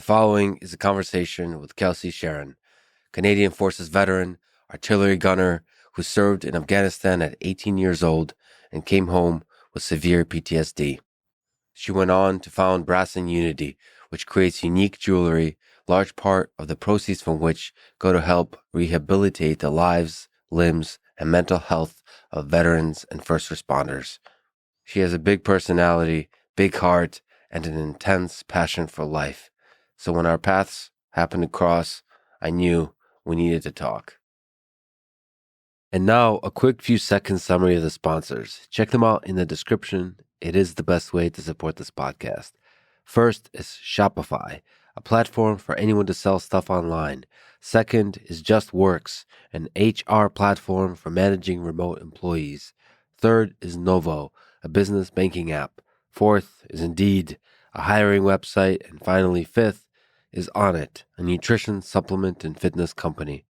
The following is a conversation with Kelsi Sheren, Canadian Forces veteran, artillery gunner who served in Afghanistan at 18 years old and came home with severe PTSD. She went on to found Brass and Unity, which creates unique jewelry, large part of the proceeds from which go to help rehabilitate the lives, limbs, and mental health of veterans and first responders. She has a big personality, big heart, and an intense passion for life. So when our paths happened to cross, I knew we needed to talk. And now, a quick few seconds summary of the sponsors. Check them out in the description. It is the best way to support this podcast. First is Shopify, a platform for anyone to sell stuff online. Second is JustWorks, an HR platform for managing remote employees. Third is Novo, a business banking app. Fourth is Indeed, a hiring website. And finally, fifth is Onnit, a nutrition supplement and fitness company.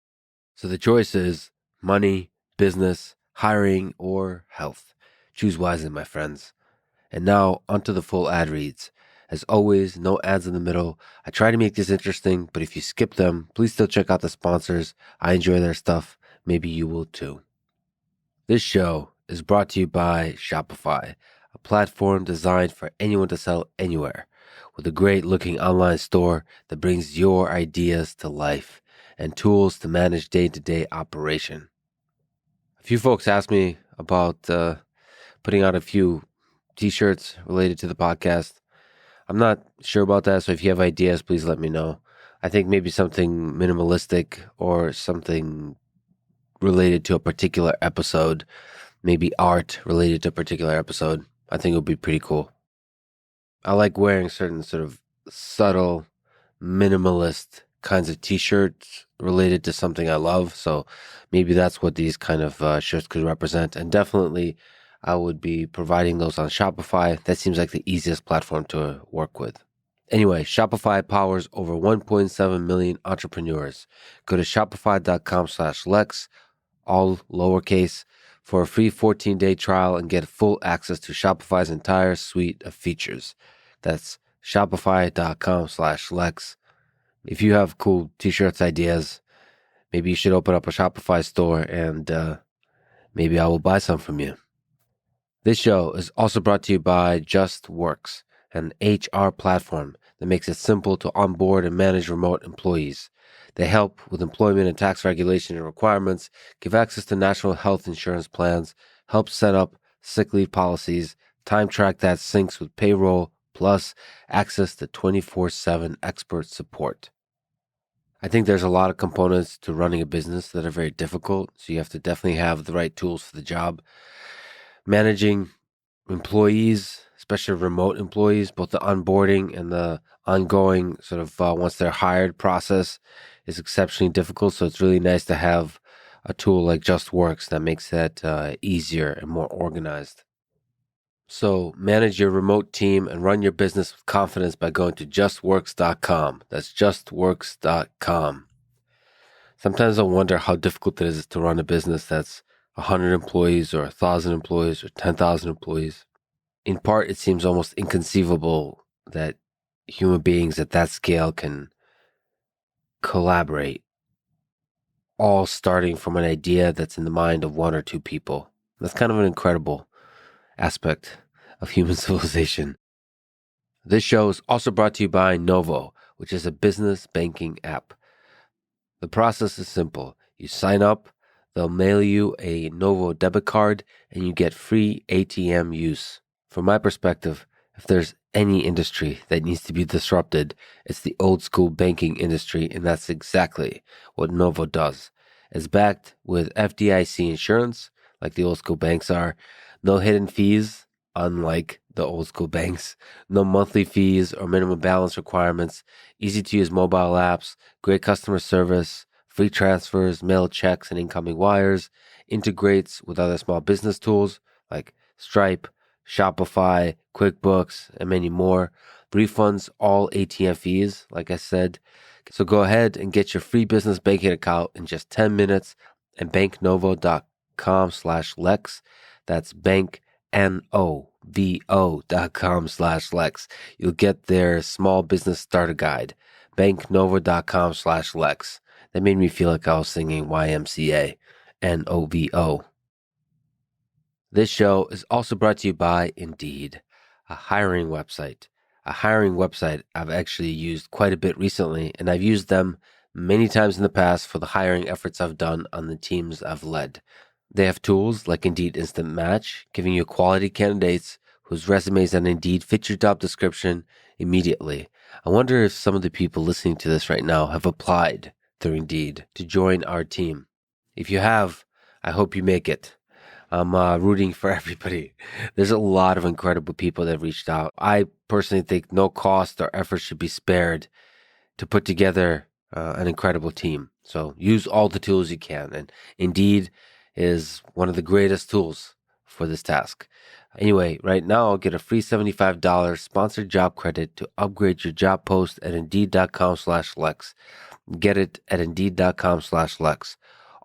So the choice is money, business, hiring, or health. Choose wisely, my friends. And now, onto the full ad reads. As always, no ads in the middle. I try to make this interesting, but if you skip them, please still check out the sponsors. I enjoy their stuff. Maybe you will too. This show is brought to you by Shopify, a platform designed for anyone to sell anywhere, with a great-looking online store that brings your ideas to life and tools to manage day-to-day operation. A few folks asked me about putting out a few t-shirts related to the podcast. I'm not sure about that, so if you have ideas, please let me know. I think maybe something minimalistic or something related to a particular episode, maybe art related to a particular episode. I think it would be pretty cool. I like wearing certain sort of subtle, minimalist kinds of t-shirts related to something I love. So maybe that's what these kind of shirts could represent. And definitely I would be providing those on Shopify. That seems like the easiest platform to work with. Anyway, Shopify powers over 1.7 million entrepreneurs. Go to shopify.com/Lex, all lowercase, for a free 14-day trial and get full access to Shopify's entire suite of features. That's shopify.com/Lex. If you have cool t-shirts ideas, maybe you should open up a Shopify store and maybe I will buy some from you. This show is also brought to you by JustWorks, an HR platform that makes it simple to onboard and manage remote employees. They help with employment and tax regulation and requirements, give access to national health insurance plans, help set up sick leave policies, time track that syncs with payroll, plus access to 24/7 expert support. I think there's a lot of components to running a business that are very difficult, so you have to definitely have the right tools for the job. Managing employees, especially remote employees, both the onboarding and the ongoing sort of once they're hired process is exceptionally difficult. So it's really nice to have a tool like JustWorks that makes that easier and more organized. So manage your remote team and run your business with confidence by going to justworks.com. That's justworks.com. Sometimes I wonder how difficult it is to run a business that's 100 employees or 1,000 employees or 10,000 employees. In part, it seems almost inconceivable that human beings at that scale can collaborate, all starting from an idea that's in the mind of one or two people. That's kind of an incredible aspect of human civilization. This show is also brought to you by Novo, which is a business banking app. The process is simple. You sign up, they'll mail you a Novo debit card, and you get free ATM use. From my perspective, if there's any industry that needs to be disrupted, it's the old school banking industry, and that's exactly what Novo does. It's backed with FDIC insurance, like the old school banks are, no hidden fees, unlike the old school banks, no monthly fees or minimum balance requirements, easy to use mobile apps, great customer service, free transfers, mail checks and incoming wires, integrates with other small business tools like Stripe, Shopify, QuickBooks, and many more. Refunds all ATM fees, like I said. So go ahead and get your free business banking account in just 10 minutes at banknovo.com/Lex. That's banknovo.com/Lex. banknovo.com/Lex. You'll get their small business starter guide, banknovo.com/Lex. That made me feel like I was singing YMCA, NOVO. This show is also brought to you by Indeed, a hiring website. A hiring website I've actually used quite a bit recently, and I've used them many times in the past for the hiring efforts I've done on the teams I've led. They have tools like Indeed Instant Match, giving you quality candidates whose resumes on Indeed fit your job description immediately. I wonder if some of the people listening to this right now have applied through Indeed to join our team. If you have, I hope you make it. I'm rooting for everybody. There's a lot of incredible people that have reached out. I personally think no cost or effort should be spared to put together an incredible team. So use all the tools you can. And Indeed is one of the greatest tools for this task. Anyway, right now, get a free $75 sponsored job credit to upgrade your job post at Indeed.com/Lex. Get it at Indeed.com/Lex.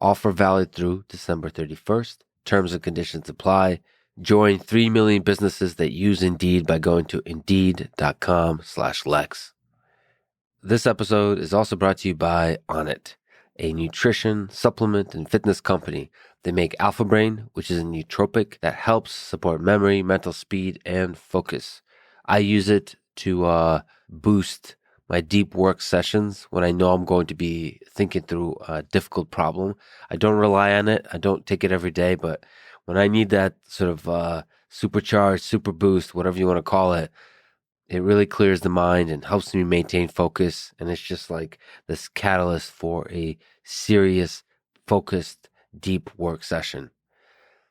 Offer valid through December 31st. Terms and conditions apply. Join 3 million businesses that use Indeed by going to Indeed.com/Lex. This episode is also brought to you by Onnit, a nutrition, supplement, and fitness company. They make Alpha Brain, which is a nootropic that helps support memory, mental speed, and focus. I use it to boost my deep work sessions when I know I'm going to be thinking through a difficult problem. I don't rely on it. I don't take it every day, but when I need that sort of supercharged, super boost, whatever you want to call it, it really clears the mind and helps me maintain focus. And it's just like this catalyst for a serious, focused, deep work session.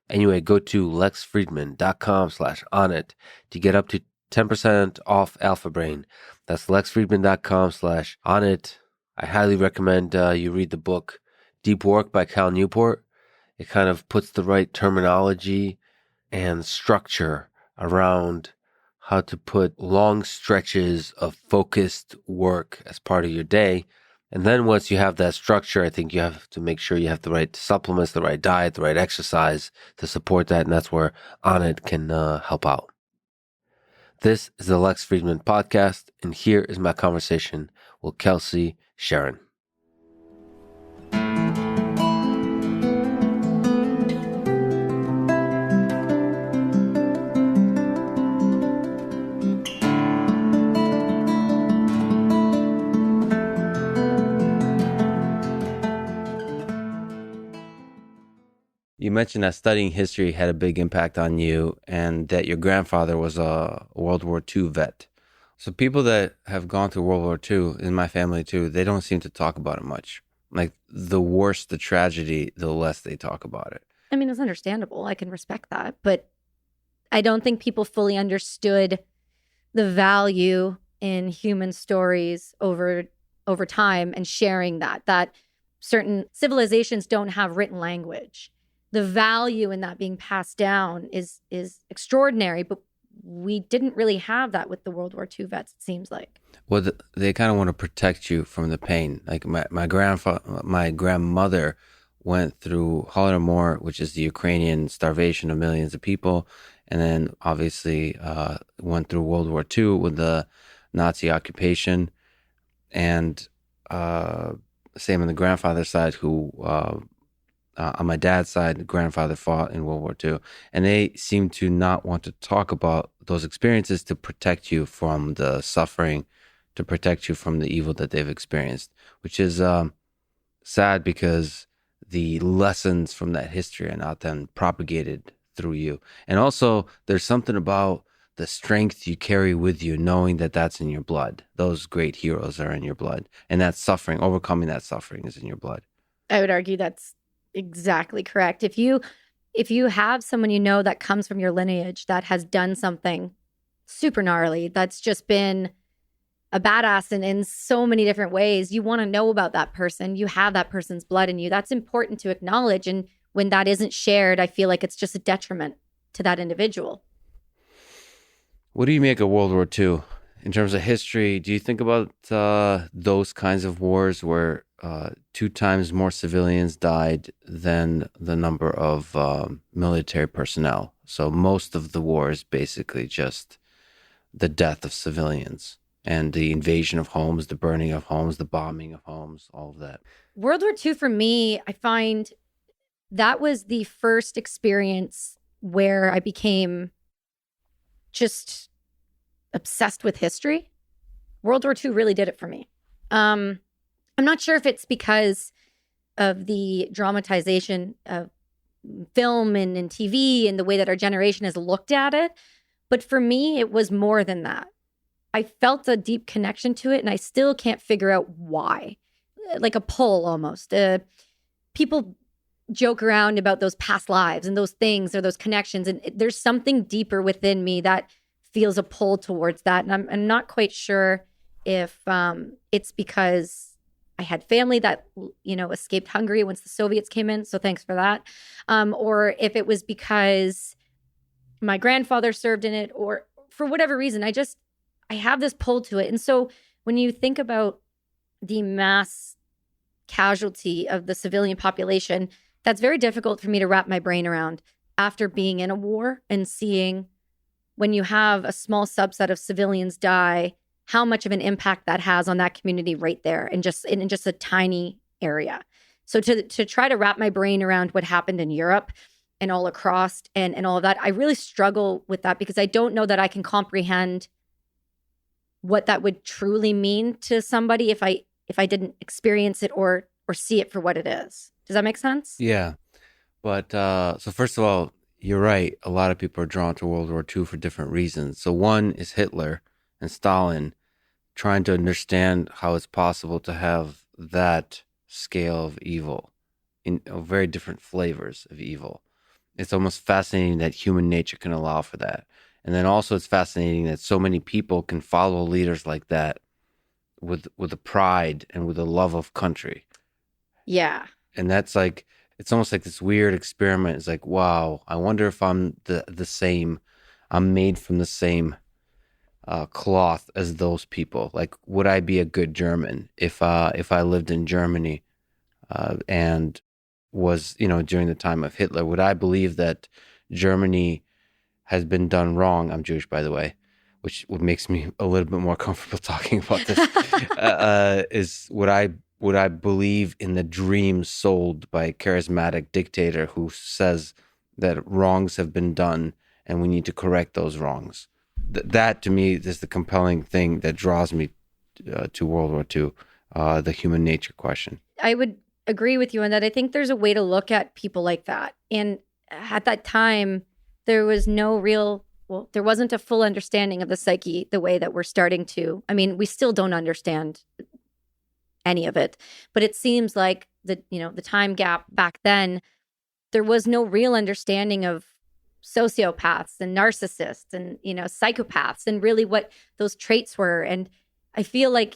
Anyway, go to lexfriedman.com/onnit to get up to 10% off Alpha Brain. That's lexfriedman.com/onnit. I highly recommend you read the book Deep Work by Cal Newport. It kind of puts the right terminology and structure around how to put long stretches of focused work as part of your day. And then once you have that structure, I think you have to make sure you have the right supplements, the right diet, the right exercise to support that. And that's where Onnit can help out. This is the Lex Friedman podcast, and here is my conversation with Kelsi Sheren. You mentioned that studying history had a big impact on you and that your grandfather was a World War II vet. So people that have gone through World War II, in my family too, they don't seem to talk about it much. Like the worse the tragedy, the less they talk about it. I mean, it's understandable. I can respect that. But I don't think people fully understood the value in human stories over time and sharing that certain civilizations don't have written language. The value in that being passed down is extraordinary, but we didn't really have that with the World War II vets, it seems like. Well, they kind of want to protect you from the pain. Like my grandmother went through Holodomor, which is the Ukrainian starvation of millions of people, and then obviously went through World War II with the Nazi occupation, and same on the grandfather's side, who on my dad's side, the grandfather fought in World War II, and they seem to not want to talk about those experiences to protect you from the suffering, to protect you from the evil that they've experienced, which is sad because the lessons from that history are not then propagated through you. And also, there's something about the strength you carry with you, knowing that that's in your blood. Those great heroes are in your blood, and that suffering, overcoming that suffering, is in your blood. I would argue that's exactly correct. If you have someone you know that comes from your lineage that has done something super gnarly, that's just been a badass in so many different ways, you want to know about that person. You have that person's blood in you. That's important to acknowledge. And when that isn't shared, I feel like it's just a detriment to that individual. What do you make of World War II in terms of history, do you think about those kinds of wars where 2 times more civilians died than the number of military personnel? So most of the war is basically just the death of civilians and the invasion of homes, the burning of homes, the bombing of homes, all of that. World War II for me, I find that was the first experience where I became just obsessed with history. World War II really did it for me. I'm not sure if it's because of the dramatization of film and TV and the way that our generation has looked at it. But for me, it was more than that. I felt a deep connection to it, and I still can't figure out why. Like a pull almost. People joke around about those past lives and those things or those connections. And there's something deeper within me that feels a pull towards that. And I'm not quite sure if it's because I had family that, escaped Hungary once the Soviets came in. So thanks for that. Or if it was because my grandfather served in it, or for whatever reason, I have this pull to it. And so when you think about the mass casualty of the civilian population, that's very difficult for me to wrap my brain around after being in a war and seeing when you have a small subset of civilians die, how much of an impact that has on that community right there in just a tiny area. So to try to wrap my brain around what happened in Europe and all across and all of that, I really struggle with that because I don't know that I can comprehend what that would truly mean to somebody if I didn't experience it or see it for what it is. Does that make sense? Yeah. But so first of all, you're right. A lot of people are drawn to World War II for different reasons. So one is Hitler and Stalin trying to understand how it's possible to have that scale of evil in very different flavors of evil. It's almost fascinating that human nature can allow for that. And then also it's fascinating that so many people can follow leaders like that with a pride and with a love of country. Yeah. And that's like, it's almost like this weird experiment. It's like, wow, I wonder if I'm the same. I'm made from the same cloth as those people. Like, would I be a good German if I lived in Germany and was, during the time of Hitler? Would I believe that Germany has been done wrong? I'm Jewish, by the way, which makes me a little bit more comfortable talking about this. Is would I believe in the dream sold by a charismatic dictator who says that wrongs have been done and we need to correct those wrongs? That to me is the compelling thing that draws me to World War II, the human nature question. I would agree with you on that. I think there's a way to look at people like that. And at that time, there was there wasn't a full understanding of the psyche the way that we're starting to. I mean, we still don't understand any of it, but it seems like the time gap back then, there was no real understanding of sociopaths and narcissists and, psychopaths and really what those traits were. And I feel like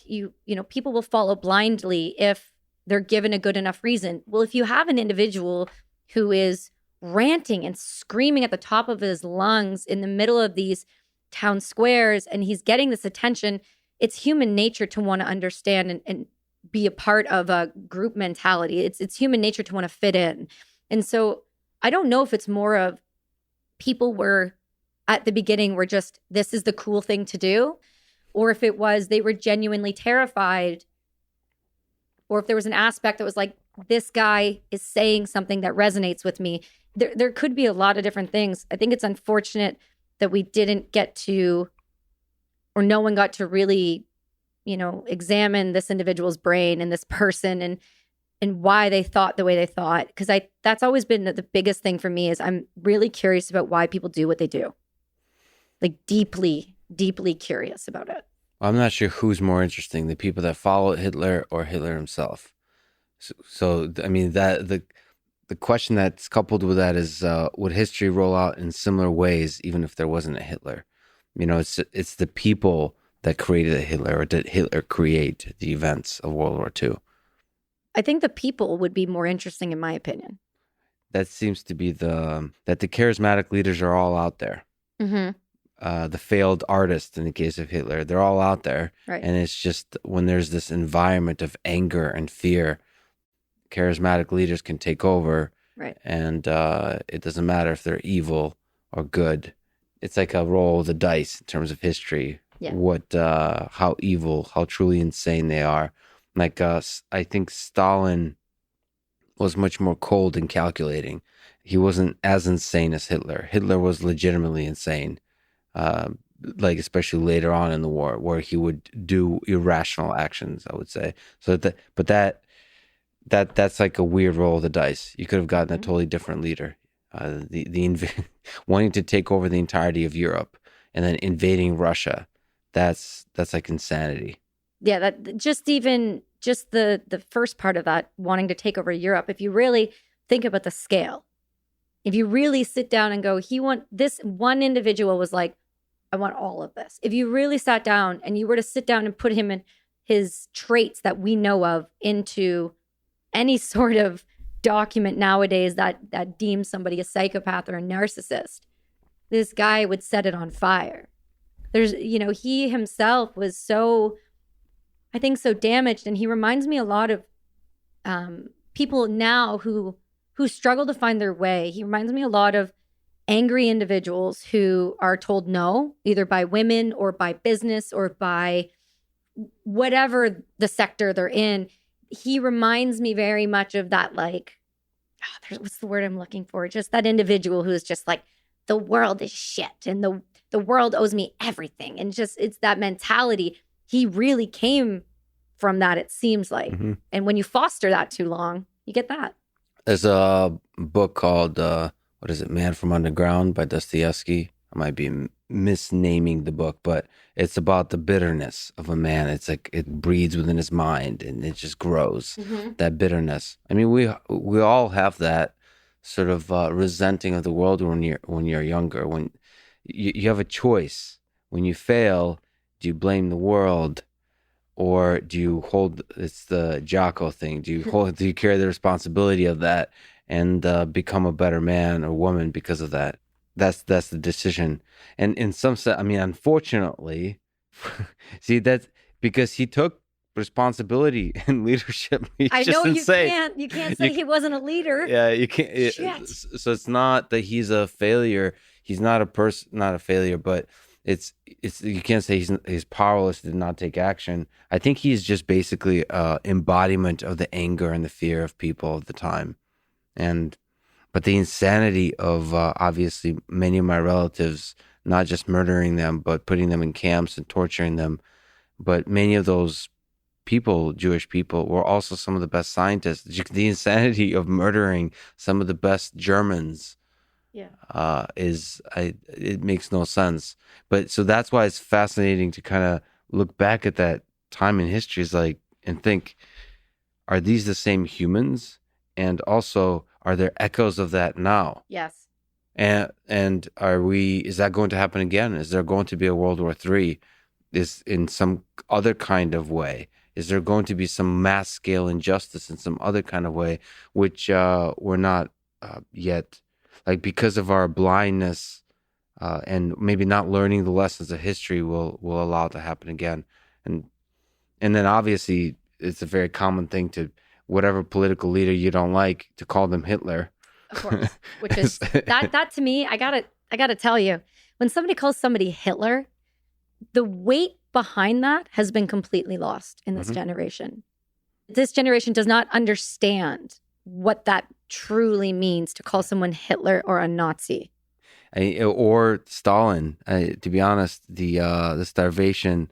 people will follow blindly if they're given a good enough reason. Well, if you have an individual who is ranting and screaming at the top of his lungs in the middle of these town squares and he's getting this attention, it's human nature to want to understand and be a part of a group mentality. It's human nature to want to fit in. And so I don't know if it's more of people were at the beginning were just, this is the cool thing to do, or if it was they were genuinely terrified, or if there was an aspect that was like, this guy is saying something that resonates with me. There could be a lot of different things. I think it's unfortunate that we didn't get to, or no one got to really, examine this individual's brain and this person and why they thought the way they thought. Because that's always been the biggest thing for me is I'm really curious about why people do what they do. Like deeply, deeply curious about it. I'm not sure who's more interesting, the people that followed Hitler or Hitler himself. So I mean, that the question that's coupled with that is, would history roll out in similar ways, even if there wasn't a Hitler? It's the people that created a Hitler, or did Hitler create the events of World War II? I think the people would be more interesting, in my opinion. That seems to be that the charismatic leaders are all out there. Mm-hmm. the failed artist in the case of Hitler. They're all out there. Right. And it's just when there's this environment of anger and fear, charismatic leaders can take over. Right. And it doesn't matter if they're evil or good. It's like a roll of the dice in terms of history. Yeah. How evil, how truly insane they are. Like, I think Stalin was much more cold and calculating. He wasn't as insane as Hitler. Hitler was legitimately insane. Like especially later on in the war, where he would do irrational actions, I would say. That's like a weird roll of the dice. You could have gotten a totally different leader. Wanting to take over the entirety of Europe and then invading Russia, that's like insanity. Yeah, that just the first part of that, wanting to take over Europe. If you really think about the scale, if you really sit down and go, this one individual was like, I want all of this. If you really sat down and you were to sit down and put him in his traits that we know of into any sort of document nowadays that deems somebody a psychopath or a narcissist, this guy would set it on fire. He himself was so damaged, and he reminds me a lot of people now who struggle to find their way. He reminds me a lot of angry individuals who are told no, either by women or by business or by whatever the sector they're in. He reminds me very much of that, like, what's the word I'm looking for? Just that individual who is just like, the world is shit and the world owes me everything. And just, it's that mentality. He really came from that, it seems like. Mm-hmm. And when you foster that too long, you get that. There's a book called, what is it, Man from Underground by Dostoevsky. I might be misnaming the book, but it's about the bitterness of a man. It's like it breeds within his mind and it just grows, that bitterness. I mean, we all have that sort of resenting of the world when you're younger. When you have a choice. When you fail, do you blame the world, or do you hold? It's the Jocko thing. Do you carry the responsibility of that and become a better man or woman because of that? That's the decision. And in some sense, I mean, unfortunately, see, that's because he took responsibility and leadership. I know you can't say he wasn't a leader. Yeah, you can't. So it's not that he's a failure. He's not a failure, but it's you can't say he's powerless, did not take action. I think he's just basically embodiment of the anger and the fear of people at the time. But the insanity of obviously many of my relatives, not just murdering them, but putting them in camps and torturing them. But many of those people, Jewish people, were also some of the best scientists. The insanity of murdering some of the best Germans, it makes no sense. But so that's why it's fascinating to kind of look back at that time in history, and think, are these the same humans? And also, are there echoes of that now? Yes. And is that going to happen again? Is there going to be a World War III? Is in some other kind of way? Is there going to be some mass scale injustice in some other kind of way, which we're not yet, like, because of our blindness and maybe not learning the lessons of history will allow it to happen again. And then obviously it's a very common thing to, whatever political leader you don't like, to call them Hitler. Of course, which is that to me, I gotta tell you, when somebody calls somebody Hitler, the weight behind that has been completely lost in this generation. This generation does not understand what that truly means to call someone Hitler or a Nazi. Or Stalin. To be honest, the starvation,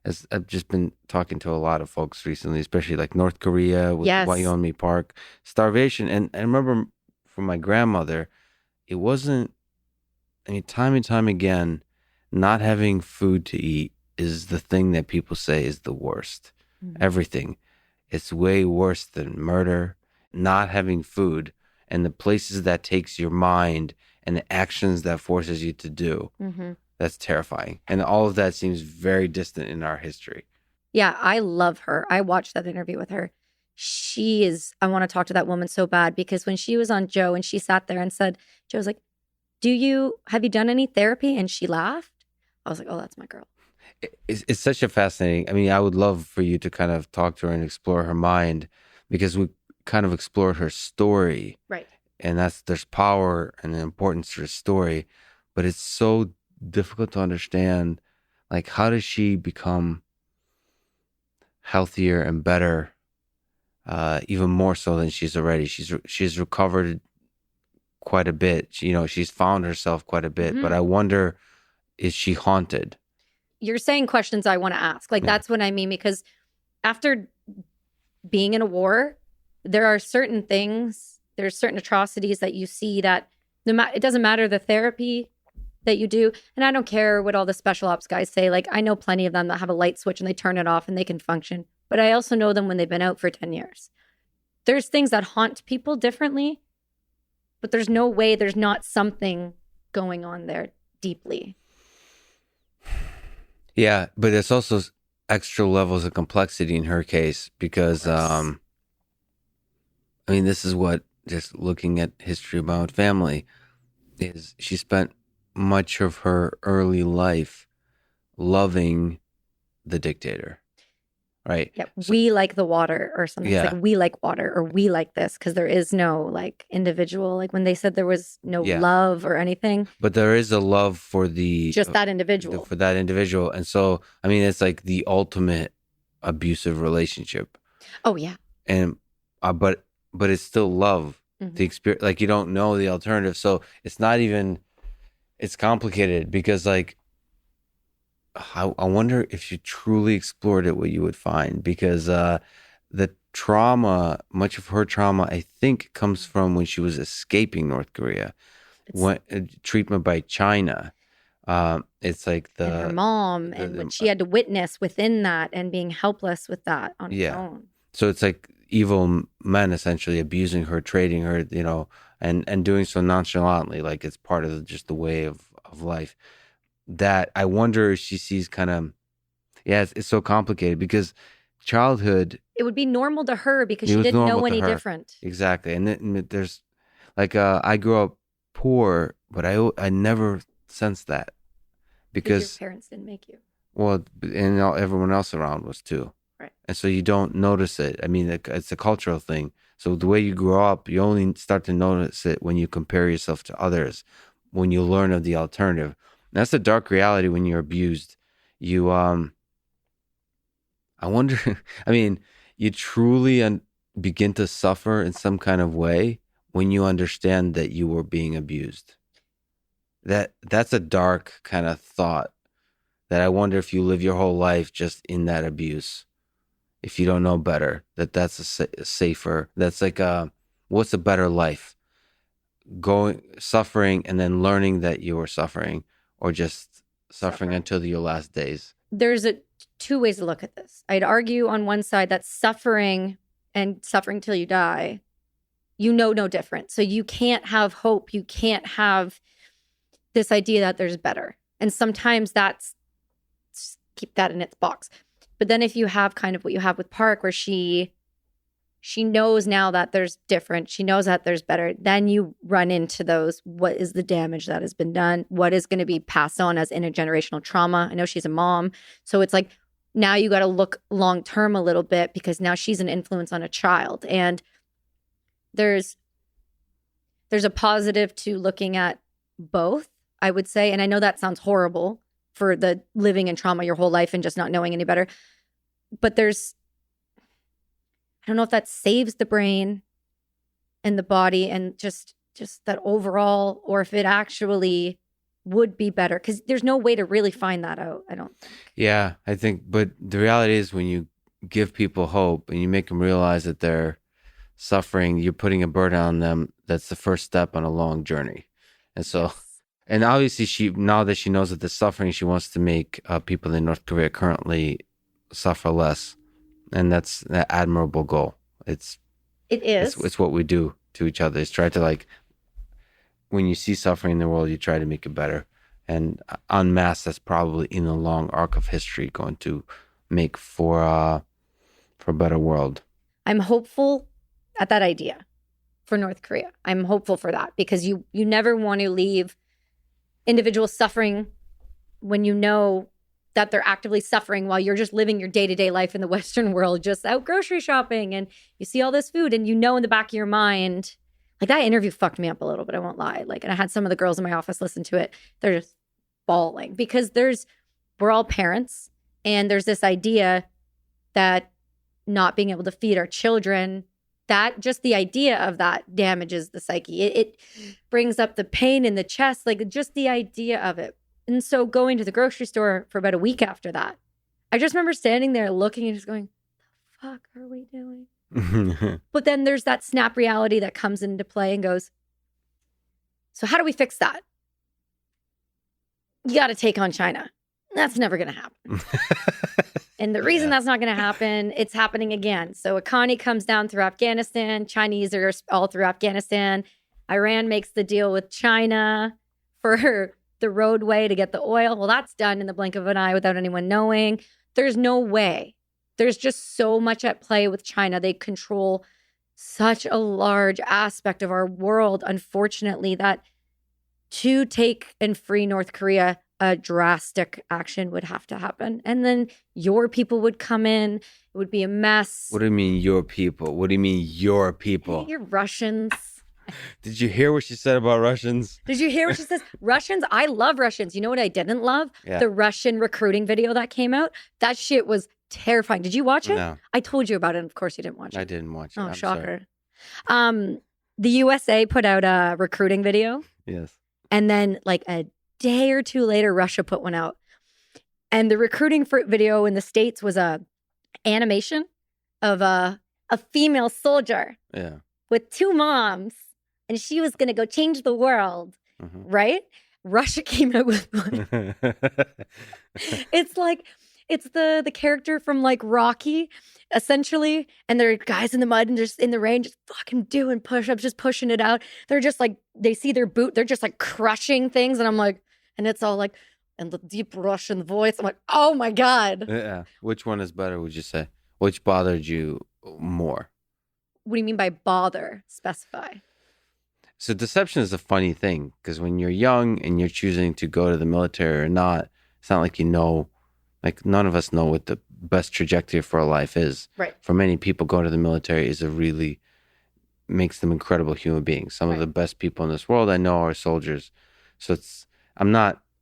as I've just been talking to a lot of folks recently, especially like North Korea with Yeonmi Park, starvation. And I remember from my grandmother, it wasn't, I mean, time and time again, not having food to eat is the thing that people say is the worst. Mm-hmm. Everything. It's way worse than murder, not having food, and the places that takes your mind and the actions that forces you to do. Mm-hmm. That's terrifying. And all of that seems very distant in our history. Yeah, I love her. I watched that interview with her. I want to talk to that woman so bad, because when she was on Joe and she sat there and said, Joe's like, have you done any therapy? And she laughed. I was like, oh, that's my girl. It's such a fascinating. I mean, I would love for you to kind of talk to her and explore her mind, because we kind of explored her story, Right. and there's power and importance to her story, but it's so difficult to understand. Like, how does she become healthier and better, even more so than she's already? She's recovered quite a bit. She's found herself quite a bit, but I wonder, is she haunted? You're saying questions I want to ask. Like, that's what I mean, because after being in a war, there are certain things, there's certain atrocities that you see that it doesn't matter the therapy that you do. And I don't care what all the special ops guys say. Like, I know plenty of them that have a light switch and they turn it off and they can function. But I also know them when they've been out for 10 years. There's things that haunt people differently, but there's no way there's not something going on there deeply. Yeah, but it's also extra levels of complexity in her case, because I mean, this is what, just looking at history of my own family, is she spent much of her early life loving the dictator, right? Yeah, we like the water or something. Yeah. It's like, we like water, or we like this, because there is no like individual, like when they said there was no love or anything. But there is a love for just that individual. For that individual. And so, I mean, it's like the ultimate abusive relationship. Oh, yeah. And, but it's still love. The experience, like, you don't know the alternative. So it's not even, it's complicated, because like, I wonder if you truly explored it, what you would find, because the trauma, much of her trauma, I think, comes from when she was escaping North Korea, treatment by China. It's like and her mom, and what she had to witness within that, and being helpless with that on her own. So it's like evil men essentially abusing her, trading her, and doing so nonchalantly, like it's part of just the way of life. That I wonder if she sees kind of, it's so complicated, because childhood, it would be normal to her because she didn't know any different. Exactly. And there's like, I grew up poor, but I never sensed that, because your parents didn't make you. Well, and everyone else around was too. Right. And so you don't notice it. I mean, it's a cultural thing. So the way you grow up, you only start to notice it when you compare yourself to others, when you learn of the alternative. And that's a dark reality when you're abused. You, I wonder, I mean, you truly begin to suffer in some kind of way when you understand that you were being abused. That's a dark kind of thought, that I wonder if you live your whole life just in that abuse, if you don't know better, that's a safer, that's like what's a better life? Suffering and then learning that you were suffering, or just suffering until your last days? There's two ways to look at this. I'd argue on one side that suffering and suffering till you die, no different. So you can't have hope. You can't have this idea that there's better. And sometimes keep that in its box. But then if you have kind of what you have with Park, where she knows now that there's different, she knows that there's better, then you run into those, what is the damage that has been done? What is going to be passed on as intergenerational trauma? I know she's a mom. So it's like, now you got to look long-term a little bit, because now she's an influence on a child. And there's a positive to looking at both, I would say. And I know that sounds horrible, for the living in trauma your whole life and just not knowing any better. But I don't know if that saves the brain and the body and just that overall, or if it actually would be better, because there's no way to really find that out, I don't think. Yeah, I think, but the reality is, when you give people hope and you make them realize that they're suffering, you're putting a burden on them. That's the first step on a long journey. And so, and obviously now that she knows that the suffering, she wants to make people in North Korea currently suffer less. And that's an admirable goal. It is. It's what we do to each other, is try to, like, when you see suffering in the world, you try to make it better. And en masse, that's probably in the long arc of history going to make for a better world. I'm hopeful at that idea for North Korea. I'm hopeful for that, because you never want to leave individuals suffering when you know that they're actively suffering while you're just living your day-to-day life in the Western world, just out grocery shopping, and you see all this food, and you know in the back of your mind, like that interview fucked me up a little bit, I won't lie. Like, and I had some of the girls in my office listen to it. They're just bawling because we're all parents, and there's this idea that not being able to feed our children, that just the idea of that damages the psyche. It brings up the pain in the chest, like just the idea of it. And so going to the grocery store for about a week after that, I just remember standing there looking and just going, the fuck are we doing? But then there's that snap reality that comes into play and goes, so how do we fix that? You got to take on China. That's never going to happen. And the reason that's not going to happen, it's happening again. So Akani comes down through Afghanistan. Chinese are all through Afghanistan. Iran makes the deal with China for the roadway to get the oil. Well, that's done in the blink of an eye without anyone knowing. There's no way. There's just so much at play with China. They control such a large aspect of our world, unfortunately, that to take and free North Korea, a drastic action would have to happen. And then your people would come in. It would be a mess. What do you mean your people? What do you mean your people? You're Russians. Did you hear what she said about Russians? Did you hear what she says? Russians, I love Russians. You know what I didn't love? Yeah. The Russian recruiting video that came out. That shit was terrifying. Did you watch it? No. I told you about it, and of course you didn't watch it. I didn't watch it. Oh, I'm shocker. sorry. The USA put out a recruiting video. Yes. And then like a day or two later, Russia put one out. And the recruiting video in the States was a animation of a female soldier Yeah. with two moms. And she was going to go change the world, right? Russia came out with one. It's like, it's the character from like Rocky, essentially. And they're guys in the mud and just in the rain, just fucking doing push-ups, just pushing it out. They're just like, they see their boot, they're just like crushing things. And I'm like, and it's all like, and the deep Russian voice. I'm like, oh my God. Yeah. Which one is better, would you say? Which bothered you more? What do you mean by bother? Specify. So deception is a funny thing because when you're young and you're choosing to go to the military or not, it's not like you know, like none of us know what the best trajectory for our life is. Right. For many people, going to the military makes them incredible human beings. Some of the best people in this world I know are soldiers. So I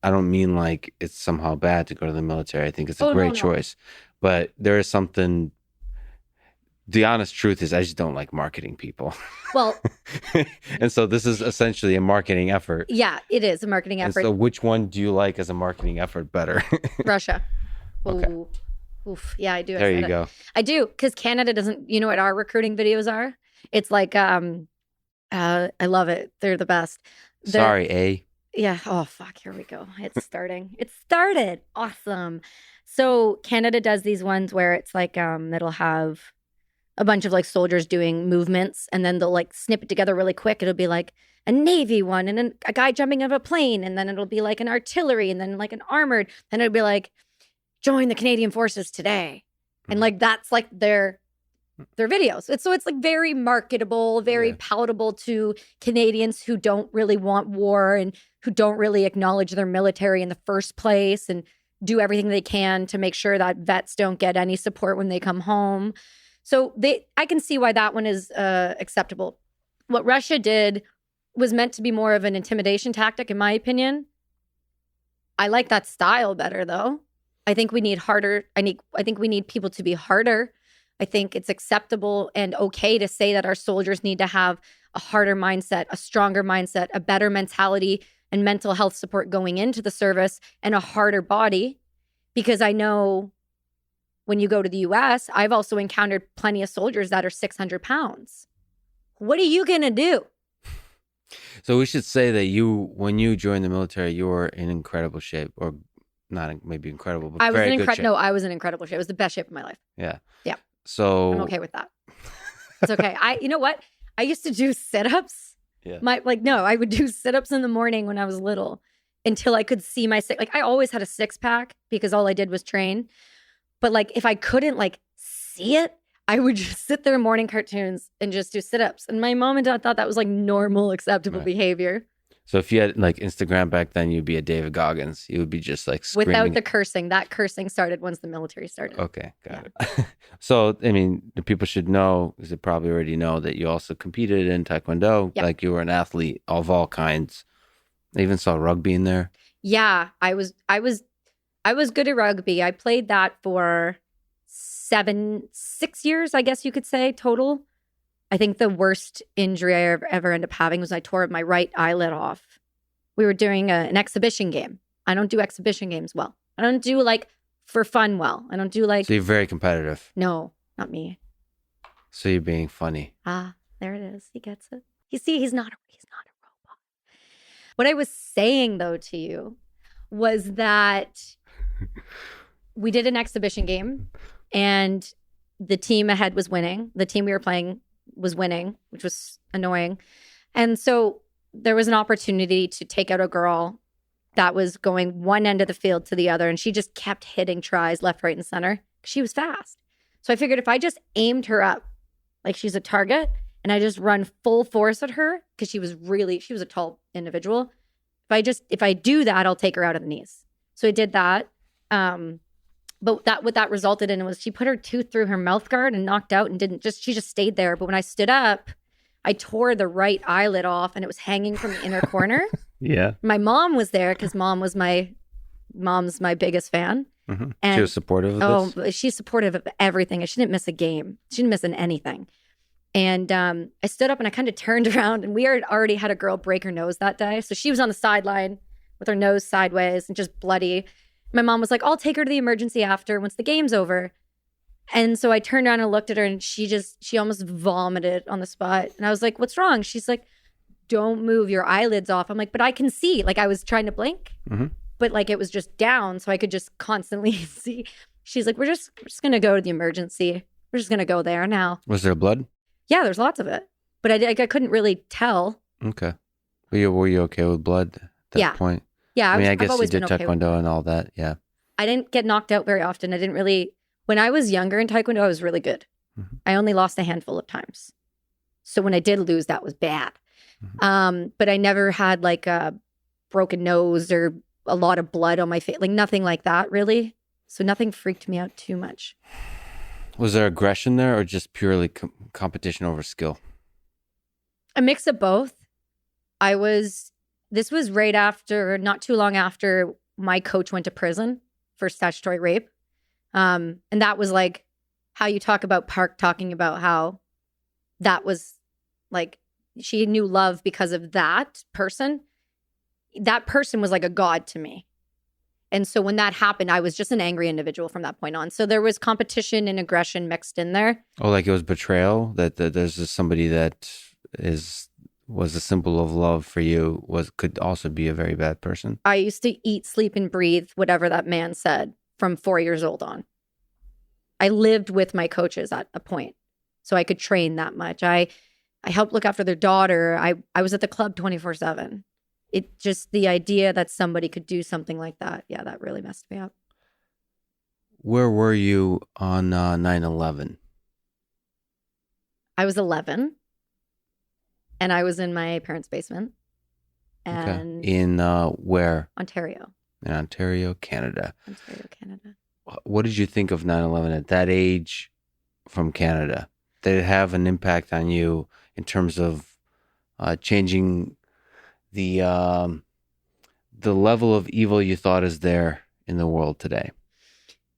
don't mean like it's somehow bad to go to the military. I think it's a great choice. But there is something, the honest truth is I just don't like marketing people. Well, and so this is essentially a marketing effort. yeah, it is a marketing effort. And so which one do you like as a marketing effort better? Russia. Okay. Ooh. Oof. Yeah, I do. There you go. I do, because Canada doesn't, you know what our recruiting videos are? It's like, I love it. They're the best. Sorry, eh? Yeah. Oh, fuck. Here we go. It's starting. It started. Awesome. So Canada does these ones where it's like, it'll have a bunch of like soldiers doing movements, and then they'll like snip it together really quick. It'll be like a Navy one, and then a guy jumping out of a plane, and then it'll be like an artillery, and then like an armored. Then it'll be like, join the Canadian Forces today. And like, that's like their videos. It's like very marketable, very palatable to Canadians who don't really want war and who don't really acknowledge their military in the first place and do everything they can to make sure that vets don't get any support when they come home. So I can see why that one is acceptable. What Russia did was meant to be more of an intimidation tactic, in my opinion. I like that style better, though. I think we need harder. I think we need people to be harder. I think it's acceptable and okay to say that our soldiers need to have a harder mindset, a stronger mindset, a better mentality and mental health support going into the service, and a harder body. Because I know when you go to the US, I've also encountered plenty of soldiers that are 600 pounds. What are you going to do? So we should say that when you joined the military, you were in incredible shape, or not maybe incredible, but very good shape. No, I was in incredible shape. It was the best shape of my life. Yeah. Yeah. So I'm okay with that. It's okay. You know what? I used to do sit-ups. Yeah. I would do sit-ups in the morning when I was little until I could see my I always had a six-pack because all I did was train. But like, if I couldn't like see it, I would just sit there in morning cartoons and just do sit-ups. And my mom and dad thought that was like normal, acceptable behavior. So if you had like Instagram back then, you'd be a David Goggins. You would be just like screaming. Without the cursing. That cursing started once the military started. Okay, got it. So, I mean, the people should know, because they probably already know, that you also competed in Taekwondo. Yep. Like you were an athlete of all kinds. I even saw rugby in there. Yeah, I was good at rugby. I played that for 6 years, I guess you could say, total. I think the worst injury I ever ended up having was I tore my right eyelid off. We were doing an exhibition game. I don't do exhibition games well. I don't do like for fun well. I don't do like... So you're very competitive. No, not me. So you're being funny. Ah, there it is. He gets it. You see, he's not a robot. What I was saying, though, to you was that we did an exhibition game and the team ahead was winning. The team we were playing was winning, which was annoying. And so there was an opportunity to take out a girl that was going one end of the field to the other. And she just kept hitting tries left, right, and center. She was fast. So I figured if I just aimed her up like she's a target and I just run full force at her, because she was a tall individual. If I do that, I'll take her out of the knees. So I did that. But what that resulted in was she put her tooth through her mouth guard and knocked out and she just stayed there. But when I stood up, I tore the right eyelid off and it was hanging from the inner corner. Yeah. My mom was there because mom's my biggest fan. Mm-hmm. And, she was supportive of this? She's supportive of everything. She didn't miss a game. She didn't miss anything. And I stood up and I kind of turned around and we already had a girl break her nose that day. So she was on the sideline with her nose sideways and just bloody. My mom was like, I'll take her to the emergency after once the game's over. And so I turned around and looked at her and she almost vomited on the spot. And I was like, what's wrong? She's like, don't move your eyelids off. I'm like, but I can see. Like I was trying to blink, but like it was just down. So I could just constantly see. She's like, we're just going to go to the emergency. We're just going to go there now. Was there blood? Yeah, there's lots of it. But I couldn't really tell. Okay. Were you okay with blood at that point? Yeah, I guess you did okay Taekwondo and all that. Yeah. I didn't get knocked out very often. When I was younger in Taekwondo, I was really good. Mm-hmm. I only lost a handful of times. So when I did lose, that was bad. Mm-hmm. But I never had like a broken nose or a lot of blood on my face, like nothing like that really. So nothing freaked me out too much. Was there aggression there or just purely competition over skill? A mix of both. This was not too long after my coach went to prison for statutory rape. And that was like how you talk about Park talking about how that was like, she knew love because of that person. That person was like a god to me. And so when that happened, I was just an angry individual from that point on. So there was competition and aggression mixed in there. Oh, like it was betrayal? That there's just somebody that was a symbol of love for you, could also be a very bad person? I used to eat, sleep, and breathe whatever that man said from 4 years old on. I lived with my coaches at a point, so I could train that much. I helped look after their daughter. I was at the club 24/7. It just, the idea that somebody could do something like that, yeah, that really messed me up. Where were you on 9/11? I was 11, and I was in my parents' basement. And okay. In where? Ontario. In Ontario, Canada. Ontario, Canada. What did you think of 9/11 at that age from Canada? Did it have an impact on you in terms of changing the level of evil you thought is there in the world today?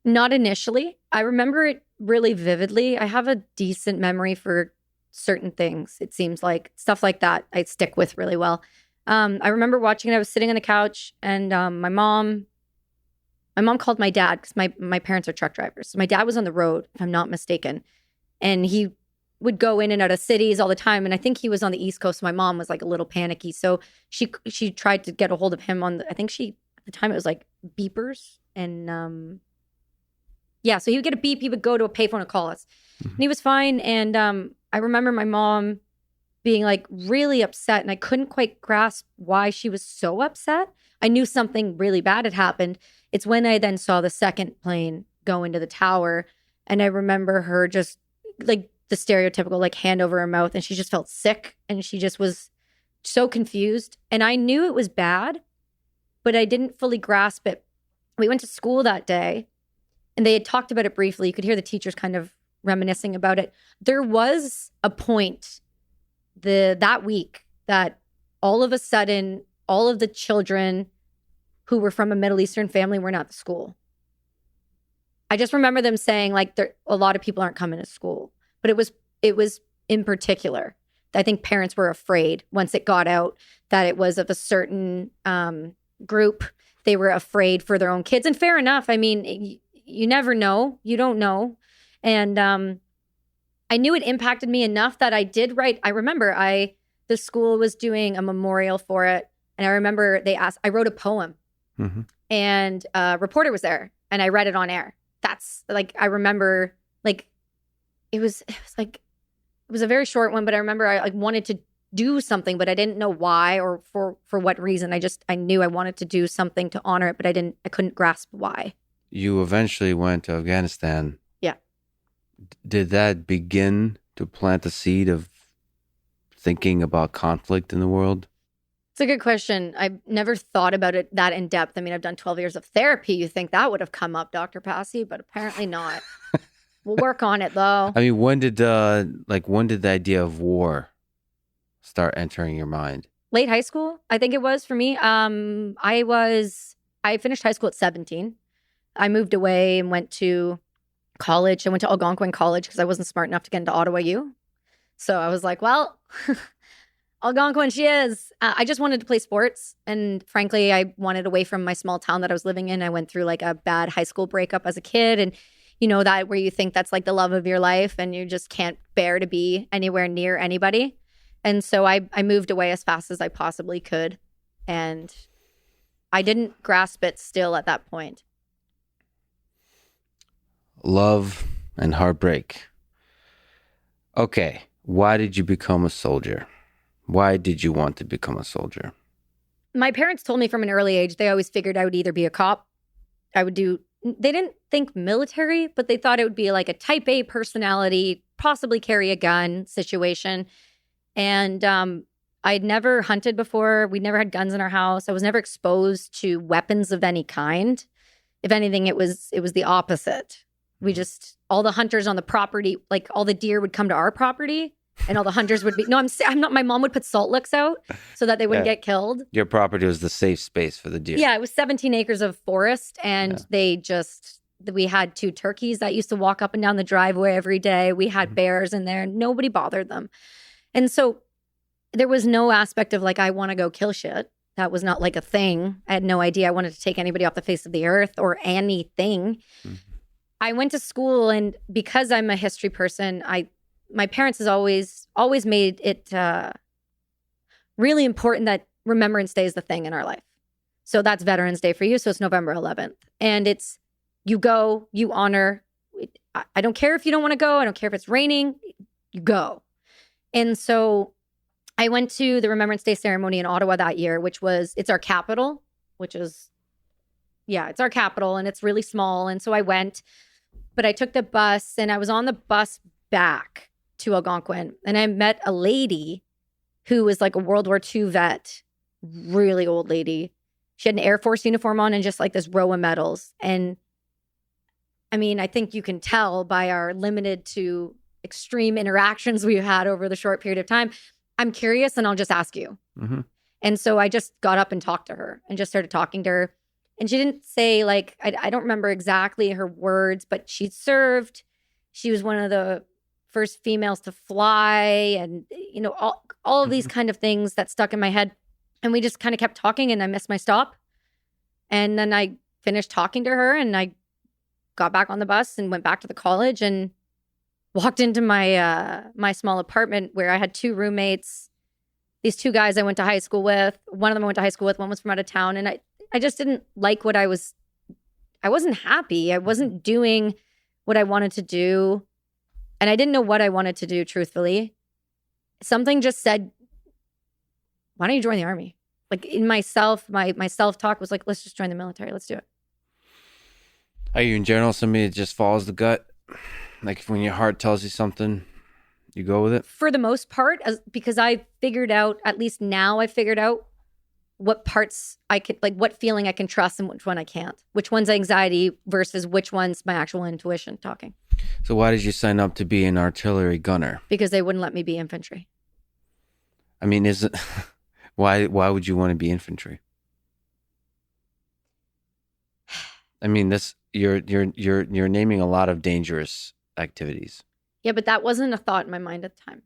Not initially. I remember it really vividly. I have a decent memory for certain things. It seems like stuff like that I stick with really well. I remember watching it. I was sitting on the couch and my mom called my dad because my parents are truck drivers. So my dad was on the road, if I'm not mistaken. And he would go in and out of cities all the time. And I think he was on the East Coast. So my mom was like a little panicky. So she tried to get a hold of him at the time it was like beepers. And so he would get a beep. He would go to a payphone and call us. Mm-hmm. And he was fine. And I remember my mom being like really upset. And I couldn't quite grasp why she was so upset. I knew something really bad had happened. It's when I then saw the second plane go into the tower. And I remember her just like the stereotypical like hand over her mouth. And she just felt sick. And she just was so confused. And I knew it was bad, but I didn't fully grasp it. We went to school that day and they had talked about it briefly. You could hear the teachers kind of reminiscing about it. There was a point that week that all of a sudden, all of the children who were from a Middle Eastern family were not at the school. I just remember them saying like a lot of people aren't coming to school, but it was in particular. I think parents were afraid once it got out that it was of a certain group. They were afraid for their own kids. And fair enough. I mean, you never know. You don't know. And I knew it impacted me enough that I did write. I remember the school was doing a memorial for it. And I remember I wrote a poem and a reporter was there and I read it on air. That's like, I remember like, it was a very short one, but I remember I like wanted to do something, but I didn't know why or for what reason. I knew I wanted to do something to honor it, but I couldn't grasp why. You eventually went to Afghanistan. Yeah. Did that begin to plant the seed of thinking about conflict in the world? It's a good question. I've never thought about it that in depth. I mean, I've done 12 years of therapy. You think that would have come up, Dr. Passy, but apparently not. We'll work on it though. I mean, when did the idea of war start entering your mind? Late high school, I think it was for me. I finished high school at 17. I moved away and went to college. I went to Algonquin College because I wasn't smart enough to get into Ottawa U. So I was like, well, Algonquin she is. I just wanted to play sports. And frankly, I wanted away from my small town that I was living in. I went through like a bad high school breakup as a kid. And you know that where you think that's like the love of your life and you just can't bear to be anywhere near anybody. And so I moved away as fast as I possibly could. And I didn't grasp it still at that point. Love and heartbreak. Okay, why did you become a soldier? Why did you want to become a soldier? My parents told me from an early age, they always figured I would either be a cop. They didn't think military, but they thought it would be like a type A personality, possibly carry a gun situation. And I'd never hunted before. We'd never had guns in our house. I was never exposed to weapons of any kind. If anything, it was the opposite. All the hunters on the property, like all the deer would come to our property and all the hunters would be, I'm not, my mom would put salt licks out so that they wouldn't get killed. Your property was the safe space for the deer. Yeah, it was 17 acres of forest and we had 2 turkeys that used to walk up and down the driveway every day. We had bears in there. Nobody bothered them. And so there was no aspect of like, I want to go kill shit. That was not like a thing. I had no idea I wanted to take anybody off the face of the earth or anything. Mm-hmm. I went to school and because I'm a history person, my parents has always made it really important that Remembrance Day is the thing in our life. So that's Veterans Day for you. So it's November 11th. And it's, you go, you honor. I don't care if you don't want to go. I don't care if it's raining. You go. And so I went to the Remembrance Day ceremony in Ottawa that year, it's our capital, it's our capital and it's really small. And so I went, but I took the bus and I was on the bus back to Algonquin and I met a lady who was like a World War II vet, really old lady. She had an Air Force uniform on and just like this row of medals. And I mean, I think you can tell by our limited to extreme interactions we've had over the short period of time. I'm curious and I'll just ask you. Mm-hmm. And so I just got up and talked to her and just started talking to her. And she didn't say like, I don't remember exactly her words, but she'd served. She was one of the first females to fly and, you know, all of these kind of things that stuck in my head. And we just kind of kept talking and I missed my stop. And then I finished talking to her and I got back on the bus and went back to the college and walked into my small apartment where I had 2 roommates. These 2 guys I went to high school with. One of them I went to high school with. One was from out of town. And I just didn't like I wasn't happy. I wasn't doing what I wanted to do. And I didn't know what I wanted to do, truthfully. Something just said, why don't you join the army? Like in myself, my self-talk was like, let's just join the military. Let's do it. Are you in general somebody that just follows the gut? Like when your heart tells you something, You go with it? For the most part, because I figured out, at least now I figured out what parts I could, like what feeling I can trust and which one I can't. Which one's anxiety versus which one's my actual intuition talking. So why did you sign up to be an artillery gunner? Because they wouldn't let me be infantry. I mean, is it why would you want to be infantry? I mean, you're naming a lot of dangerous activities. Yeah, but that wasn't a thought in my mind at the time.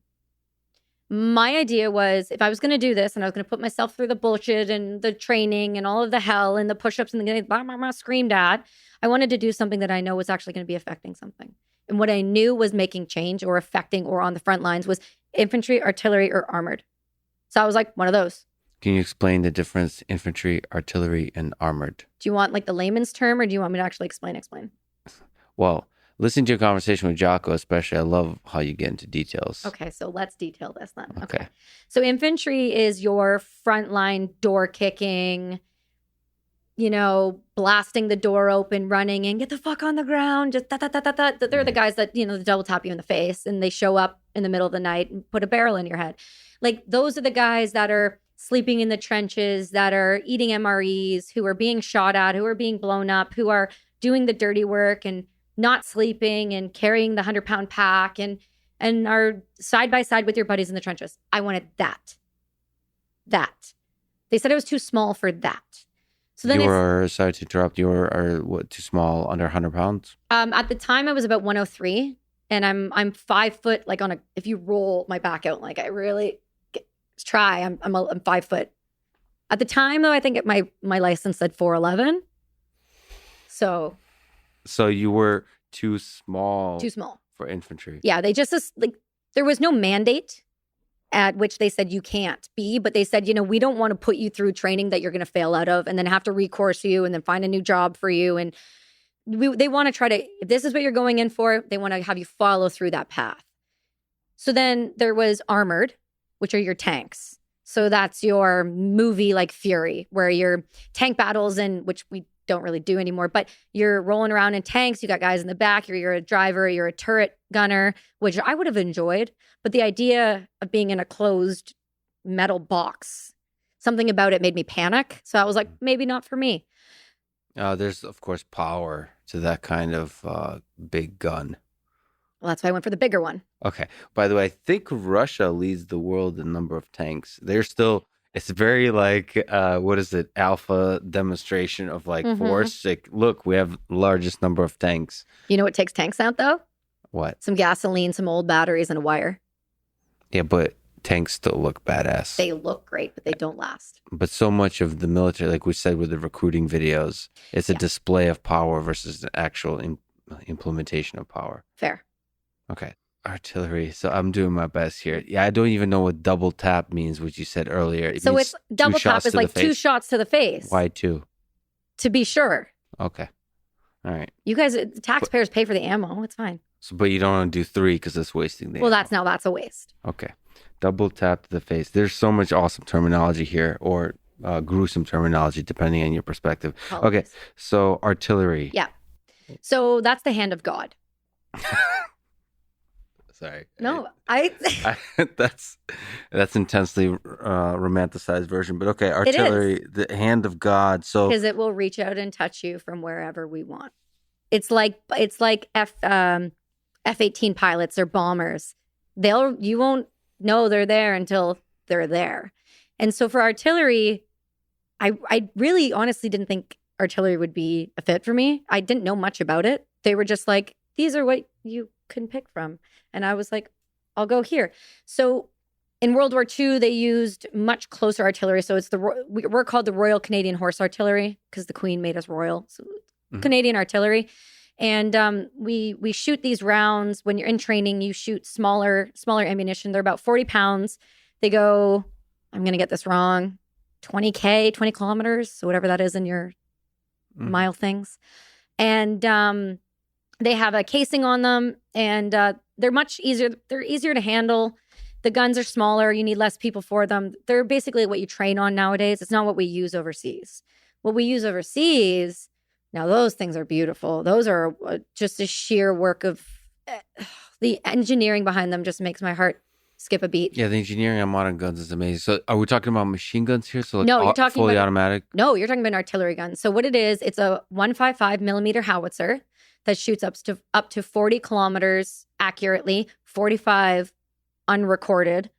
My idea was if I was going to do this and I was going to put myself through the bullshit and the training and all of the hell and the push-ups and the getting blah, blah, blah, screamed at, I wanted to do something that I know was actually going to be affecting something. And what I knew was making change or affecting or on the front lines was infantry, artillery, or armored. So I was like, one of those. Can you explain the difference infantry, artillery, and armored? Do you want like the layman's term or do you want me to actually explain? Well, listening to your conversation with Jocko, especially, I love how you get into details. Okay, so let's detail this then. Okay. So infantry is your frontline door kicking, blasting the door open, running and get the fuck on the ground. Just da. They're the guys that, they double tap you in the face and they show up in the middle of the night and put a barrel in your head. Like those are the guys that are sleeping in the trenches, that are eating MREs, who are being shot at, who are being blown up, who are doing the dirty work and not sleeping and carrying the 100-pound pack and are side by side with your buddies in the trenches. I wanted that. They said it was too small for that. So then sorry to interrupt, you are what, too small, under 100 pounds? At the time I was about 103 and I'm 5 foot, like if you roll my back out, like I really try, I'm 5 foot. At the time though, I think my license said 4'11". So you were too small for infantry. Yeah, they just there was no mandate at which they said you can't be, but they said, we don't want to put you through training that you're going to fail out of and then have to recourse you and then find a new job for you. And they want to try to, if this is what you're going in for, they want to have you follow through that path. So then there was armored, which are your tanks. So that's your movie like Fury, where your tank battles and which we don't really do anymore, but you're rolling around in tanks. You got guys in the back. You're a driver. You're a turret gunner, which I would have enjoyed. But the idea of being in a closed metal box, something about it made me panic. So I was like, maybe not for me. There's, of course, power to that kind of big gun. Well, that's why I went for the bigger one. Okay. By the way, I think Russia leads the world in number of tanks. It's very like, what is it? Alpha demonstration of like force. Like, look, we have the largest number of tanks. You know what takes tanks out though? What? Some gasoline, some old batteries, and a wire. Yeah, but tanks still look badass. They look great, but they don't last. But so much of the military, like we said with the recruiting videos, it's a display of power versus the actual implementation of power. Fair. Okay. Artillery. So I'm doing my best here. Yeah, I don't even know what double tap means, which you said earlier. So it's double tap is like 2 shots to the face. Why 2? To be sure. Okay. All right. You guys, the taxpayers pay for the ammo. It's fine. So, but you don't want to do 3 because it's wasting the ammo. That's a waste. Okay. Double tap to the face. There's so much awesome terminology here, or gruesome terminology, depending on your perspective. Okay. So artillery. Yeah. So that's the hand of God. Sorry. No, that's intensely romanticized version, but okay, artillery, the hand of God. So because it will reach out and touch you from wherever we want. It's like F-18 pilots or bombers. You won't know they're there until they're there. And so for artillery, I really honestly didn't think artillery would be a fit for me. I didn't know much about it. They were just like, these are what you can pick from. And I was like, I'll go here. So in World War II, they used much closer artillery. So we're called the Royal Canadian Horse Artillery because the Queen made us royal. So Canadian artillery. And we shoot these rounds. When you're in training, you shoot smaller ammunition. They're about 40 pounds. They go, I'm going to get this wrong, 20 kilometers. So whatever that is in your mile things. And they have a casing on them, and they're much easier. They're easier to handle. The guns are smaller. You need less people for them. They're basically what you train on nowadays. It's not what we use overseas. What we use overseas, now those things are beautiful. Those are just a sheer work of The engineering behind them just makes my heart skip a beat. Yeah, the engineering on modern guns is amazing. So are we talking about machine guns here? So like No, you're talking fully about automatic? No, you're talking about an artillery gun. So what it is, it's a 155 millimeter howitzer that shoots up to 40 kilometers accurately, 45 unrecorded,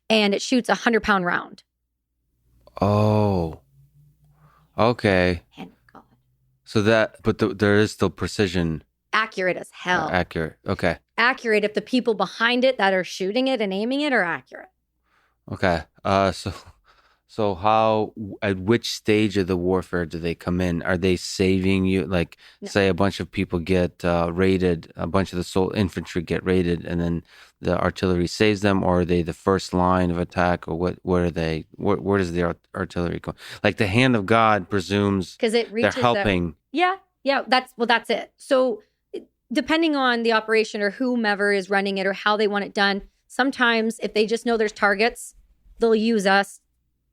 and it shoots a 100-pound round. Oh, okay. And God, So there is still precision. accurate as hell. Accurate. Okay. Accurate if the people behind it that are shooting it and aiming it are accurate. Okay. So how, at which stage of the warfare do they come in? Are they saving you? Like, No. say a bunch of people get raided, a bunch of the infantry get raided, and then the artillery saves them, or are they the first line of attack, or what are they? Where does the artillery go? Like the hand of God presumes Because it reaches they're helping. Yeah. That's it. So depending on the operation or whomever is running it or how they want it done, sometimes if they just know there's targets, they'll use us,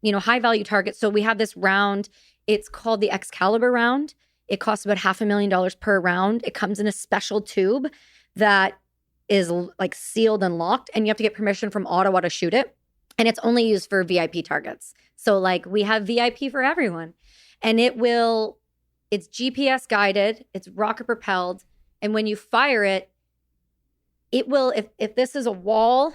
high value targets. So we have this round. It's called the Excalibur round. It costs about $500,000 per round. It comes in a special tube that is like sealed and locked, and you have to get permission from Ottawa to shoot it. And it's only used for VIP targets. So like we have VIP for everyone, and it's GPS guided, it's rocket propelled. And when you fire it, it will, if this is a wall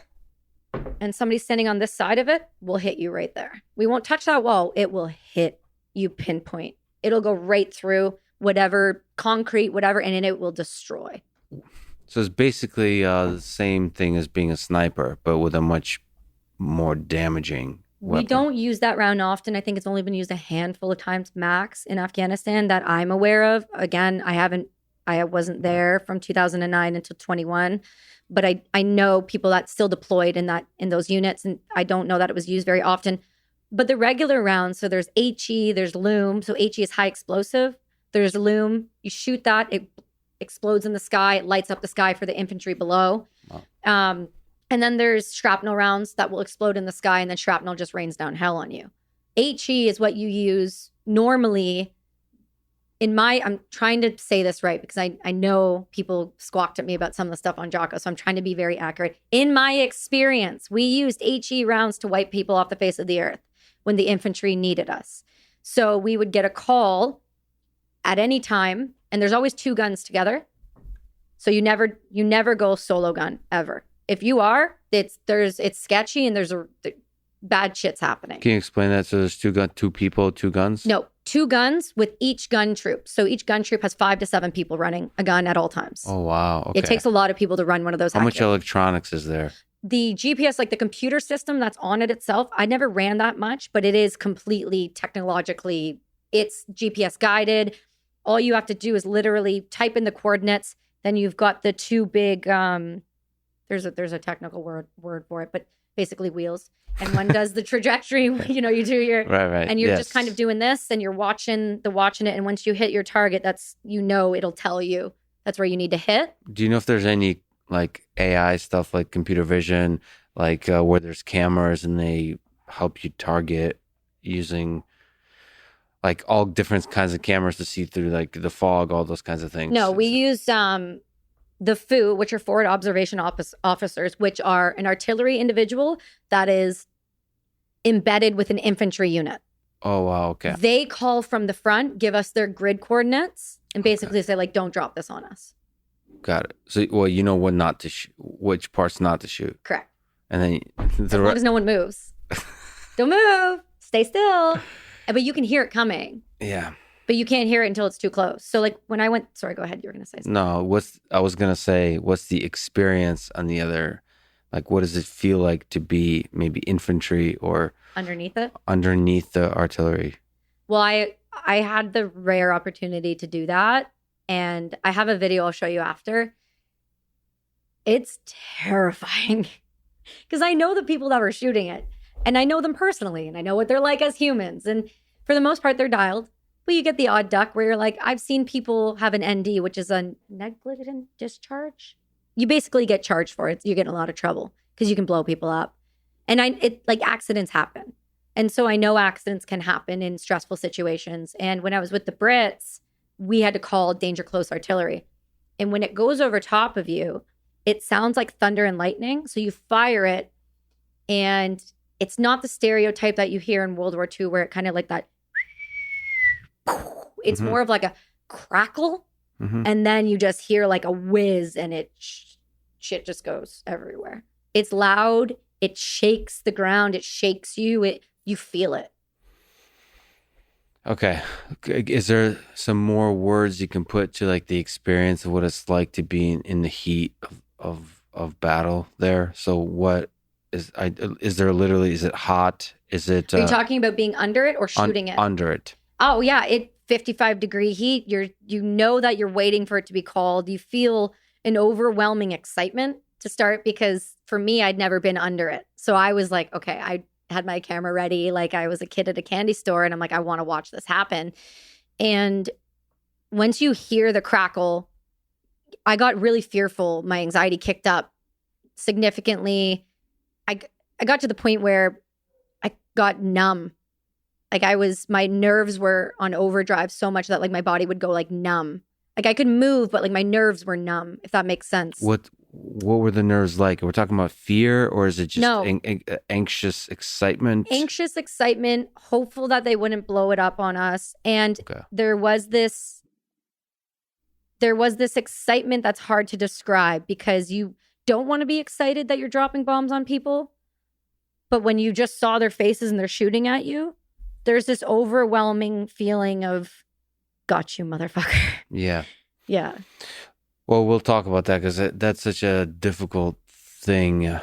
and somebody's standing on this side of it, will hit you right there. We won't touch that wall. It will hit you pinpoint. It'll go right through whatever concrete, whatever, and then it will destroy. So it's basically the same thing as being a sniper, but with a much more damaging weapon. We don't use that round often. I think it's only been used a handful of times max in Afghanistan that I'm aware of. Again, I wasn't there from 2009 until 21, but I know people that still deployed in those units, and I don't know that it was used very often. But the regular rounds, so there's HE, there's loom. So HE is high explosive. There's loom. You shoot that, it explodes in the sky. It lights up the sky for the infantry below. Wow. And then there's shrapnel rounds that will explode in the sky, and then shrapnel just rains down hell on you. HE is what you use normally. I'm trying to say this right because I know people squawked at me about some of the stuff on Jocko, so I'm trying to be very accurate. In my experience, we used HE rounds to wipe people off the face of the earth when the infantry needed us. So we would get a call at any time, and there's always two guns together. So you never go solo gun ever. If you are, it's sketchy and there's bad shit's happening. Can you explain that? So there's two people, two guns? No, two guns with each gun troop. So each gun troop has 5 to 7 people running a gun at all times. Oh, wow. Okay. It takes a lot of people to run one of those. How much electronics is there? The GPS, like the computer system that's on it itself, I never ran that much, but it is completely technologically, it's GPS guided. All you have to do is literally type in the coordinates. Then you've got the two big, there's a technical word for it, but basically wheels. And one does the trajectory, you do your, right. And you're just kind of doing this and you're watching it. And once you hit your target, it'll tell you that's where you need to hit. Do you know if there's any like AI stuff, like computer vision, like where there's cameras and they help you target using like all different kinds of cameras to see through like the fog, all those kinds of things? No, we use the FOO, which are forward observation officers, which are an artillery individual that is embedded with an infantry unit. Oh, wow. Okay. They call from the front, give us their grid coordinates, and basically say, like, don't drop this on us. Got it. So, well, you know what not to which parts not to shoot. Correct. And then as long as no one moves. Don't move. Stay still. But you can hear it coming. Yeah. But you can't hear it until it's too close. So like when I went, sorry, go ahead. You were going to say something. No, what's the experience on the other, like what does it feel like to be maybe infantry or underneath it? Underneath the artillery. Well, I had the rare opportunity to do that. And I have a video I'll show you after. It's terrifying because I know the people that were shooting it and I know them personally and I know what they're like as humans. And for the most part, they're dialed. But you get the odd duck where you're like, I've seen people have an ND, which is a negligent discharge. You basically get charged for it. You get in a lot of trouble because you can blow people up. And accidents happen. And so I know accidents can happen in stressful situations. And when I was with the Brits, we had to call danger close artillery. And when it goes over top of you, it sounds like thunder and lightning. So you fire it, and it's not the stereotype that you hear in World War II where it kind of like that. It's more of like a crackle, and then you just hear like a whiz, and it shit just goes everywhere. It's loud. It shakes the ground. It shakes you. You feel it. Okay. Is there some more words you can put to like the experience of what it's like to be in the heat of battle there? So what is there literally, is it hot? Is it Are you talking about being under it or shooting it? Under it. Oh yeah, 55-degree heat. You know that you're waiting for it to be called. You feel an overwhelming excitement to start, because for me, I'd never been under it. So I was like, okay, I had my camera ready like I was a kid at a candy store, and I'm like, I want to watch this happen. And once you hear the crackle, I got really fearful. My anxiety kicked up significantly. I got to the point where I got numb. Like my nerves were on overdrive so much that like my body would go like numb. Like I could move, but like my nerves were numb, if that makes sense. What were the nerves like? Are we talking about fear, or is it just No. Anxious excitement? Anxious excitement, hopeful that they wouldn't blow it up on us. And there was this excitement that's hard to describe, because you don't want to be excited that you're dropping bombs on people. But when you just saw their faces and they're shooting at you, there's this overwhelming feeling of, got you, motherfucker. Yeah. Yeah. Well, we'll talk about that, because that's such a difficult thing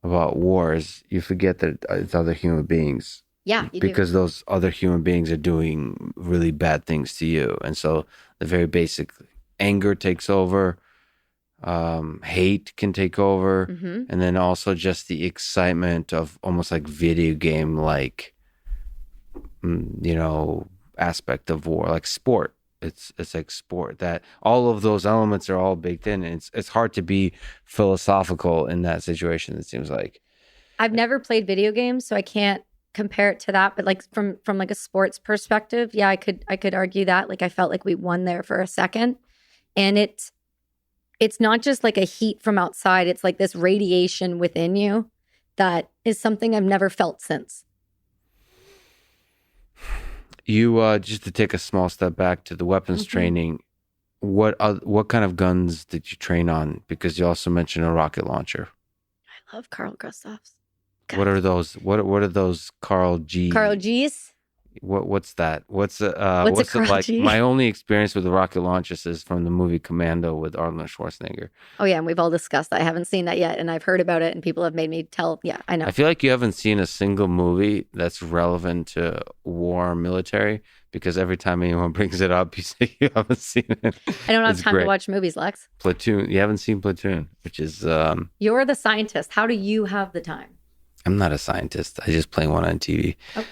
about wars. You forget that it's other human beings. Yeah, because those other human beings are doing really bad things to you. And so the very basic anger takes over, hate can take over, and then also just the excitement of almost like video game like, aspect of war, like sport. It's like sport, that all of those elements are all baked in. And it's hard to be philosophical in that situation, it seems like. I've never played video games, so I can't compare it to that. But like from like a sports perspective, yeah, I could argue that. Like I felt like we won there for a second. And it's not just like a heat from outside. It's like this radiation within you that is something I've never felt since. You just to take a small step back to the weapons training, what kind of guns did you train on? Because you also mentioned a rocket launcher. I love Carl Gustav's. God. What are those? What are those Carl G? Carl G's? What's that? What's it like? G? My only experience with the rocket launches is from the movie Commando with Arnold Schwarzenegger. Oh yeah, and we've all discussed that. I haven't seen that yet, and I've heard about it, and people have made me tell. Yeah, I know. I feel like you haven't seen a single movie that's relevant to war or military, because every time anyone brings it up, you say you haven't seen it. I don't have time to watch movies, Lex. Platoon. You haven't seen Platoon, which is... You're the scientist. How do you have the time? I'm not a scientist. I just play one on TV. Oh.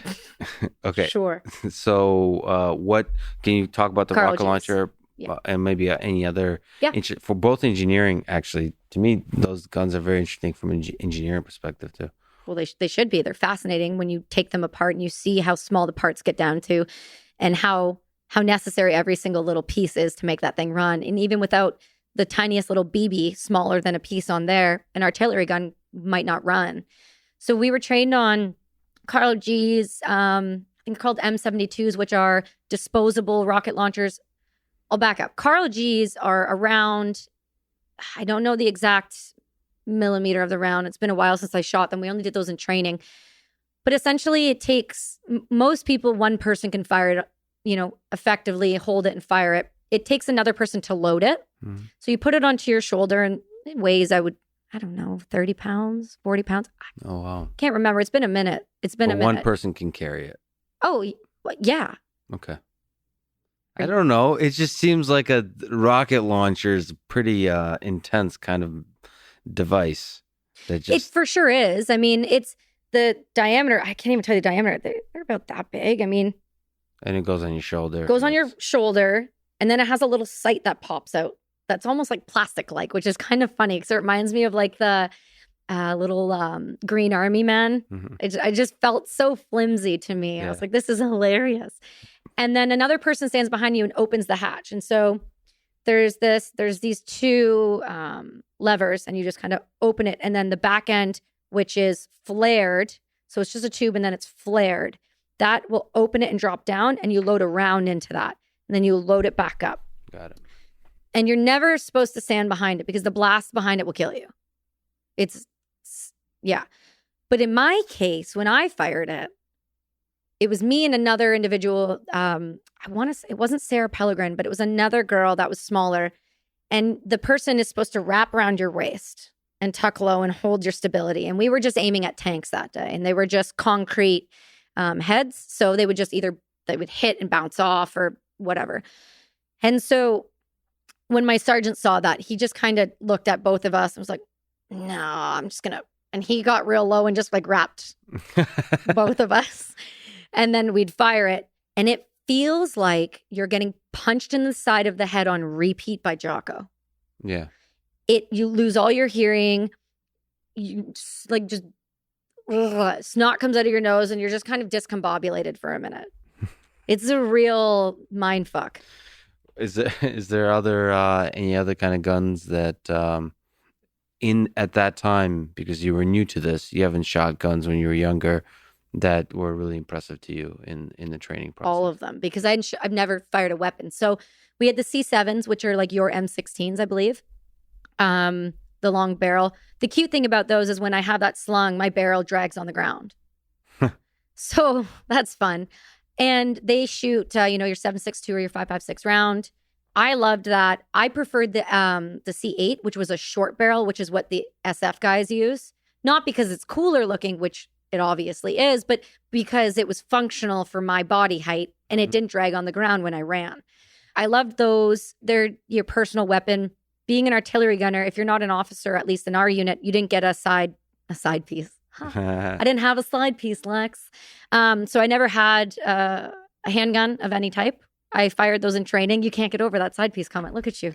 Okay. Sure. So what can you talk about the Carl rocket G's. launcher and maybe any other? Yeah. For both engineering, actually, to me, those guns are very interesting from an engineering perspective too. Well, they should be. They're fascinating when you take them apart and you see how small the parts get down to, and how necessary every single little piece is to make that thing run. And even without the tiniest little BB, smaller than a piece on there, an artillery gun might not run. So we were trained on Carl G's, I think called M72s, which are disposable rocket launchers. I'll back up. Carl G's are around, I don't know the exact millimeter of the round. It's been a while since I shot them. We only did those in training. But essentially it takes, most people, one person can fire it, effectively hold it and fire it. It takes another person to load it. So you put it onto your shoulder, and it weighs, I don't know, 30 pounds, 40 pounds. Oh, wow. Can't remember. It's been a minute. One person can carry it. Oh, yeah. Okay. I don't know. It just seems like a rocket launcher is a pretty intense kind of device. It for sure is. I mean, it's the diameter. I can't even tell you the diameter. They're about that big. I mean. And it goes on your shoulder. Goes on your shoulder. And then it has a little sight that pops out. That's almost like plastic-like, which is kind of funny because it reminds me of like the little Green Army man. I just felt so flimsy to me. I was like, this is hilarious. And then another person stands behind you and opens the hatch. And so there's these two levers, and you just kind of open it. And then the back end, which is flared, so it's just a tube and then it's flared, that will open it and drop down, and you load a round into that. And then you load it back up. Got it. And you're never supposed to stand behind it because the blast behind it will kill you. Yeah. But in my case, when I fired it, it was me and another individual. I want to say it wasn't Sarah Pellegrin, but it was another girl that was smaller. And the person is supposed to wrap around your waist and tuck low and hold your stability. And we were just aiming at tanks that day, and they were just concrete heads. So they would just they would hit and bounce off or whatever. And so when my sergeant saw that, he just kind of looked at both of us and was like, no, I'm just going to. And he got real low and just like wrapped both of us. And then we'd fire it. And it feels like you're getting punched in the side of the head on repeat by Jocko. Yeah. You lose all your hearing. Snot comes out of your nose, and you're just kind of discombobulated for a minute. It's a real mind fuck. Is there any other kind of guns that at that time, because you were new to this, you haven't shot guns when you were younger, that were really impressive to you in the training process? All of them, because I've never fired a weapon. So we had the C7s, which are like your M16s, I believe. The long barrel. The cute thing about those is when I have that slung, my barrel drags on the ground. So that's fun. And they shoot, your 7.62 or your 5.56 round. I loved that. I preferred the C8, which was a short barrel, which is what the SF guys use. Not because it's cooler looking, which it obviously is, but because it was functional for my body height and it didn't drag on the ground when I ran. I loved those. They're your personal weapon. Being an artillery gunner, if you're not an officer, at least in our unit, you didn't get a side piece. I didn't have a side piece, Lex. So I never had a handgun of any type. I fired those in training. You can't get over that side piece comment. Look at you.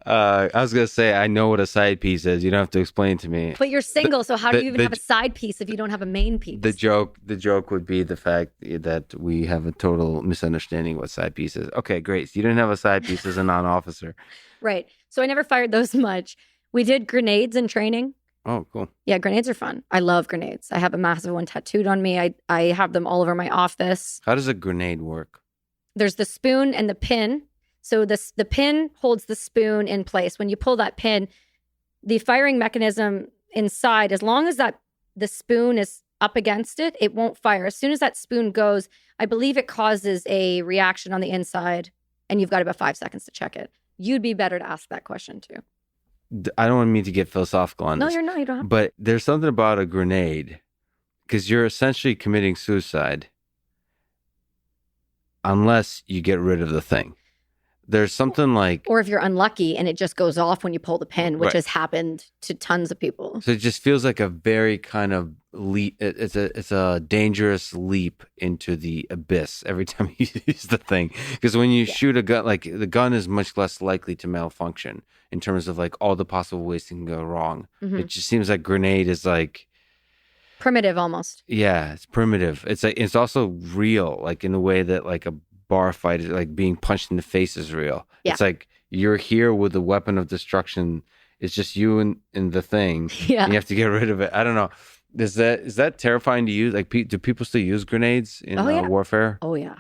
I was going to say, I know what a side piece is. You don't have to explain to me. But you're single, so how do you even have a side piece if you don't have a main piece? The joke would be the fact that we have a total misunderstanding what side piece is. Okay, great. So you didn't have a side piece as a non-officer. Right. So I never fired those much. We did grenades in training. Oh, cool. Yeah, grenades are fun. I love grenades. I have a massive one tattooed on me. I have them all over my office. How does a grenade work? There's the spoon and the pin. So the pin holds the spoon in place. When you pull that pin, the firing mechanism inside, as long as the spoon is up against it, it won't fire. As soon as that spoon goes, I believe it causes a reaction on the inside, and you've got about 5 seconds to check it. You'd be better to ask that question too. I don't want me to get philosophical on this. No, you're not. You don't have to. But there's something about a grenade, because you're essentially committing suicide unless you get rid of the thing. There's something like... Or if you're unlucky and it just goes off when you pull the pin, which Right. has happened to tons of people. So it just feels like a very kind of leap. It's a dangerous leap into the abyss every time you use the thing. Because when you shoot a gun, like the gun is much less likely to malfunction in terms of like all the possible ways it can go wrong. Mhm. It just seems like grenade is like... Primitive almost. Yeah, it's primitive. It's also real, like in a way that like a bar fight is like being punched in the face is real. Yeah. It's like you're here with a weapon of destruction. It's just you and the thing. Yeah. And you have to get rid of it. I don't know. Is that terrifying to you? Like, do people still use grenades in warfare? Oh, yeah.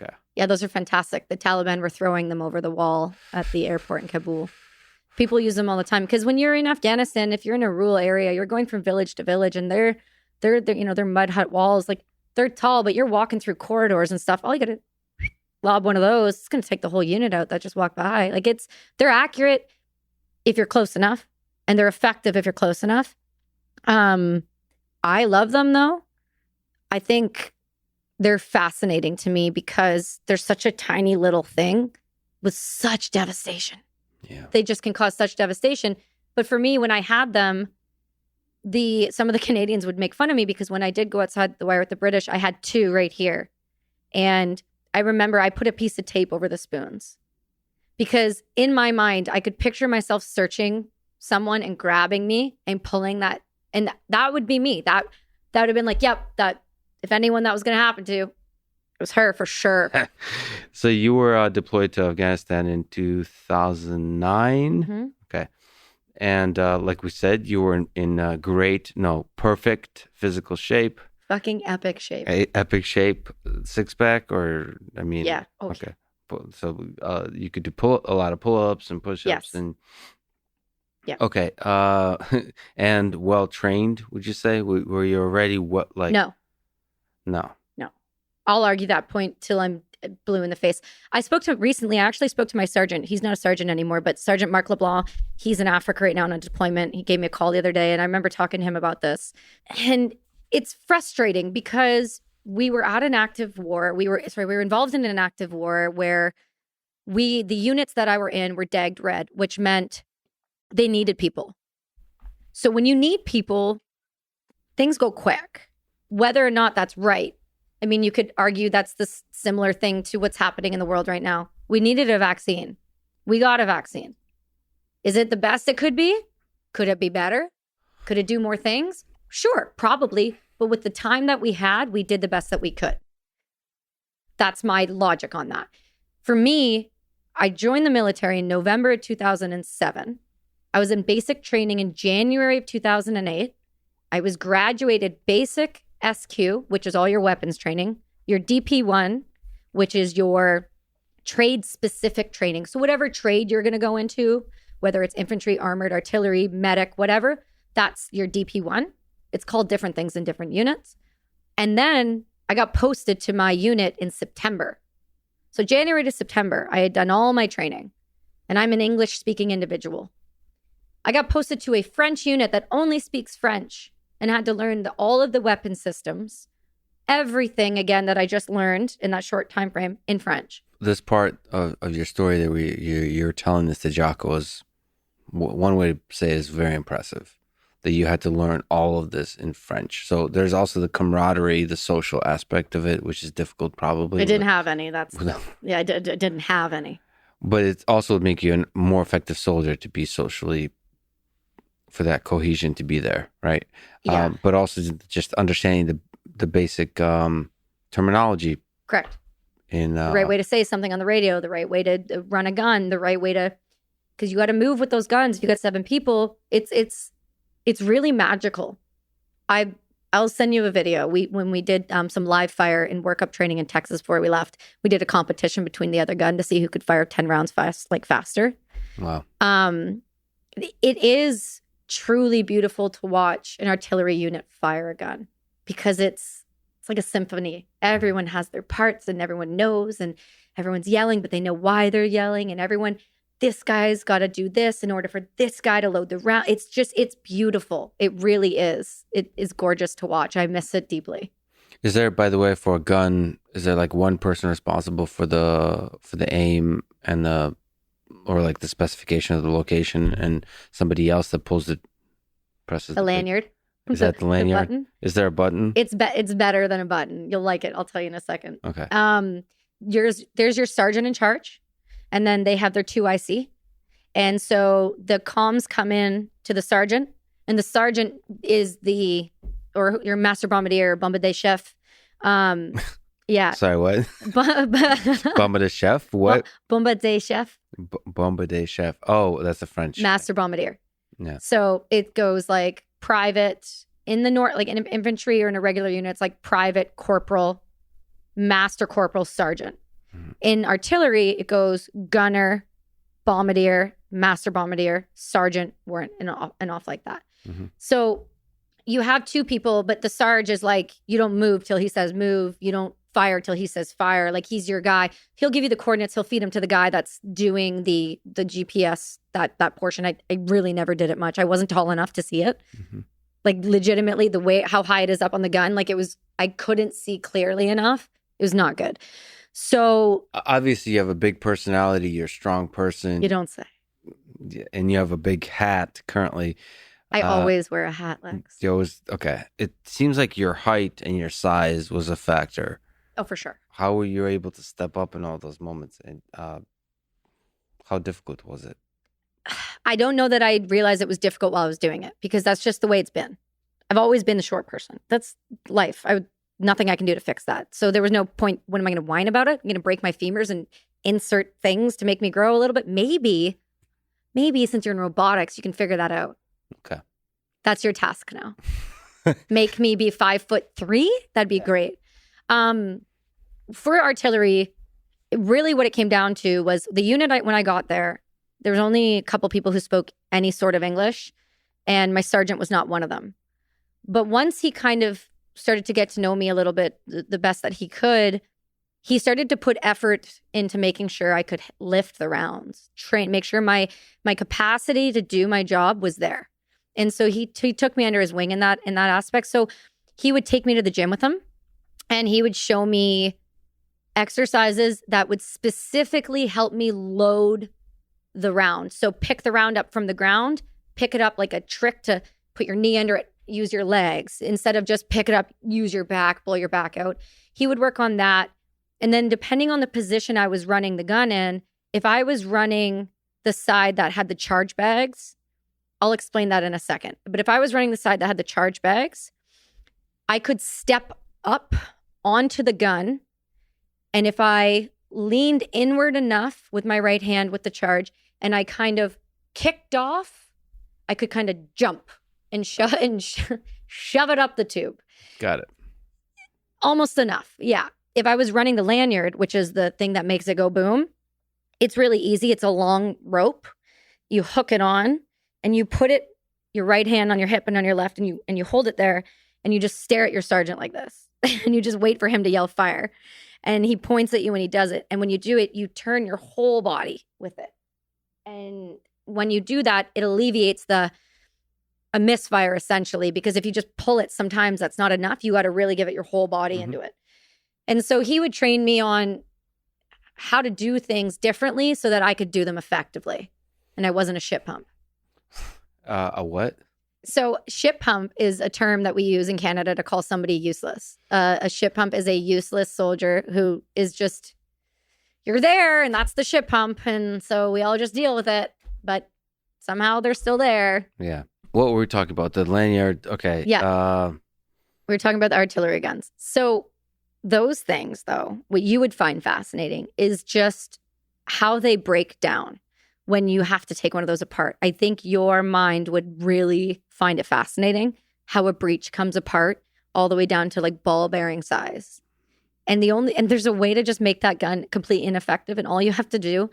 Okay. Yeah, those are fantastic. The Taliban were throwing them over the wall at the airport in Kabul. People use them all the time because when you're in Afghanistan, if you're in a rural area, you're going from village to village, and they're mud hut walls. Like, they're tall, but you're walking through corridors and stuff. All you got to lob one of those, it's going to take the whole unit out that just walked by. Like, they're accurate if you're close enough, and they're effective if you're close enough. I love them though. I think they're fascinating to me because they're such a tiny little thing with such devastation. Yeah. They just can cause such devastation. But for me, when I had them, some of the Canadians would make fun of me because when I did go outside the wire with the British, I had two right here. And I remember I put a piece of tape over the spoons because in my mind, I could picture myself searching someone and grabbing me and pulling that. And that would be me. That would have been like, yep, that if anyone that was going to happen to, It was her for sure. So you were deployed to Afghanistan in 2009. Mm-hmm. Okay. And like we said, you were in perfect physical shape. Fucking epic shape. Epic shape, six pack, or I mean, Yeah. Oh, okay. So you could do a lot of pull ups and push ups, yes. and yeah. Okay. And well trained, would you say? Were you already No. No. I'll argue that point till I'm blue in the face. I actually spoke to my sergeant. He's not a sergeant anymore, but Sergeant Mark LeBlanc, he's in Africa right now on a deployment. He gave me a call the other day, and I remember talking to him about this. And it's frustrating because we were at an active war. We were involved in an active war where the units that I were in were dagged red, which meant they needed people. So when you need people, things go quick, whether or not that's right. I mean, you could argue that's the similar thing to what's happening in the world right now. We needed a vaccine. We got a vaccine. Is it the best it could be? Could it be better? Could it do more things? Sure, probably. But with the time that we had, we did the best that we could. That's my logic on that. For me, I joined the military in November of 2007. I was in basic training in January of 2008. I was graduated basic SQ, which is all your weapons training, your DP1, which is your trade-specific training. So whatever trade you're going to go into, whether it's infantry, armored, artillery, medic, whatever, that's your DP1. It's called different things in different units. And then I got posted to my unit in September. So January to September, I had done all my training, and I'm an English-speaking individual. I got posted to a French unit that only speaks French and had to learn all of the weapon systems, everything, again, that I just learned in that short time frame in French. This part of your story that you're telling this to Jocko is, one way to say is very impressive, that you had to learn all of this in French. So there's also the camaraderie, the social aspect of it, which is difficult probably. I didn't have any. I didn't have any. But it also would make you a more effective soldier to be socially, for that cohesion to be there, right? Yeah. But also just understanding the basic terminology. Correct. The right way to say something on the radio, the right way to run a gun, the right way to, because you got to move with those guns. If you got 7 people, it's really magical. I'll send you a video. When we did some live fire in workup training in Texas before we left, we did a competition between the other gun to see who could fire 10 rounds faster. Wow. It is truly beautiful to watch an artillery unit fire a gun because it's like a symphony. Everyone has their parts and everyone knows and everyone's yelling, but they know why they're yelling, and this guy's got to do this in order for this guy to load the round. It's beautiful. It really is. It is gorgeous to watch. I miss it deeply. Is there, by the way, for a gun, is there like one person responsible for the aim and the specification of the location, and somebody else that presses the lanyard? Is that the lanyard? The button? Is there a button? It's better than a button. You'll like it. I'll tell you in a second. Okay. There's your sergeant in charge, and then they have their 2 IC. And so the comms come in to the sergeant, and the sergeant is your master bombardier, bombardier chef. Yeah. Sorry, what? Bombardier chef? What? Bombardier chef. Bombardier chef. Oh, that's a French. Master bombardier. Yeah. So it goes like private in the north, like in infantry or in a regular unit, it's like private, corporal, master corporal, sergeant. Mm-hmm. In artillery, it goes gunner, bombardier, master bombardier, sergeant, warrant, and off like that. Mm-hmm. So you have 2 people, but the sarge is like, you don't move till he says move. You don't fire till he says fire. Like, he's your guy. He'll give you the coordinates. He'll feed them to the guy that's doing the GPS, that portion. I really never did it much. I wasn't tall enough to see it. Mm-hmm. Like, legitimately, the way how high it is up on the gun, like, I couldn't see clearly enough. It was not good. So obviously you have a big personality. You're a strong person. You don't say. And you have a big hat currently. I always wear a hat, Lex. Okay. It seems like your height and your size was a factor. Oh, for sure. How were you able to step up in all those moments? And how difficult was it? I don't know that I realized it was difficult while I was doing it, because that's just the way it's been. I've always been the short person. That's life. nothing I can do to fix that. So there was no point. When am I going to whine about it? I'm going to break my femurs and insert things to make me grow a little bit. Maybe since you're in robotics, you can figure that out. Okay. That's your task now. Make me be 5'3". That'd be great. For artillery, really what it came down to was the unit. When I got there was only a couple people who spoke any sort of English, and my sergeant was not one of them. But once he kind of started to get to know me a little bit, the best that he could, he started to put effort into making sure I could lift the rounds, make sure my capacity to do my job was there. And so he took me under his wing in that aspect. So he would take me to the gym with him, and he would show me exercises that would specifically help me load the round. So pick the round up from the ground, pick it up like a trick to put your knee under it, use your legs. Instead of just pick it up, use your back, blow your back out. He would work on that. And then depending on the position I was running the gun in, if I was running the side that had the charge bags, I'll explain that in a second. But if I was running the side that had the charge bags, I could step up onto the gun. And if I leaned inward enough with my right hand with the charge and I kind of kicked off, I could kind of jump and shove it up the tube. Got it. Almost enough. Yeah. If I was running the lanyard, which is the thing that makes it go boom, it's really easy. It's a long rope. You hook it on and you put your right hand on your hip and on your left, and you hold it there, and you just stare at your sergeant like this. And you just wait for him to yell fire. And he points at you when he does it. And when you do it, you turn your whole body with it. And when you do that, it alleviates a misfire essentially, because if you just pull it, sometimes that's not enough. You got to really give it your whole body into it. And so he would train me on how to do things differently so that I could do them effectively. And I wasn't a shit pump. A what? So shit pump is a term that we use in Canada to call somebody useless. A shit pump is a useless soldier who is just, you're there and that's the shit pump. And so we all just deal with it. But somehow they're still there. Yeah. What were we talking about? The lanyard? Okay. Yeah. We were talking about the artillery guns. So those things, though, what you would find fascinating is just how they break down when you have to take one of those apart. I think your mind would really find it fascinating how a breech comes apart all the way down to like ball bearing size. And there's a way to just make that gun completely ineffective. And all you have to do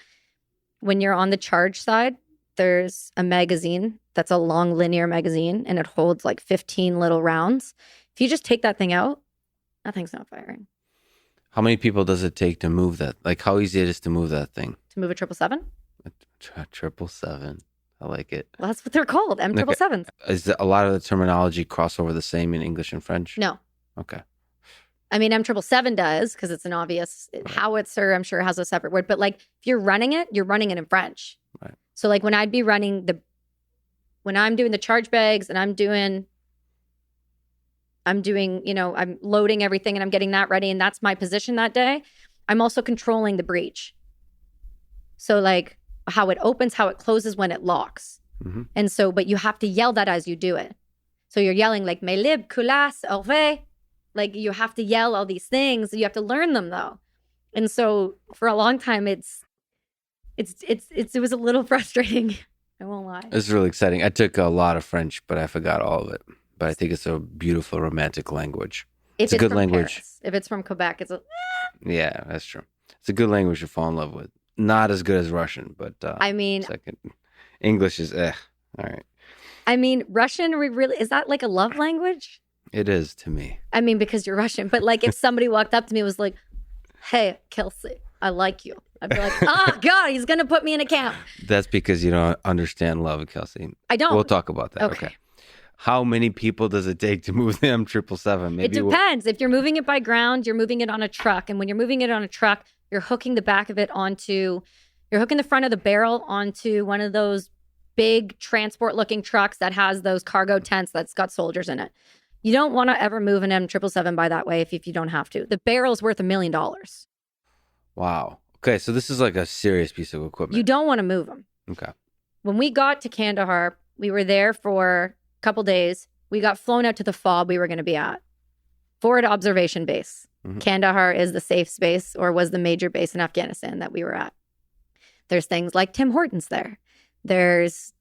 when you're on the charge side, there's a magazine that's a long linear magazine and it holds like 15 little rounds. If you just take that thing out, that thing's not firing. How many people does it take to move that? Like how easy it is to move that thing? To move a 777? 777. I like it. Well, that's what they're called, M777s. Okay. Is a lot of the terminology crossover the same in English and French? No. Okay. I mean, M777 does because it's an obvious howitzer, I'm sure has a separate word. But like if you're running it in French. Right. So like when I'd be running when I'm doing the charge bags and I'm doing, I'm loading everything and I'm getting that ready and that's my position that day, I'm also controlling the breech. So like how it opens, how it closes when it locks. Mm-hmm. And so, but you have to yell that as you do it. So you're yelling like, mes libres, culasse, orve. Like you have to yell all these things. You have to learn them though. And so for a long time, it was a little frustrating. I won't lie. It's really exciting. I took a lot of French, but I forgot all of it. But I think it's a beautiful romantic language. It's a good language. Paris. If it's from Quebec, it's yeah, that's true. It's a good language to fall in love with. Not as good as Russian, but I mean, second English is all right. I mean, Russian really is that like a love language? It is to me. I mean, because you're Russian, but like if somebody walked up to me and was like, "Hey, Kelsi, I like you," I'd be like, "Oh God, he's gonna put me in a camp." That's because you don't understand love, Kelsi. I don't. We'll talk about that. Okay. How many people does it take to move the M777? Maybe it depends. If you're moving it by ground, you're moving it on a truck, and when you're moving it on a truck, you're hooking the back of it you're hooking the front of the barrel onto one of those big transport-looking trucks that has those cargo tents that's got soldiers in it. You don't want to ever move an M777 by that way if you don't have to. The barrel's worth $1 million. Wow. Okay, so this is like a serious piece of equipment. You don't want to move them. Okay. When we got to Kandahar, we were there for a couple days. We got flown out to the FOB we were going to be at. Forward observation base. Mhm. Kandahar is the safe space, or was the major base in Afghanistan that we were at. There's things like Tim Hortons there. There's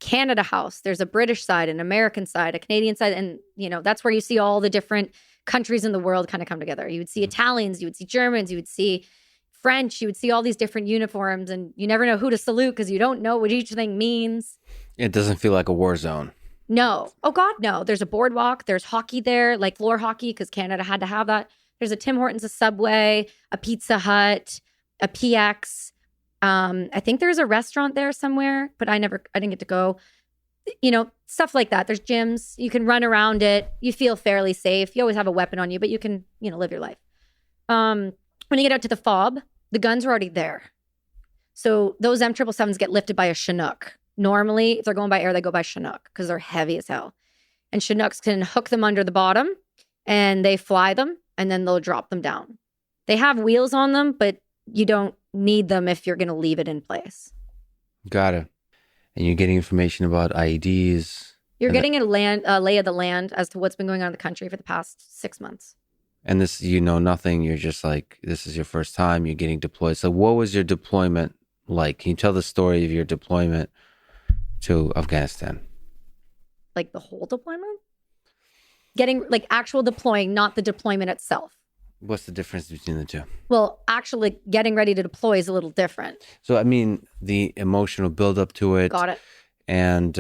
Canada House. There's a British side, an American side, a Canadian side. And, that's where you see all the different countries in the world kind of come together. You would see Italians, you would see Germans, you would see French, you would see all these different uniforms, and you never know who to salute because you don't know what each thing means. It doesn't feel like a war zone. No. Oh, God, no. There's a boardwalk. There's hockey there, like floor hockey, because Canada had to have that. There's a Tim Hortons, a Subway, a Pizza Hut, a PX. I think there's a restaurant there somewhere, but I didn't get to go. Stuff like that. There's gyms. You can run around it. You feel fairly safe. You always have a weapon on you, but you can, live your life. When you get out to the FOB, the guns are already there. So those M777s get lifted by a Chinook. Normally, if they're going by air, they go by Chinook because they're heavy as hell. And Chinooks can hook them under the bottom and they fly them and then they'll drop them down. They have wheels on them, but you don't need them if you're going to leave it in place. Got it. And you're getting information about IEDs. You're getting a lay of the land as to what's been going on in the country for the past 6 months. And this, nothing. You're just like, this is your first time. You're getting deployed. So what was your deployment like? Can you tell the story of your deployment to Afghanistan? Like the whole deployment? Getting like actual deploying, not the deployment itself. What's the difference between the two? Well, actually getting ready to deploy is a little different. So, I mean, the emotional buildup to it. Got it. And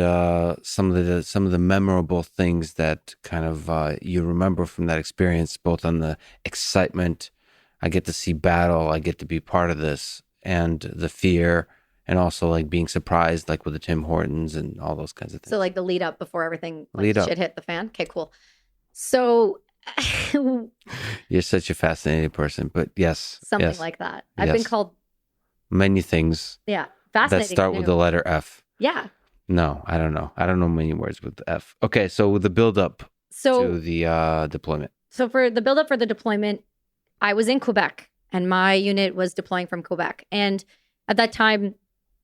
some of the memorable things that kind of you remember from that experience, both on the excitement, I get to see battle, I get to be part of this, and the fear, and also like being surprised, like with the Tim Hortons and all those kinds of things. So like the lead up before everything Lead up. Shit hit the fan. Okay, cool. So You're such a fascinating person, but yes, something yes, like that. I've been called many things. Yeah, fascinating. That start with the letter F. Yeah. No, I don't know. I don't know many words with the F. Okay, so with the build up to the deployment. So for the build up for the deployment, I was in Quebec and my unit was deploying from Quebec. And at that time,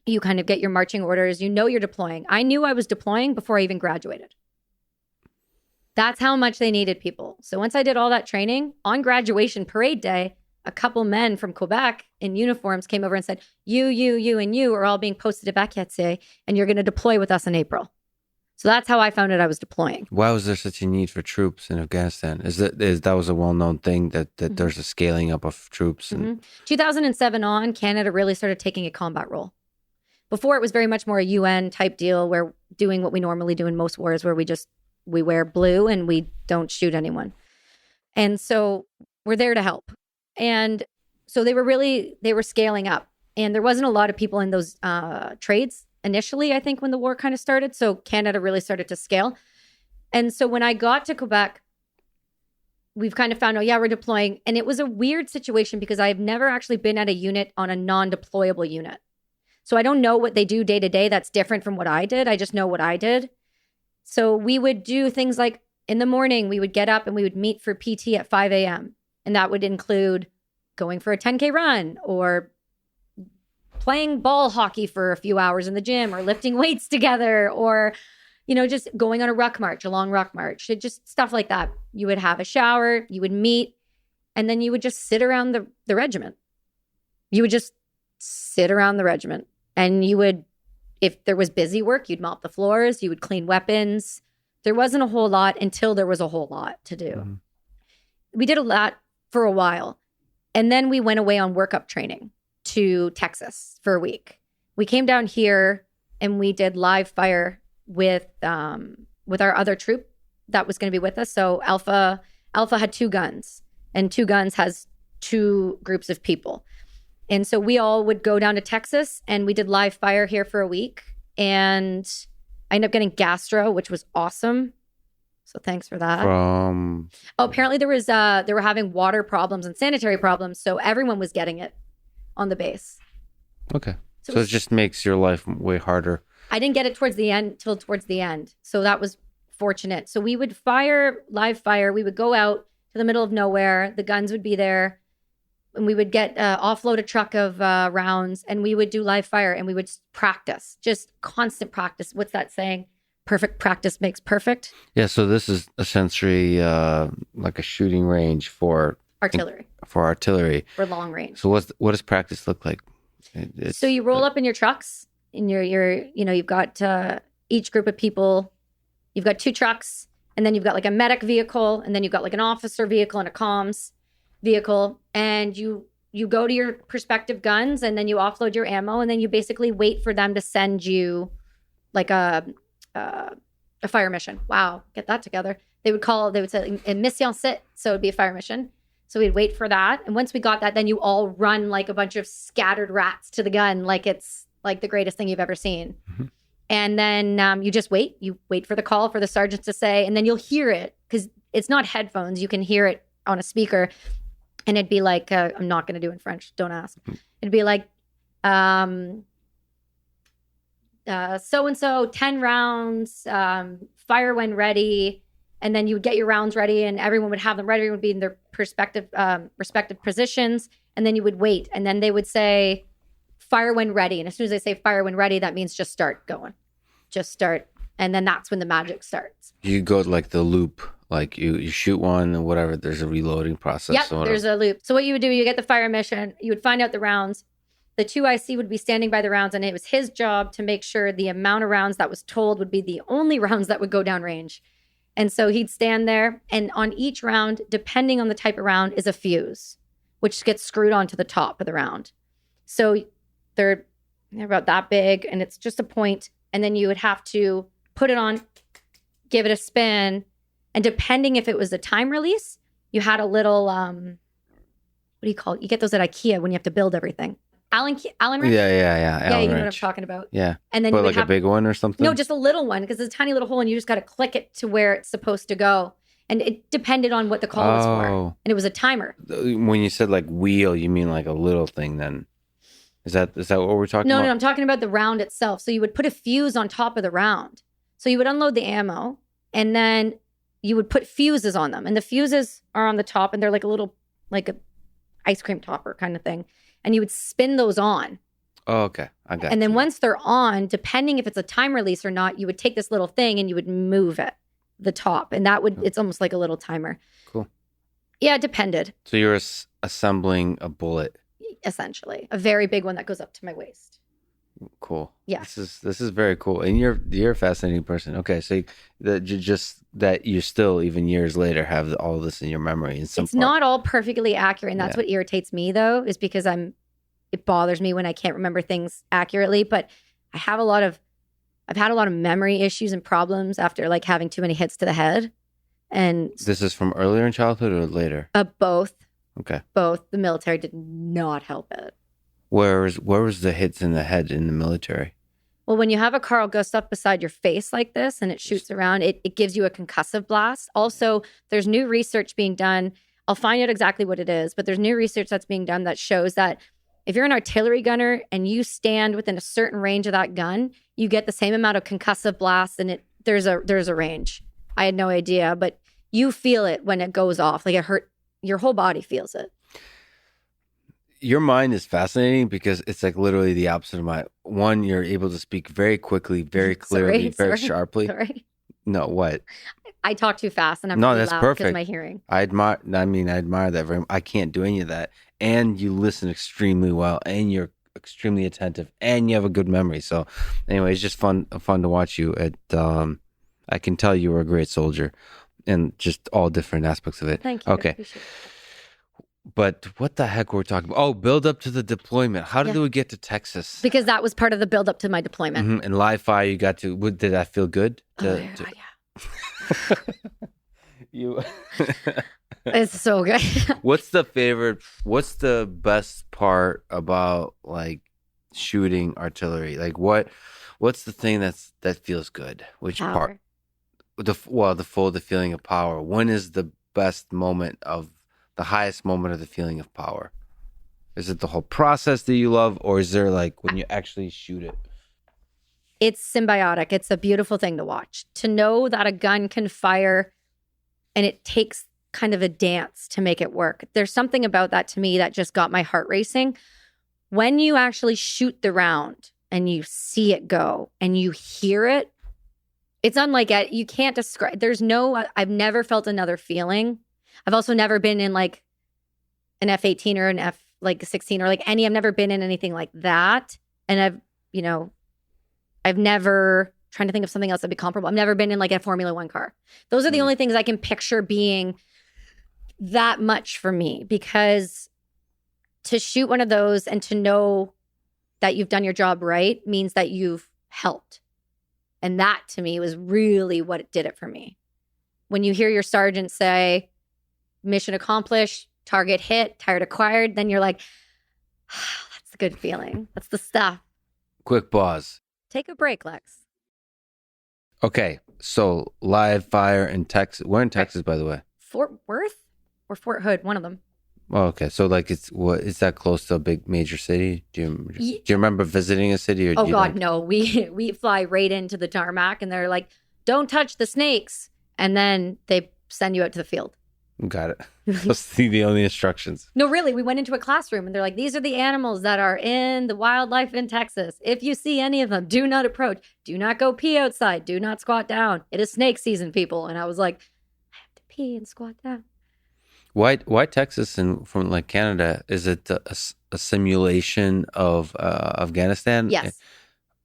you kind of get your marching orders. You're deploying. I knew I was deploying before I even graduated. That's how much they needed people. So once I did all that training, on graduation parade day, a couple men from Quebec in uniforms came over and said, you, and you are all being posted to Bakietse, and you're going to deploy with us in April. So that's how I found out I was deploying. Why was there such a need for troops in Afghanistan? That was a well-known thing that Mm-hmm. there's a scaling up of troops? And 2007 on, Canada really started taking a combat role. Before, it was very much more a UN type deal, where doing what we normally do in most wars, where we wear blue and we don't shoot anyone. And so we're there to help. And so they were scaling up. And there wasn't a lot of people in those trades initially, I think, when the war kind of started. So Canada really started to scale. And so when I got to Quebec, we've kind of found, we're deploying. And it was a weird situation because I've never actually been at a unit on a non-deployable unit. So I don't know what they do day to day that's different from what I did. I just know what I did. So we would do things like in the morning, we would get up and we would meet for PT at 5 a.m. And that would include going for a 10K run or playing ball hockey for a few hours in the gym or lifting weights together or, just going on a long ruck march. Just stuff like that. You would have a shower, you would meet, and then you would just sit around the regiment. You would just sit around the regiment and you would, if there was busy work, you'd mop the floors, you would clean weapons. There wasn't a whole lot until there was a whole lot to do. Mm-hmm. We did a lot for a while. And then we went away on workup training to Texas for a week. We came down here and we did live fire with our other troop that was going to be with us. So Alpha had 2 guns, and 2 guns has 2 groups of people. And so we all would go down to Texas and we did live fire here for a week. And I ended up getting gastro, which was awesome. So thanks for that. Apparently they were having water problems and sanitary problems. So everyone was getting it on the base. Okay. So it just makes your life way harder. I didn't get it towards the end. So that was fortunate. So we would live fire. We would go out to the middle of nowhere. The guns would be there. And we would offload a truck of rounds and we would do live fire and we would practice, just constant practice. What's that saying? perfect practice makes perfect. Yeah, so this is essentially like a shooting range for artillery. For long range. So what does practice look like? So you roll up in your trucks, in your you've got each group of people. You've got 2 trucks, and then you've got like a medic vehicle, and then you've got like an officer vehicle and a comms vehicle, and you go to your prospective guns, and then you offload your ammo, and then you basically wait for them to send you like a fire mission. Wow, get that together. They would say a mission sit, so it'd be a fire mission. So we'd wait for that, and once we got that, then you all run like a bunch of scattered rats to the gun, like it's like the greatest thing you've ever seen. Mm-hmm. And then you just wait. You wait for the call for the sergeant to say, and then you'll hear it because it's not headphones. You can hear it on a speaker, and it'd be like, I'm not going to do it in French. Don't ask. It'd be like, so-and-so, 10 rounds, fire when ready. And then you would get your rounds ready, and everyone would have them ready. Everyone would be in their respective positions. And then you would wait. And then they would say, fire when ready. And as soon as they say fire when ready, that means just start going. Just start. And then that's when the magic starts. You go like the loop, like you shoot one and whatever, there's a reloading process. Yep, there's a loop. So what you would do, you get the fire mission, you would find out the rounds. The 2IC would be standing by the rounds, and it was his job to make sure the amount of rounds that was told would be the only rounds that would go down range. And so he'd stand there, and on each round, depending on the type of round, is a fuse, which gets screwed onto the top of the round. So they're about that big, and it's just a point, and then you would have to put it on, give it a spin, and depending if it was a time release, you had a little, what do you call it? You get those at IKEA when you have to build everything. Allen wrench? Yeah. Yeah, you know what I'm talking about. Yeah. And then but like a big one or something? No, just a little one, because it's a tiny little hole, and you just got to click it to where it's supposed to go. And it depended on what the call was for. And it was a timer. When you said like wheel, you mean like a little thing then? Is that what we're talking about? No, I'm talking about the round itself. So you would put a fuse on top of the round. So you would unload the ammo, and then you would put fuses on them. And the fuses are on the top, and they're like a little, like a ice cream topper kind of thing. And you would spin those on. Oh, okay. I got it. And then once they're on, depending if it's a time release or not, you would take this little thing and you would move it, the top. And that would, it's almost like a little timer. Cool. Yeah, it depended. So you're assembling a bullet. Essentially. A very big one that goes up to my waist. Cool. Yeah. This is very cool. And you're a fascinating person. Okay. So that you still, even years later, have all this in your memory. It's not all perfectly accurate. And that's what irritates me, though, is because it bothers me when I can't remember things accurately. But I've had a lot of memory issues and problems after like having too many hits to the head. And this is from earlier in childhood or later? Both. Okay. Both. The military did not help it. Where was the hits in the head in the military? Well, when you have a car go up beside your face like this and it shoots around, it gives you a concussive blast. Also, there's new research being done. I'll find out exactly what it is, but there's new research that's being done that shows that if you're an artillery gunner and you stand within a certain range of that gun, you get the same amount of concussive blasts, and there's a range. I had no idea, but you feel it when it goes off. Like it hurt, your whole body feels it. Your mind is fascinating because it's like literally the opposite of mine. One, you're able to speak very quickly, very clearly, very sharply. Sorry. No, what? I talk too fast, and I'm no, really that's loud perfect. because of my hearing. I admire that very much. I can't do any of that. And you listen extremely well, and you're extremely attentive, and you have a good memory. So anyway, it's just fun to watch you. I can tell you were a great soldier, and just all different aspects of it. Thank you. Okay. But what the heck were we talking about? Oh, build up to the deployment. How did we get to Texas? Because that was part of the build up to my deployment. Mm-hmm. And live fire, you got to. Did that feel good? Yeah. You. It's so good. What's the best part about like shooting artillery? Like what's the thing that feels good? Which Power. part? The feeling of power. When is the best moment of the highest moment of the feeling of power? Is it the whole process that you love, or is there like when you actually shoot it? It's symbiotic. It's a beautiful thing to watch. To know that a gun can fire and it takes kind of a dance to make it work. There's something about that to me that just got my heart racing. When you actually shoot the round and you see it go and you hear it, It's unlike it. You can't describe. I've never felt another feeling. I've also never been in like an F-18 or an F-16 or like I've never been in anything like that. And I've never, trying to think of something else that'd be comparable. I've never been in like a Formula One car. Those are the only things I can picture being that much for me, because to shoot one of those and to know that you've done your job right means that you've helped. And that to me was really what did it for me. When you hear your sergeant say, mission accomplished, target hit, target acquired, then you're like, that's a good feeling. That's the stuff. Quick pause. Take a break, Lex. Okay, so live fire in Texas. We're in Texas, by the way. Fort Worth or Fort Hood, one of them. Oh, okay. So like is that close to a big major city? Do you remember visiting a city? Or No. We fly right into the tarmac and they're like, don't touch the snakes. And then they send you out to the field. Got it. Those are the only instructions. No, really. We went into a classroom and they're like, these are the animals that are in the wildlife in Texas. If you see any of them, do not approach. Do not go pee outside. Do not squat down. It is snake season, people. And I was like, I have to pee and squat down. Why Texas and from like Canada? Is it a simulation of Afghanistan? Yes.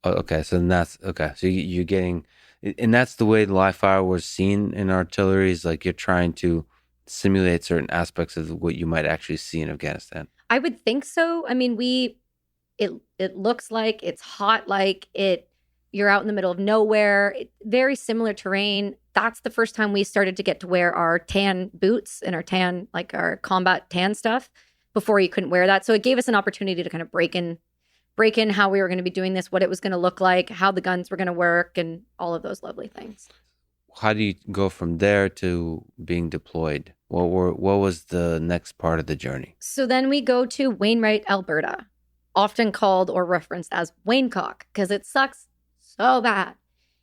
Okay, so that's okay. So you're getting, and that's the way the live fire was seen in artillery. Is like you're trying to simulate certain aspects of what you might actually see in Afghanistan. I would think so. I mean, it looks like it's hot, like it. You're out in the middle of nowhere. Very similar terrain. That's the first time we started to get to wear our tan boots and our combat tan stuff. Before you couldn't wear that. So it gave us an opportunity to kind of break in how we were going to be doing this, what it was going to look like, how the guns were going to work, and all of those lovely things. How do you go from there to being deployed? What was the next part of the journey? So then we go to Wainwright, Alberta, often called or referenced as Waincock, because it sucks so bad.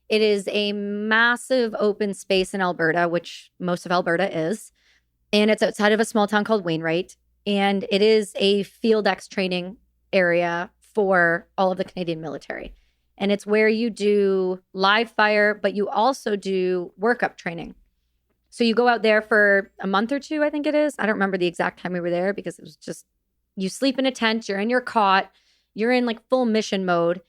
It is a massive open space in Alberta, which most of Alberta is. And it's outside of a small town called Wainwright. And it is a field X training area for all of the Canadian military. And it's where you do live fire, but you also do workup training. So you go out there for a month or two, I think it is. I don't remember the exact time we were there because it was just, you sleep in a tent, you're in your cot, you're in like full mission mode.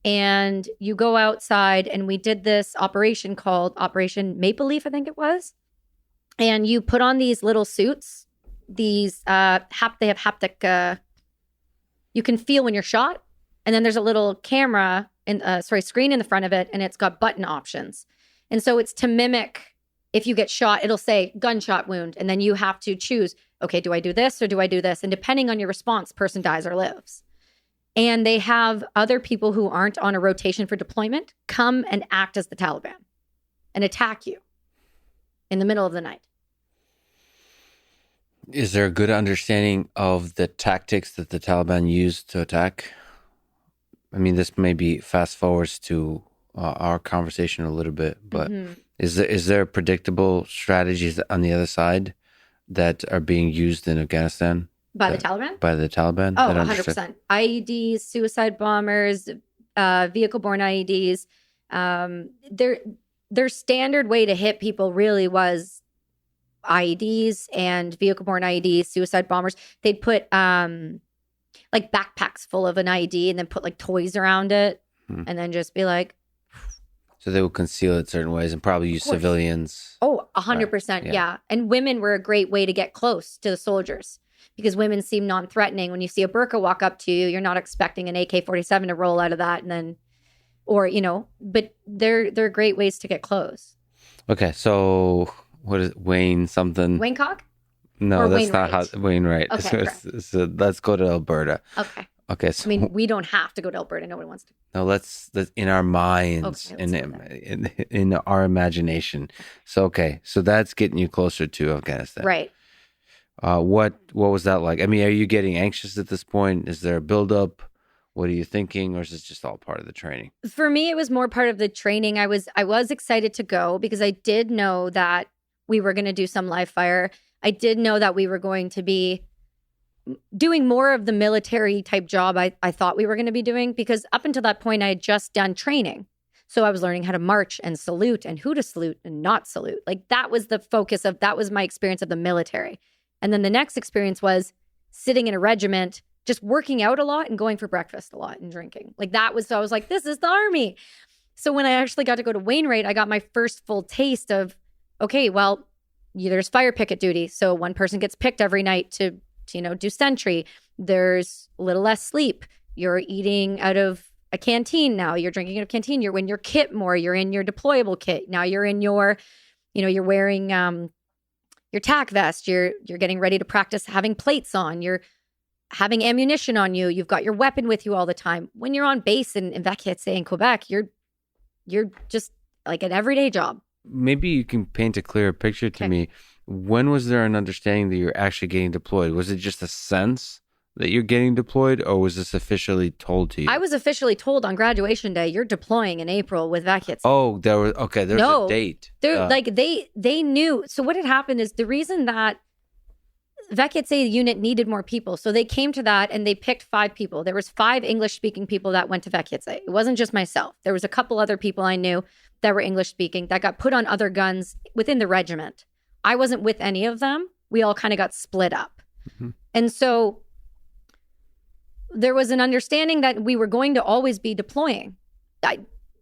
And you go outside, and we did this operation called Operation Maple Leaf, I think it was. And you put on these little suits, these they have haptic, you can feel when you're shot. And then there's a little camera screen in the front of it, and it's got button options. And so it's to mimic, if you get shot, it'll say gunshot wound. And then you have to choose, okay, do I do this or do I do this? And depending on your response, person dies or lives. And they have other people who aren't on a rotation for deployment come and act as the Taliban and attack you in the middle of the night. Is there a good understanding of the tactics that the Taliban use to attack? I mean, this may be fast forwards to our conversation a little bit, but is there predictable strategies on the other side that are being used in Afghanistan? By the Taliban? By the Taliban? Oh, 100%. IEDs, suicide bombers, vehicle-borne IEDs. Their standard way to hit people really was IEDs and vehicle-borne IEDs, suicide bombers. They'd put like backpacks full of an IED and then put like toys around it and then just be like. So they would conceal it certain ways and probably use civilians. Oh, 100%. Yeah. And women were a great way to get close to the soldiers because women seem non-threatening. When you see a burqa walk up to you, you're not expecting an AK-47 to roll out of that and then, but they're great ways to get close. Okay. So what is Wayne something? Waincock? No, or that's Wainwright? not how Wainwright. Okay, so let's go to Alberta. Okay. So, I mean, we don't have to go to Alberta. Nobody wants to. No, let's in our minds, in our imagination. So so that's getting you closer to Afghanistan, right? What was that like? I mean, are you getting anxious at this point? Is there a buildup? What are you thinking, or is this just all part of the training? For me, it was more part of the training. I was excited to go because I did know that we were going to do some live fire. I did know that we were going to be doing more of the military type job I thought we were going to be doing because up until that point, I had just done training. So I was learning how to march and salute and who to salute and not salute. Like that was the focus of, that was my experience of the military. And then the next experience was sitting in a regiment, just working out a lot and going for breakfast a lot and drinking. Like that was, so I was like, this is the army. So when I actually got to go to Wainwright, I got my first full taste of, okay, well, there's fire picket duty. So one person gets picked every night to do sentry. There's a little less sleep. You're eating out of a canteen now. You're drinking out of a canteen. You're in your kit more. You're in your deployable kit. Now you're in your, you're wearing your TAC vest. You're getting ready to practice having plates on. You're having ammunition on you. You've got your weapon with you all the time. When you're on base in Vachetze in Quebec, you're just like an everyday job. Maybe you can paint a clearer picture to me. When was there an understanding that you're actually getting deployed? Was it just a sense that you're getting deployed, or was this officially told to you? I was officially told on graduation day, you're deploying in April with Vachetze. Oh, there's a date. They knew. So what had happened is the reason that Vachetze unit needed more people. So they came to that and they picked 5 people. There was 5 English-speaking people that went to Vachetze. It wasn't just myself. There was a couple other people I knew that were English-speaking that got put on other guns within the regiment. I wasn't with any of them. We all kind of got split up. Mm-hmm. And so there was an understanding that we were going to always be deploying.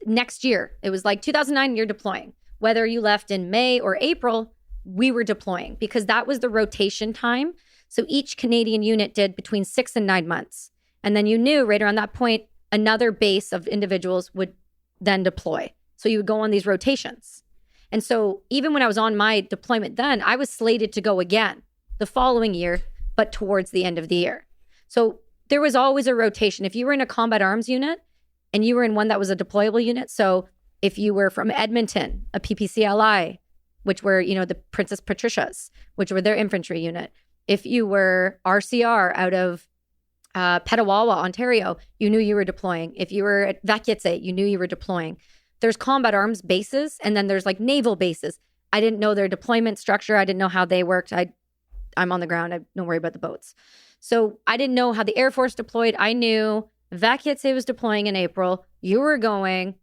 Next year, it was like 2009, you're deploying. Whether you left in May or April, we were deploying because that was the rotation time. So each Canadian unit did between 6 and 9 months. And then you knew right around that point, another base of individuals would then deploy. So you would go on these rotations. And so even when I was on my deployment then, I was slated to go again the following year, but towards the end of the year. So there was always a rotation. If you were in a combat arms unit and you were in one that was a deployable unit, so if you were from Edmonton, a PPCLI, which were, the Princess Patricias, which were their infantry unit. If you were RCR out of Petawawa, Ontario, you knew you were deploying. If you were at Vachetze, you knew you were deploying. There's combat arms bases, and then there's like naval bases. I didn't know their deployment structure. I didn't know how they worked. I'm on the ground. I don't worry about the boats. So I didn't know how the Air Force deployed. I knew Vachetze was deploying in April. You were going.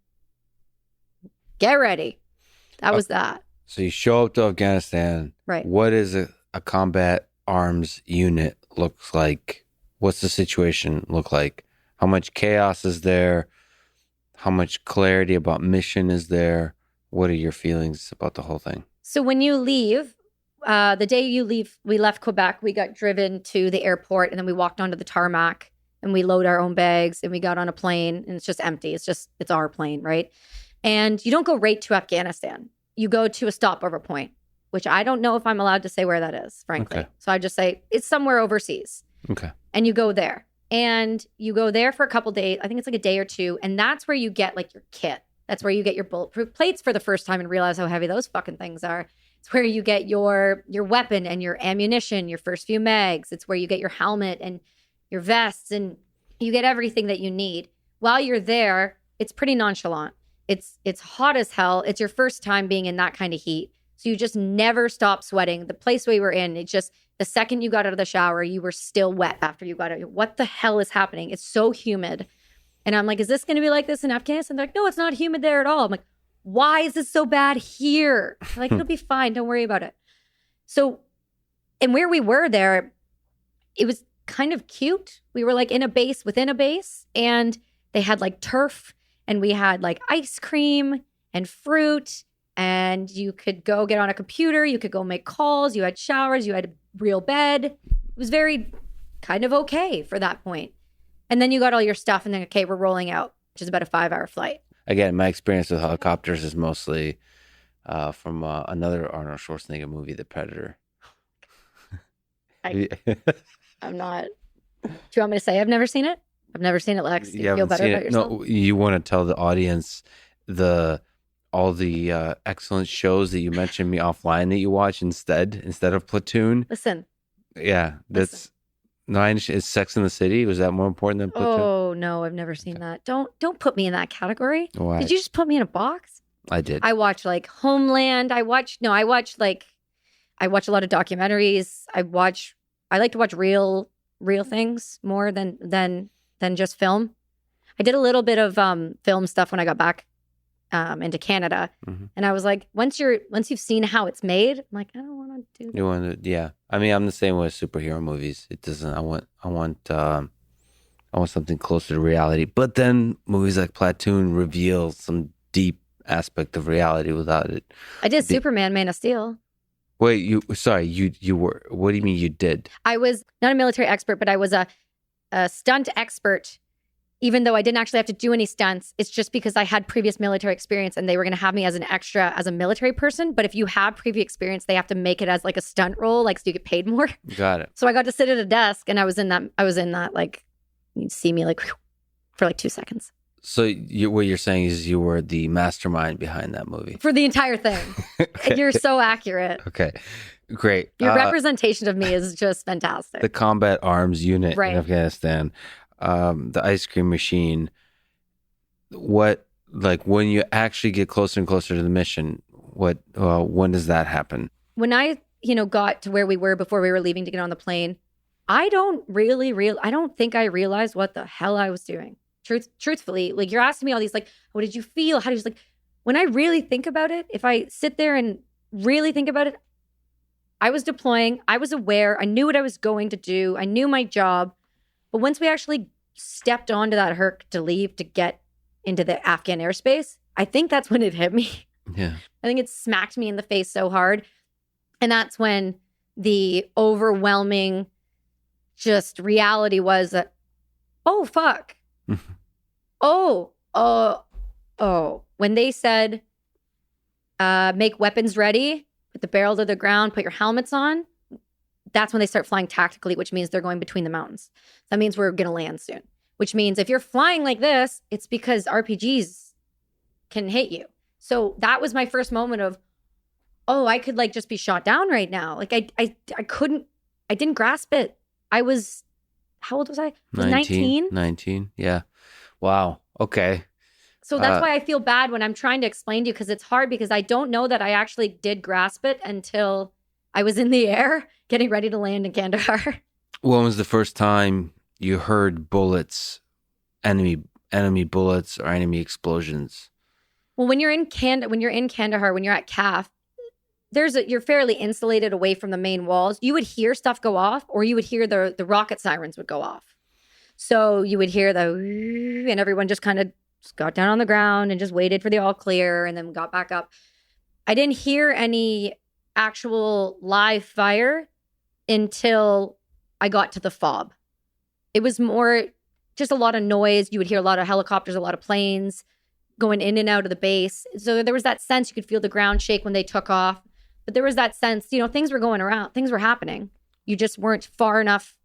Get ready. That was that. So you show up to Afghanistan. Right. What is a combat arms unit looks like? What's the situation look like? How much chaos is there? How much clarity about mission is there? What are your feelings about the whole thing? So when you leave, the day you leave, we left Quebec, we got driven to the airport and then we walked onto the tarmac and we load our own bags and we got on a plane and it's just empty. It's our plane, right? And you don't go right to Afghanistan. You go to a stopover point, which I don't know if I'm allowed to say where that is, frankly. Okay. So I just say it's somewhere overseas. Okay. And you go there. And you go there for a couple days. I think it's like a day or two. And that's where you get like your kit. That's where you get your bulletproof plates for the first time and realize how heavy those fucking things are. It's where you get your weapon and your ammunition, your first few mags. It's where you get your helmet and your vests and you get everything that you need. While you're there, it's pretty nonchalant. It's hot as hell. It's your first time being in that kind of heat. So you just never stop sweating. The place we were in, it just, the second you got out of the shower, you were still wet after you got out. What the hell is happening? It's so humid. And I'm like, is this going to be like this in Afghanistan? They're like, no, it's not humid there at all. I'm like, why is it so bad here? They're like, it'll be fine. Don't worry about it. So, and where we were there, it was kind of cute. We were like in a base within a base and they had like turf. And we had like ice cream and fruit and you could go get on a computer. You could go make calls. You had showers. You had a real bed. It was very kind of okay for that point. And then you got all your stuff and then, okay, we're rolling out, which is about a 5-hour flight. Again, my experience with helicopters is mostly from another Arnold Schwarzenegger movie, The Predator. I'm not. Do you want me to say I've never seen it? I've never seen it, Lex. Do you feel better about yourself? No, you want to tell the audience all the excellent shows that you mentioned me offline that you watch instead of Platoon. Listen. Yeah, that's is Sex in the City. Was that more important than Platoon? Oh no, I've never seen that. Don't put me in that category. Why? Did you just put me in a box? I did. I watch like Homeland. I watch a lot of documentaries. I like to watch real things more than just film. I did a little bit of film stuff when I got back into Canada. Mm-hmm. And I was like, once you've seen how it's made, I'm like, I don't want to do that. You want to, yeah. I mean, I'm the same with superhero movies. It doesn't. I want something closer to reality. But then movies like Platoon reveal some deep aspect of reality without it. I did Superman, Man of Steel. Wait, you were. What do you mean you did? I was not a military expert, but I was a stunt expert. Even though I didn't actually have to do any stunts, it's just because I had previous military experience and they were going to have me as an extra as a military person. But if you have previous experience, they have to make it as like a stunt role, like so you get paid more. Got it. So I got to sit at a desk and I was in that like, you'd see me like for like 2 seconds. So what you're saying is you were the mastermind behind that movie. For the entire thing. Okay. You're so accurate. Okay, great. Your representation of me is just fantastic. The combat arms unit Right. in Afghanistan, the ice cream machine. What, like when you actually get closer and closer to the mission, when does that happen? When I, got to where we were before we were leaving to get on the plane, I don't think I realized what the hell I was doing. Truthfully, like you're asking me all these, like, what did you feel? How did you, like, when I really think about it, if I sit there and really think about it, I was deploying, I was aware, I knew what I was going to do, I knew my job. But once we actually stepped onto that Herc to leave to get into the Afghan airspace, I think that's when it hit me. Yeah. I think it smacked me in the face so hard. And that's when the overwhelming just reality was that, oh, fuck. When they said, make weapons ready, put the barrel to the ground, put your helmets on, that's when they start flying tactically, which means they're going between the mountains. That means we're going to land soon, which means if you're flying like this, it's because RPGs can hit you. So that was my first moment of, oh, I could like just be shot down right now. Like I didn't grasp it. I was, how old was I? I was 19. 19, yeah. Wow. Okay. So that's why I feel bad when I'm trying to explain to you, because it's hard, because I don't know that I actually did grasp it until I was in the air getting ready to land in Kandahar. When was the first time you heard bullets, enemy bullets or enemy explosions? Well, when you're in Kandahar, when you're at CAF, you're fairly insulated away from the main walls. You would hear stuff go off, or you would hear the rocket sirens would go off. So you would hear and everyone just kind of got down on the ground and just waited for the all clear and then got back up. I didn't hear any actual live fire until I got to the FOB. It was more just a lot of noise. You would hear a lot of helicopters, a lot of planes going in and out of the base. So there was that sense you could feel the ground shake when they took off. But there was that sense, things were going around, things were happening. You just weren't far enough.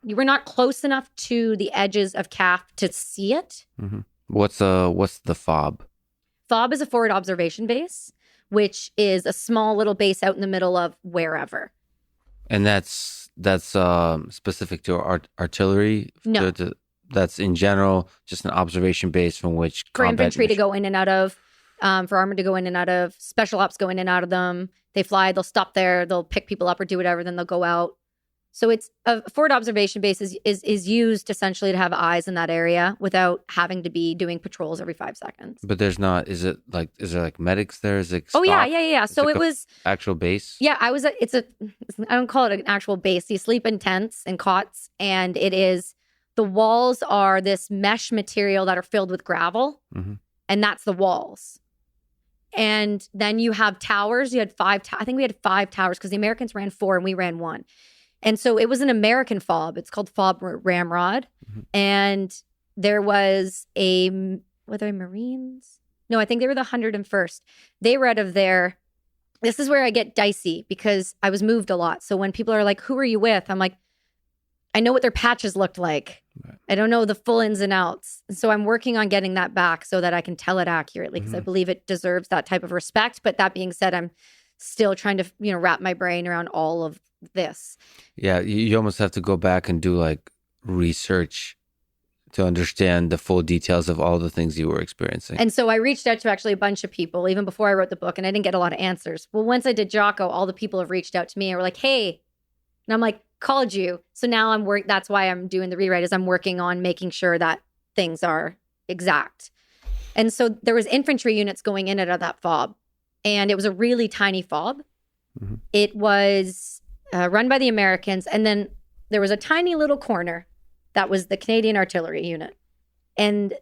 You were not close enough to the edges of CAF to see it. Mm-hmm. What's the FOB? FOB is a forward observation base, which is a small little base out in the middle of wherever. And that's specific to artillery? No. That's in general just an observation base from which for infantry to go in and out of, for armor to go in and out of, special ops go in and out of them. They fly, they'll stop there, they'll pick people up or do whatever, then they'll go out. So it's a forward observation base is used essentially to have eyes in that area without having to be doing patrols every 5 seconds. But is there like medics there? Is it stock? Yeah. So it was actual base. Yeah, I don't call it an actual base. You sleep in tents and cots, and the walls are this mesh material that are filled with gravel, mm-hmm. and that's the walls. And then you have towers. You had I think we had 5 towers because the Americans ran 4 and we ran 1. And so it was an American FOB. It's called FOB Ramrod. Mm-hmm. And there was were they Marines? No, I think they were the 101st. They were out of there. This is where I get dicey because I was moved a lot. So when people are like, who are you with? I'm like, I know what their patches looked like. Right. I don't know the full ins and outs. So I'm working on getting that back so that I can tell it accurately because I believe it deserves that type of respect. But that being said, I'm still trying to, wrap my brain around all of this. Yeah, you almost have to go back and do like research to understand the full details of all the things you were experiencing. And so I reached out to actually a bunch of people even before I wrote the book, and I didn't get a lot of answers. Well, once I did Jocko, all the people have reached out to me and were like, hey, and I'm like, called you. So now that's why I'm doing the rewrite, is I'm working on making sure that things are exact. And so there was infantry units going in and out of that fob. And it was a really tiny fob. Mm-hmm. It was run by the Americans. And then there was a tiny little corner that was the Canadian artillery unit. And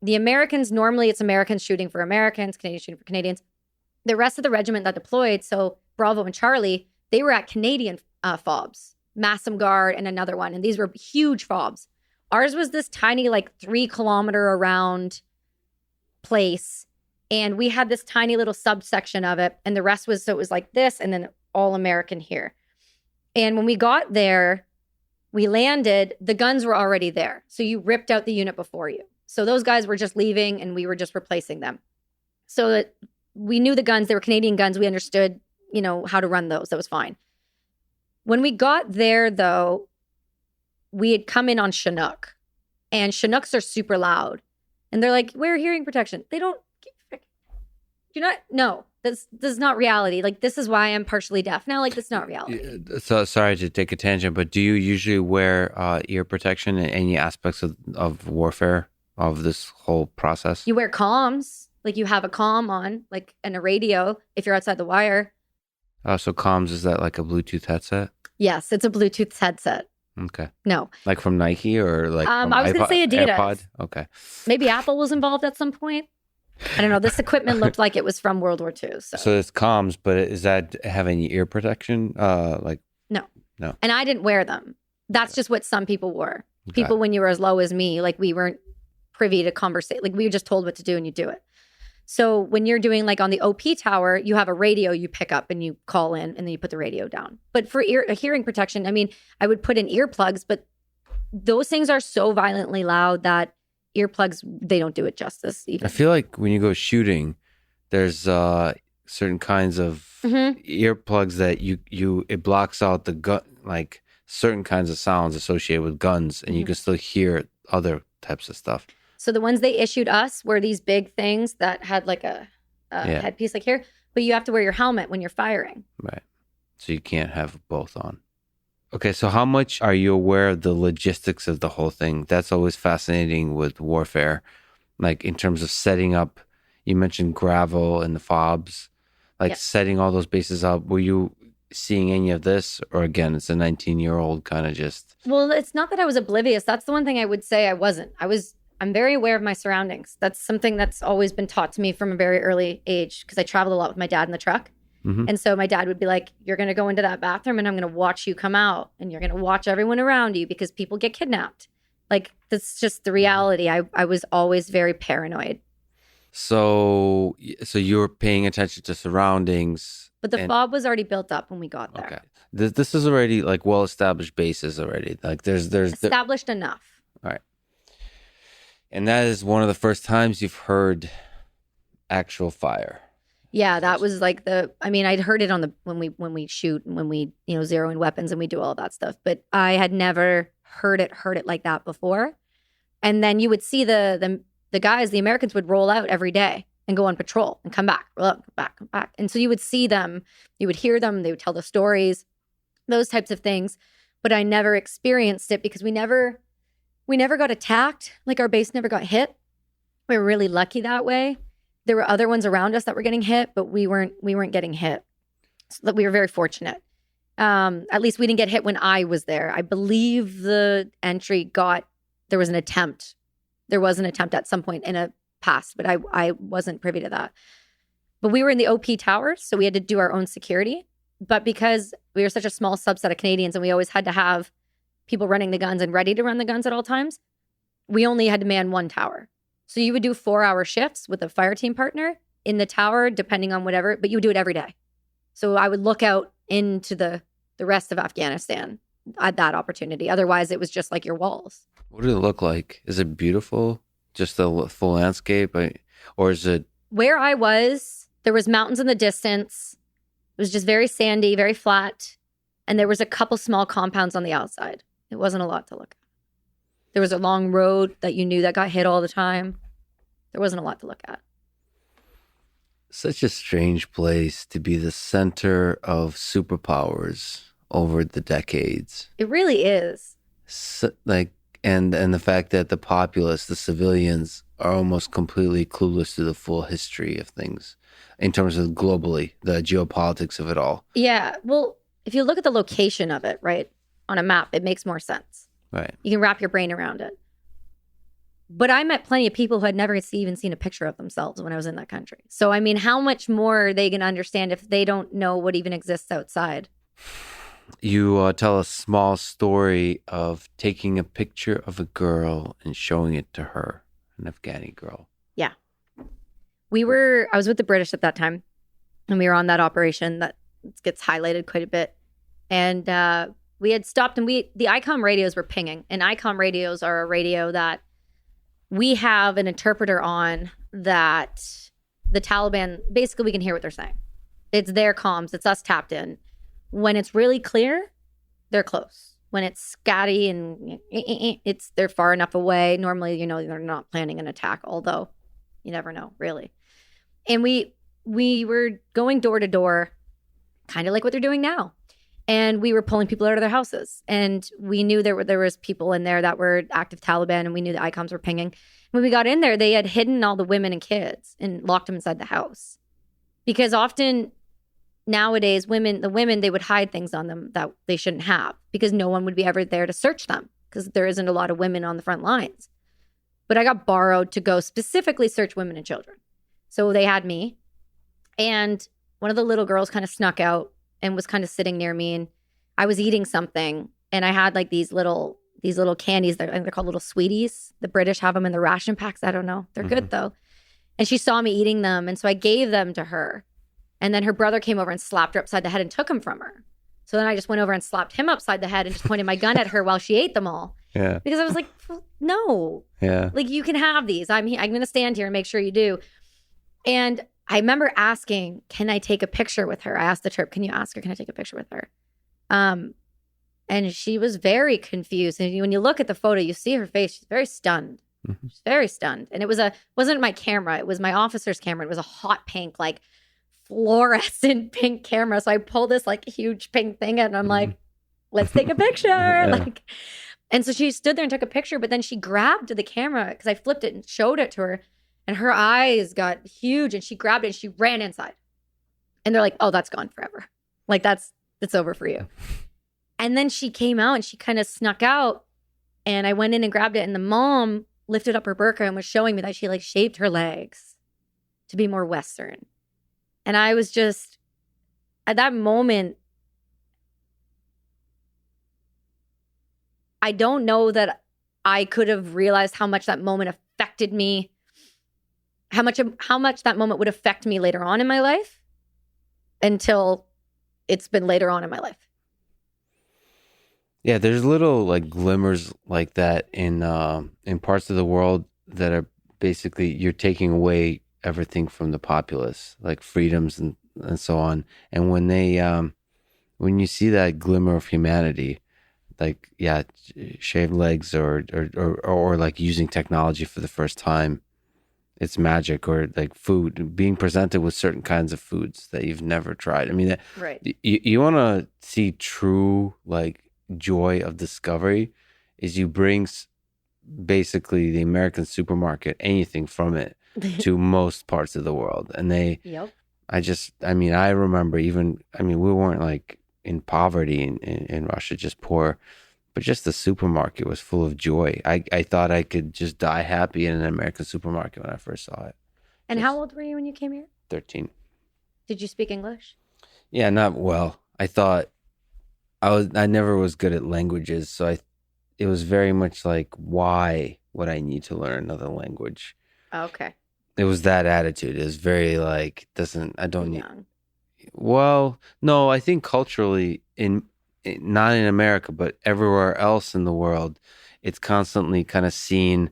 the Americans, normally it's Americans shooting for Americans, Canadians shooting for Canadians. The rest of the regiment that deployed, so Bravo and Charlie, they were at Canadian fobs, Massam Guard and another one. And these were huge fobs. Ours was this tiny, like 3-kilometer around place. And we had this tiny little subsection of it. And the rest was, so it was like this and then all American here. And when we got there, we landed, the guns were already there. So you ripped out the unit before you. So those guys were just leaving and we were just replacing them. So that we knew the guns, they were Canadian guns. We understood, how to run those. That was fine. When we got there though, we had come in on Chinook, and Chinooks are super loud. And they're like, we're hearing protection. They don't, no, this is not reality. Like, this is why I'm partially deaf now. Like, that's not reality. So sorry to take a tangent, but do you usually wear ear protection in any aspects of warfare, of this whole process? You wear comms, like you have a comm on, like, and a radio if you're outside the wire. So comms, is that like a Bluetooth headset? Yes, it's a Bluetooth headset. Okay. No. Like from Nike or like from I was going to say Adidas. AirPod? Okay. Maybe Apple was involved at some point. I don't know. This equipment looked like it was from World War II. So it's comms, but is that have any ear protection? No. And I didn't wear them. That's just what some people wore. Okay. People, when you were as low as me, like we weren't privy to conversate. Like we were just told what to do and you do it. So when you're doing like on the OP tower, you have a radio you pick up and you call in and then you put the radio down. But for hearing protection, I mean, I would put in earplugs, but those things are so violently loud that earplugs, they don't do it justice even. I feel like when you go shooting, there's certain kinds of earplugs that it blocks out the gun, like certain kinds of sounds associated with guns, and you can still hear other types of stuff. So the ones they issued us were these big things that had like a headpiece like here, but you have to wear your helmet when you're firing. Right. So you can't have both on. Okay, so how much are you aware of the logistics of the whole thing? That's always fascinating with warfare. Like in terms of setting up, you mentioned gravel and the fobs, like setting all those bases up. Were you seeing any of this? Or again, it's a 19-year-old kind of just... Well, it's not that I was oblivious. That's the one thing I would say I wasn't. I'm very aware of my surroundings. That's something that's always been taught to me from a very early age because I traveled a lot with my dad in the truck. Mm-hmm. And so my dad would be like, you're going to go into that bathroom and I'm going to watch you come out and you're going to watch everyone around you because people get kidnapped. Like, that's just the reality. I was always very paranoid. So you were paying attention to surroundings. But the fob was already built up when we got there. Okay. This is already like well-established bases already. Like there's established enough. All right. And that is one of the first times you've heard actual fire. Yeah, that was like I'd heard it on when we shoot and when we, zero in weapons and we do all of that stuff. But I had never heard it like that before. And then you would see the guys, the Americans would roll out every day and go on patrol and come back, roll out, come back. And so you would see them, you would hear them, they would tell the stories, those types of things. But I never experienced it because we never got attacked. Like our base never got hit. We were really lucky that way. There were other ones around us that were getting hit, but we weren't getting hit. So we were very fortunate. At least we didn't get hit when I was there. I believe the entry there was an attempt. There was an attempt at some point in a past, but I wasn't privy to that. But we were in the OP towers, so we had to do our own security. But because we were such a small subset of Canadians and we always had to have people running the guns and ready to run the guns at all times, we only had to man one tower. So you would do 4-hour shifts with a fire team partner in the tower, depending on whatever, but you would do it every day. So I would look out into the rest of Afghanistan at that opportunity. Otherwise, it was just like your walls. What did it look like? Is it beautiful? Just the full landscape? Or is it... Where I was, there was mountains in the distance. It was just very sandy, very flat. And there was a couple small compounds on the outside. It wasn't a lot to look at. There was a long road that you knew that got hit all the time. There wasn't a lot to look at. Such a strange place to be the center of superpowers over the decades. It really is. So, like, and the fact that the populace, the civilians, are almost completely clueless to the full history of things in terms of globally, the geopolitics of it all. Yeah. Well, if you look at the location of it, right, on a map, it makes more sense. Right. You can wrap your brain around it. But I met plenty of people who had never even seen a picture of themselves when I was in that country. So, I mean, how much more are they going to understand if they don't know what even exists outside? You tell a small story of taking a picture of a girl and showing it to her, an Afghani girl. Yeah. I was with the British at that time, and we were on that operation that gets highlighted quite a bit. And we had stopped, and the ICOM radios were pinging. And ICOM radios are a radio that we have an interpreter on that the Taliban, basically we can hear what they're saying. It's their comms. It's us tapped in. When it's really clear, they're close. When it's scatty and they're far enough away. Normally, they're not planning an attack, although you never know, really. And we were going door to door, kind of like what they're doing now. And we were pulling people out of their houses. And we knew there was people in there that were active Taliban, and we knew the ICOMs were pinging. When we got in there, they had hidden all the women and kids and locked them inside the house. Because often nowadays, the women, they would hide things on them that they shouldn't have, because no one would be ever there to search them, because there isn't a lot of women on the front lines. But I got borrowed to go specifically search women and children. So they had me. And one of the little girls kind of snuck out and was kind of sitting near me, and I was eating something, and I had like these little candies. They're called little sweeties. The British have them in the ration packs. I don't know. They're good though. And she saw me eating them, and so I gave them to her. And then her brother came over and slapped her upside the head and took them from her. So then I just went over and slapped him upside the head and just pointed my gun at her while she ate them all. Yeah. Because I was like, no. Yeah. Like, you can have these. I'm going to stand here and make sure you do. And I remember asking, can I take a picture with her? I asked the Terp, can you ask her, can I take a picture with her? And she was very confused. And when you look at the photo, you see her face. She's very stunned. Mm-hmm. She's very stunned. And it wasn't my camera. It was my officer's camera. It was a hot pink, like fluorescent pink camera. So I pulled this like huge pink thing out, and I'm like, let's take a picture. Yeah. And so she stood there and took a picture, but then she grabbed the camera because I flipped it and showed it to her. And her eyes got huge, and she grabbed it and she ran inside. And they're like, oh, that's gone forever. Like, it's over for you. And then she came out and she kind of snuck out, and I went in and grabbed it. And the mom lifted up her burqa and was showing me that she like shaved her legs to be more Western. And I was just, at that moment, I don't know that I could have realized how much that moment affected me, how much that moment would affect me later on in my life, until it's been later on in my life. Yeah, there's little like glimmers like that in parts of the world that are basically, you're taking away everything from the populace, like freedoms and so on. And when they when you see that glimmer of humanity, like, yeah, shaved legs or like using technology for the first time, it's magic. Or like food, being presented with certain kinds of foods that you've never tried. I mean, right. You want to see true like joy of discovery, is you bring basically the American supermarket, anything from it, to most parts of the world. And I remember we weren't like in poverty in Russia, just poor, but just the supermarket was full of joy. I thought I could just die happy in an American supermarket when I first saw it. And how old were you when you came here? 13. Did you speak English? Yeah, not well. I thought I never was good at languages, so it was very much like, why would I need to learn another language? Okay. It was that attitude. It was very like, I don't need. Young. Well, no, I think culturally, not in America, but everywhere else in the world, it's constantly kind of seen.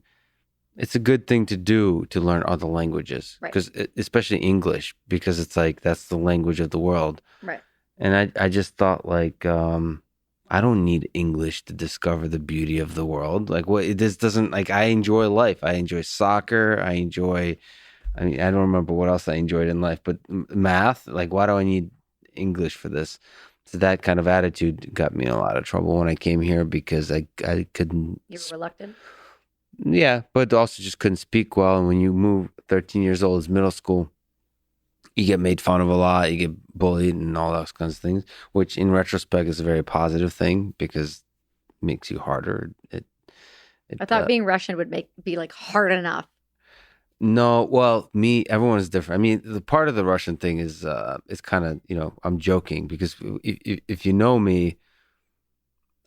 It's a good thing to do, to learn other languages, because especially English, because it's like that's the language of the world. Right. And I just thought like, I don't need English to discover the beauty of the world. Like, this doesn't, like, I enjoy life. I enjoy soccer. I don't remember what else I enjoyed in life, but math, like, why do I need English for this? that kind of attitude got me in a lot of trouble when I came here because I couldn't. You were reluctant? Yeah, but also just couldn't speak well. And when you move 13 years old, it's middle school, you get made fun of a lot, you get bullied and all those kinds of things, which in retrospect is a very positive thing because it makes you harder. I thought being Russian would be like hard enough. No, well, everyone is different. I mean, the part of the Russian thing is kind of, I'm joking because if you know me,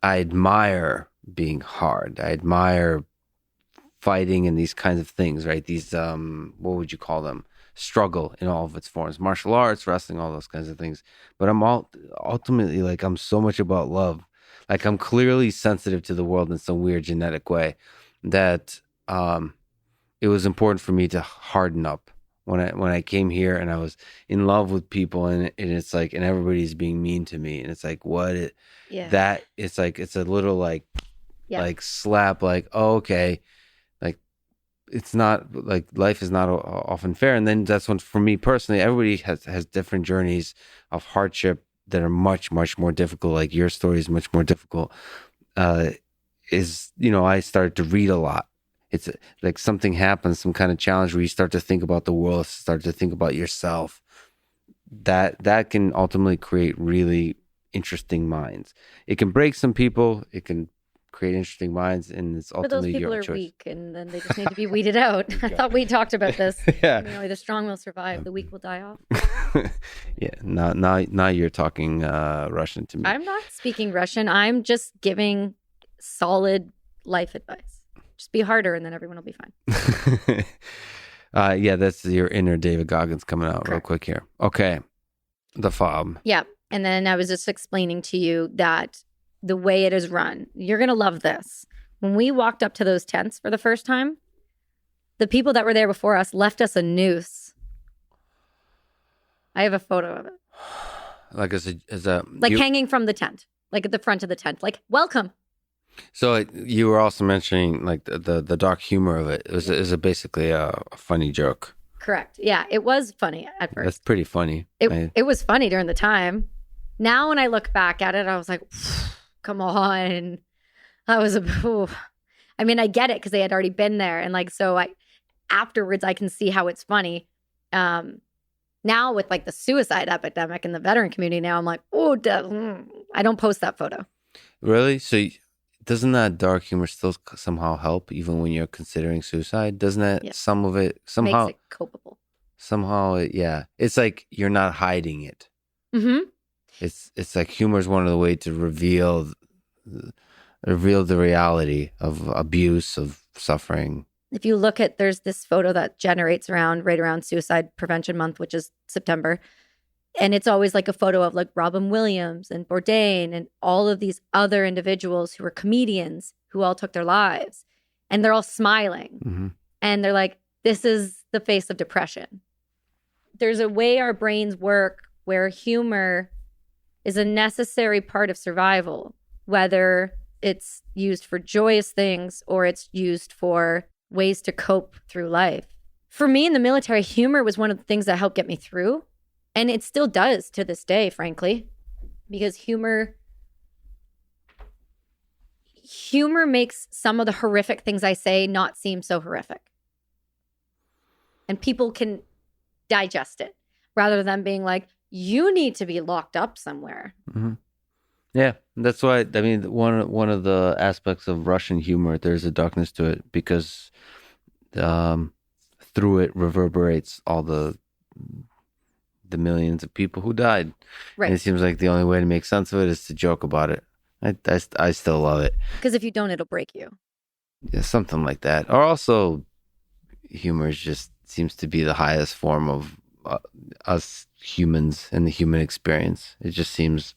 I admire being hard. I admire fighting and these kinds of things, right? These, what would you call them? Struggle in all of its forms, martial arts, wrestling, all those kinds of things. But ultimately, like, I'm so much about love. Like, I'm clearly sensitive to the world in some weird genetic way that, it was important for me to harden up when I came here and I was in love with people and it's like, and everybody's being mean to me. And it's like, that it's like, it's a little like slap, like, oh, okay. Like, it's not like life is not often fair. And then that's when, for me personally, everybody has different journeys of hardship that are much, much more difficult. Like your story is much more difficult. I started to read a lot. It's like something happens, some kind of challenge where you start to think about the world, start to think about yourself. That can ultimately create really interesting minds. It can break some people. It can create interesting minds, and it's ultimately your choice. But those people are weak, and then they just need to be weeded out. I thought we talked about this. Yeah. The strong will survive. The weak will die off. Yeah. Now you're talking Russian to me. I'm not speaking Russian. I'm just giving solid life advice. Just be harder and then everyone will be fine. That's your inner David Goggins coming out. Correct. Real quick here. Okay. The fob. Yeah. And then I was just explaining to you that the way it is run, you're going to love this. When we walked up to those tents for the first time, the people that were there before us left us a noose. I have a photo of it. Like hanging from the tent, like at the front of the tent, like, welcome. So you were also mentioning like the dark humor of it. Is basically a funny joke. Correct. Yeah, it was funny at first. That's pretty funny. It was funny during the time. Now when I look back at it, I was like, come on. I get it because they had already been there. And like, so afterwards I can see how it's funny. Now with like the suicide epidemic in the veteran community now, I'm like, I don't post that photo. Really? So doesn't that dark humor still somehow help even when you're considering suicide? Doesn't that some of it somehow makes it copable? Somehow, it's like you're not hiding it. Mm-hmm. It's like humor is one of the ways to reveal the reality of abuse, of suffering. If you look at, there's this photo that generates right around Suicide Prevention Month, which is September. And it's always like a photo of like Robin Williams and Bourdain and all of these other individuals who were comedians who all took their lives. And they're all smiling. Mm-hmm. And they're like, this is the face of depression. There's a way our brains work where humor is a necessary part of survival, whether it's used for joyous things or it's used for ways to cope through life. For me in the military, humor was one of the things that helped get me through. And it still does to this day, frankly, because humor makes some of the horrific things I say not seem so horrific. And people can digest it rather than being like, you need to be locked up somewhere. Mm-hmm. Yeah, that's why, I mean, one of the aspects of Russian humor, there's a darkness to it because through it reverberates all the millions of people who died. Right. And it seems like the only way to make sense of it is to joke about it. I still love it. Because if you don't, it'll break you. Yeah, something like that. Or also, humor just seems to be the highest form of us humans and the human experience. It seems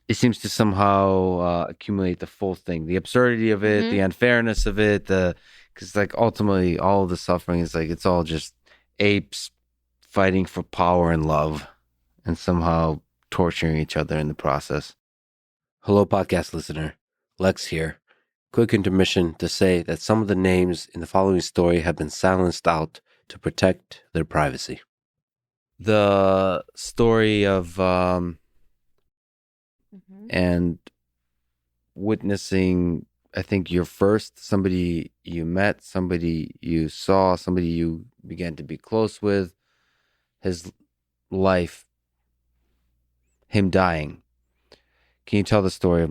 to somehow accumulate the full thing, the absurdity of it, the unfairness of it, because like ultimately all of the suffering is like, it's all just apes fighting for power and love and somehow torturing each other in the process. Hello, podcast listener. Lex here. Quick intermission to say that some of the names in the following story have been silenced out to protect their privacy. The story of and witnessing, I think, somebody you met, somebody you saw, somebody you began to be close with, his life, him dying. Can you tell the story?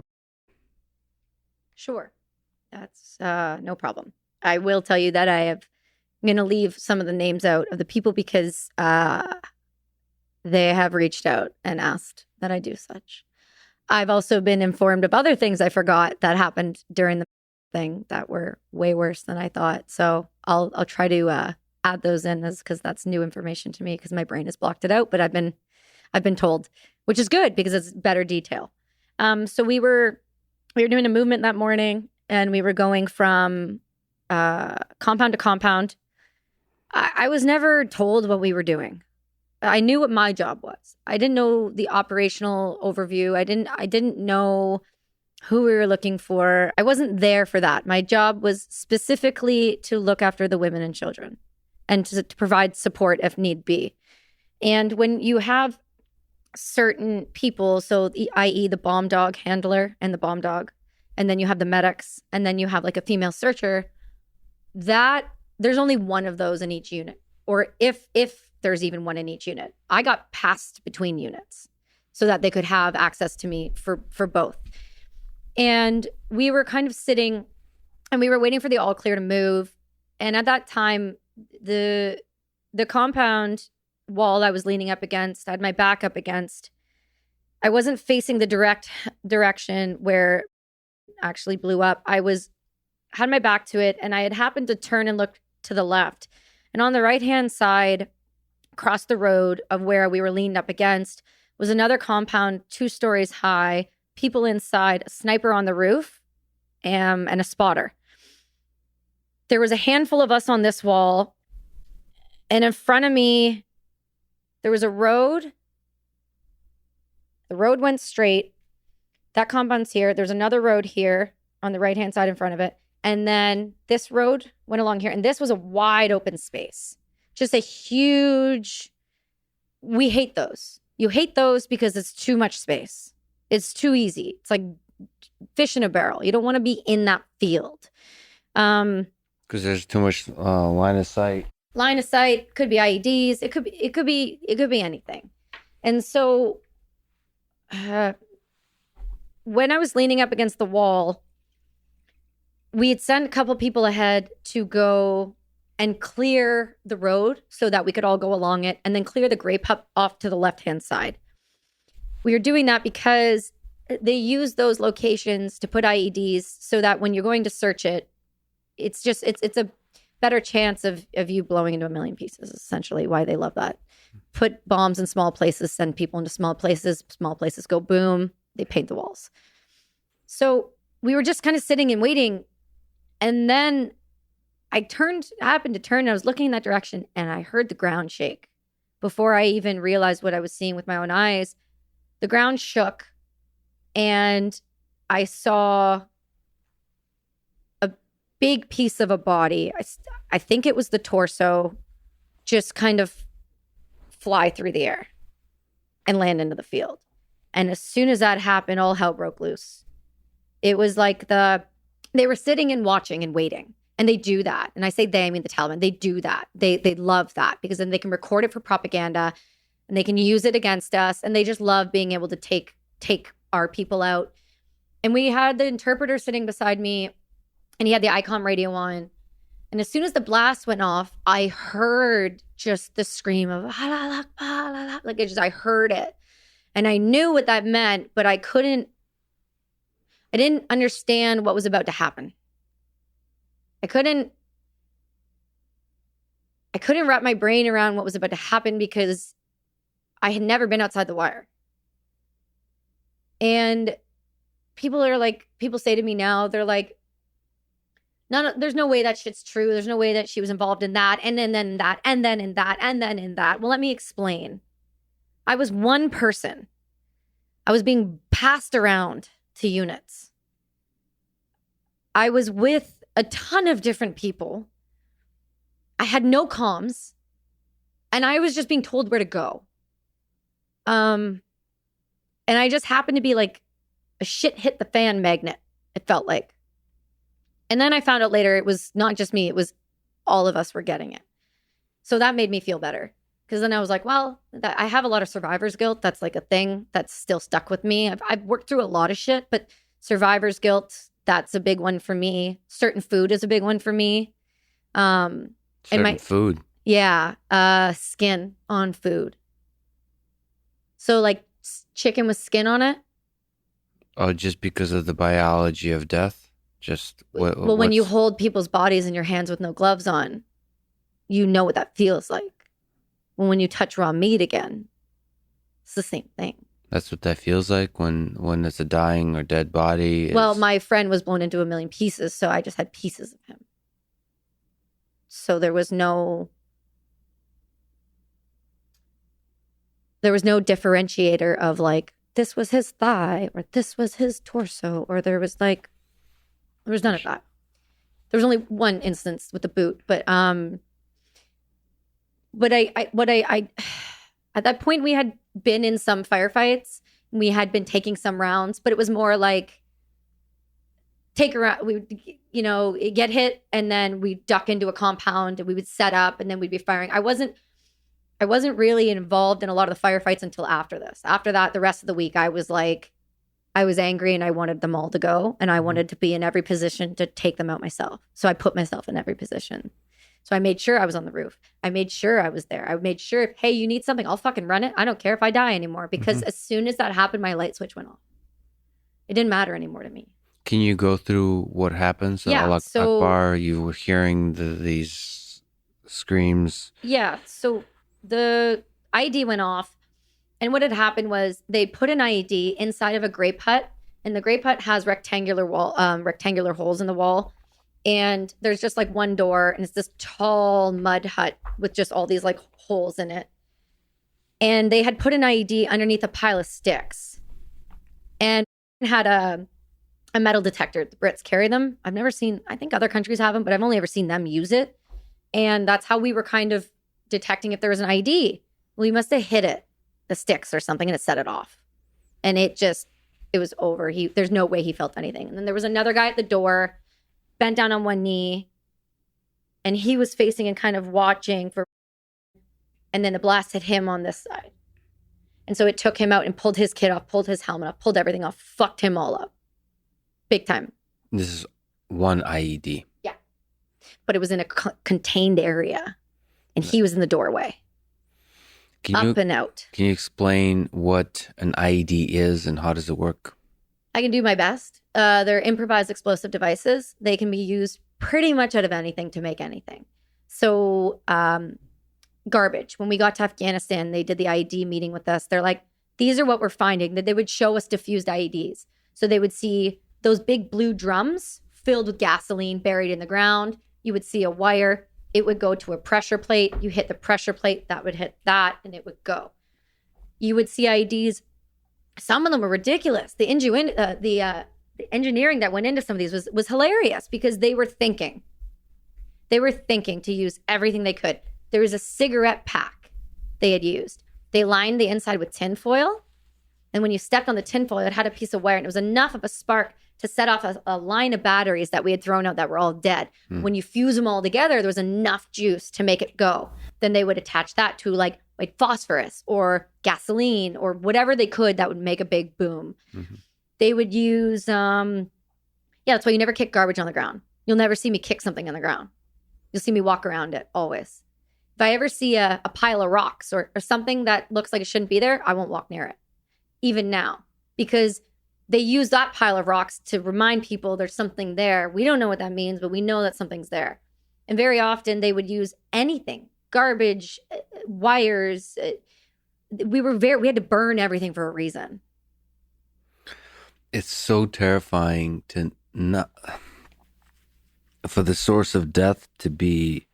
Sure. That's no problem. I will tell you that I'm going to leave some of the names out of the people because they have reached out and asked that I do such. I've also been informed of other things I forgot that happened during the thing that were way worse than I thought. So I'll try to add those in because that's new information to me because my brain has blocked it out. But I've been told, which is good because it's better detail. So we were doing a movement that morning, and we were going from compound to compound. I was never told what we were doing. I knew what my job was. I didn't know the operational overview. I didn't know who we were looking for. I wasn't there for that. My job was specifically to look after the women and children and to provide support if need be. And when you have certain people, so i.e. the bomb dog handler and the bomb dog, and then you have the medics, and then you have like a female searcher, that there's only one of those in each unit, or if there's even one in each unit. I got passed between units so that they could have access to me for both. And we were kind of sitting and we were waiting for the all clear to move. And at that time, the compound wall I was leaning up against, I had my back up against. I wasn't facing the direct direction where it actually blew up. Had my back to it, and I had happened to turn and look to the left. And on the right-hand side, across the road of where we were leaned up against, was another compound 2 stories high, people inside, a sniper on the roof, and a spotter. There was a handful of us on this wall, and in front of me, there was a road. The road went straight. That compound's here. There's another road here on the right-hand side in front of it. And then this road went along here. And this was a wide open space. Just a huge... We hate those. You hate those because it's too much space. It's too easy. It's like fish in a barrel. You don't want to be in that field. Because there's too much line of sight. Line of sight, could be IEDs. It could be anything. And so when I was leaning up against the wall, we had sent a couple people ahead to go and clear the road so that we could all go along it, and then clear the grape hut off to the left-hand side. We were doing that because they use those locations to put IEDs so that when you're going to search it, it's a better chance of you blowing into a million pieces, essentially why they love that. Put bombs in small places, send people into small places go boom, they paint the walls. So we were just kind of sitting and waiting. And then I happened to turn, and I was looking in that direction, and I heard the ground shake. Before I even realized what I was seeing with my own eyes, the ground shook, and I saw a big piece of a body. I think it was the torso, just kind of fly through the air and land into the field. And as soon as that happened, all hell broke loose. It was like they were sitting and watching and waiting. And they do that. And I say they, I mean the Taliban. They do that. They love that because then they can record it for propaganda and they can use it against us. And they just love being able to take our people out. And we had the interpreter sitting beside me, and he had the ICOM radio on. And as soon as the blast went off, I heard just the scream of like I heard it. And I knew what that meant, but I didn't understand what was about to happen. I couldn't wrap my brain around what was about to happen because I had never been outside the wire. And people say to me now, they're like, no, there's no way that shit's true. There's no way that she was involved in that. And then that, and then in that, and then in that. Well, let me explain. I was one person. I was being passed around to units. I was with a ton of different people. I had no comms. And I was just being told where to go. And I just happened to be like a shit hit the fan magnet, it felt like. And then I found out later it was not just me, it was all of us were getting it. So that made me feel better. Because then I was like, well, I have a lot of survivor's guilt. That's like a thing that's still stuck with me. I've worked through a lot of shit, but survivor's guilt, that's a big one for me. Certain food is a big one for me. Certain food. Yeah. Skin on food. So like chicken with skin on it. Oh, just because of the biology of death? Just well, when you hold people's bodies in your hands with no gloves on, you know what that feels like. When you touch raw meat again, it's the same thing. That's what that feels like when it's a dying or dead body. Well, my friend was blown into a million pieces, so I just had pieces of him. So there was no differentiator of like, this was his thigh or this was his torso, or there was none of that. There was only one instance with the boot, but I at that point we had been in some firefights. We had been taking some rounds, but it was more like take a round. We would, get hit and then we duck into a compound and we would set up and then we'd be firing. I wasn't really involved in a lot of the firefights until after this. After that, the rest of the week, I was angry and I wanted them all to go and I wanted to be in every position to take them out myself. So I put myself in every position. So I made sure I was on the roof. I made sure I was there. I made sure, hey, you need something, I'll fucking run it. I don't care if I die anymore. Because as soon as that happened, my light switch went off. It didn't matter anymore to me. Can you go through what happened? So yeah, Akbar, you were hearing these screams. Yeah, so the IED went off. And what had happened was they put an IED inside of a grape hut. And the grape hut has rectangular holes in the wall. And there's just like one door and it's this tall mud hut with just all these like holes in it. And they had put an IED underneath a pile of sticks and had a metal detector. The Brits carry them. I've never seen, I think other countries have them, but I've only ever seen them use it. And that's how we were kind of detecting if there was an IED. We must have hit the sticks or something, and it set it off. And it was over. There's no way he felt anything. And then there was another guy at the door, bent down on one knee, and he was facing and kind of watching and then the blast hit him on this side. And so it took him out and pulled his kit off, pulled his helmet off, pulled everything off, fucked him all up. Big time. This is one IED. Yeah. But it was in a contained area, and he was in the doorway. Up and out. Can you explain what an IED is and how does it work? I can do my best. They're improvised explosive devices. They can be used pretty much out of anything to make anything. So garbage. When we got to Afghanistan, they did the IED meeting with us. They're like, these are what we're finding. That they would show us diffused IEDs. So they would see those big blue drums filled with gasoline buried in the ground. You would see a wire. It would go to a pressure plate. You hit the pressure plate, that would hit that, and it would go. You would see IEDs. Some of them were ridiculous. The engineering that went into some of these was hilarious because they were thinking. They were thinking to use everything they could. There was a cigarette pack they had used. They lined the inside with tin foil. And when you stepped on the tin foil, it had a piece of wire. And it was enough of a spark to set off a line of batteries that we had thrown out that were all dead. When you fuse them all together, there was enough juice to make it go. Then they would attach that to like phosphorus or gasoline or whatever they could that would make a big boom. They would use, that's why you never kick garbage on the ground. You'll never see me kick something on the ground. You'll see me walk around it always. If I ever see a pile of rocks or something that looks like it shouldn't be there, I won't walk near it. Even now, because they use that pile of rocks to remind people there's something there. We don't know what that means, but we know that something's there. And very often they would use anything, garbage, wires. We had to burn everything for a reason. It's so terrifying for the source of death to be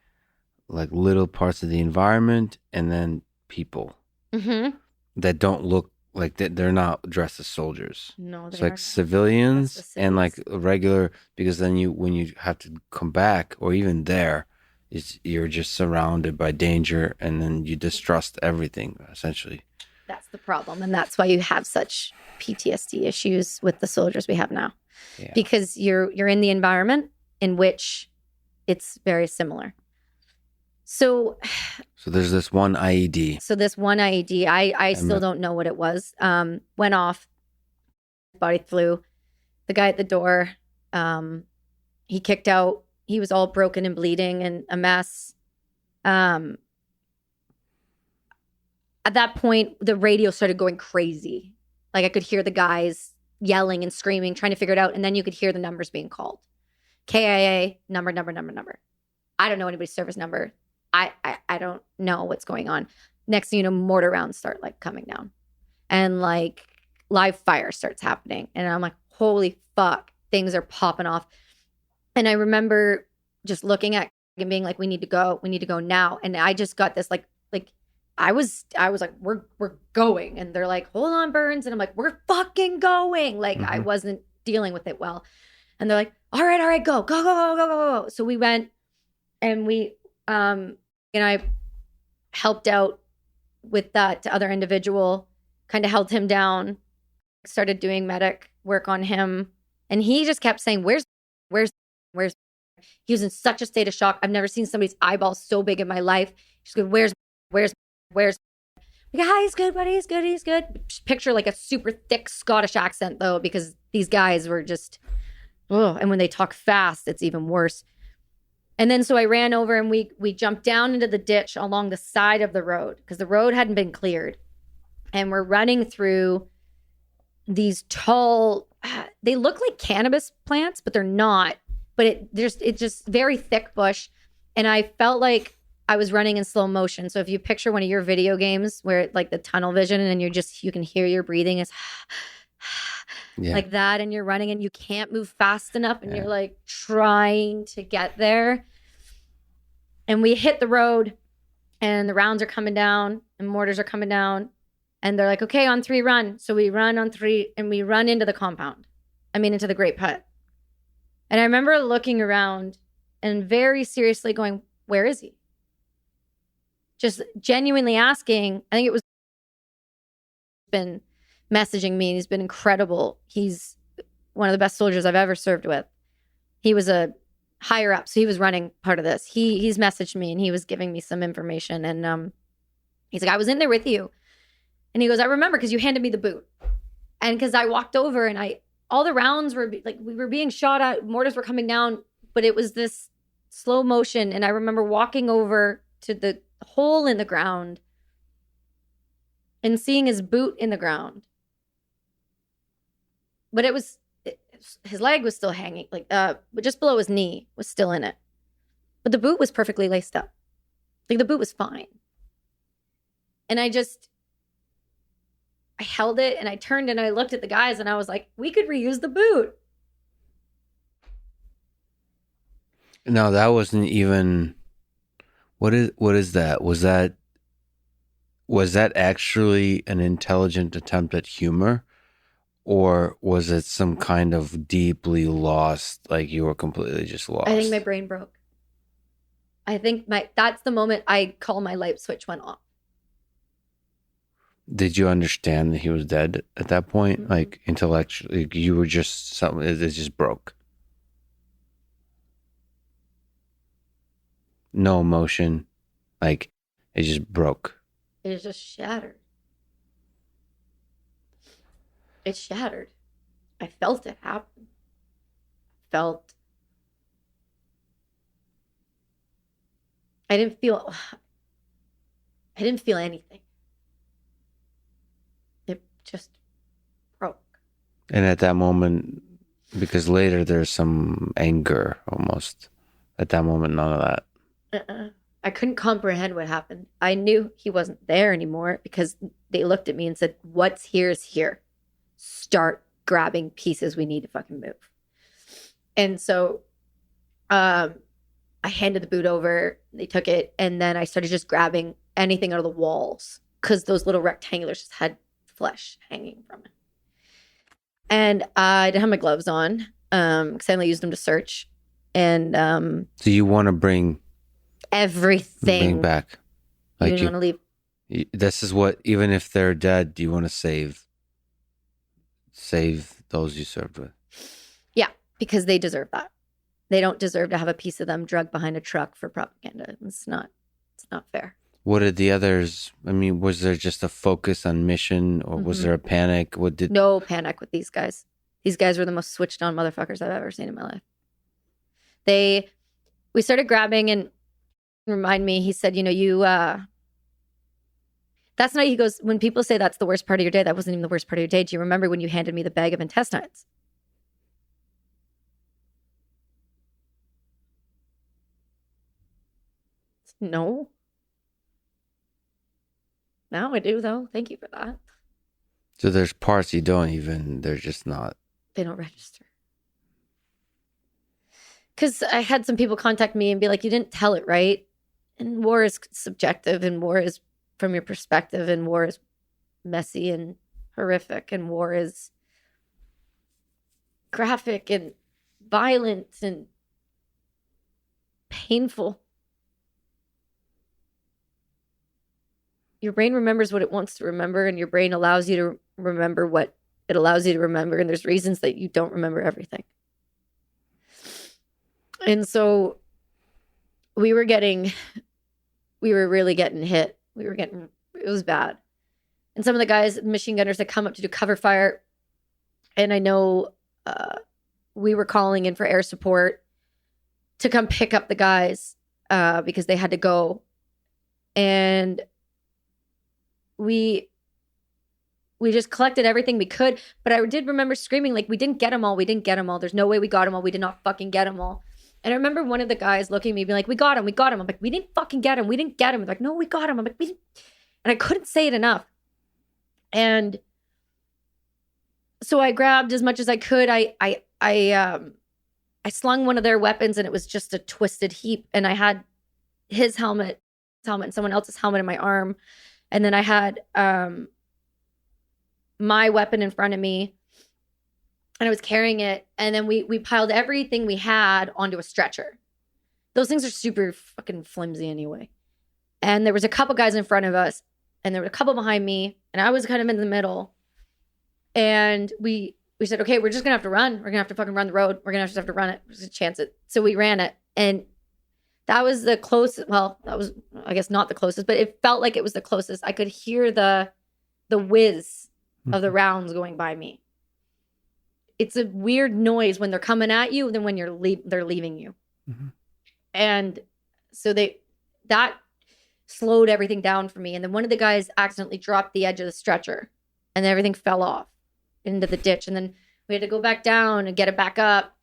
like little parts of the environment and then people that don't look like they're not dressed as soldiers. No, it's like civilians and like regular, because then when you have to come back or even there, you're just surrounded by danger and then you distrust everything essentially. That's the problem. And that's why you have such PTSD issues with the soldiers we have now. Yeah. Because you're in the environment in which it's very similar. So there's this one IED. So this one IED, I still don't know what it was. Went off, body flew. The guy at the door, he kicked out. He was all broken and bleeding and a mess. At that point, the radio started going crazy. Like I could hear the guys yelling and screaming, trying to figure it out. And then you could hear the numbers being called. KIA, number. I don't know anybody's service number. I don't know what's going on. Next thing you know, mortar rounds start like coming down. And like live fire starts happening. And I'm like, holy fuck, things are popping off. And I remember just looking at and being like, we need to go now. And I just got this like I was like, we're going. And they're like, hold on, Burns. And I'm like, we're fucking going. Like I wasn't dealing with it well. And they're like, all right, go. So we went and and I helped out with that other individual, kind of held him down, started doing medic work on him. And he just kept saying, where's, he was in such a state of shock. I've never seen somebody's eyeball so big in my life. He's going, where's, like, hi, he's good, buddy. He's good. Picture like a super thick Scottish accent though, because these guys were just, and when they talk fast, it's even worse. And then so I ran over and we jumped down into the ditch along the side of the road because the road hadn't been cleared. And we're running through these tall, they look like cannabis plants, but they're not. But it's just very thick bush. And I felt like I was running in slow motion. So if you picture one of your video games where like the tunnel vision and you can hear your breathing is like that, and you're running and you can't move fast enough and you're like trying to get there. And we hit the road and the rounds are coming down and mortars are coming down. And they're like, okay, on 3, run. So we run on 3 and we run into the compound. Into the Great Putt. And I remember looking around and very seriously going, where is he? Just genuinely asking. I think it was been messaging me. He's been incredible. He's one of the best soldiers I've ever served with. He was a higher up, so he was running part of this. He's messaged me and he was giving me some information. And he's like, I was in there with you. And he goes, I remember because you handed me the boot. And because I walked over and all the rounds were like, we were being shot at, mortars were coming down, but it was this slow motion. And I remember walking over to the hole in the ground and seeing his boot in the ground. But his leg was still hanging, but just below his knee was still in it. But the boot was perfectly laced up. Like the boot was fine. And I held it and I turned and I looked at the guys and I was like, we could reuse the boot. No, that wasn't even, what is that? Was that actually an intelligent attempt at humor? Or was it some kind of deeply lost, like you were completely just lost? I think my brain broke. I think that's the moment I call my light switch went off. Did you understand that he was dead at that point? Mm-hmm. Like intellectually, you were just something, it just broke. No emotion. Like it just broke. It just shattered. It shattered. I felt it happen. I didn't feel anything. It just broke. And at that moment, because later there's some anger almost. At that moment, none of that. I couldn't comprehend what happened. I knew he wasn't there anymore because they looked at me and said, what's here is here. Start grabbing pieces we need to fucking move. And so I handed the boot over. They took it. And then I started just grabbing anything out of the walls because those little rectangulars just had flesh hanging from it. And I didn't have my gloves on because I only used them to search. And so you want to bring everything back? Like you didn't want to leave? This is what, even if they're dead, you want to save those you served with. Yeah, because they deserve that. They don't deserve to have a piece of them drugged behind a truck for propaganda. It's not fair. What did the others, I mean, was there just a focus on mission, or was there a panic? No panic with these guys. These guys were the most switched on motherfuckers I've ever seen in my life. We started grabbing, and remind me, he said, that's night. He goes, when people say that's the worst part of your day, that wasn't even the worst part of your day. Do you remember when you handed me the bag of intestines? No. Now I do, though. Thank you for that. So there's parts you don't even, they're just not. They don't register. Because I had some people contact me and be like, you didn't tell it right. And war is subjective, and war is from your perspective, and war is messy and horrific, and war is graphic and violent and painful. Your brain remembers what it wants to remember, and your brain allows you to remember what it allows you to remember. And there's reasons that you don't remember everything. And so we were really getting hit. It was bad. And some of the guys, machine gunners, had come up to do cover fire. And I know we were calling in for air support to come pick up the guys because they had to go. And we just collected everything we could. But I did remember screaming, like, we didn't get them all. We didn't get them all. There's no way we got them all. We did not fucking get them all. And I remember one of the guys looking at me being like, we got him. I'm like, we didn't fucking get him. We didn't get him. They're like, no, we got him. I'm like, we didn't. And I couldn't say it enough. And so I grabbed as much as I could. I slung one of their weapons, and it was just a twisted heap. And I had his helmet and someone else's helmet in my arm. And then I had my weapon in front of me, and I was carrying it. And then we piled everything we had onto a stretcher. Those things are super fucking flimsy anyway. And there was a couple guys in front of us, and there were a couple behind me, and I was kind of in the middle. And we said, okay, we're just gonna have to run. We're gonna have to fucking run the road. We're gonna have to run it. We're just gonna chance it. So we ran it. And that was the closest. Well, that was, I guess, not the closest, but it felt like it was the closest. I could hear the whiz of the rounds going by me. It's a weird noise when they're coming at you than when they're leaving you. Mm-hmm. And so that slowed everything down for me. And then one of the guys accidentally dropped the edge of the stretcher, and then everything fell off into the ditch. And then we had to go back down and get it back up.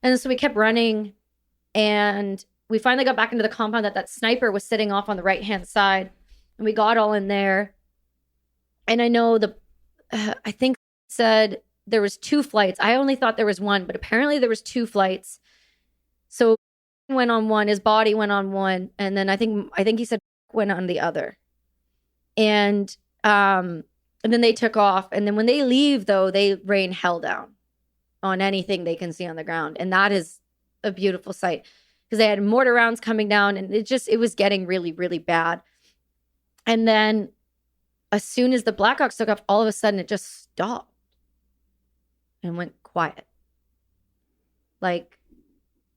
And so we kept running, and we finally got back into the compound that sniper was sitting off on the right-hand side. And we got all in there. And I know I think said there was 2 flights. I only thought there was 1, but apparently there was 2 flights. So went on one, his body went on one, and then I think he said went on the other. And then they took off. And then when they leave, though, they rain hell down on anything they can see on the ground. And that is a beautiful sight, because they had mortar rounds coming down, and it was getting really, really bad. And then as soon as the Blackhawks took off, all of a sudden it just stopped and went quiet. Like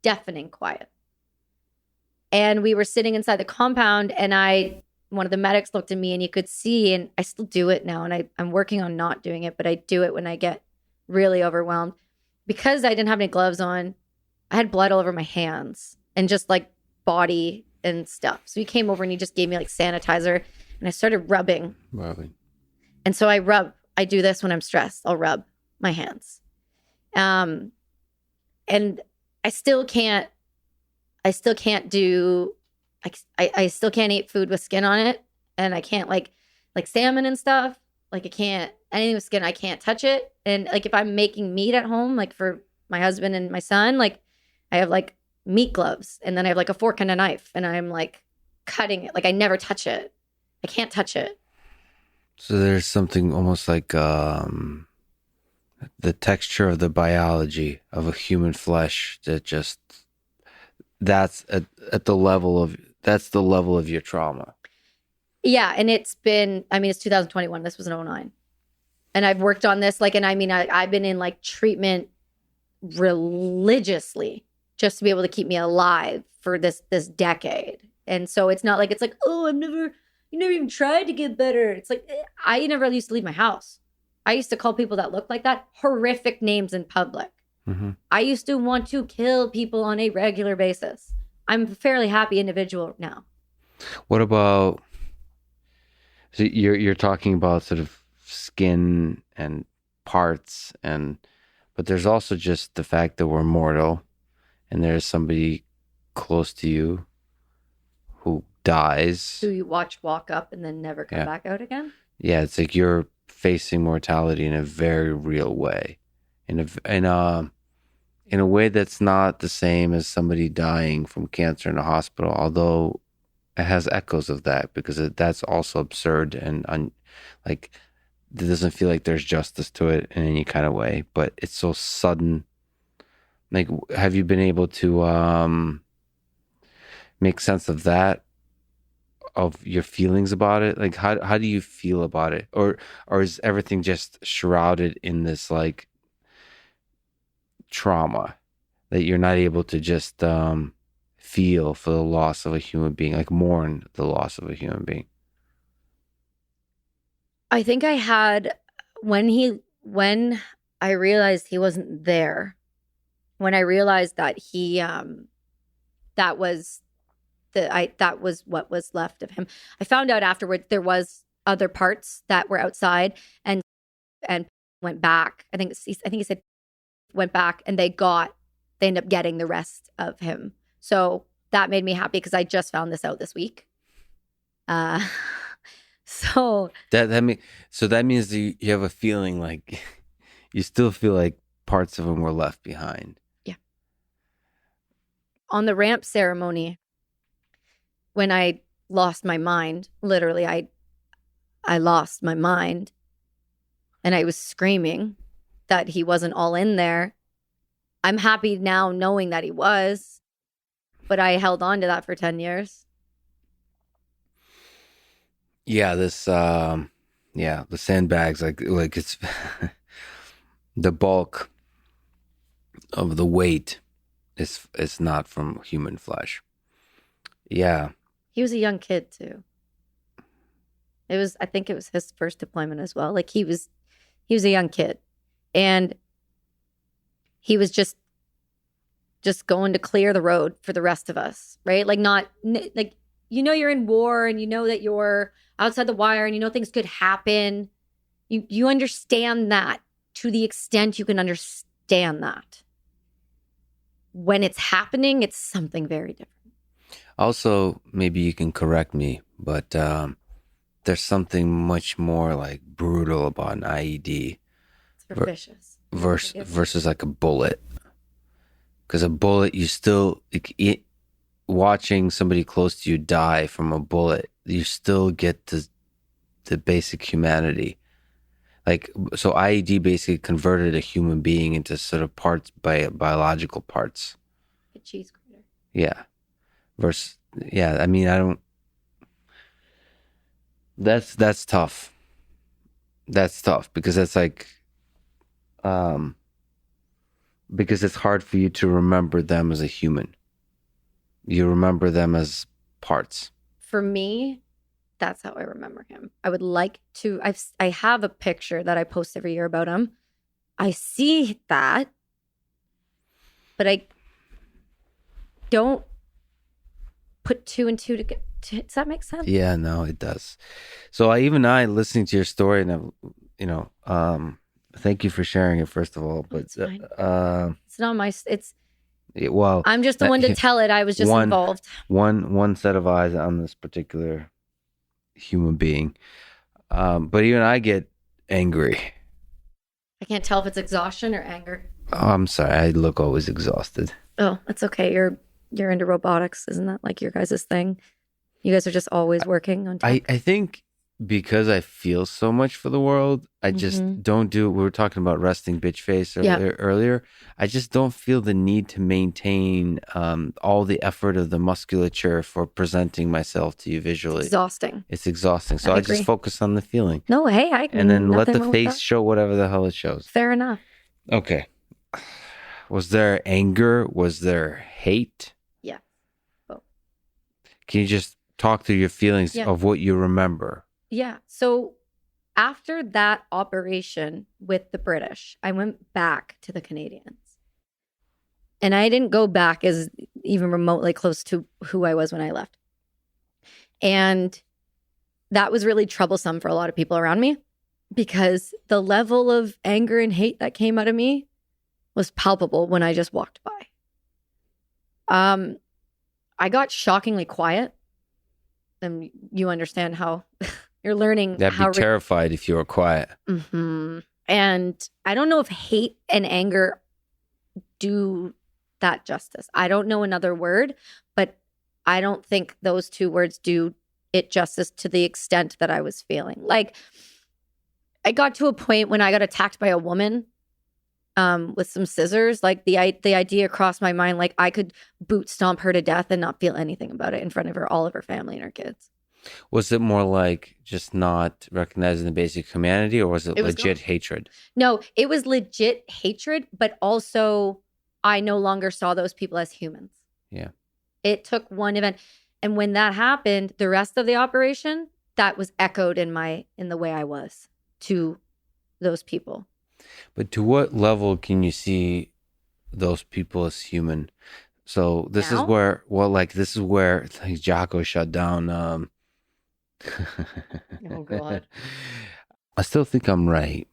deafening quiet. And we were sitting inside the compound, and one of the medics looked at me, and you could see, and I still do it now, and I'm working on not doing it, but I do it when I get really overwhelmed. Because I didn't have any gloves on, I had blood all over my hands and just like body and stuff. So he came over and he just gave me like sanitizer, and I started rubbing. And so I do this when I'm stressed. I'll rub my hands. And I still can't do, I still can't eat food with skin on it. And I can't like salmon and stuff. Like I can't, anything with skin, I can't touch it. And like if I'm making meat at home, like for my husband and my son, like I have like meat gloves, and then I have like a fork and a knife, and I'm like cutting it. Like I never touch it. I can't touch it. So there's something almost like the texture of the biology of a human flesh that's the level of your trauma. Yeah, and it's 2021. This was in '09. And I've worked on this, I've been in like treatment religiously just to be able to keep me alive for this decade. And so it's not like, it's like, oh, you never even tried to get better. It's like, I never used to leave my house. I used to call people that looked like that horrific names in public. Mm-hmm. I used to want to kill people on a regular basis. I'm a fairly happy individual now. What about, so you're talking about sort of skin and parts, but there's also just the fact that we're mortal and there's somebody close to you who dies. Who you watch walk up and then never come back out again? Yeah, it's like you're facing mortality in a very real way. In a way that's not the same as somebody dying from cancer in a hospital, although it has echoes of that, because that's also absurd and it doesn't feel like there's justice to it in any kind of way, but it's so sudden. Like, have you been able to make sense of that, of your feelings about it? Like, how do you feel about it? Or is everything just shrouded in this like trauma that you're not able to just feel for the loss of a human being, like mourn the loss of a human being? I think I had, when I realized he wasn't there, when I realized that that was what was left of him. I found out afterwards there was other parts that were outside and went back. I think he said went back, and they ended up getting the rest of him. So that made me happy because I just found this out this week. So that means that you have a feeling like you still feel like parts of him were left behind. Yeah. On the ramp ceremony, when I lost my mind, literally, I lost my mind, and I was screaming that he wasn't all in there. I'm happy now knowing that he was, but I held on to that for 10 years. Yeah, the sandbags, like it's the bulk of the weight is not from human flesh. Yeah. He was a young kid too. I think it was his first deployment as well. Like he was a young kid, and he was just going to clear the road for the rest of us, right? Like not like, you're in war and that you're outside the wire and things could happen. You understand that to the extent you can understand that. When it's happening, it's something very different. Also, maybe you can correct me, but there's something much more like brutal about an IED. It's vicious. Versus like a bullet. Because a bullet, you still, watching somebody close to you die from a bullet, you still get the basic humanity. Like, so IED basically converted a human being into sort of biological parts. A cheese grater. Yeah. I don't. That's tough. That's tough because that's like, because it's hard for you to remember them as a human. You remember them as parts. For me, that's how I remember him. I would like to, I have a picture that I post every year about him. I see that, but I don't put two and two together. Does that make sense? Yeah, no, it does. So I listening to your story, and thank you for sharing it, first of all. But it's not well, I'm just the one to tell it. I was just involved. One set of eyes on this particular human being. But even I get angry. I can't tell if it's exhaustion or anger. Oh, I'm sorry. I look always exhausted. Oh, that's okay. You're into robotics, isn't that like your guys' thing? You guys are just always working on tech? I think because I feel so much for the world, I just don't do. We were talking about resting bitch face earlier. I just don't feel the need to maintain all the effort of the musculature for presenting myself to you visually. It's exhausting. So I just focus on the feeling. No, hey, and then let the face show whatever the hell it shows. Fair enough. Okay. Was there anger? Was there hate? Yeah. Both. Can you just talk through your feelings of what you remember? Yeah. So after that operation with the British, I went back to the Canadians. And I didn't go back as even remotely close to who I was when I left. And that was really troublesome for a lot of people around me because the level of anger and hate that came out of me was palpable when I just walked by. I got shockingly quiet. And you understand how you're learning. I'd be terrified if you were quiet. Mm-hmm. And I don't know if hate and anger do that justice. I don't know another word, but I don't think those two words do it justice to the extent that I was feeling. Like, I got to a point when I got attacked by a woman with some scissors. Like, the idea crossed my mind, like I could boot stomp her to death and not feel anything about it in front of her, all of her family and her kids. Was it more like just not recognizing the basic humanity, or was it legit hatred? No, it was legit hatred, but also I no longer saw those people as humans. Yeah. It took one event. And when that happened, the rest of the operation, that was echoed in the way I was to those people. But to what level can you see those people as human? So this is where, this is where Jocko shut down. Oh, God. I still think I'm right.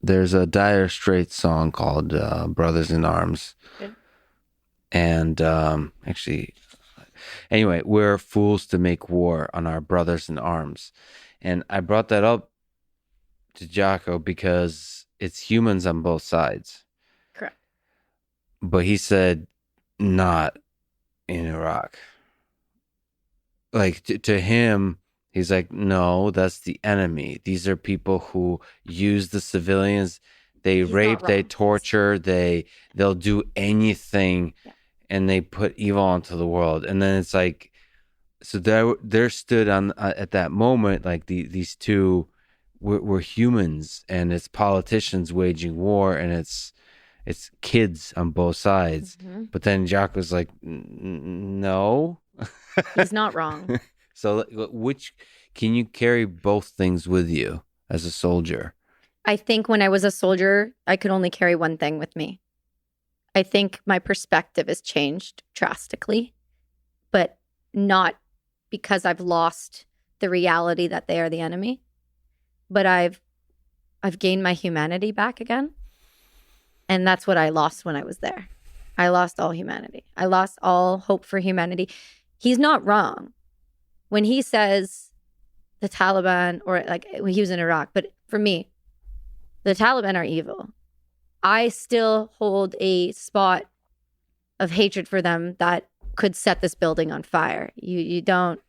There's a Dire Straits song called Brothers in Arms. Good. And actually, anyway, we're fools to make war on our brothers in arms. And I brought that up to Jocko because it's humans on both sides. Correct. But he said, not in Iraq. Like, to him, he's like, no, that's the enemy. These are people who use the civilians. They rape, they torture, they'll do anything, and they put evil onto the world. And then it's like, so there stood on at that moment, like these two were humans, and it's politicians waging war, and it's kids on both sides. Mm-hmm. But then Jacques was like, no. He's not wrong. So which can you carry both things with you as a soldier? I think when I was a soldier, I could only carry one thing with me. I think my perspective has changed drastically, but not because I've lost the reality that they are the enemy, but I've gained my humanity back again. And that's what I lost when I was there. I lost all humanity. I lost all hope for humanity. He's not wrong when he says the Taliban, or like when he was in Iraq, but for me, the Taliban are evil. I still hold a spot of hatred for them that could set this building on fire. I don't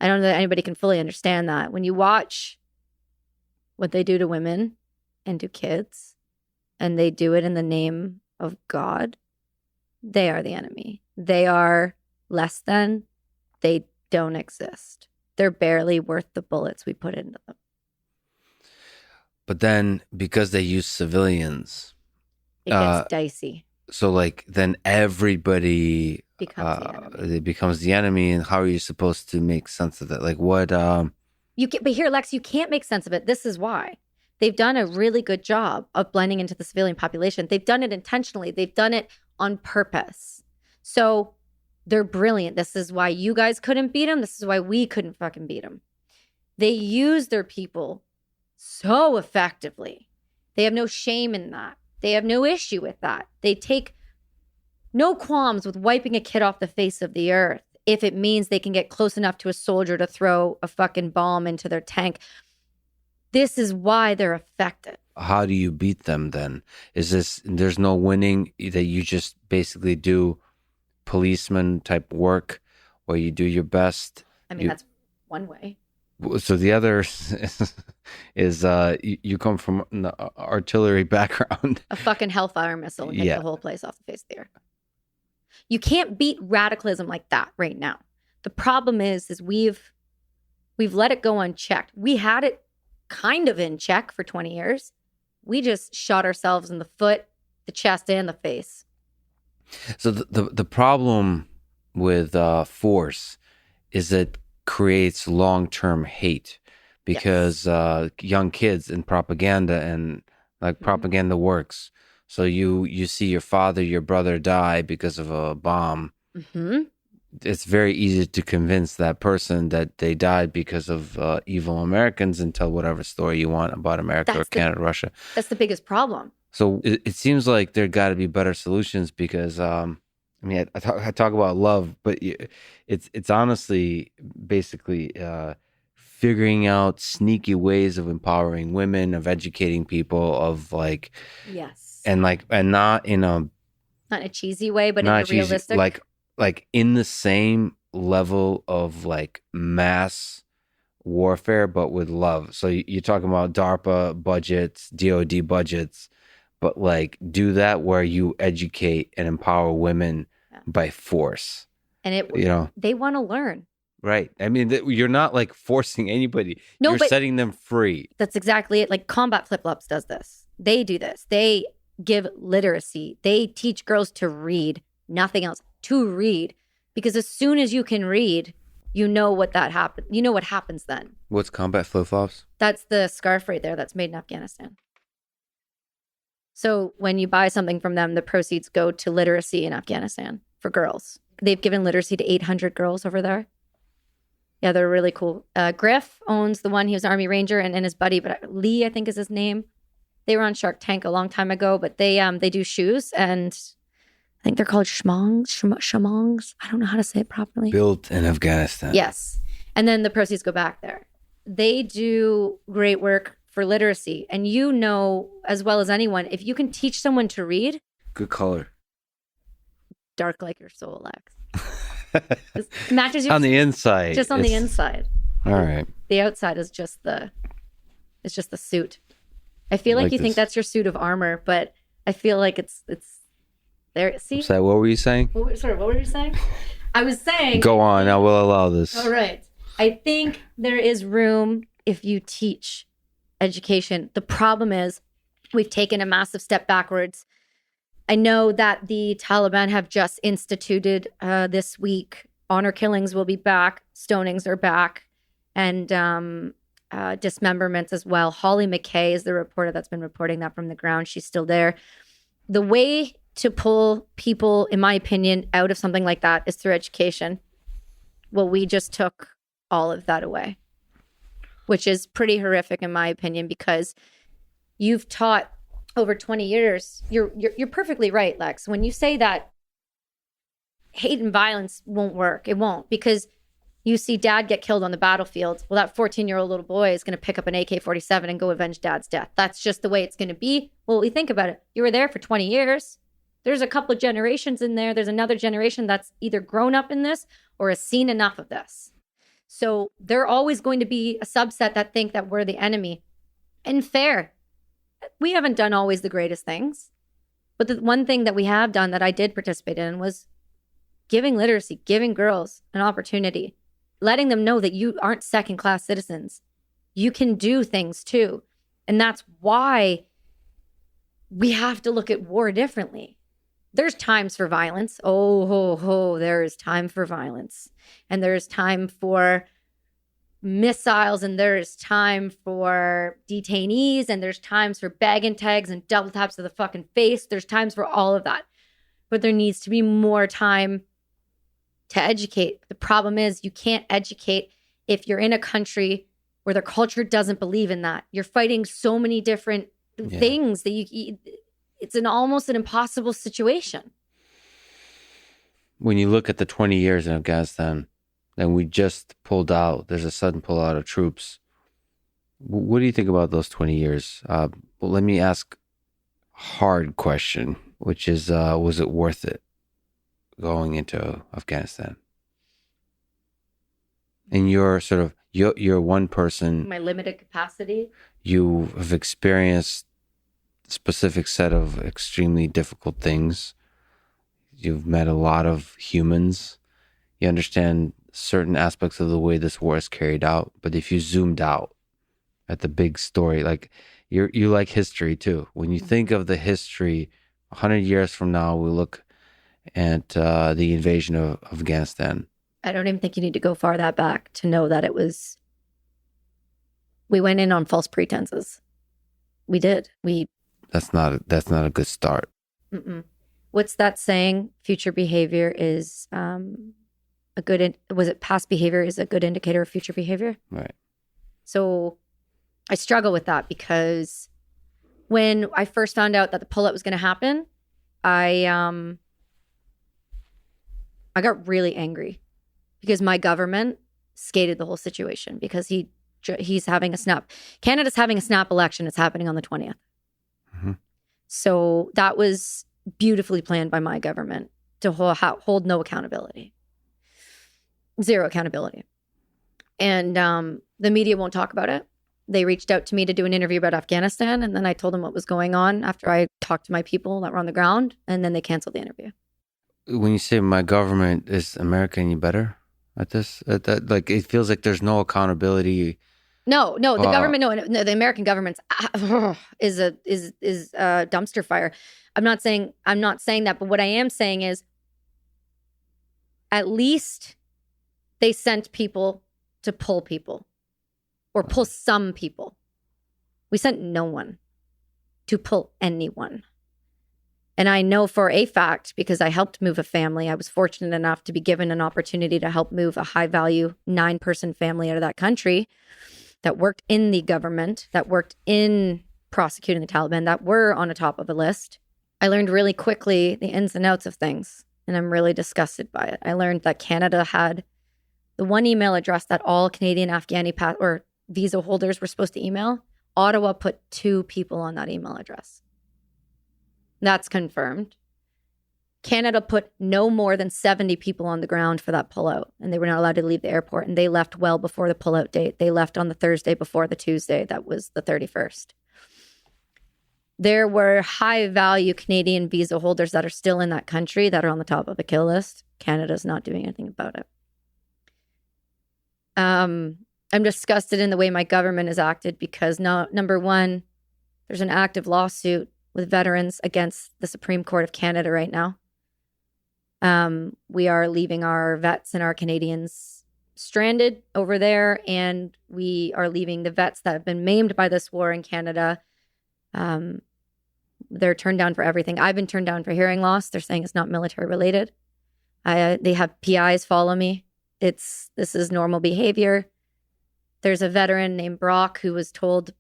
know that anybody can fully understand that. When you watch what they do to women and to kids, and they do it in the name of God, they are the enemy. They are less than. They don't exist. They're barely worth the bullets we put into them. But then, because they use civilians, it gets dicey. So, like, then everybody becomes the enemy. And how are you supposed to make sense of that? Like, what? But here, Lex, you can't make sense of it. This is why. They've done a really good job of blending into the civilian population. They've done it intentionally. They've done it on purpose. So they're brilliant. This is why you guys couldn't beat them. This is why we couldn't fucking beat them. They use their people so effectively. They have no shame in that. They have no issue with that. They take no qualms with wiping a kid off the face of the earth if it means they can get close enough to a soldier to throw a fucking bomb into their tank. This is why they're effective. How do you beat them then? There's no winning, that you just basically do policeman type work, or you do your best? I mean, that's one way. So the other is you come from an artillery background. A fucking hellfire missile and hit Yeah. the whole place off the face of the earth. You can't beat radicalism like that right now. The problem is we've let it go unchecked. We had it kind of in check for 20 years. We just shot ourselves in the foot, the chest, and the face. So the problem with force is it creates long-term hate because young kids and propaganda and like propaganda works. So you see your father, your brother die because of a bomb. Mm-hmm. It's very easy to convince that person that they died because of evil Americans and tell whatever story you want about America or Canada, Russia. That's the biggest problem. So it seems like there got to be better solutions because, I mean, I talk about love, but it's honestly basically figuring out sneaky ways of empowering women, of educating people, of like, yes, and not in a not in a cheesy way, but not in a cheesy, realistic, like in the same level of like mass warfare, but with love. So you're talking about DARPA budgets, DoD budgets, but like do that where you educate and empower women by force. And they want to learn. Right. I mean, you're not like forcing anybody. No, you're setting them free. That's exactly it. Like Combat Flip Flops does this. They do this. They give literacy. They teach girls to read, nothing else, to read. Because as soon as you can read, you know what happens. You know what happens then. What's Combat Flip Flops? That's the scarf right there that's made in Afghanistan. So when you buy something from them, the proceeds go to literacy in Afghanistan for girls. They've given literacy to 800 girls over there. Yeah, they're really cool. Griff owns the one. He was an Army Ranger and his buddy, but Lee, I think is his name. They were on Shark Tank a long time ago, but they do shoes, and I think they're called shamongs. I don't know how to say it properly. Built in Afghanistan. Yes. And then the proceeds go back there. They do great work for literacy. And you know as well as anyone, if you can teach someone to read. Good color. Dark like your soul, Lex. Matches your on the inside. Just on the inside. All right. The outside is just the suit. I feel like you think that's your suit of armor, but I feel like it's there. See? So what were you saying? What were you saying? I was saying. Go on. I will allow this. All right. I think there is room if you teach education. The problem is we've taken a massive step backwards. I know that the Taliban have just instituted this week. Honor killings will be back. Stonings are back. And dismemberments as well. Holly McKay is the reporter that's been reporting that from the ground. She's still there. The way to pull people, in my opinion, out of something like that is through education. Well, we just took all of that away, which is pretty horrific in my opinion, because you've taught over 20 years. You're perfectly right, Lex. When you say that hate and violence won't work, it won't, because you see dad get killed on the battlefield. Well, that 14-year-old little boy is going to pick up an AK-47 and go avenge dad's death. That's just the way it's going to be. Well, we think about it. You were there for 20 years. There's a couple of generations in there. There's another generation that's either grown up in this or has seen enough of this. So they're always going to be a subset that think that we're the enemy. And fair, we haven't done always the greatest things. But the one thing that we have done that I did participate in was giving literacy, giving girls an opportunity, letting them know that you aren't second-class citizens. You can do things too. And that's why we have to look at war differently. There's times for violence. There is time for violence. And there's time for missiles, and there's time for detainees, and there's times for bag and tags and double taps to the fucking face. There's times for all of that. But there needs to be more time to educate. The problem is you can't educate if you're in a country where their culture doesn't believe in that. You're fighting so many different things that it's almost an impossible situation. When you look at the 20 years in Afghanistan, and we just pulled out, there's a sudden pull out of troops. What do you think about those 20 years? Well, let me ask a hard question, which is, was it worth it going into Afghanistan? And your you're one person. My limited capacity. You have experienced a specific set of extremely difficult things. You've met a lot of humans. You understand certain aspects of the way this war is carried out. But if you zoomed out at the big story, like you like history too. When you think of the history, 100 years from now, we look at the invasion of Afghanistan. I don't even think you need to go far that back to know that we went in on false pretenses. We did. That's not a good start. Mm-mm. What's that saying? Future behavior is past behavior is a good indicator of future behavior? Right. So I struggle with that because when I first found out that the pullout was going to happen, I got really angry because my government skated the whole situation because he's having a snap. Canada's having a snap election. It's happening on the 20th. Mm-hmm. So that was beautifully planned by my government to hold no accountability. Zero accountability. And the media won't talk about it. They reached out to me to do an interview about Afghanistan, and then I told them what was going on after I talked to my people that were on the ground, and then they canceled the interview. When you say my government, is America any better at this? Like, it feels like there's no accountability. No, the government, no, the American government's is a dumpster fire. I'm not saying that, but what I am saying is, at least they sent people to pull people, or pull some people. We sent no one to pull anyone. And I know for a fact, because I helped move a family, I was fortunate enough to be given an opportunity to help move a high-value 9-person family out of that country that worked in the government, that worked in prosecuting the Taliban, that were on the top of a list. I learned really quickly the ins and outs of things, and I'm really disgusted by it. I learned that Canada had the one email address that all Canadian Afghani or visa holders were supposed to email. Ottawa put 2 people on that email address. That's confirmed. Canada put no more than 70 people on the ground for that pullout, and they were not allowed to leave the airport, and they left well before the pullout date. They left on the Thursday before the Tuesday. That was the 31st. There were high-value Canadian visa holders that are still in that country that are on the top of the kill list. Canada's not doing anything about it. I'm disgusted in the way my government has acted because, number one, there's an active lawsuit with veterans against the Supreme Court of Canada right now. We are leaving our vets and our Canadians stranded over there, and we are leaving the vets that have been maimed by this war in Canada. They're turned down for everything. I've been turned down for hearing loss. They're saying it's not military related. They have PIs follow me. This is normal behavior. There's a veteran named Brock who was told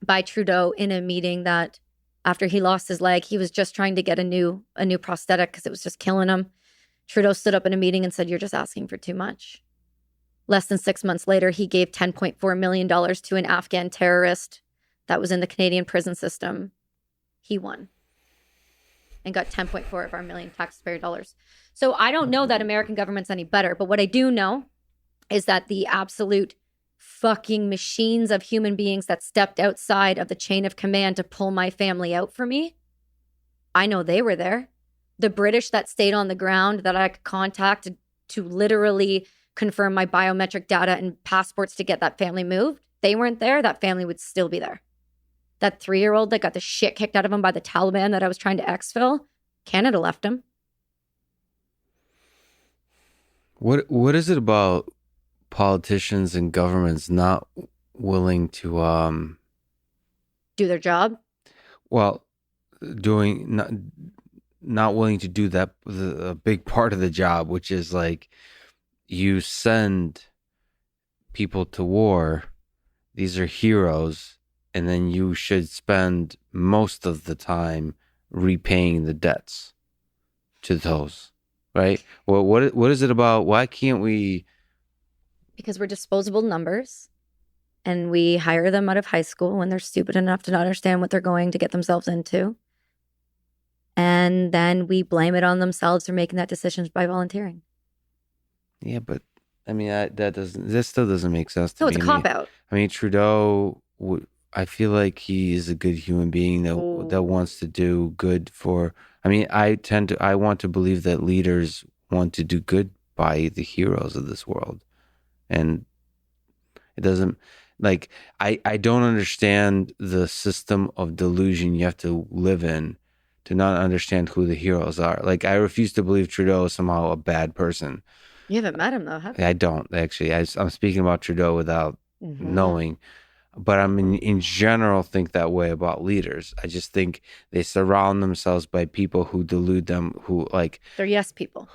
by Trudeau in a meeting that after he lost his leg, he was just trying to get a new prosthetic because it was just killing him. Trudeau stood up in a meeting and said, "You're just asking for too much." Less than 6 months later, he gave $10.4 million to an Afghan terrorist that was in the Canadian prison system. He won and got 10.4 of our million taxpayer dollars. So I don't know that American government's any better, but what I do know is that the absolute fucking machines of human beings that stepped outside of the chain of command to pull my family out for me, I know they were there. The British that stayed on the ground that I could contact to literally confirm my biometric data and passports to get that family moved, they weren't there. That family would still be there. That 3-year-old that got the shit kicked out of him by the Taliban that I was trying to exfil, Canada left him. What is it about politicians and governments not willing to do their job? Well, not willing to do that, a big part of the job, which is like, you send people to war, these are heroes, and then you should spend most of the time repaying the debts to those, right? Well, what is it about? Why can't we? Because we're disposable numbers, and we hire them out of high school when they're stupid enough to not understand what they're going to get themselves into. And then we blame it on themselves for making that decision by volunteering. Yeah, but I mean, this still doesn't make sense to No, me. it's a cop out. I mean, Trudeau, I feel like he is a good human being that wants to do good for. I mean, I want to believe that leaders want to do good by the heroes of this world, and it doesn't like I don't understand the system of delusion you have to live in to not understand who the heroes are. Like, I refuse to believe Trudeau is somehow a bad person. You haven't met him though, have you? I don't actually. I'm speaking about Trudeau without knowing, but in general think that way about leaders. I just think they surround themselves by people who delude them, who like They're yes people.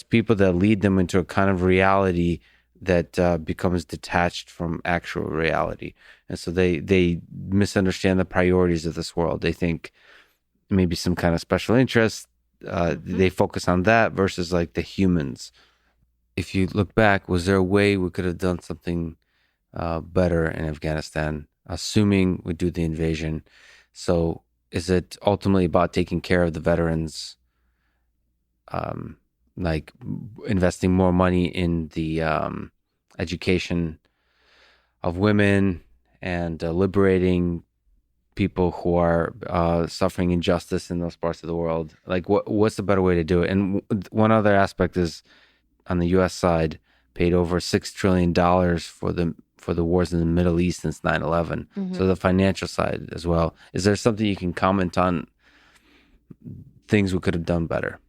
people that lead them into a kind of reality that becomes detached from actual reality, and so they misunderstand the priorities of this world. They think maybe some kind of special interest. They focus on that versus like the humans. If you look back, was there a way we could have done something better in Afghanistan, assuming we do the invasion? So is it ultimately about taking care of the veterans, like investing more money in the education of women and liberating people who are suffering injustice in those parts of the world? Like, what's the better way to do it? And one other aspect is, on the U.S. side, paid over $6 trillion for the wars in the Middle East since 9/11. So the financial side as well. Is there something you can comment on, things we could have done better?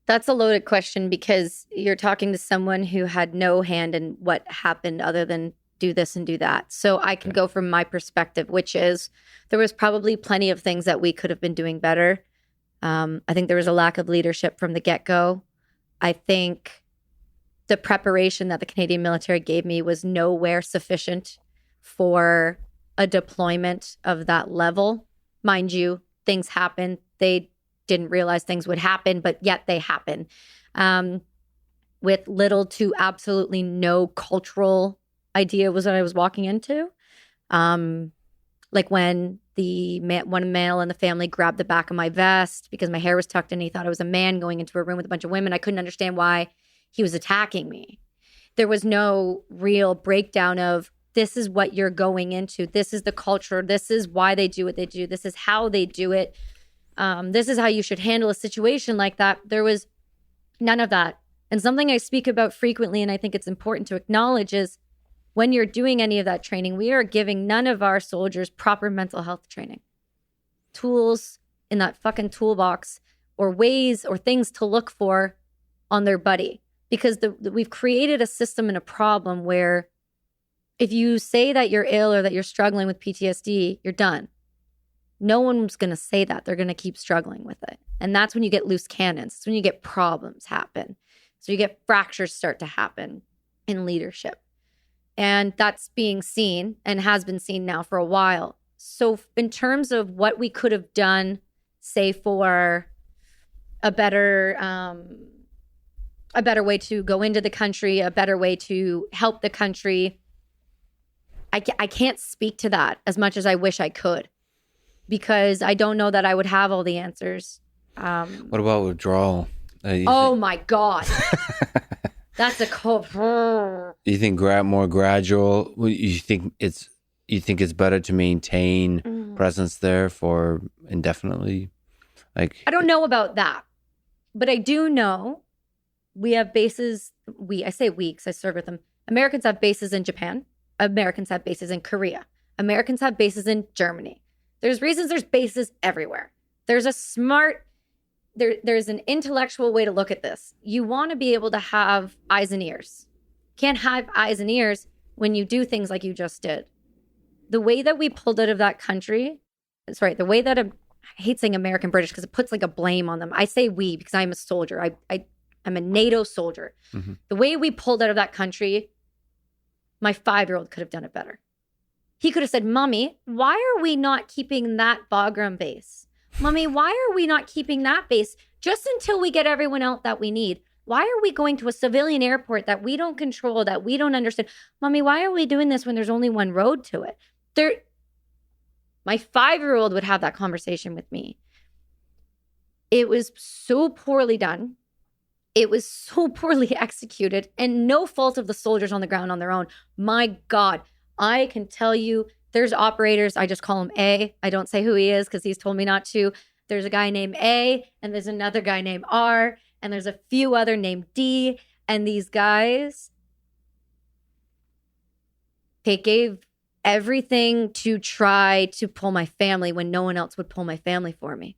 That's a loaded question because you're talking to someone who had no hand in what happened other than do this and do that. So I can go from my perspective, which is there was probably plenty of things that we could have been doing better. I think there was a lack of leadership from the get-go. I think the preparation that the Canadian military gave me was nowhere sufficient for a deployment of that level. Mind you, things happen. They didn't realize things would happen, but yet they happen. With little to absolutely no cultural idea was what I was walking into. Like when one male in the family grabbed the back of my vest because my hair was tucked in. He thought I was a man going into a room with a bunch of women. I couldn't understand why he was attacking me. There was no real breakdown of this is what you're going into. This is the culture. This is why they do what they do. This is how they do it. This is how you should handle a situation like that. There was none of that. And something I speak about frequently, and I think it's important to acknowledge, is when you're doing any of that training, we are giving none of our soldiers proper mental health training. Tools in that fucking toolbox or ways or things to look for on their buddy. Because we've created a system and a problem where if you say that you're ill or that you're struggling with PTSD, you're done. No one's going to say that. They're going to keep struggling with it. And that's when you get loose cannons. It's when you get problems happen. So you get fractures start to happen in leadership. And that's being seen and has been seen now for a while. So in terms of what we could have done, say for a better way to go into the country, a better way to help the country, I can't speak to that as much as I wish I could, because I don't know that I would have all the answers. What about withdrawal? My God. That's a cold. You think more gradual? You think it's better to maintain presence there for indefinitely? Like, I don't know about that, but I do know we have bases. I say we because I serve with them. Americans have bases in Japan. Americans have bases in Korea. Americans have bases in Germany. There's reasons there's bases everywhere. There's a smart. There's an intellectual way to look at this. You want to be able to have eyes and ears. Can't have eyes and ears when you do things like you just did. The way that we pulled out of that country, the way that I hate saying American British because it puts like a blame on them. I say we because I'm a soldier. I'm a NATO soldier. Mm-hmm. The way we pulled out of that country, my 5-year-old could have done it better. He could have said, Mommy, why are we not keeping that Bagram base? Mommy, why are we not keeping that base just until we get everyone out that we need? Why are we going to a civilian airport that we don't control, that we don't understand? Mommy, why are we doing this when there's only one road to it? My 5-year-old would have that conversation with me. It was so poorly done. It was so poorly executed and no fault of the soldiers on the ground on their own. My God, I can tell you there's operators. I just call him A. I don't say who he is because he's told me not to. There's a guy named A and there's another guy named R and there's a few other named D. And these guys, they gave everything to try to pull my family when no one else would pull my family for me.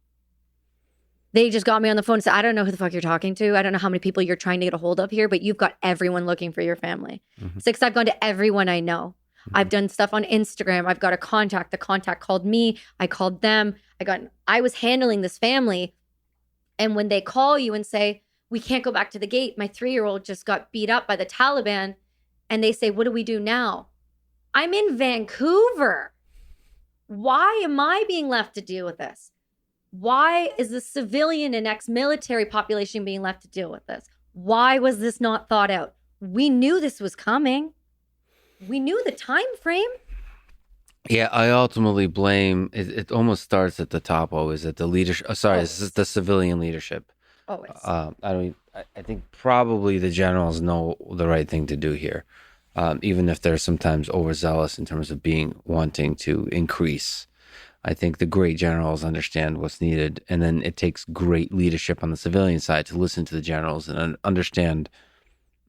They just got me on the phone and said, I don't know who the fuck you're talking to. I don't know how many people you're trying to get a hold of here, but you've got everyone looking for your family. Mm-hmm. 6, I've gone to everyone I know. Mm-hmm. I've done stuff on Instagram. I've got a contact. The contact called me. I called them. I was handling this family. And when they call you and say, we can't go back to the gate. My 3-year-old just got beat up by the Taliban. And they say, what do we do now? I'm in Vancouver. Why am I being left to deal with this? Why is the civilian and ex-military population being left to deal with this? Why was this not thought out? We knew this was coming. We knew the time frame. Yeah, I ultimately blame it almost starts at the top always at the leadership. This is the civilian leadership. Always. I think probably the generals know the right thing to do here, even if they're sometimes overzealous in terms of wanting to increase. I think the great generals understand what's needed, and then it takes great leadership on the civilian side to listen to the generals and understand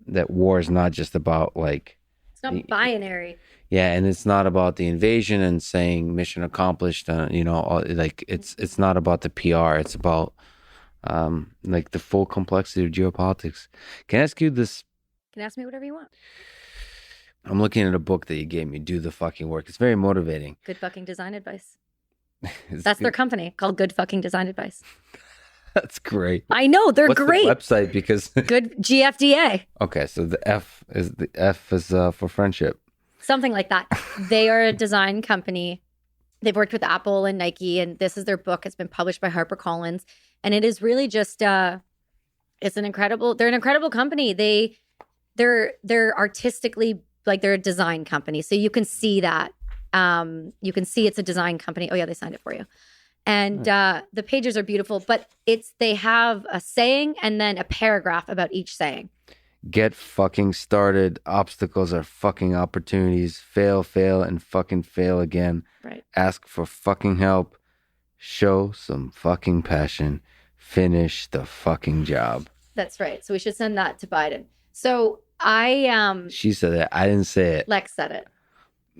that war is not just about it's not binary. Yeah, and it's not about the invasion and saying mission accomplished. It's not about the PR. It's about the full complexity of geopolitics. Can I ask you this? You can ask me whatever you want. I'm looking at a book that you gave me, Do the Fucking Work. It's very motivating. Good fucking design advice. That's their company called Good Fucking Design Advice. That's great. I know, they're What's great. The website because Good GFDA. Okay, so the F is for friendship. Something like that. They are a design company. They've worked with Apple and Nike, and this is their book. It's been published by HarperCollins, and it is really just they're an incredible company. They're artistically they're a design company, so you can see that. You can see it's a design company. Oh yeah, they signed it for you. And the pages are beautiful, but they have a saying and then a paragraph about each saying. Get fucking started. Obstacles are fucking opportunities. Fail, and fucking fail again. Right. Ask for fucking help. Show some fucking passion. Finish the fucking job. That's right. So we should send that to Biden. So She said it. I didn't say it. Lex said it.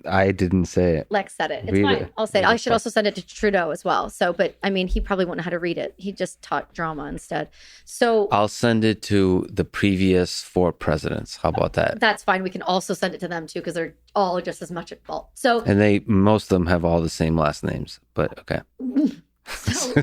I didn't say it. Lex said it. It's fine. I'll say it. I should also send it to Trudeau as well. So, but I mean, he probably won't know how to read it. He just taught drama instead. So I'll send it to the previous 4 presidents. How about that? That's fine. We can also send it to them too, because they're all just as much at fault. So, and most of them have all the same last names, but okay. So,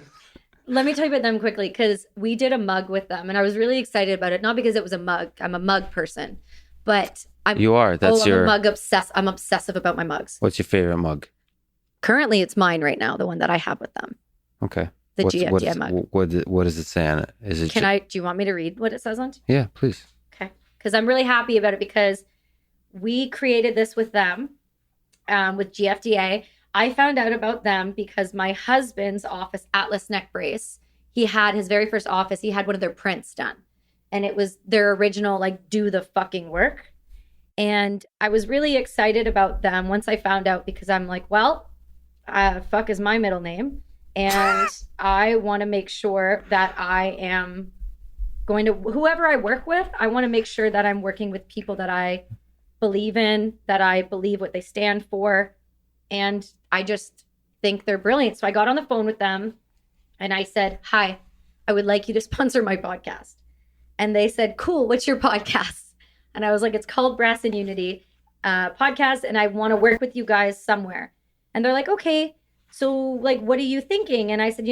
let me tell you about them quickly, because we did a mug with them and I was really excited about it. Not because it was a mug. I'm a mug person, but I'm a mug obsessed. I'm obsessive about my mugs. What's your favorite mug? Currently, it's mine right now, the one that I have with them. Okay. The GFDI mug. What does it say on it? Do you want me to read what it says on it? Yeah, please. Okay. Because I'm really happy about it, because we created this with them, with GFDA. I found out about them because my husband's office, Atlas Neck Brace, he had his very first office. He had one of their prints done. And it was their original, do the fucking work. And I was really excited about them once I found out, because I'm like, well, fuck is my middle name. And I want to make sure that I am going to, whoever I work with, I want to make sure that I'm working with people that I believe in, that I believe what they stand for. And I just think they're brilliant. So I got on the phone with them and I said, hi, I would like you to sponsor my podcast. And they said, cool, what's your podcast? And I was like, it's called Brass and Unity podcast, and I want to work with you guys somewhere. And they're like, okay, so what are you thinking? And I said,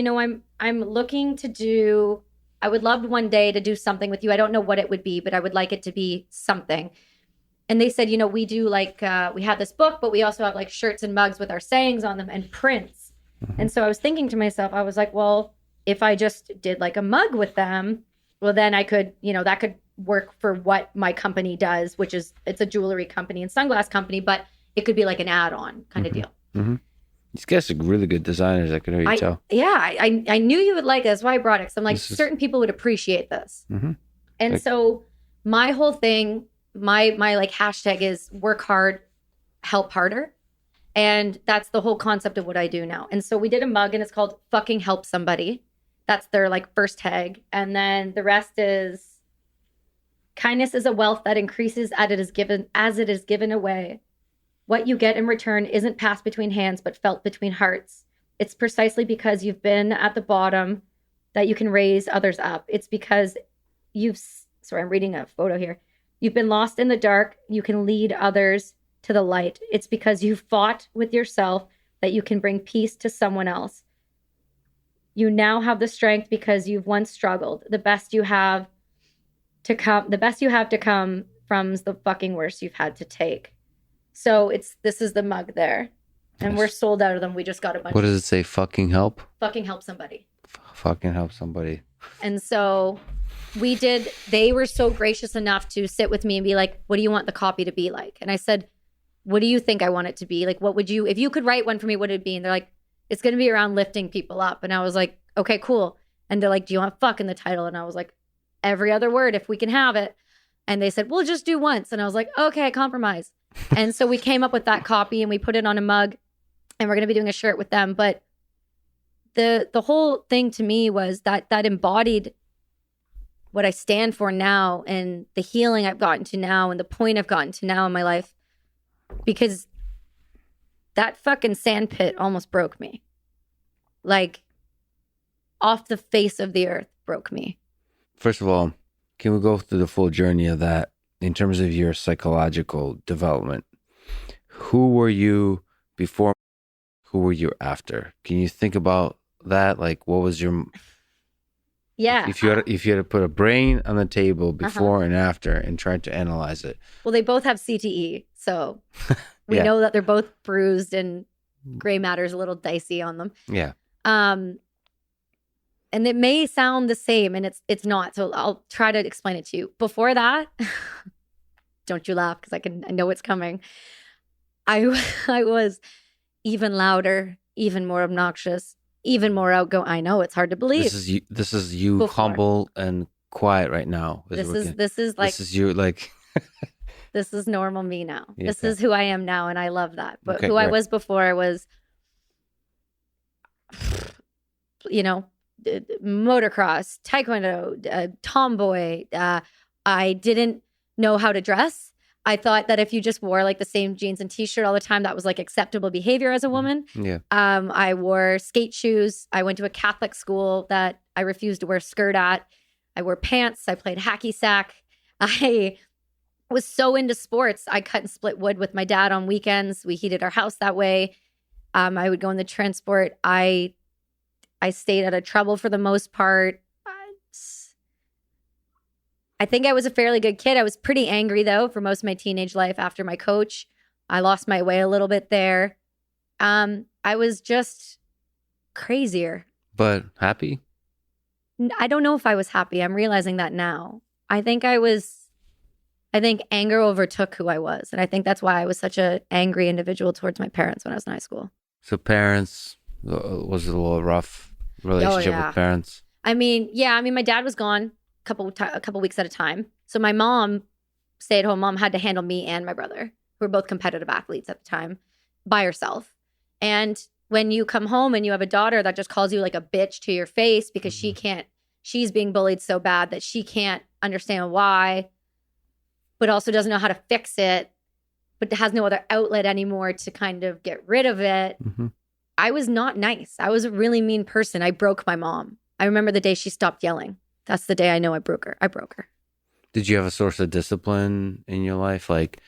I'm looking to do, I would love one day to do something with you. I don't know what it would be, but I would like it to be something. And they said, we do we have this book, but we also have shirts and mugs with our sayings on them and prints. Mm-hmm. And so I was thinking to myself, I was like, well, if I just did a mug with them, well, then I could, that could work for what my company does, which is it's a jewelry company and sunglass company, but it could be an add-on kind of deal. Mm-hmm. These guys are really good designers. I can already tell. Yeah, I knew you would like it. That's why I brought it. Because I'm certain people would appreciate this. Mm-hmm. And so my whole thing, my like hashtag is work hard, help harder. And that's the whole concept of what I do now. And so we did a mug and it's called fucking help somebody. That's their like first tag. And then the rest is kindness is a wealth that increases as it is given away. What you get in return isn't passed between hands, but felt between hearts. It's precisely because you've been at the bottom that you can raise others up. It's because I'm reading a photo here. You've been lost in the dark. You can lead others to the light. It's because you fought with yourself that you can bring peace to someone else. You now have the strength because you've once struggled. The best you have to come from the fucking worst you've had to take. So this is the mug there. And Yes. we're sold out of them. We just got a bunch. What does it say? Fucking help? Fucking help somebody. Fucking help somebody. And so they were so gracious enough to sit with me and be like, what do you want the copy to be like? And I said, what do you think I want it to be? Like, if you could write one for me, what would it be? And they're like, it's going to be around lifting people up. And I was like, okay, cool. And they're like, do you want fuck in the title? And I was like, every other word, if we can have it. And they said, we'll just do once. And I was like, okay, compromise. And so we came up with that copy and we put it on a mug and we're going to be doing a shirt with them. But the whole thing to me was that embodied what I stand for now and the healing I've gotten to now and the point I've gotten to now in my life. Because that fucking sandpit almost broke me. Like, off the face of the earth broke me. First of all, can we go through the full journey of that in terms of your psychological development? Who were you before? Who were you after? Can you think about that? Like, what was your... Yeah. If you had to put a brain on the table before and after and try to analyze it. Well, they both have CTE, so we know that they're both bruised and gray matter's a little dicey on them. Yeah. And it may sound the same, and it's not. So I'll try to explain it to you. Before that, don't you laugh because I know it's coming. I was even louder, even more obnoxious, even more outgoing. I know it's hard to believe. This is you Before. Humble and quiet right now. This is you like this is normal me now. Yeah, this is who I am now, and I love that. But Okay, who I great. was before, I was, motocross, taekwondo, tomboy. I didn't know how to dress. I thought that if you just wore like the same jeans and t-shirt all the time, that was like acceptable behavior as a woman. Yeah. I wore skate shoes. I went to a Catholic school that I refused to wear a skirt at. I wore pants. I played hacky sack. I was so into sports. I cut and split wood with my dad on weekends. We heated our house that way. I would go in the transport. I stayed out of trouble for the most part. I think I was a fairly good kid. I was pretty angry, though, for most of my teenage life after my coach. I lost my way a little bit there. I was just crazier. But happy? I don't know if I was happy. I'm realizing that now. I think anger overtook who I was. And I think that's why I was such an angry individual towards my parents when I was in high school. So parents, was it a little rough relationship yeah. with parents? I mean, my dad was gone a couple weeks at a time. So my mom, stay-at-home mom, had to handle me and my brother, who were both competitive athletes at the time, by herself. And when you come home and you have a daughter that just calls you like a bitch to your face because she's being bullied so bad that she can't understand why, but also doesn't know how to fix it, but has no other outlet anymore to kind of get rid of it. Mm-hmm. I was not nice. I was a really mean person. I broke my mom. I remember the day she stopped yelling. That's the day I know I broke her. Did you have a source of discipline in your life? Like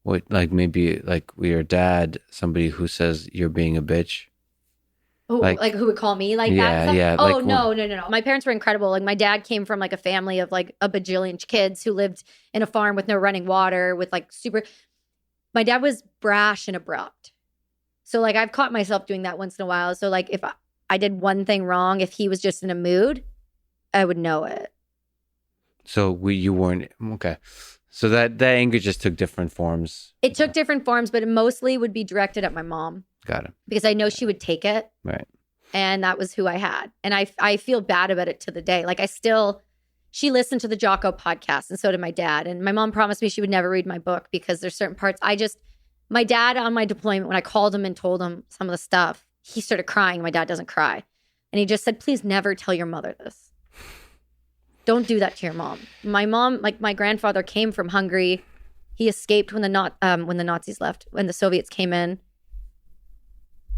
what, like maybe like your dad, somebody who says you're being a bitch? Oh, like who would call me like that? Yeah. Oh, like, no. My parents were incredible. Like my dad came from like a family of like a bajillion kids who lived in a farm with no running water with like my dad was brash and abrupt. So like I've caught myself doing that once in a while. So like if I did one thing wrong, if he was just in a mood, I would know it. So you weren't, okay. So that anger just took different forms. It took different forms, but it mostly would be directed at my mom. Got it. Because I know she would take it. Right. And that was who I had. And I feel bad about it to the day. Like I still, she listened to the Jocko podcast, and so did my dad. And my mom promised me she would never read my book because there's certain parts my dad on my deployment, when I called him and told him some of the stuff, he started crying. My dad doesn't cry. And he just said, please never tell your mother this. Don't do that to your mom. My mom, like my grandfather came from Hungary. He escaped when the Nazis left, when the Soviets came in.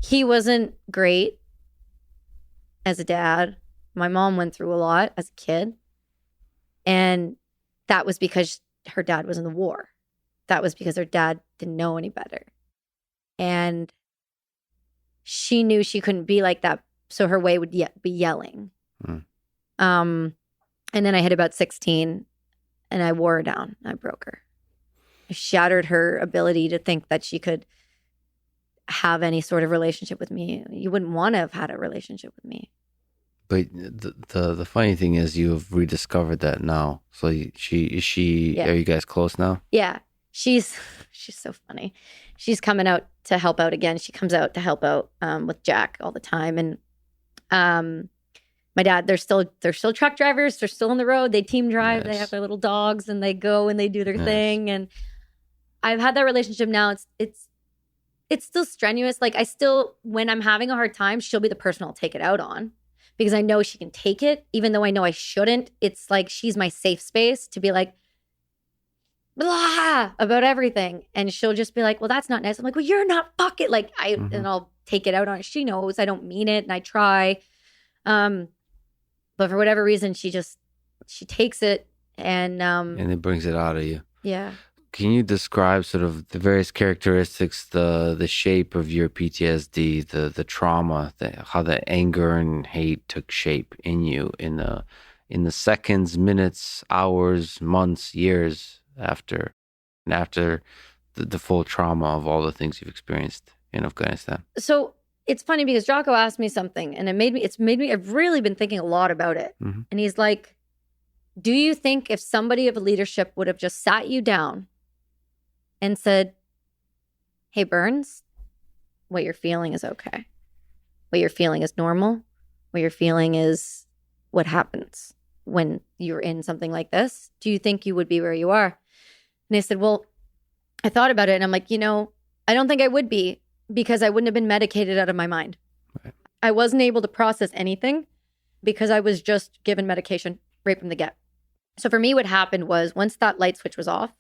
He wasn't great as a dad. My mom went through a lot as a kid. And that was because her dad was in the war. That was because her dad didn't know any better. And she knew she couldn't be like that. So her way would be yelling. And then I hit about 16 and I wore her down. I broke her. I shattered her ability to think that she could have any sort of relationship with me. You wouldn't want to have had a relationship with me. But the funny thing is you have rediscovered that now. So are you guys close now? Yeah. She's so funny. She's coming out to help out again. She comes out to help out with Jack all the time. And my dad, they're still truck drivers. They're still on the road. They team drive. Nice. They have their little dogs and they go and they do their thing. And I've had that relationship now. It's still strenuous. Like when I'm having a hard time, she'll be the person I'll take it out on because I know she can take it, even though I know I shouldn't. It's like she's my safe space to be like, blah about everything, and she'll just be like, well, that's not nice. I'm like, well, you're not fucking like and I'll take it out on her. She knows I don't mean it and I try, but for whatever reason she takes it and it brings it out of you. Yeah. Can you describe sort of the various characteristics, the shape of your PTSD, the trauma, how the anger and hate took shape in you in the seconds, minutes, hours, months, years after the full trauma of all the things you've experienced in Afghanistan? So it's funny because Jocko asked me something and I've really been thinking a lot about it. Mm-hmm. And he's like, do you think if somebody of leadership would have just sat you down and said, hey, Burns, what you're feeling is okay. What you're feeling is normal. What you're feeling is what happens when you're in something like this. Do you think you would be where you are? And I said, well, I thought about it and I'm like, I don't think I would be because I wouldn't have been medicated out of my mind. Right. I wasn't able to process anything because I was just given medication right from the get. So for me, what happened was once that light switch was off,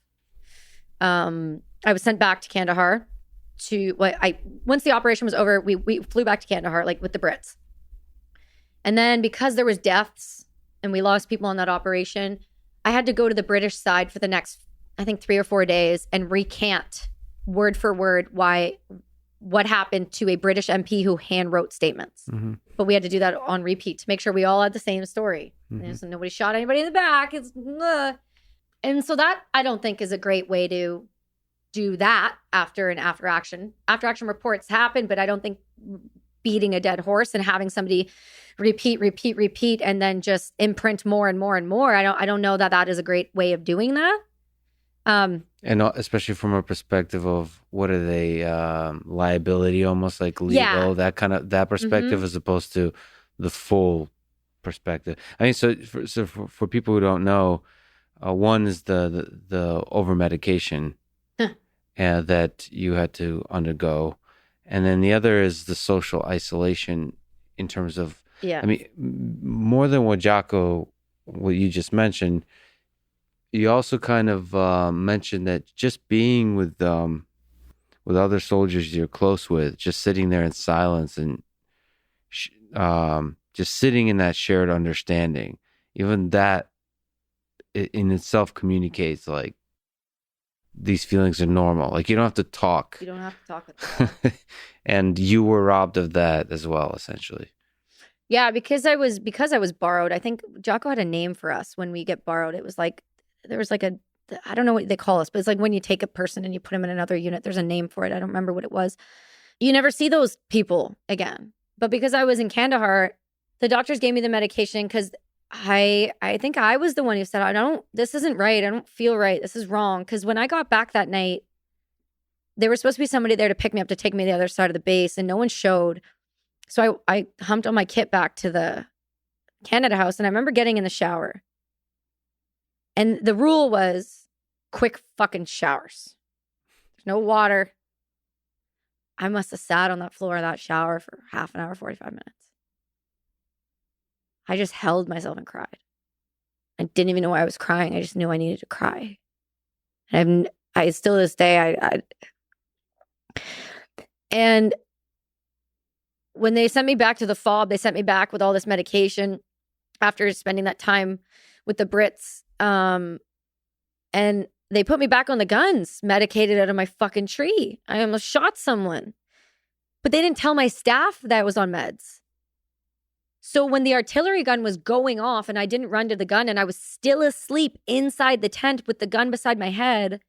I was sent back to Kandahar once the operation was over, we flew back to Kandahar, like with the Brits. And then because there was deaths and we lost people on that operation, I had to go to the British side for the next, I think 3 or 4 days and recant word for word what happened to a British MP who hand wrote statements. Mm-hmm. But we had to do that on repeat to make sure we all had the same story. Mm-hmm. So nobody shot anybody in the back. And so that I don't think is a great way to do that after action. After action reports happen, but I don't think beating a dead horse and having somebody repeat, and then just imprint more and more and more. I don't know that is a great way of doing that. And especially from a perspective of what are they, liability, almost like legal, that perspective, mm-hmm. as opposed to the full perspective. I mean, so for people who don't know, one is the over medication that you had to undergo, and then the other is the social isolation in terms of. Yeah. I mean, more than what you just mentioned, you also kind of mentioned that just being with other soldiers you're close with, just sitting there in silence and just sitting in that shared understanding, even that in itself communicates like these feelings are normal. Like you don't have to talk. You don't have to talk at all. And you were robbed of that as well, essentially. Yeah, because I was borrowed. I think Jocko had a name for us when we get borrowed. It was like there was like I don't know what they call us, but it's like when you take a person and you put them in another unit. There's a name for it. I don't remember what it was. You never see those people again. But because I was in Kandahar, the doctors gave me the medication because I think I was the one who said, this isn't right. I don't feel right. This is wrong. Because when I got back that night, there was supposed to be somebody there to pick me up, to take me to the other side of the base, and no one showed. So I humped on my kit back to the Canada House, and I remember getting in the shower. And the rule was quick fucking showers. There's no water. I must have sat on that floor of that shower for half an hour, 45 minutes. I just held myself and cried. I didn't even know why I was crying. I just knew I needed to cry. And I still to this day, and when they sent me back to the FOB, they sent me back with all this medication after spending that time with the Brits. And they put me back on the guns, medicated out of my fucking tree. I almost shot someone. But they didn't tell my staff that I was on meds. So when the artillery gun was going off and I didn't run to the gun and I was still asleep inside the tent with the gun beside my head,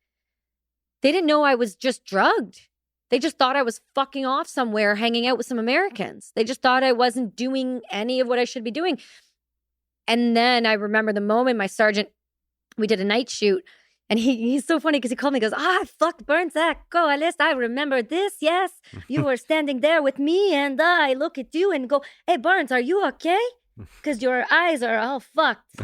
they didn't know I was just drugged. They just thought I was fucking off somewhere hanging out with some Americans. They just thought I wasn't doing any of what I should be doing. And then I remember the moment my sergeant, we did a night shoot, and he's so funny because he called me and goes, fuck, Burns, go, Alice, I remember this, yes. You were standing there with me, and I look at you and go, hey, Burns, are you okay? Because your eyes are all fucked.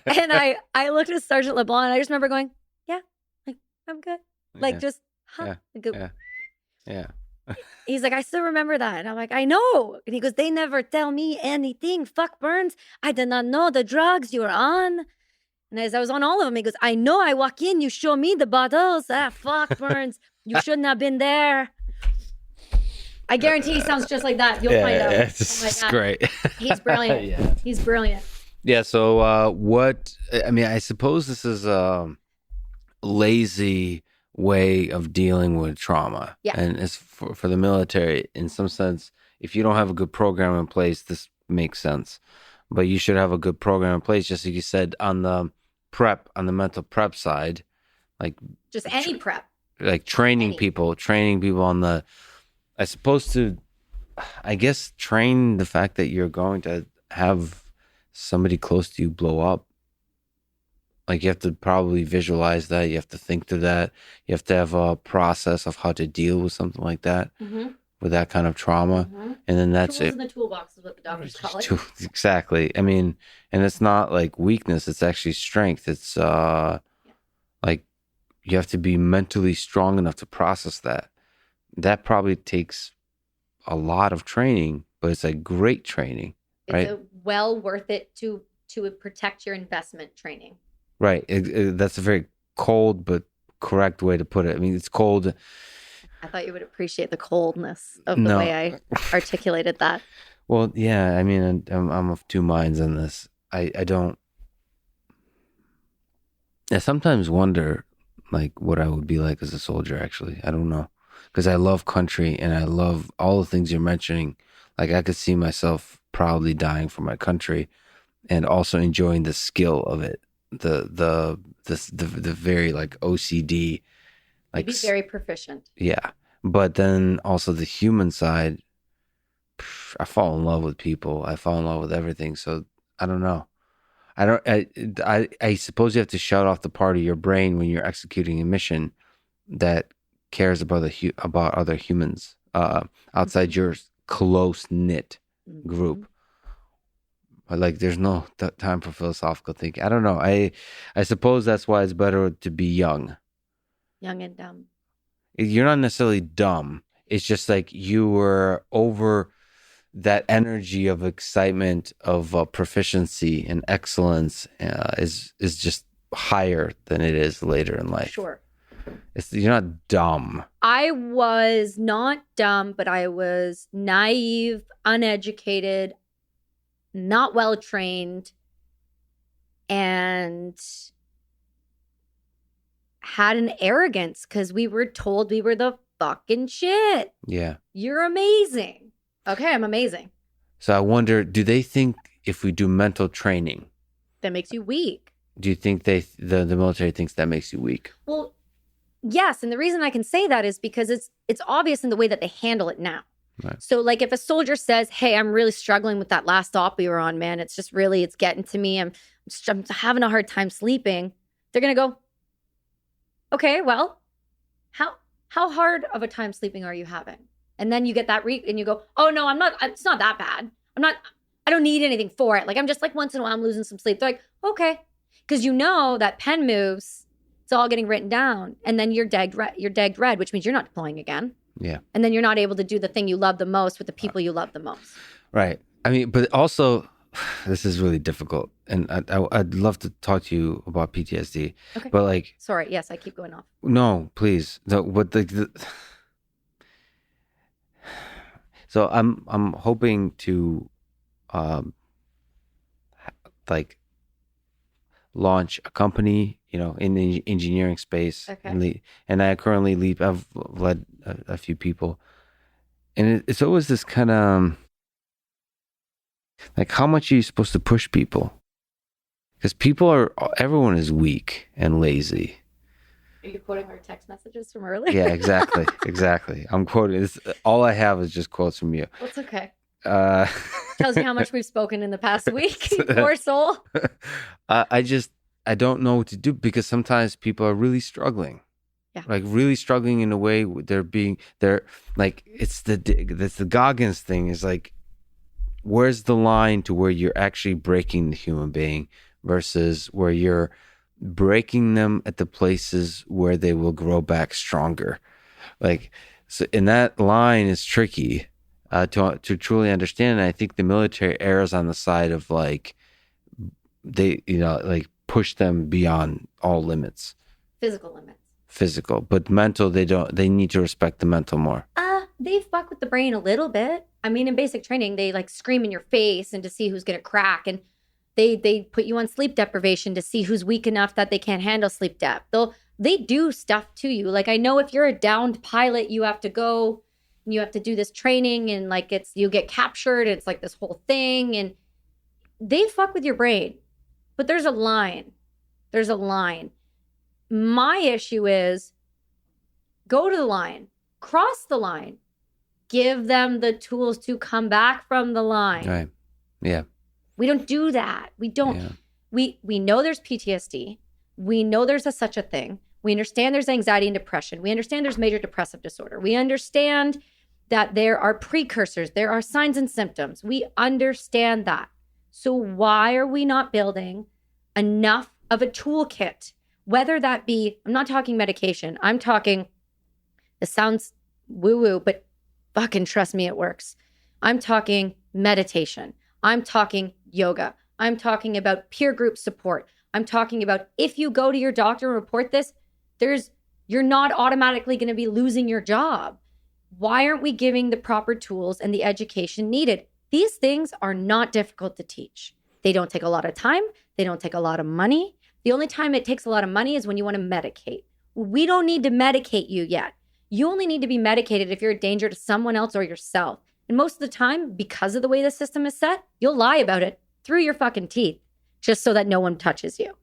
And I looked at Sergeant LeBlanc, and I just remember going, yeah, like, I'm good. Like, just, good. Yeah. He's like, I still remember that. And I'm like, I know. And he goes, they never tell me anything. Fuck, Burns. I did not know the drugs you were on. And as I was on all of them, he goes, I know. I walk in, you show me the bottles. Fuck, Burns. You shouldn't have been there. I guarantee he sounds just like that. You'll find out. Yeah, it's great. He's brilliant. Yeah. He's brilliant. Yeah. So I suppose this is a lazy way of dealing with trauma. Yeah. And it's for the military, in some sense, if you don't have a good program in place, this makes sense. But you should have a good program in place, just like you said, on the mental prep side, like just any prep, like training people on the, I suppose to, I guess, train the fact that you're going to have somebody close to you blow up. Like, you have to probably visualize that. You have to think through that. You have to have a process of how to deal with something like that, with that kind of trauma. And then that's tools it. In the toolbox is what the doctors call it. Exactly. I mean, and it's not like weakness. It's actually strength. It's like you have to be mentally strong enough to process that. That probably takes a lot of training, but it's a great training, right? It's well worth it to protect your investment training. Right. That's a very cold but correct way to put it. I mean, it's cold. I thought you would appreciate the coldness of the way I articulated that. Well, yeah. I mean, I'm of two minds on this. I don't. I sometimes wonder, like, what I would be like as a soldier. Actually, I don't know, because I love country and I love all the things you're mentioning. Like, I could see myself proudly dying for my country, and also enjoying the skill of it. The very like OCD, like, you'd be very proficient. Yeah, but then also the human side. I fall in love with people. I fall in love with everything. So I don't know. I suppose you have to shut off the part of your brain when you're executing a mission that cares about about other humans outside your close knit group. Like, there's no time for philosophical thinking. I don't know. I suppose that's why it's better to be young. Young and dumb. You're not necessarily dumb. It's just like you were over that energy of excitement, of proficiency and excellence is just higher than it is later in life. Sure. You're not dumb. I was not dumb, but I was naive, uneducated, not well trained, and had an arrogance because we were told we were the fucking shit. Yeah. You're amazing. Okay, I'm amazing. So I wonder, do they think if we do mental training, that makes you weak? Do you think the military thinks that makes you weak? Well, yes, and the reason I can say that is because it's obvious in the way that they handle it now. Right. So, like, if a soldier says, hey, I'm really struggling with that last op we were on, man, it's getting to me. I'm having a hard time sleeping. They're going to go, okay, well, how hard of a time sleeping are you having? And then you get that and you go, oh, no, I'm not. It's not that bad. I don't need anything for it. Like, I'm just like, once in a while, I'm losing some sleep. They're like, okay. Because you know that pen moves, it's all getting written down. And then you're degged red, which means you're not deploying again. Yeah. And then you're not able to do the thing you love the most with the people you love the most. Right. I mean, but also, this is really difficult. And I'd love to talk to you about PTSD. Okay. But like... Sorry. Yes, I keep going off. No, please. So I'm hoping to like launch a company, in the engineering space. Okay. And I currently I've led a few people, and it's always this kind of like, how much are you supposed to push people? Because everyone is weak and lazy. Are you quoting our text messages from earlier? Yeah, exactly. Exactly. I'm quoting this. All I have is just quotes from you. That's okay. Tells you how much we've spoken in the past week. Poor soul. I don't know what to do, because sometimes people are really struggling. Yeah. Like really struggling in a way. They're like, it's the Goggins thing, is like, where's the line to where you're actually breaking the human being versus where you're breaking them at the places where they will grow back stronger. Like, so, and that line is tricky to truly understand. And I think the military errs on the side of like, they, like push them beyond all limits. Physical limits. Physical, but mental, they need to respect the mental more. They fuck with the brain a little bit. I mean, in basic training, they like scream in your face and to see who's going to crack. And they put you on sleep deprivation to see who's weak enough that they can't handle sleep depth. They do stuff to you. Like, I know if you're a downed pilot, you have to go and you have to do this training, and like you get captured. It's like this whole thing, and they fuck with your brain. But there's a line. There's a line. My issue is, go to the line, cross the line, give them the tools to come back from the line. Right. Yeah. We don't do that. We don't. Yeah. We know there's PTSD. We know there's such a thing. We understand there's anxiety and depression. We understand there's major depressive disorder. We understand that there are precursors. There are signs and symptoms. We understand that. So why are we not building enough of a toolkit? Whether that be, I'm not talking medication. I'm talking, it sounds woo-woo, but fucking trust me, it works. I'm talking meditation. I'm talking yoga. I'm talking about peer group support. I'm talking about, if you go to your doctor and report this, you're not automatically going to be losing your job. Why aren't we giving the proper tools and the education needed? These things are not difficult to teach. They don't take a lot of time. They don't take a lot of money. The only time it takes a lot of money is when you want to medicate. We don't need to medicate you yet. You only need to be medicated if you're a danger to someone else or yourself. And most of the time, because of the way the system is set, you'll lie about it through your fucking teeth just so that no one touches you.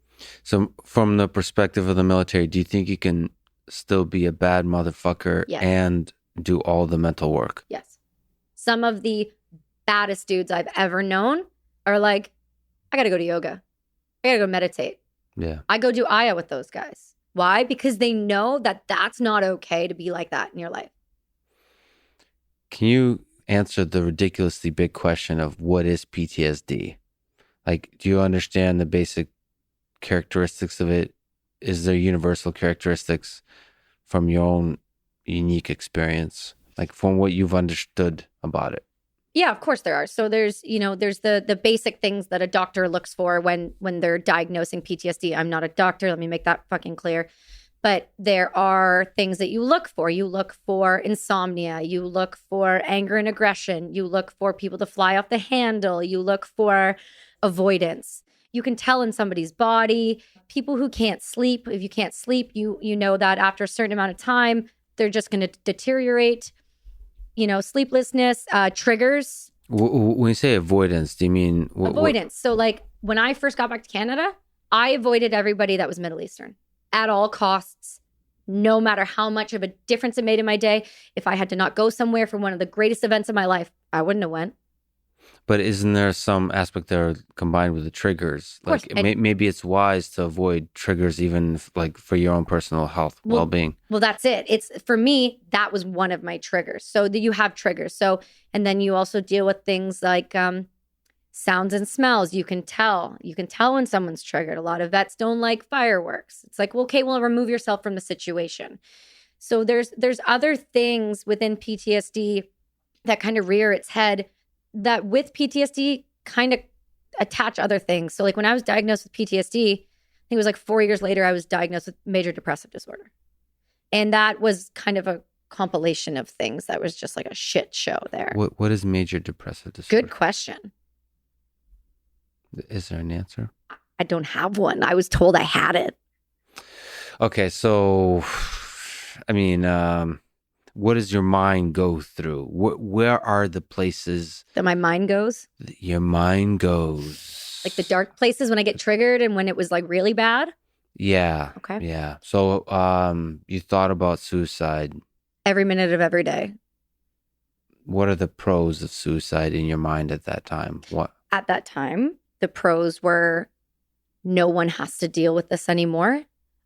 So from the perspective of the military, do you think you can still be a bad motherfucker and do all the mental work? Yes. Some of the baddest dudes I've ever known are like, I got to go to yoga. I got to go meditate. Yeah. I go do Aya with those guys. Why? Because they know that that's not okay to be like that in your life. Can you answer the ridiculously big question of what is PTSD? Like, do you understand the basic characteristics of it? Is there universal characteristics from your own unique experience? Like, from what you've understood about it? Yeah, of course there are. So there's the basic things that a doctor looks for when they're diagnosing PTSD. I'm not a doctor. Let me make that fucking clear. But there are things that you look for. You look for insomnia. You look for anger and aggression. You look for people to fly off the handle. You look for avoidance. You can tell in somebody's body. People who can't sleep, if you can't sleep, you know that after a certain amount of time, they're just going to deteriorate. Sleeplessness, triggers. When you say avoidance, do you mean... Avoidance. So like when I first got back to Canada, I avoided everybody that was Middle Eastern at all costs, no matter how much of a difference it made in my day. If I had to not go somewhere for one of the greatest events of my life, I wouldn't have went. But isn't there some aspect there combined with the triggers? Of course. Like maybe it's wise to avoid triggers even like for your own personal health, well-being. Well, that's it. It's for me, that was one of my triggers. So you have triggers. So, and then you also deal with things like Sounds and smells, you can tell. You can tell when someone's triggered. A lot of vets don't like fireworks. It's like, well, okay, well, remove yourself from the situation. So there's other things within PTSD that kind of rear its head that with PTSD kind of attach other things. So like when I was diagnosed with PTSD, I think it was like 4 years later, I was diagnosed with major depressive disorder. And that was kind of a compilation of things that was just like a shit show there. What is major depressive disorder? Good question. Is there an answer? I don't have one. I was told I had it. Okay, so, I mean, what does your mind go through? Where are the places that my mind goes? Your mind goes. Like the dark places when I get triggered and when it was like really bad? Yeah. Okay. Yeah. So, you thought about suicide. Every minute of every day. What are the pros of suicide in your mind at that time? What? At that time, the pros were no one has to deal with this anymore.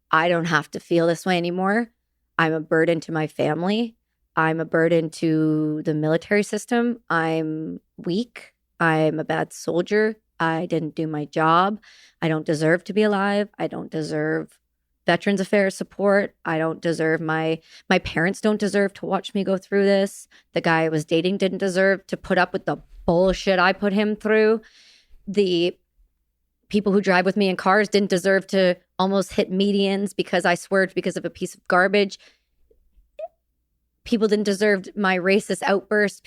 I don't have to feel this way anymore. I'm a burden to my family. I'm a burden to the military system. I'm weak. I'm a bad soldier. I didn't do my job. I don't deserve to be alive. I don't deserve Veterans Affairs support. I don't deserve my parents don't deserve to watch me go through this. The guy I was dating didn't deserve to put up with the bullshit I put him through. The people who drive with me in cars didn't deserve to almost hit medians because I swerved because of a piece of garbage. People didn't deserve my racist outbursts.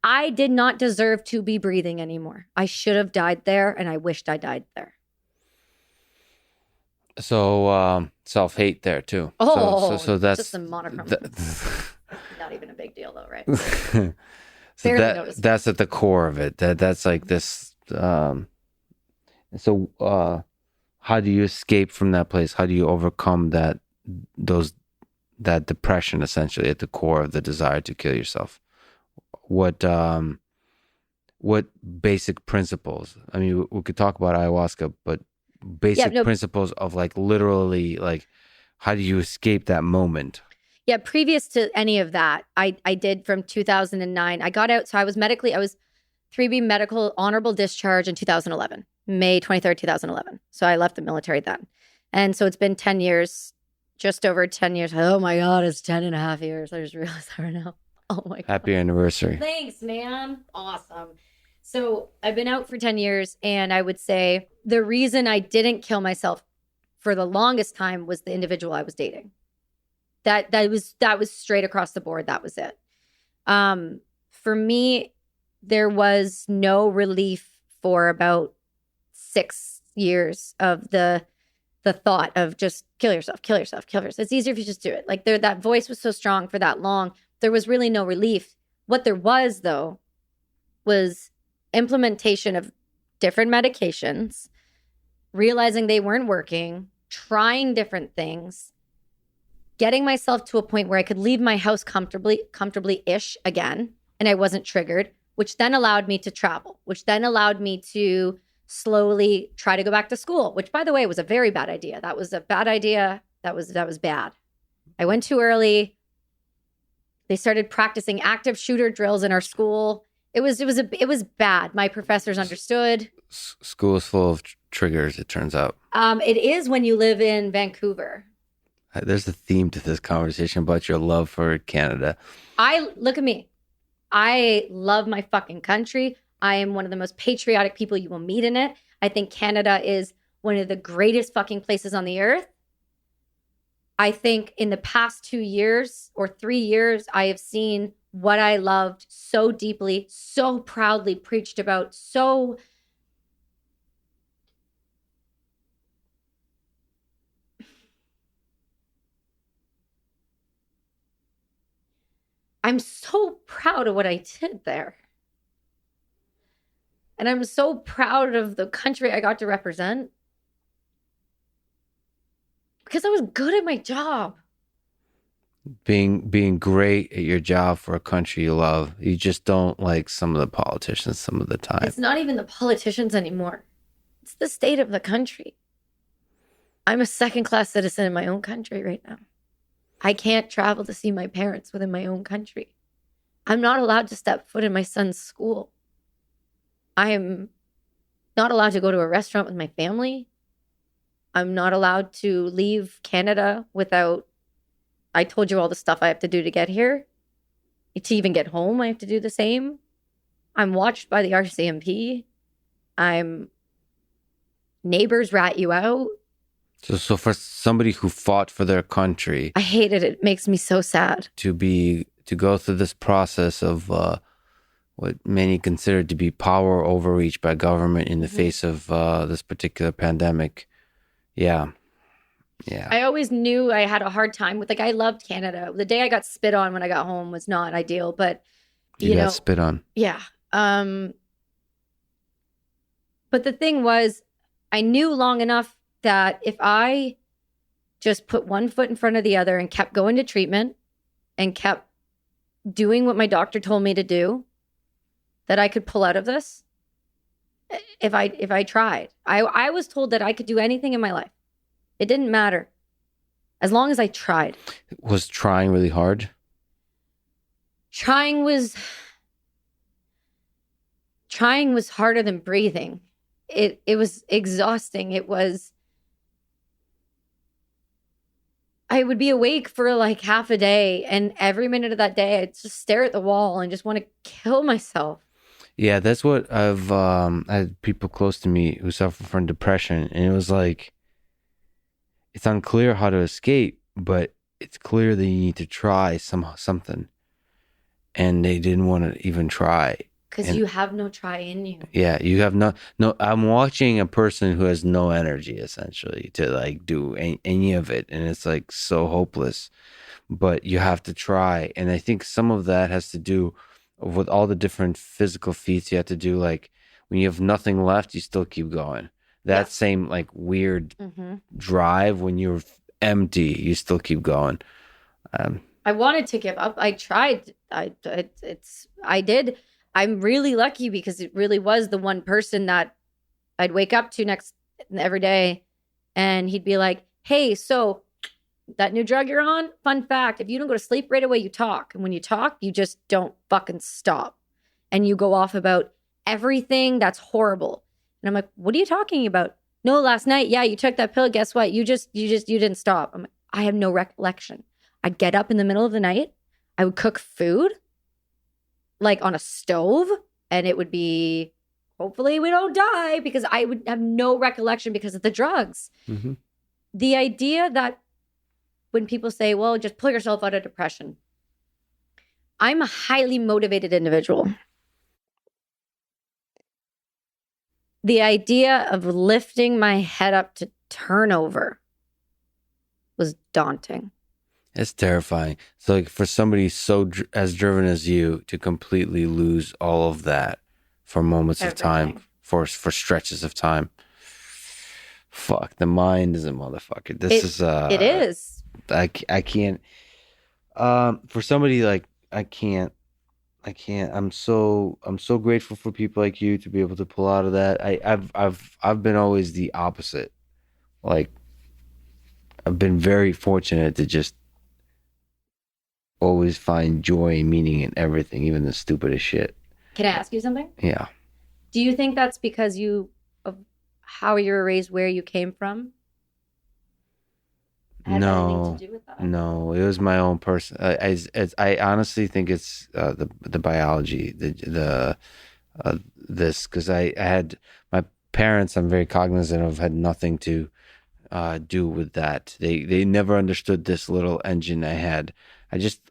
I did not deserve to be breathing anymore. I should have died there, and I wished I died there. So, self-hate there too. Oh, so that's just a monochrome. Not even a big deal though, right? So that's at the core of it. That's like this. So, how do you escape from that place? How do you overcome that depression essentially at the core of the desire to kill yourself? What basic principles? I mean, we could talk about ayahuasca, but basic principles of like literally like how do you escape that moment? Yeah, previous to any of that, I did from 2009. I got out, so I was 3B medical honorable discharge in 2011, May 23rd, 2011. So I left the military then. And so it's been 10 years, just over 10 years. Oh my God, it's 10 and a half years. I just realized that right now. Oh my God. Happy anniversary. Thanks, man. Awesome. So I've been out for 10 years, and I would say the reason I didn't kill myself for the longest time was the individual I was dating. That was straight across the board. That was it. For me, there was no relief for about 6 years of the thought of just kill yourself. It's easier if you just do it. Like that voice was so strong for that long. There was really no relief. What there was, though, was implementation of different medications, realizing they weren't working, trying different things, getting myself to a point where I could leave my house comfortably-ish again, and I wasn't triggered, which then allowed me to travel, which then allowed me to slowly try to go back to school, which, by the way, was a very bad idea. That was a bad idea. That was bad. I went too early. They started practicing active shooter drills in our school. It was bad. My professors understood. School is full of triggers, it turns out. It is when you live in Vancouver. There's a theme to this conversation about your love for Canada. Look at me. I love my fucking country. I am one of the most patriotic people you will meet in it. I think Canada is one of the greatest fucking places on the earth. I think in the past 2 years or 3 years, I have seen what I loved so deeply, so proudly preached about, so I'm so proud of what I did there. And I'm so proud of the country I got to represent. Because I was good at my job. Being great at your job for a country you love. You just don't like some of the politicians some of the time. It's not even the politicians anymore. It's the state of the country. I'm a second-class citizen in my own country right now. I can't travel to see my parents within my own country. I'm not allowed to step foot in my son's school. I am not allowed to go to a restaurant with my family. I'm not allowed to leave Canada without, I told you all the stuff I have to do to get here. To even get home, I have to do the same. I'm watched by the RCMP. Neighbors rat you out. So for somebody who fought for their country, I hate it. It makes me so sad. To go through this process of what many consider to be power overreach by government in the face of this particular pandemic. Yeah. I always knew I had a hard time with, like, I loved Canada. The day I got spit on when I got home was not ideal, but you got spit on. Yeah. But the thing was, I knew long enough that if I just put one foot in front of the other and kept going to treatment and kept doing what my doctor told me to do, that I could pull out of this if I tried. I was told that I could do anything in my life. It didn't matter as long as I tried. Was trying really hard? Trying was harder than breathing. It was exhausting. I would be awake for like half a day, and every minute of that day I'd just stare at the wall and just want to kill myself. Yeah, that's what I've had people close to me who suffer from depression, and it was like, it's unclear how to escape, but it's clear that you need to try something. And they didn't want to even try. Because you have no try in you. Yeah, you have no. I'm watching a person who has no energy, essentially, to like do any of it. And it's like so hopeless. But you have to try. And I think some of that has to do with all the different physical feats you have to do. Like when you have nothing left, you still keep going. That same like weird drive when you're empty, you still keep going. I wanted to give up. I tried. I did. I'm really lucky because it really was the one person that I'd wake up to every day, and he'd be like, "Hey, so that new drug you're on, fun fact, if you don't go to sleep right away, you talk. And when you talk, you just don't fucking stop. And you go off about everything that's horrible." And I'm like, "What are you talking about?" "No, last night, yeah, you took that pill. Guess what? You didn't stop." I'm like, "I have no recollection." I'd get up in the middle of the night. I would cook food, like on a stove, and it would be, hopefully we don't die, because I would have no recollection because of the drugs. Mm-hmm. The idea that when people say, well, just pull yourself out of depression. I'm a highly motivated individual. The idea of lifting my head up to turnover was daunting. It's terrifying. So like for somebody so as driven as you to completely lose all of that for moments of time, for stretches of time. Fuck, the mind is a motherfucker. It is. I can't. For somebody like I can't. I'm so grateful for people like you to be able to pull out of that. I've been always the opposite. Like I've been very fortunate to just always find joy and meaning in everything, even the stupidest shit. Can I ask you something? Yeah. Do you think that's because of how you were raised, where you came from? No, to do with that? No, it was my own person. I honestly think it's the biology, this, because I had my parents. I'm very cognizant of, had nothing to do with that. They never understood this little engine I had.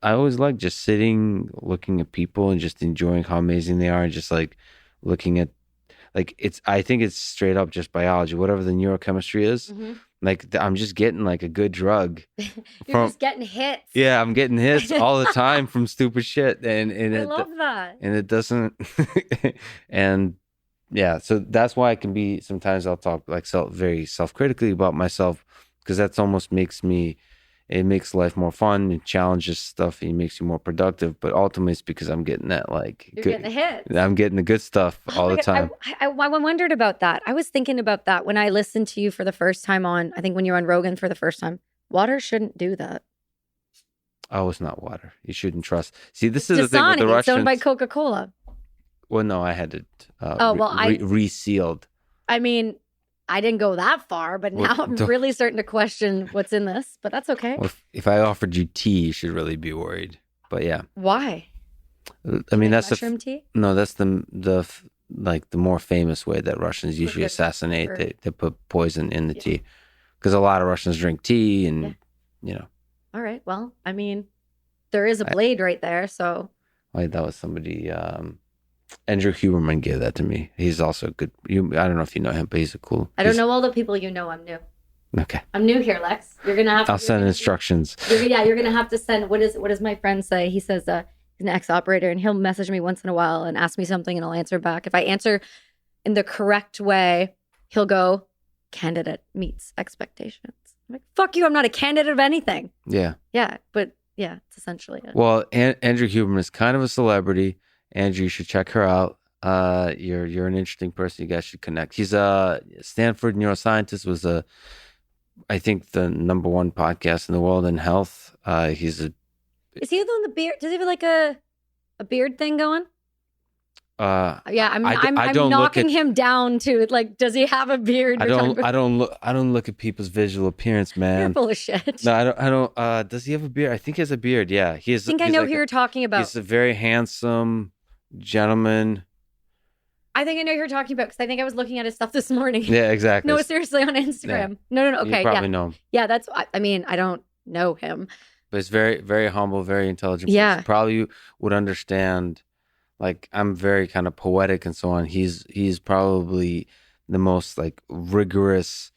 I always like just sitting, looking at people and just enjoying how amazing they are, and just like looking at, like, I think it's straight up just biology, whatever the neurochemistry is. Mm-hmm. Like I'm just getting like a good drug. You're just getting hits. Yeah, I'm getting hits all the time from stupid shit, and I love that. And it doesn't, and yeah, so that's why I can be, sometimes I'll talk like very self-critically about myself, because that's almost it makes life more fun. It challenges stuff and it makes you more productive. But ultimately, it's because I'm getting that You're getting the hits. I'm getting the good stuff all the time. I wondered about that. I was thinking about that when I listened to you for the first time I think when you were on Rogan for the first time. Water shouldn't do that. Oh, it's not water. You shouldn't trust. See, this is the thing with Dasani, the it's Russians. owned by Coca-Cola. Well, no, I had it resealed. I mean, I didn't go that far, but now I'm really starting to question what's in this, but that's okay. Well, if I offered you tea, you should really be worried. But yeah. Why? I mean, that's mushroom tea? No, that's the more famous way that Russians usually assassinate. They put poison in the tea. Because a lot of Russians drink tea and, you know. All right. Well, I mean, there is a blade right there, so. That was somebody, Andrew Huberman gave that to me. He's also good. I don't know if you know him, but he's a cool. I don't know all the people you know. I'm new. Okay. I'm new here, Lex. You're going to have to. I'll send instructions. You're going to have to send, what does my friend say? He says, he's an ex-operator, and he'll message me once in a while and ask me something, and I'll answer back. If I answer in the correct way, he'll go, candidate meets expectations. I'm like, fuck you, I'm not a candidate of anything. Yeah. Yeah, but yeah, it's essentially it. Well, Andrew Huberman is kind of a celebrity. Andrew, you should check her out. You're an interesting person. You guys should connect. He's a Stanford neuroscientist, was I think the #1 podcast in the world in health. Is he the one with the beard? Does he have like a beard thing going? Yeah, I'm knocking him down to like. Does he have a beard? I don't look at people's visual appearance, man. You're full of shit. No, I don't. Does he have a beard? I think he has a beard. Yeah, I think I know who you're talking about. He's a very handsome gentleman. I think I know who you're talking about because I think I was looking at his stuff this morning. Yeah, exactly. No, seriously, on Instagram. Yeah. No. Okay, you probably know him. Yeah, that's. I mean, I don't know him, but he's very, very humble, very intelligent. Yeah, person. Probably would understand. Like, I'm very kind of poetic and so on. He's probably the most like rigorous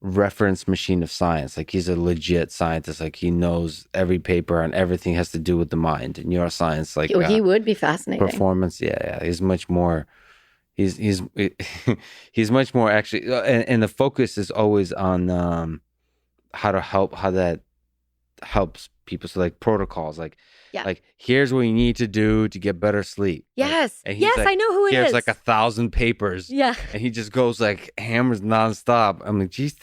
reference machine of science. Like, he's a legit scientist. Like, he knows every paper on everything has to do with the mind and neuroscience. Like, he would be fascinating. Performance, yeah. He's much more. He's much more actually, and the focus is always on how that helps people. So like protocols, like here's what you need to do to get better sleep. Yes, like, yes, I know who it is. Here's like 1,000 papers. Yeah, and he just goes like hammers nonstop. I'm like, geez,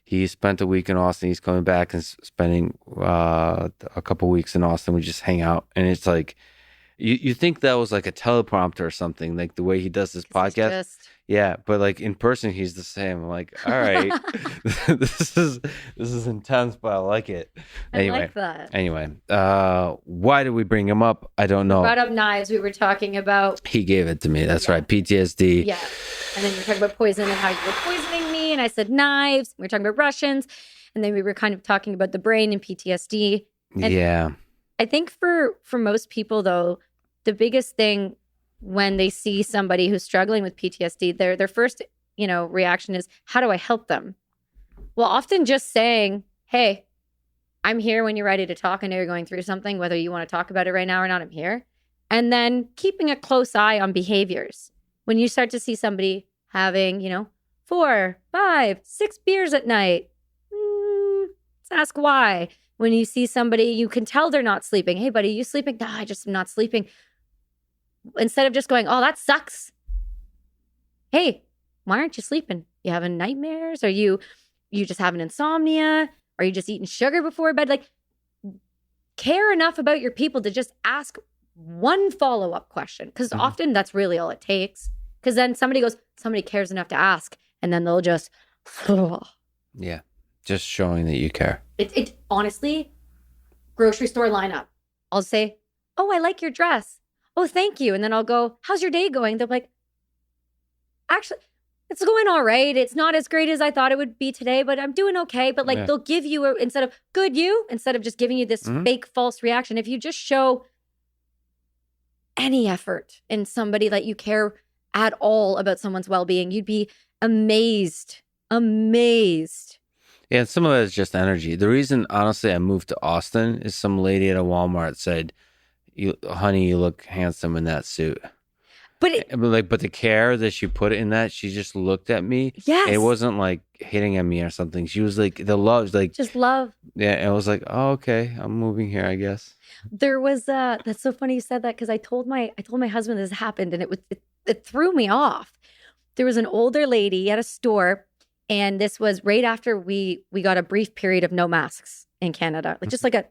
he spent a week in Austin. He's coming back and spending a couple weeks in Austin. We just hang out, and it's like you think that was like a teleprompter or something, like the way he does this podcast. Yeah, but like in person, he's the same. I'm like, all right, this is intense, but I like it. Anyway, I like that. Anyway, why did we bring him up? I don't know. We brought up knives. We were talking about. He gave it to me. That's right. PTSD. Yeah, and then we were talking about poison and how you were poisoning me, and I said knives. We were talking about Russians, and then we were kind of talking about the brain and PTSD. And yeah, I think for most people though, the biggest thing when they see somebody who's struggling with PTSD, their first, reaction is, how do I help them? Well, often just saying, hey, I'm here when you're ready to talk. I know you're going through something, whether you want to talk about it right now or not, I'm here. And then keeping a close eye on behaviors. When you start to see somebody having, 4, 5, 6 beers at night, let's ask why. When you see somebody, you can tell they're not sleeping. Hey, buddy, you sleeping? No, I just am not sleeping. Instead of just going, oh, that sucks. Hey, why aren't you sleeping? You having nightmares? Are you just having insomnia? Are you just eating sugar before bed? Like, care enough about your people to just ask one follow-up question. Because often that's really all it takes. Because then somebody cares enough to ask. And then they'll just, yeah, just showing that you care. It honestly, grocery store lineup. I'll say, oh, I like your dress. Oh, thank you. And then I'll go, how's your day going? They'll be like, actually, it's going all right. It's not as great as I thought it would be today, but I'm doing okay. But like, they'll give you, instead of just giving you this fake false reaction, if you just show any effort in somebody that you care at all about someone's well-being, you'd be amazed. Yeah, and some of it is just energy. The reason, honestly, I moved to Austin is some lady at a Walmart said, honey, you look handsome in that suit. But the care that she put in that, she just looked at me. Yes. It wasn't like hitting at me or something. She was like, the love, like just love. Yeah, and I was like, oh, okay, I'm moving here, I guess. There was that's so funny you said that, because I told my husband this happened, and it threw me off. There was an older lady at a store, And this was right after we got a brief period of no masks in Canada, like just like a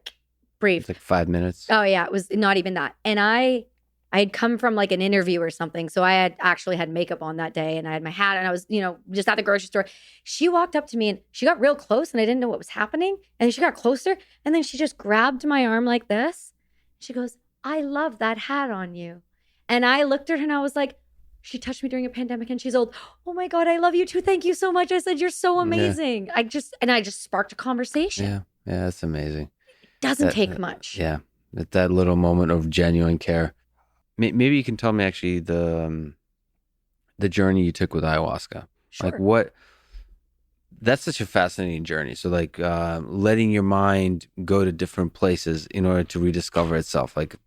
brief. It's like 5 minutes. Oh yeah, it was not even that. And I had come from like an interview or something, so I had actually had makeup on that day, and I had my hat, and I was, just at the grocery store. She walked up to me and she got real close, and I didn't know what was happening. And she got closer, and then she just grabbed my arm like this. She goes, "I love that hat on you." And I looked at her and I was like, she touched me during a pandemic and she's old. "Oh my God, I love you too. Thank you so much." I said, "You're so amazing." Yeah. I just sparked a conversation. Yeah. Yeah. That's amazing. It doesn't take much. Yeah. That little moment of genuine care. Maybe you can tell me actually the journey you took with ayahuasca. Sure. Like that's such a fascinating journey. So like letting your mind go to different places in order to rediscover itself. Like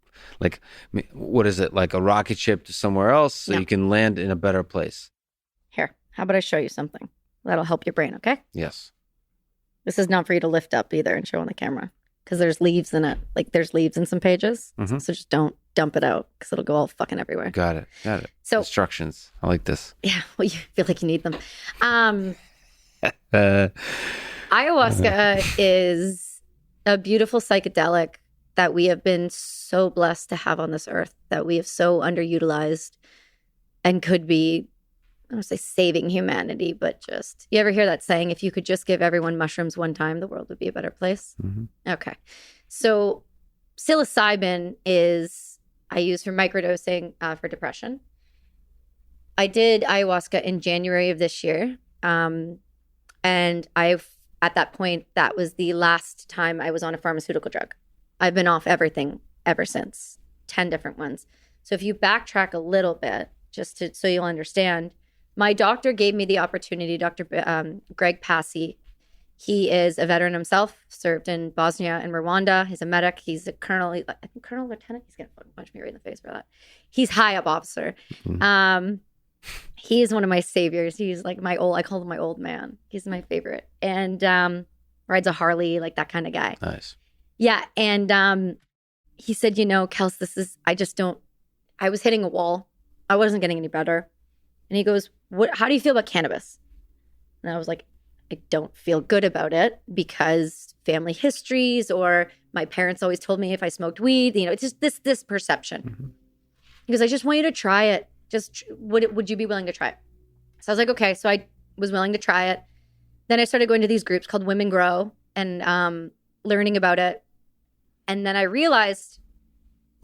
what is it? Like a rocket ship to somewhere else so you can land in a better place. Here, how about I show you something? That'll help your brain, okay? Yes. This is not for you to lift up either and show on the camera because there's leaves in it. Like there's leaves in some pages. Mm-hmm. So just don't dump it out because it'll go all fucking everywhere. Got it. So instructions. I like this. Yeah, well, you feel like you need them. Ayahuasca is a beautiful psychedelic that we have been so blessed to have on this earth, that we have so underutilized and could be, I don't want to say saving humanity, but just, you ever hear that saying, if you could just give everyone mushrooms one time, the world would be a better place? Mm-hmm. Okay. So psilocybin I use for microdosing for depression. I did ayahuasca in January of this year. And at that point, that was the last time I was on a pharmaceutical drug. I've been off everything ever since, 10 different ones. So if you backtrack a little bit, so you'll understand, my doctor gave me the opportunity, Dr. Greg Passy. He is a veteran himself, served in Bosnia and Rwanda. He's a medic. He's a colonel, I think colonel lieutenant. He's going to punch me right in the face for that. He's high up officer. Mm-hmm. He is one of my saviors. He's like I call him my old man. He's my favorite. And rides a Harley, like that kind of guy. Nice. Yeah. And he said, Kels, I was hitting a wall. I wasn't getting any better. And he goes, how do you feel about cannabis? And I was like, I don't feel good about it because family histories, or my parents always told me if I smoked weed, it's just this perception. Mm-hmm. He goes, I just want you to try it. Just would you be willing to try it? So I was like, okay. So I was willing to try it. Then I started going to these groups called Women Grow and learning about it. And then I realized,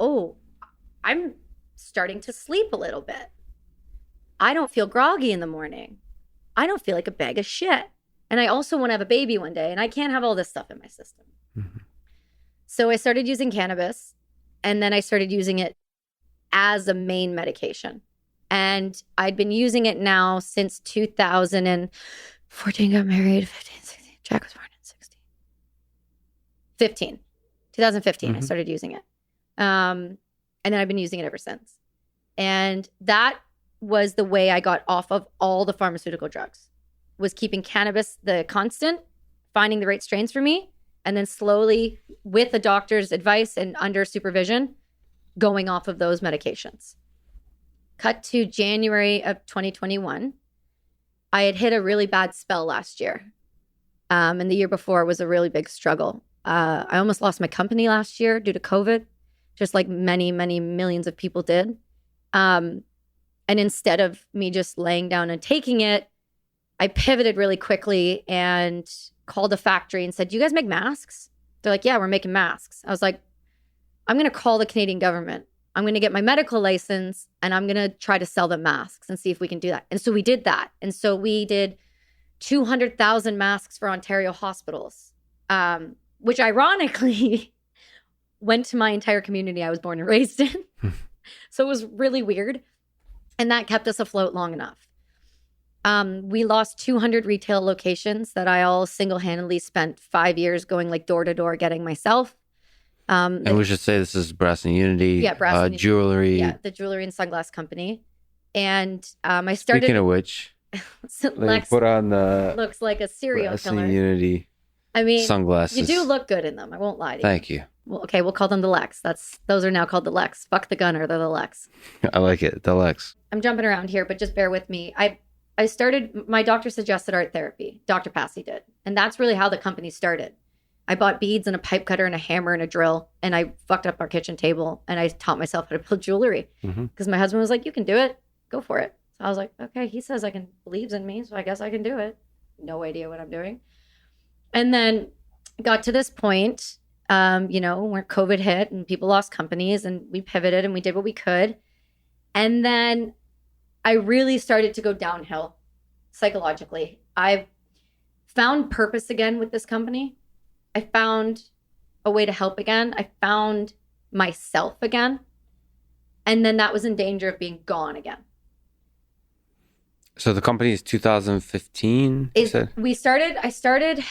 I'm starting to sleep a little bit. I don't feel groggy in the morning. I don't feel like a bag of shit. And I also want to have a baby one day, and I can't have all this stuff in my system. Mm-hmm. So I started using cannabis, and then I started using it as a main medication. And I'd been using it now since 2014, got married, 15, 16. Jack was born in 16. 2015, mm-hmm. I started using it. And then I've been using it ever since. And that was the way I got off of all the pharmaceutical drugs, was keeping cannabis the constant, finding the right strains for me, and then slowly, with a doctor's advice and under supervision, going off of those medications. Cut to January of 2021. I had hit a really bad spell last year. And the year before was a really big struggle. I almost lost my company last year due to COVID, just like many, many millions of people did. And instead of me just laying down and taking it, I pivoted really quickly and called a factory and said, "Do you guys make masks?" They're like, "Yeah, we're making masks." I was like, I'm going to call the Canadian government. I'm going to get my medical license and I'm going to try to sell them masks and see if we can do that. And so we did that. And so we did 200,000 masks for Ontario hospitals, which ironically went to my entire community I was born and raised in. So it was really weird. And that kept us afloat long enough. We lost 200 retail locations that I all single-handedly spent 5 years going like door to door getting myself. And we should say this is Brass and Unity, yeah, jewelry. Yeah, the jewelry and sunglass company. And I started... Speaking of which, Lex put on the... looks like a serial Brass killer. and Unity sunglasses. You do look good in them. I won't lie to you. Thank you. Well, okay, we'll call them the Lex. Those are now called the Lex. Fuck the gunner, they're the Lex. I like it, the Lex. I'm jumping around here, but just bear with me. my doctor suggested art therapy. Dr. Passy did. And that's really how the company started. I bought beads and a pipe cutter and a hammer and a drill. And I fucked up our kitchen table. And I taught myself how to build jewelry. Because my husband was like, you can do it. Go for it. So I was like, okay, he says believes in me. So I guess I can do it. No idea what I'm doing. And then got to this point, where COVID hit and people lost companies and we pivoted and we did what we could. And then I really started to go downhill psychologically. I've found purpose again with this company. I found a way to help again. I found myself again. And then that was in danger of being gone again. So the company is 2015? I started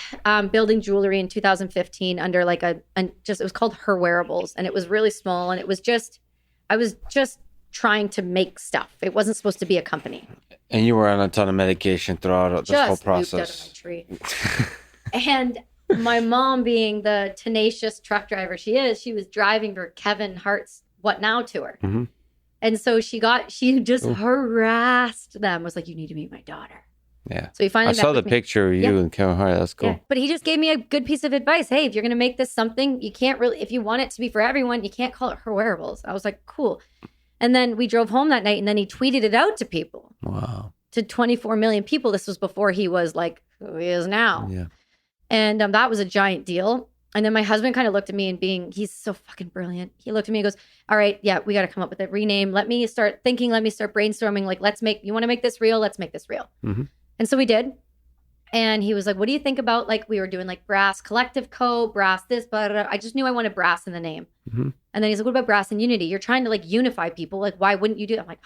building jewelry in 2015 under it was called Her Wearables. And it was really small. And I was just trying to make stuff. It wasn't supposed to be a company. And you were on a ton of medication throughout this whole process. Just out of my tree. And my mom, being the tenacious truck driver she is, she was driving for Kevin Hart's What Now tour. And so she just harassed them, was like, you need to meet my daughter. Yeah. So he finally I saw the picture of you and Kevin Hart. That's cool. Yeah. But he just gave me a good piece of advice. Hey, if you're going to make this something, you can't really, if you want it to be for everyone, you can't call it Her Wearables. I was like, cool. And then we drove home that night and then he tweeted it out to people. Wow. To 24 million people. This was before he was like who he is now. Yeah. And that was a giant deal. And then my husband kind of looked at me and he's so fucking brilliant. He looked at me and goes, all right, yeah, we got to come up with a rename. Let me start thinking. Let me start brainstorming. Like, you want to make this real? Let's make this real. And so we did. And he was like, what do you think about, like, we were doing like Brass Collective Co., Brass this, but I just knew I wanted brass in the name. And then he's like, what about Brass and Unity? You're trying to like unify people. Like, why wouldn't you do that? I'm like,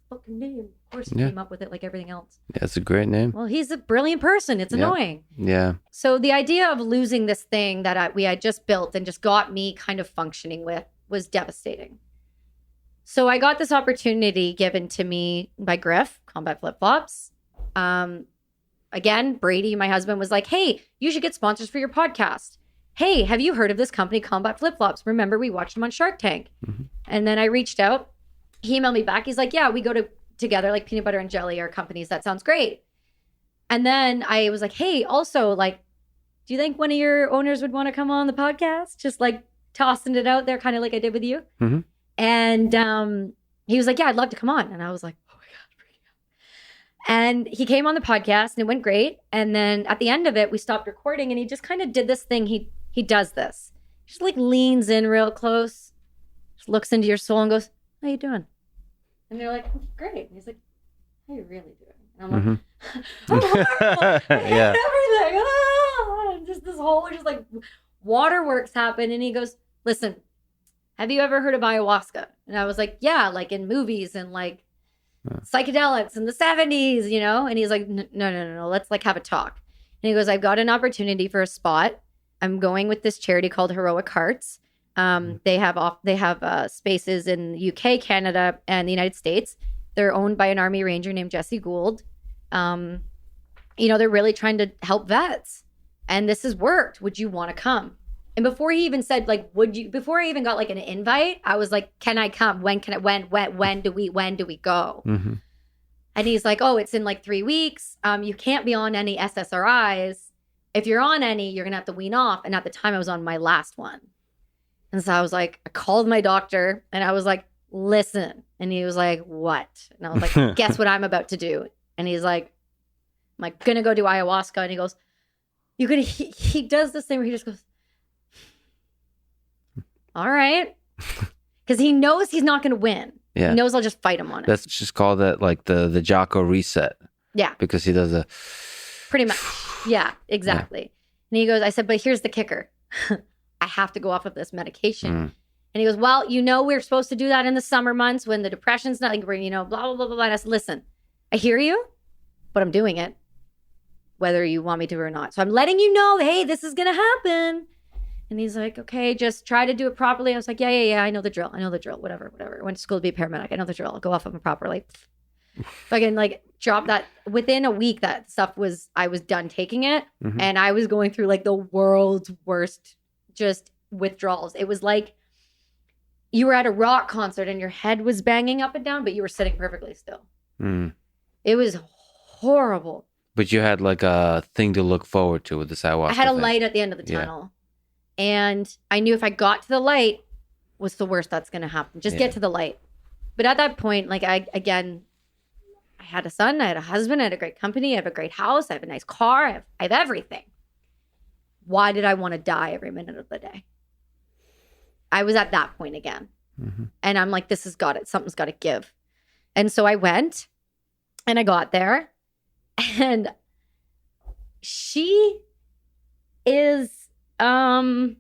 fucking name. Of course he came up with it like everything else. Yeah, it's a great name. Well, he's a brilliant person. It's annoying. Yeah. So the idea of losing this thing that we had just built and just got me kind of functioning with was devastating. So I got this opportunity given to me by Griff, Combat Flip Flops. Again, Brady, my husband, was like, hey, you should get sponsors for your podcast. Hey, have you heard of this company, Combat Flip Flops? Remember, we watched them on Shark Tank. And then I reached out. He emailed me back. He's like, yeah, we go together, like Peanut Butter and Jelly are companies. That sounds great. And then I was like, hey, also, like, do you think one of your owners would want to come on the podcast? Just like tossing it out there, kind of like I did with you. And he was like, yeah, I'd love to come on. And I was like, oh my God, bring it up. And he came on the podcast and it went great. And then at the end of it, we stopped recording and he just kind of did this thing. He does this. He just like leans in real close, just looks into your soul and goes, how you doing? And they're like, great. And he's like, how you really doing? And I'm like, I'm horrible. I hate everything. And just this whole just like waterworks happen. And he goes, listen, have you ever heard of ayahuasca? And I was like, yeah, like in movies and like psychedelics in the 70s, you know? And he's like, no. Let's like have a talk. And he goes, I've got an opportunity for a spot. I'm going with this charity called Heroic Hearts. They have spaces in the UK, Canada, and the United States. They're owned by an Army Ranger named Jesse Gould. They're really trying to help vets. And this has worked. Would you want to come? And before he even said, like, before I even got like an invite, I was like, can I come? When do we go? And he's like, oh, it's in like 3 weeks. You can't be on any SSRIs. If you're on any, you're going to have to wean off. And at the time I was on my last one. And so I was like, I called my doctor and I was like, listen. And he was like, what? And I was like, guess what I'm about to do? And he's like, I'm like, gonna go do ayahuasca. And he goes, he does this thing where he just goes, all right. Because he knows he's not going to win. Yeah. He knows I'll just fight him on it. That's just called that like the Jocko reset. Yeah. Because he does a... Pretty much. Yeah, exactly. Yeah. And he goes, I said, but here's the kicker. I have to go off of this medication. And he goes, well, we're supposed to do that in the summer months when the depression's not, like, blah, blah, blah, blah, blah. And I said, listen, I hear you, but I'm doing it, whether you want me to or not. So I'm letting you know, hey, this is going to happen. And he's like, okay, just try to do it properly. I was like, yeah, I know the drill. Whatever. I went to school to be a paramedic. I know the drill. I'll go off of it properly. Fucking like drop that. Within a week, that stuff I was done taking it. And I was going through like the world's worst just withdrawals. It was like you were at a rock concert and your head was banging up and down, but you were sitting perfectly still. It was horrible. But you had like a thing to look forward to with this ayahuasca. I had a thing. light at the end of the tunnel. And I knew if I got to the light, what's the worst that's going to happen? Just get to the light. But at that point, like I had a son, I had a husband, I had a great company, I have a great house, I have a nice car, I have everything. Why did I want to die every minute of the day? I was at that point again. Mm-hmm. And I'm like, this has got it. Something's got to give. And so I went and I got there. And she is the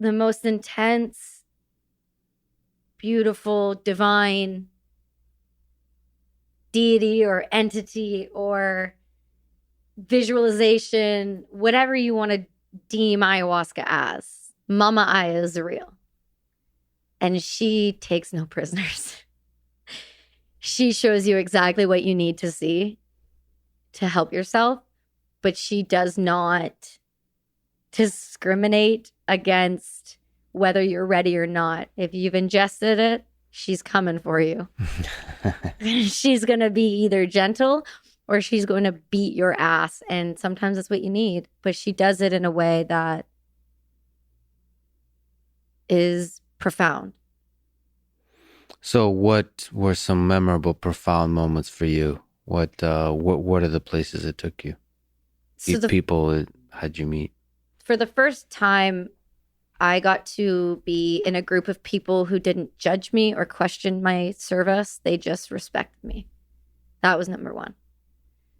most intense, beautiful, divine deity or entity or visualization, whatever you want to deem ayahuasca as. Mama Aya is real. And she takes no prisoners. She shows you exactly what you need to see to help yourself, but she does not discriminate against whether you're ready or not. If you've ingested it, she's coming for you. She's going to be either gentle or she's going to beat your ass. And sometimes that's what you need. But she does it in a way that is profound. So what were some memorable, profound moments for you? What are the places it took you? So People had you meet? For the first time, I got to be in a group of people who didn't judge me or question my service. They just respected me. That was number one.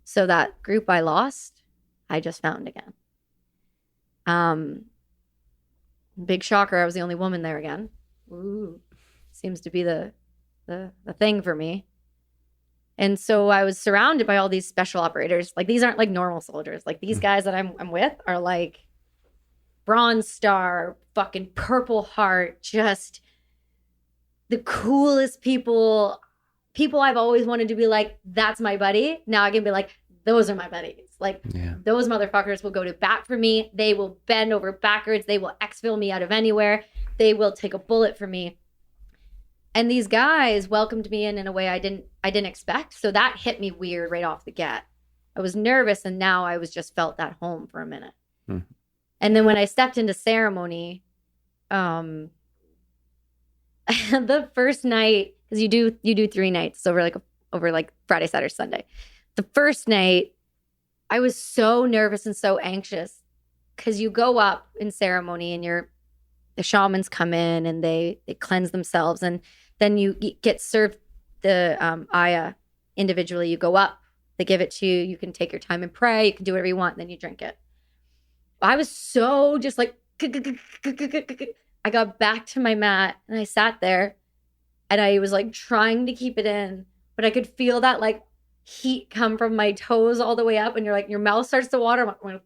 So that group I lost, I just found again. Big shocker, I was the only woman there again. Ooh, seems to be the thing for me. And so I was surrounded by all these special operators. Like, these aren't like normal soldiers. Like, these guys that I'm with are like Bronze Star, fucking Purple Heart, just the coolest people I've always wanted to be like, that's my buddy. Now I can be like, those are my buddies. Like, those motherfuckers will go to bat for me. They will bend over backwards. They will exfil me out of anywhere. They will take a bullet for me. And these guys welcomed me in a way I didn't expect. So that hit me weird right off the get. I was nervous, and now I was just felt at home for a minute. And then when I stepped into ceremony, the first night, because you do 3 nights over like Friday, Saturday, Sunday. The first night, I was so nervous and so anxious because you go up in ceremony and the shamans come in and they cleanse themselves, and then you get served the Aya individually. You go up, they give it to you. You can take your time and pray. You can do whatever you want, and then you drink it. I was so just like, I got back to my mat and I sat there and I was like trying to keep it in, but I could feel that like heat come from my toes all the way up, and you're like, your mouth starts to water. I'm gonna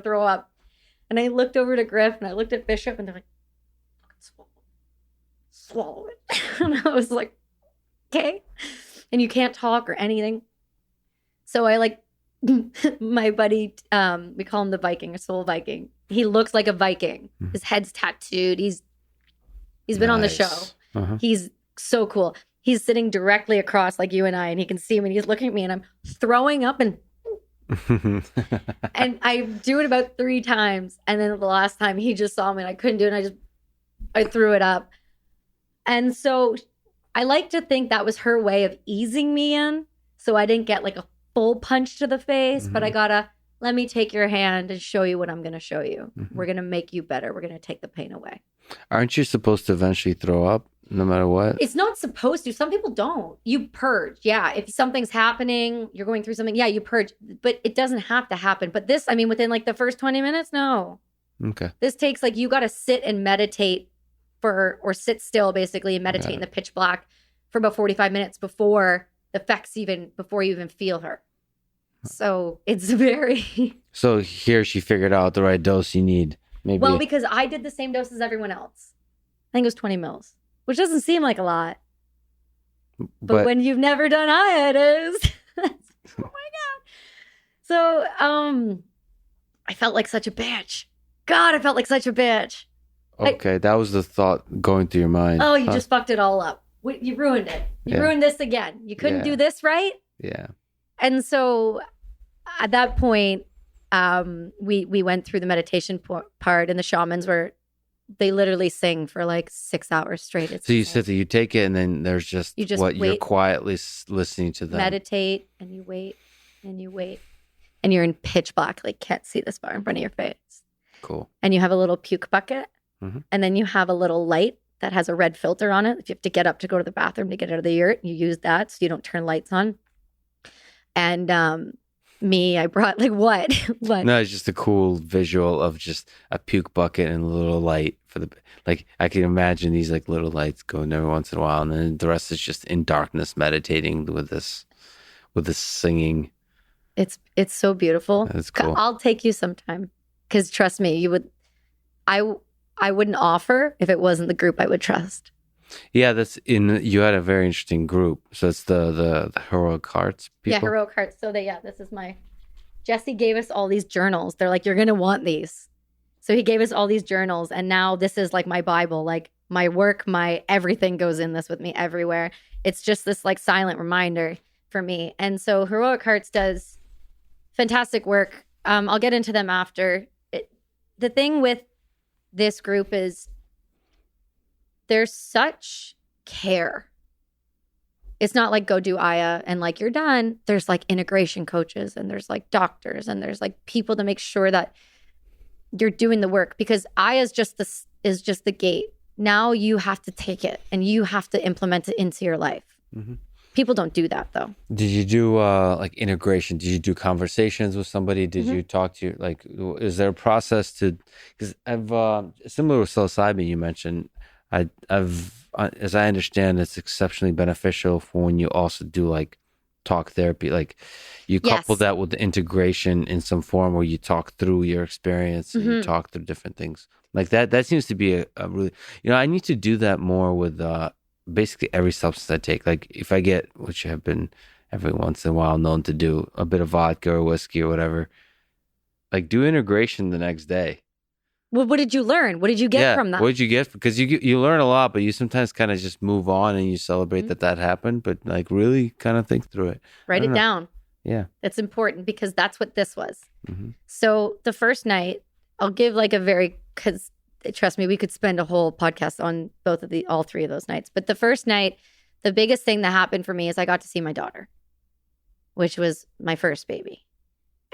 throw up. And I looked over to Griff and I looked at Bishop, and they're like, swallow it. And I was like, okay. And you can't talk or anything. So I like, my buddy, we call him the Viking, a soul Viking. He looks like a Viking. His head's tattooed. He's been on the show. He's so cool. He's sitting directly across like you and I, and he can see me, and he's looking at me, and I'm throwing up, and and I do it about 3 times. And then the last time he just saw me and I couldn't do it. And I threw it up. And so I like to think that was her way of easing me in. So I didn't get like a full punch to the face, but I got let me take your hand and show you what I'm going to show you. We're going to make you better. We're going to take the pain away. Aren't you supposed to eventually throw up no matter what? It's not supposed to. Some people don't. You purge. Yeah. If something's happening, you're going through something. Yeah, you purge. But it doesn't have to happen. But this, I mean, within like the first 20 minutes, no. Okay. This takes like, you got to sit and meditate or sit still basically and meditate in the pitch black for about 45 minutes before the effects before you even feel her. So it's very... So here she figured out the right dose you need. Maybe. Well, because I did the same dose as everyone else. I think it was 20 mils, which doesn't seem like a lot. But when you've never done Aya, it is. Oh my God. So I felt like such a bitch. God, I felt like such a bitch. Okay, that was the thought going through your mind. Oh, you just fucked it all up. You ruined it. You Yeah. ruined this again. You couldn't Yeah. do this right. Yeah. And so at that point, we went through the meditation part, and the shamans they literally sing for like 6 hours straight. It's So you insane. sit there, you take it, and then there's just, You just what you're wait. quietly listening to them. Meditate, and you wait, and you wait, and you're in pitch black, like can't see this far in front of your face. Cool. And you have a little puke bucket, Mhm. and then you have a little light that has a red filter on it. If you have to get up to go to the bathroom to get out of the yurt, you use that so you don't turn lights on. And I brought like what? What? No, it's just a cool visual of just a puke bucket and a little light for the, like, I can imagine these like little lights going every once in a while, and then the rest is just in darkness meditating with this singing. It's so beautiful. That's cool. I'll take you sometime, because trust me, you would. I wouldn't offer if it wasn't the group I would trust. Yeah, you had a very interesting group. So it's the Heroic Hearts people. Yeah, Heroic Hearts. So this is Jesse gave us all these journals. They're like, you're going to want these. So he gave us all these journals, and now this is like my Bible, like my work, my everything goes in this with me everywhere. It's just this like silent reminder for me. And so Heroic Hearts does fantastic work. I'll get into them after. The thing with this group is there's such care. It's not like go do Aya and like you're done. There's like integration coaches, and there's like doctors, and there's like people to make sure that you're doing the work, because Aya is just the gate. Now you have to take it and you have to implement it into your life. Mm-hmm. People don't do that though. Did you do like integration? Did you do conversations with somebody? Did you talk to like? Is there a process to? Because I've similar with psilocybin you mentioned. I've as I understand, it's exceptionally beneficial for when you also do like talk therapy. Like you couple that with the integration in some form where you talk through your experience and you talk through different things like that. That seems to be a really, I need to do that more with basically every substance I take. Like if I get, which I have been every once in a while known to do, a bit of vodka or whiskey or whatever, like do integration the next day. Well, what did you learn? What did you get from that? What did you get? Because you learn a lot, but you sometimes kind of just move on and you celebrate that happened, but like really kind of think through it. Write it down. Yeah. It's important because that's what this was. Mm-hmm. So the first night, I'll give like because trust me, we could spend a whole podcast on all three of those nights. But the first night, the biggest thing that happened for me is I got to see my daughter, which was my first baby.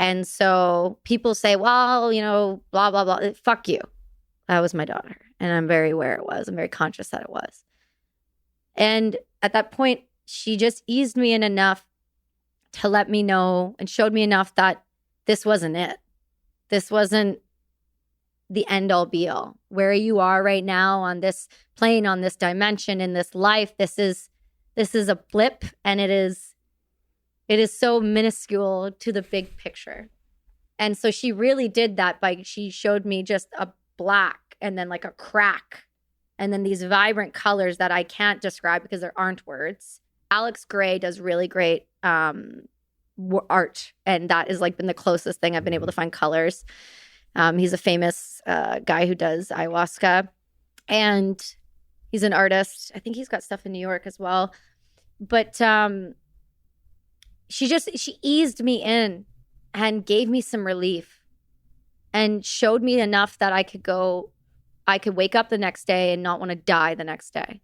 And so people say, well, blah, blah, blah. Fuck you. That was my daughter. And I'm very aware it was. I'm very conscious that it was. And at that point, she just eased me in enough to let me know and showed me enough that this wasn't it. This wasn't the end all be all. Where you are right now on this plane, on this dimension, in this life, this is a blip, and it is so minuscule to the big picture. And so she really did that she showed me just a black and then like a crack and then these vibrant colors that I can't describe because there aren't words. Alex Gray does really great art, and that has like been the closest thing I've been able to find colors. He's a famous guy who does ayahuasca, and he's an artist. I think he's got stuff in New York as well. But she eased me in and gave me some relief and showed me enough that I could wake up the next day and not want to die the next day.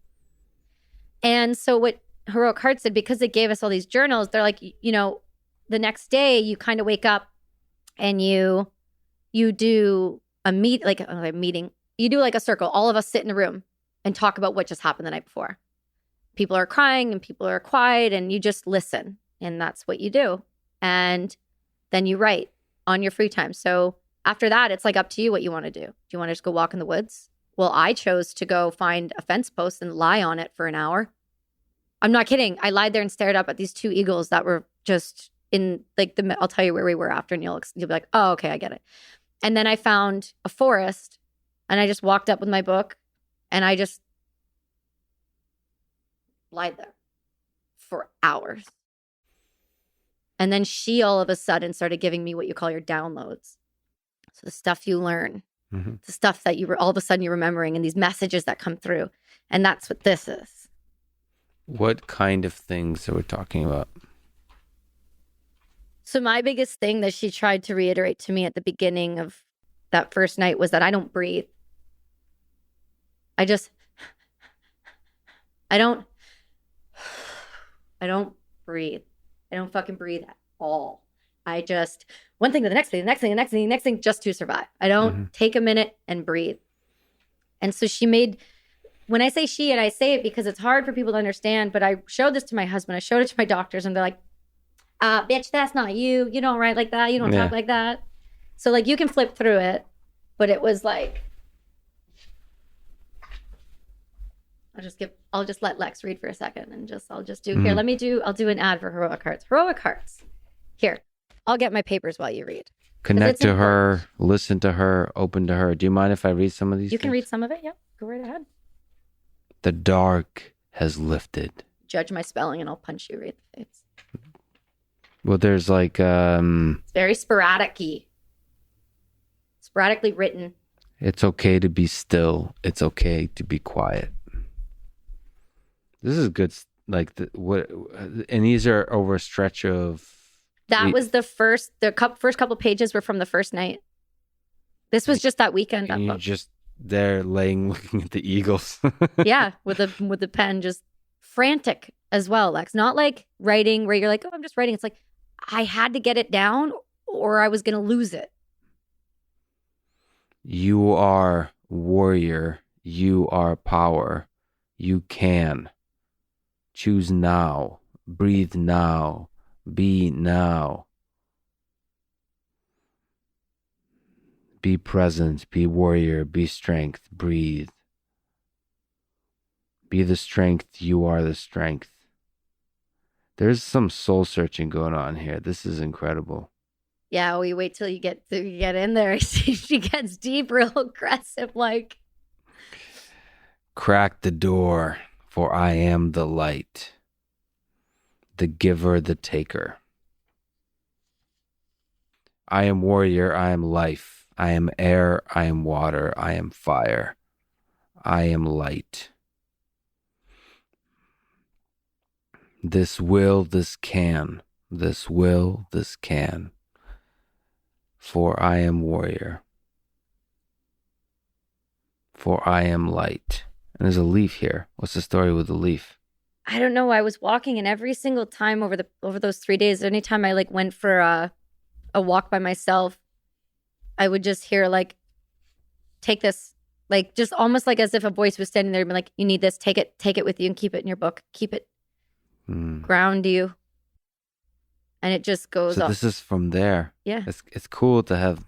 And so what Heroic Hearts did, because it gave us all these journals, they're like, the next day you kind of wake up and you do a meeting. You do like a circle. All of us sit in a room and talk about what just happened the night before. People are crying and people are quiet, and you just listen. And that's what you do. And then you write on your free time. So after that, it's like up to you what you want to do. Do you want to just go walk in the woods? Well, I chose to go find a fence post and lie on it for an hour. I'm not kidding. I lied there and stared up at these two eagles that were just in like I'll tell you where we were after, and you'll be like, oh, okay, I get it. And then I found a forest, and I just walked up with my book, and I just lied there for hours. And then she all of a sudden started giving me what you call your downloads. So the stuff you learn, the stuff that all of a sudden you're remembering, and these messages that come through. And that's what this is. What kind of things are we talking about? So my biggest thing that she tried to reiterate to me at the beginning of that first night was that I don't breathe. I don't breathe. I don't fucking breathe at all. I just, one thing to the next thing, the next thing, the next thing, the next thing, just to survive. I don't take a minute and breathe. And so she made, when I say she, and I say it because it's hard for people to understand, but I showed this to my husband, I showed it to my doctors, and they're like, bitch, that's not you. You don't write like that. You don't talk like that. So like you can flip through it, but it was like, I'll just let Lex read for a second and I'll do an ad for Heroic Hearts. Heroic Hearts. Here, I'll get my papers while you read. Connect to her, listen to her, open to her. Do you mind if I read some of these? You can read some of it. Yep. Go right ahead. The dark has lifted. Judge my spelling and I'll punch you right in the face. Well, there's like... It's very sporadic-y. Sporadically written. It's okay to be still. It's okay to be quiet. This is good. Like, and these are over a stretch of... That was the first couple pages were from the first night. This was just that weekend. And you're just there looking at the eagles. Yeah, with the pen, just frantic as well, Lex. Not like writing where you're like, oh, I'm just writing. It's like, I had to get it down or I was going to lose it. You are warrior. You are power. You can. Choose now. Breathe now. Be now. Be present. Be warrior. Be strength. Breathe. Be the strength. You are the strength. There's some soul searching going on here. This is incredible. Yeah, we wait till you get in there. She gets deep, real aggressive, like. Crack the door, for I am the light, the giver, the taker. I am warrior, I am life. I am air, I am water, I am fire. I am light. This will, this can. This will, this can. For I am warrior. For I am light. And there's a leaf here. What's the story with the leaf? I don't know. I was walking, and every single time over those 3 days, anytime I like went for a walk by myself, I would just hear like, take this, like just almost like as if a voice was standing there and be like, you need this, take it with you and keep it in your book. Keep it, ground you. And it just goes so off. This is from there. Yeah. It's cool to have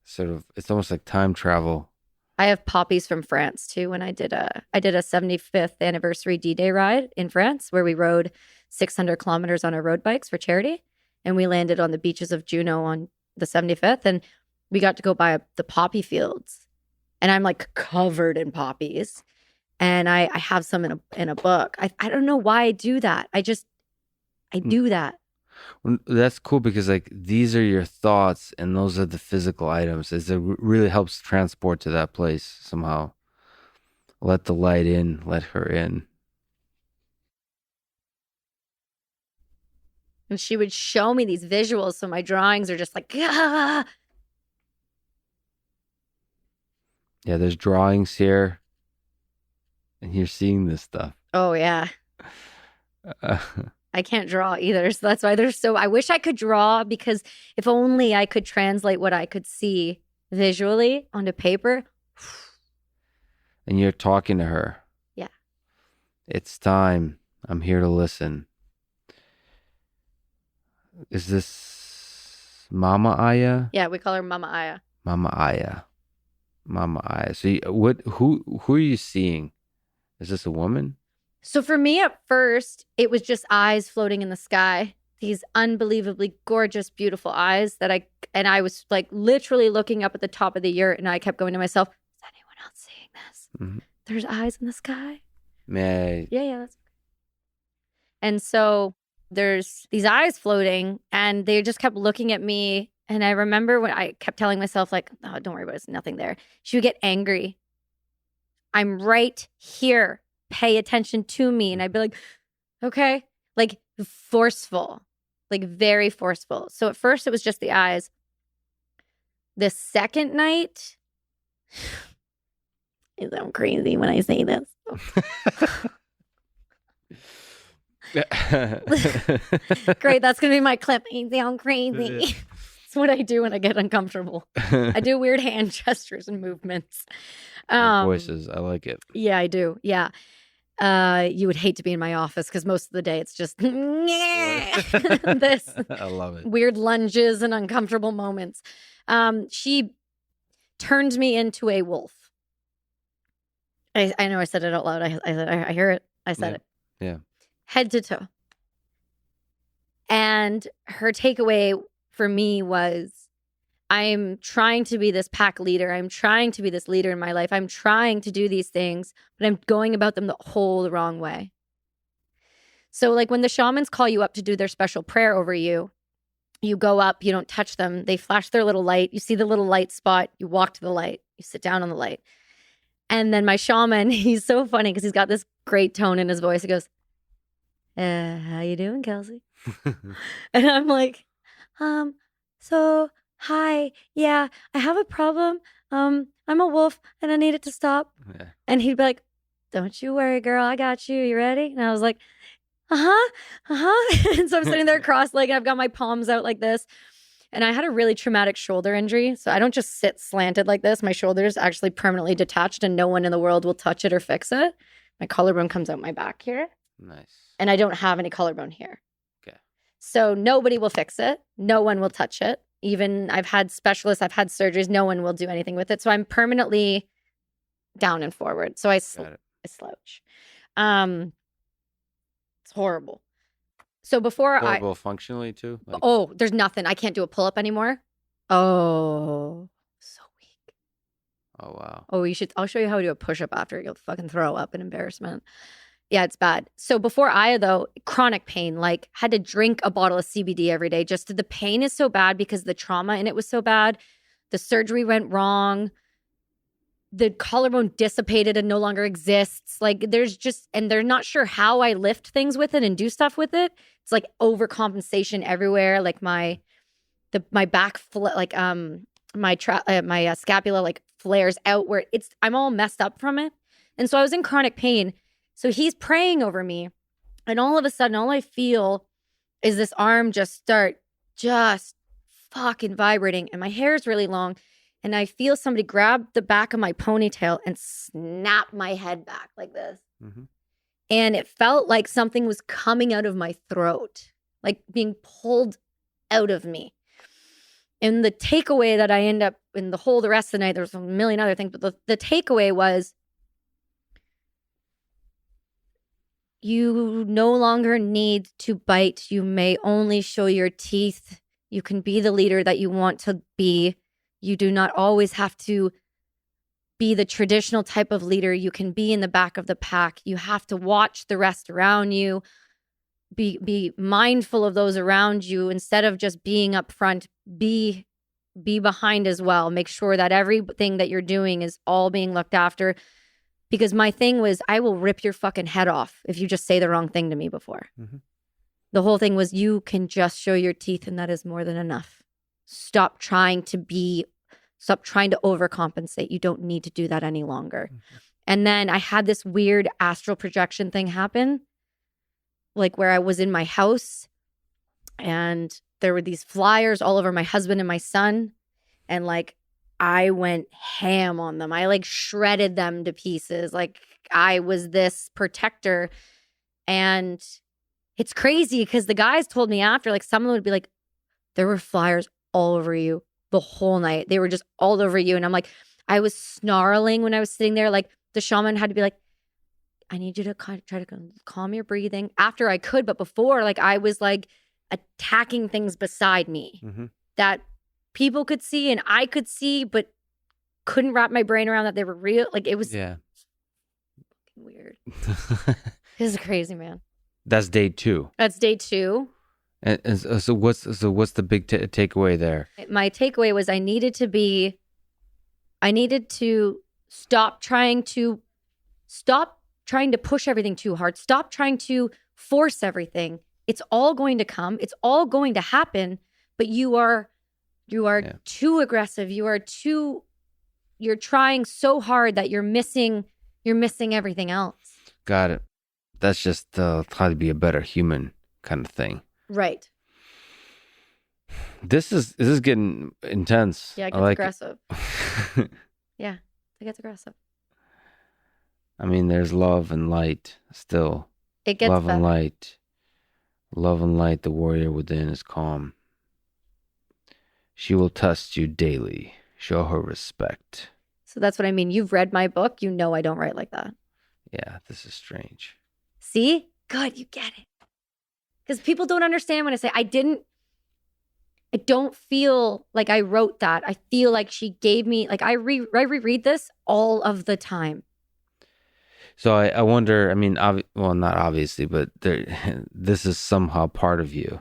sort of, it's almost like time travel. I have poppies from France too. When I did a 75th anniversary D-Day ride in France where we rode 600 kilometers on our road bikes for charity. And we landed on the beaches of Juneau on the 75th. And we got to go by the poppy fields. And I'm like covered in poppies. And I have some in a book. I don't know why I do that. I do that. Well, that's cool because like these are your thoughts and those are the physical items. It really helps transport to that place somehow. Let the light in, let her in. And she would show me these visuals. So my drawings are just like, ah. Yeah, there's drawings here. And you're seeing this stuff. Oh, yeah. I can't draw either. So that's why I wish I could draw because if only I could translate what I could see visually onto paper. And you're talking to her. Yeah. It's time. I'm here to listen. Is this Mama Aya? Yeah, we call her Mama Aya. Mama Aya. Mama Aya. So who are you seeing? Is this a woman? So for me at first, it was just eyes floating in the sky. These unbelievably gorgeous, beautiful eyes I was like literally looking up at the top of the yurt and I kept going to myself, is anyone else seeing this? Mm-hmm. There's eyes in the sky. May I? Yeah, that's okay. And so there's these eyes floating and they just kept looking at me. And I remember when I kept telling myself like, oh, don't worry about it. There's nothing there. She would get angry. I'm right here. pay attention to me. And I'd be like, okay, like forceful, like very forceful. So at first it was just the eyes. The second night, I sound crazy when I say this. Great, that's gonna be my clip. I sound crazy. It's what I do when I get uncomfortable. I do weird hand gestures and movements. Voices, I like it. Yeah, I do. Yeah. You would hate to be in my office because most of the day it's just this I love it. weird lunges and uncomfortable moments. She turned me into a wolf. I know I said it out loud. I hear it. I said it. Yeah. Head to toe. And her takeaway for me was, I'm trying to be this pack leader. I'm trying to be this leader in my life. I'm trying to do these things, but I'm going about them the wrong way. So like when the shamans call you up to do their special prayer over you, you go up, you don't touch them. They flash their little light. You see the little light spot. You walk to the light. You sit down on the light. And then my shaman, he's so funny because he's got this great tone in his voice. He goes, how you doing, Kelsi? And I'm like, so hi, yeah, I have a problem. I'm a wolf and I need it to stop. Yeah. And he'd be like, don't you worry, girl, I got you. You ready? And I was like, and so I'm sitting there cross-legged. I've got my palms out like this. And I had a really traumatic shoulder injury. So I don't just sit slanted like this. My shoulder is actually permanently detached and no one in the world will touch it or fix it. My collarbone comes out my back here. Nice. And I don't have any collarbone here. Okay. So nobody will fix it. No one will touch it. Even I've had specialists, I've had surgeries. No one will do anything with it. So I'm permanently down and forward. So I slouch. It's horrible. So before horrible functionally too? Like... Oh, there's nothing. I can't do a pull-up anymore. Oh, so weak. Oh, wow. Oh, I'll show you how to do a push-up after. You'll fucking throw up in embarrassment. Yeah, it's bad. So before Aya, though, chronic pain, like had to drink a bottle of CBD every day. Just the pain is so bad because the trauma in it was so bad. The surgery went wrong. The collarbone dissipated and no longer exists. Like there's just, and they're not sure how I lift things with it and do stuff with it. It's like overcompensation everywhere. Like my back, my scapula like flares out where I'm all messed up from it. And so I was in chronic pain. So he's praying over me. And all of a sudden, all I feel is this arm just fucking vibrating. And my hair is really long. And I feel somebody grab the back of my ponytail and snap my head back like this. Mm-hmm. And it felt like something was coming out of my throat, like being pulled out of me. And the takeaway that I end up in the rest of the night, there was a million other things, but the takeaway was, you no longer need to bite. You may only show your teeth. You can be the leader that you want to be. You do not always have to be the traditional type of leader. You can be in the back of the pack. You have to watch the rest around you. Be mindful of those around you. Instead of just being up front, be behind as well. Make sure that everything that you're doing is all being looked after. Because my thing was, I will rip your fucking head off if you just say the wrong thing to me before. Mm-hmm. The whole thing was, you can just show your teeth and that is more than enough. Stop trying to overcompensate. You don't need to do that any longer. Mm-hmm. And then I had this weird astral projection thing happen, like where I was in my house and there were these flyers all over my husband and my son. And like, I went ham on them. I like shredded them to pieces. Like I was this protector. And it's crazy because the guys told me after, like someone would be like, there were flyers all over you the whole night. They were just all over you. And I'm like, I was snarling when I was sitting there. Like the shaman had to be like, I need you to try to calm your breathing after I could. But before, like I was like attacking things beside me that people could see and I could see, but couldn't wrap my brain around that they were real. Like it was weird. This is crazy, man. That's day 2. That's day 2. And so what's the big takeaway there? My takeaway was I needed to stop trying trying to push everything too hard. Stop trying to force everything. It's all going to come. It's all going to happen. But you are too aggressive. You're trying so hard that you're missing everything else. Got it. That's just how to be a better human kind of thing. Right. This is getting intense. Yeah, it gets aggressive. Yeah, it gets aggressive. I mean, there's love and light still. It gets love better. and light. Love and light, the warrior within is calm. She will test you daily. Show her respect. So that's what I mean. You've read my book. You know I don't write like that. Yeah, this is strange. See? Good, you get it. Because people don't understand when I say I don't feel like I wrote that. I feel like she gave me, like I reread this all of the time. So I wonder, I mean, well, not obviously, but this is somehow part of you.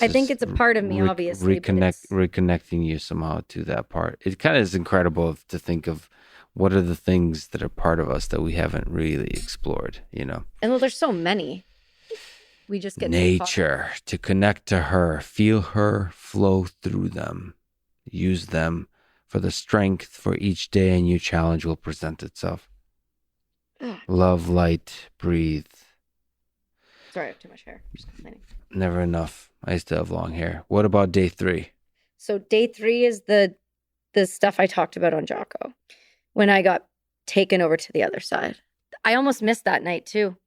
I think it's a part of me, obviously. Reconnecting you somehow to that part. It kind of is incredible to think of what are the things that are part of us that we haven't really explored, you know? And well, there's so many. We just get nature, to connect to her, feel her flow through them, use them for the strength for each day a new challenge will present itself. Love, light, breathe. Sorry, I have too much hair. I'm just complaining. Never enough. I used to have long hair. What about day 3? So day 3 is the stuff I talked about on Jocko when I got taken over to the other side. I almost missed that night too.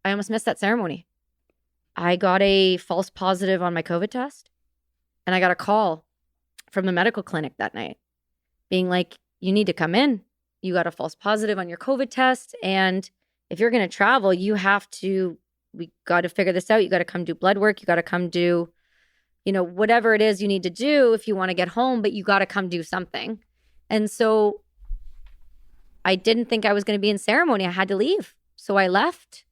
I almost missed that ceremony. I got a false positive on my COVID test, and I got a call from the medical clinic that night being like, you need to come in. You got a false positive on your COVID test, and if you're going to travel, we got to figure this out. You got to come do blood work. You got to come do, whatever it is you need to do if you want to get home, but you got to come do something. And so I didn't think I was going to be in ceremony. I had to leave. So I left,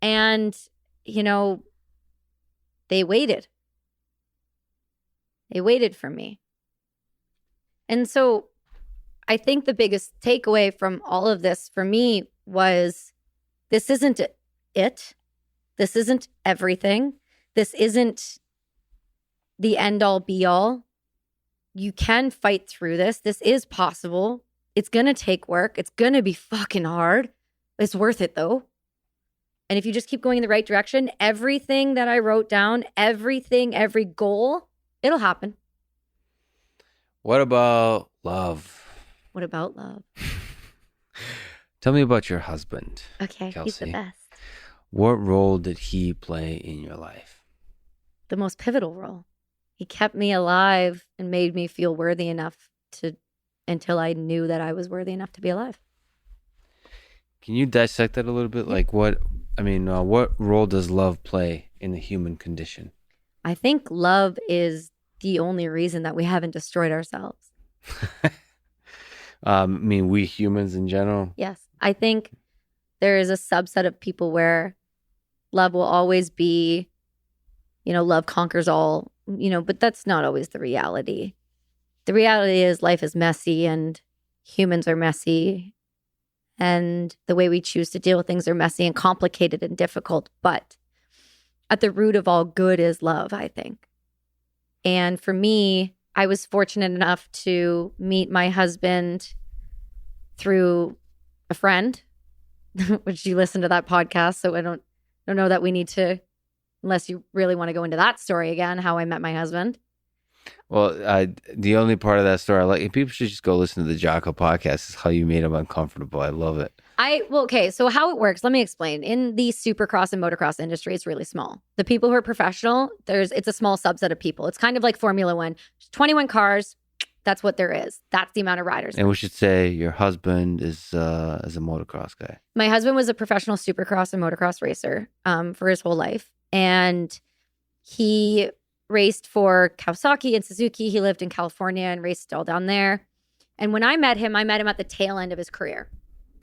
and they waited. They waited for me. And so I think the biggest takeaway from all of this for me was this isn't it. This isn't everything. This isn't the end all be all. You can fight through this. This is possible. It's going to take work. It's going to be fucking hard. It's worth it though. And if you just keep going in the right direction, everything that I wrote down, every goal, it'll happen. What about love? What about love? Tell me about your husband. Okay, Kelsi. He's the best. What role did he play in your life? The most pivotal role. He kept me alive and made me feel worthy enough until I knew that I was worthy enough to be alive. Can you dissect that a little bit? Like what role does love play in the human condition? I think love is the only reason that we haven't destroyed ourselves. We humans in general? Yes. I think there is a subset of people where love will always be, love conquers all, but that's not always the reality. The reality is life is messy and humans are messy. And the way we choose to deal with things are messy and complicated and difficult. But at the root of all good is love, I think. And for me, I was fortunate enough to meet my husband through a friend, which you listen to that podcast. So I don't know that we need to, unless you really want to go into that story again, how I met my husband. Well, the only part of that story I like, people should just go listen to the Jocko podcast, is how you made him uncomfortable. I love it. Okay, so how it works, let me explain. In the supercross and motocross industry, it's really small. The people who are professional, it's a small subset of people. It's kind of like Formula One. 21 cars, that's what there is. That's the amount of riders. And we should say your husband is a motocross guy. My husband was a professional supercross and motocross racer for his whole life. And he raced for Kawasaki and Suzuki. He lived in California and raced all down there. And when I met him at the tail end of his career.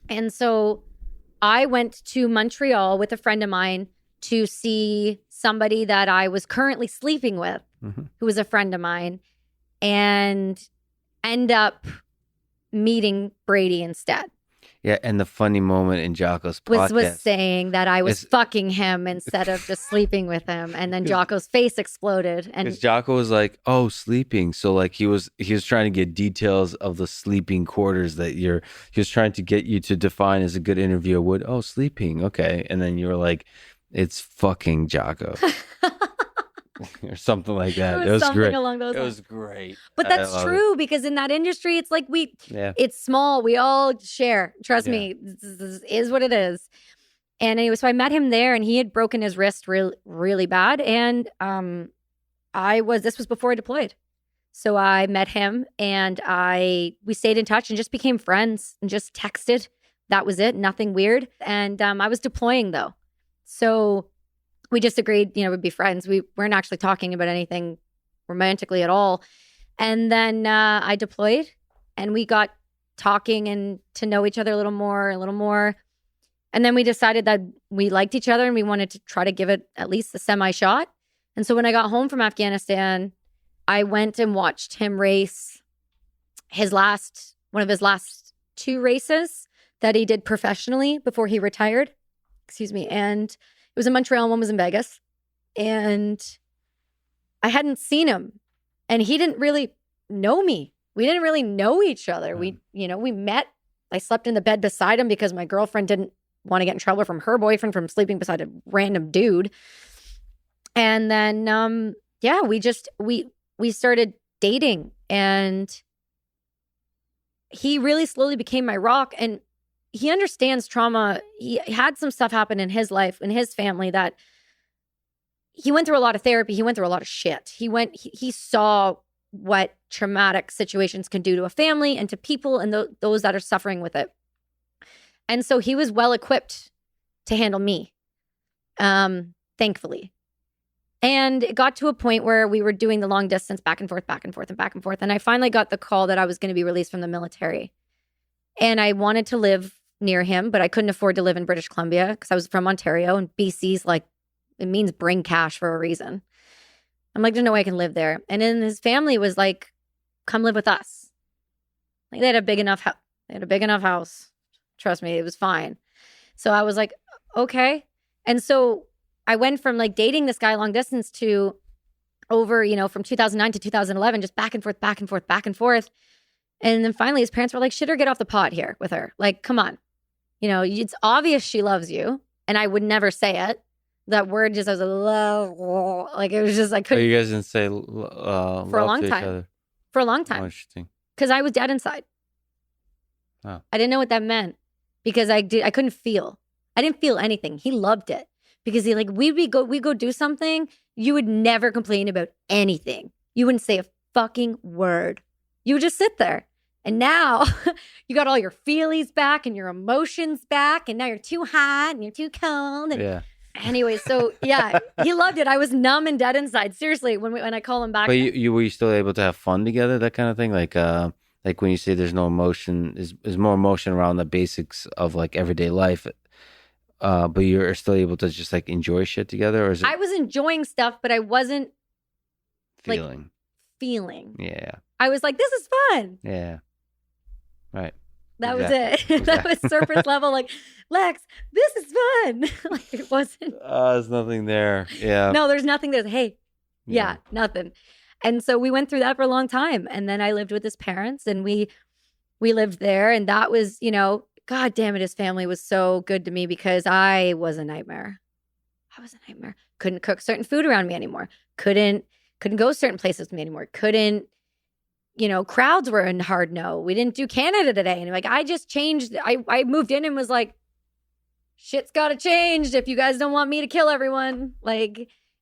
And so I went to Montreal with a friend of mine to see somebody that I was currently sleeping with, who was a friend of mine, and end up meeting Brady instead. Yeah, and the funny moment in Jocko's podcast was saying that I was fucking him instead of just sleeping with him, and then Jocko's face exploded. And because Jocko was like, "Oh, sleeping." So like he was trying to get details of the sleeping quarters that he was trying to get you to define as a good interviewer would. Oh, sleeping, okay, and then you were like, "It's fucking Jocko." Or something like that. It was something great. along those It lines. was great. But that's true because in that industry, it's like it's small. We all share. Trust me, this is what it is. And anyway, so I met him there, and he had broken his wrist really bad. And this was before I deployed. So I met him, and we stayed in touch and just became friends and just texted. That was it. Nothing weird. And I was deploying though, so we just agreed, we'd be friends. We weren't actually talking about anything romantically at all. And then I deployed, and we got talking and to know each other a little more. And then we decided that we liked each other and we wanted to try to give it at least a semi-shot. And so when I got home from Afghanistan, I went and watched him race one of his last 2 races that he did professionally before he retired. Excuse me. And it was in Montreal, one was in Vegas. And I hadn't seen him. And he didn't really know me. We didn't really know each other. We met. I slept in the bed beside him because my girlfriend didn't want to get in trouble from her boyfriend from sleeping beside a random dude. And then, we started dating. And he really slowly became my rock. And he understands trauma. He had some stuff happen in his life, in his family, that he went through a lot of therapy. He went through a lot of shit. He saw what traumatic situations can do to a family and to people and those that are suffering with it. And so he was well equipped to handle me, thankfully. And it got to a point where we were doing the long distance back and forth. And I finally got the call that I was going to be released from the military. And I wanted to live near him, but I couldn't afford to live in British Columbia because I was from Ontario, and BC's like, it means bring cash for a reason. I'm like, there's no way I can live there. And then his family was like, come live with us. Like they had a big enough house. Trust me, it was fine. So I was like, okay. And so I went from like dating this guy long distance to over, from 2009 to 2011, just back and forth. And then finally his parents were like, shit her, get off the pot here with her. Like, come on. It's obvious she loves you. And I would never say it. That word just, I was like, it was just, I couldn't. But you guys didn't say for a long time. For a long time. Oh, interesting. Because I was dead inside. Oh. I didn't know what that meant because I couldn't feel. I didn't feel anything. He loved it because we go do something. You would never complain about anything. You wouldn't say a fucking word. You would just sit there. And now you got all your feelies back and your emotions back. And now you're too hot and you're too cold. And yeah. Anyway, so yeah, he loved it. I was numb and dead inside. Seriously, when I call him back. But were you still able to have fun together, that kind of thing? Like when you say there's no emotion, is more emotion around the basics of like everyday life. But you're still able to just like enjoy shit together, or is it? I was enjoying stuff, but I wasn't feeling. Yeah. I was like, this is fun. Yeah. Right. That was it. That was surface level. Like, Lex, this is fun. Like it wasn't. There's nothing there. Yeah. No, there's nothing there. Hey, yeah, nothing. And so we went through that for a long time. And then I lived with his parents, and we lived there. And that was, God damn it, his family was so good to me because I was a nightmare. Couldn't cook certain food around me anymore. Couldn't go certain places with me anymore. Couldn't. Crowds were in hard no. We didn't do Canada today. And I just changed. I moved in and was like, shit's got to change if you guys don't want me to kill everyone.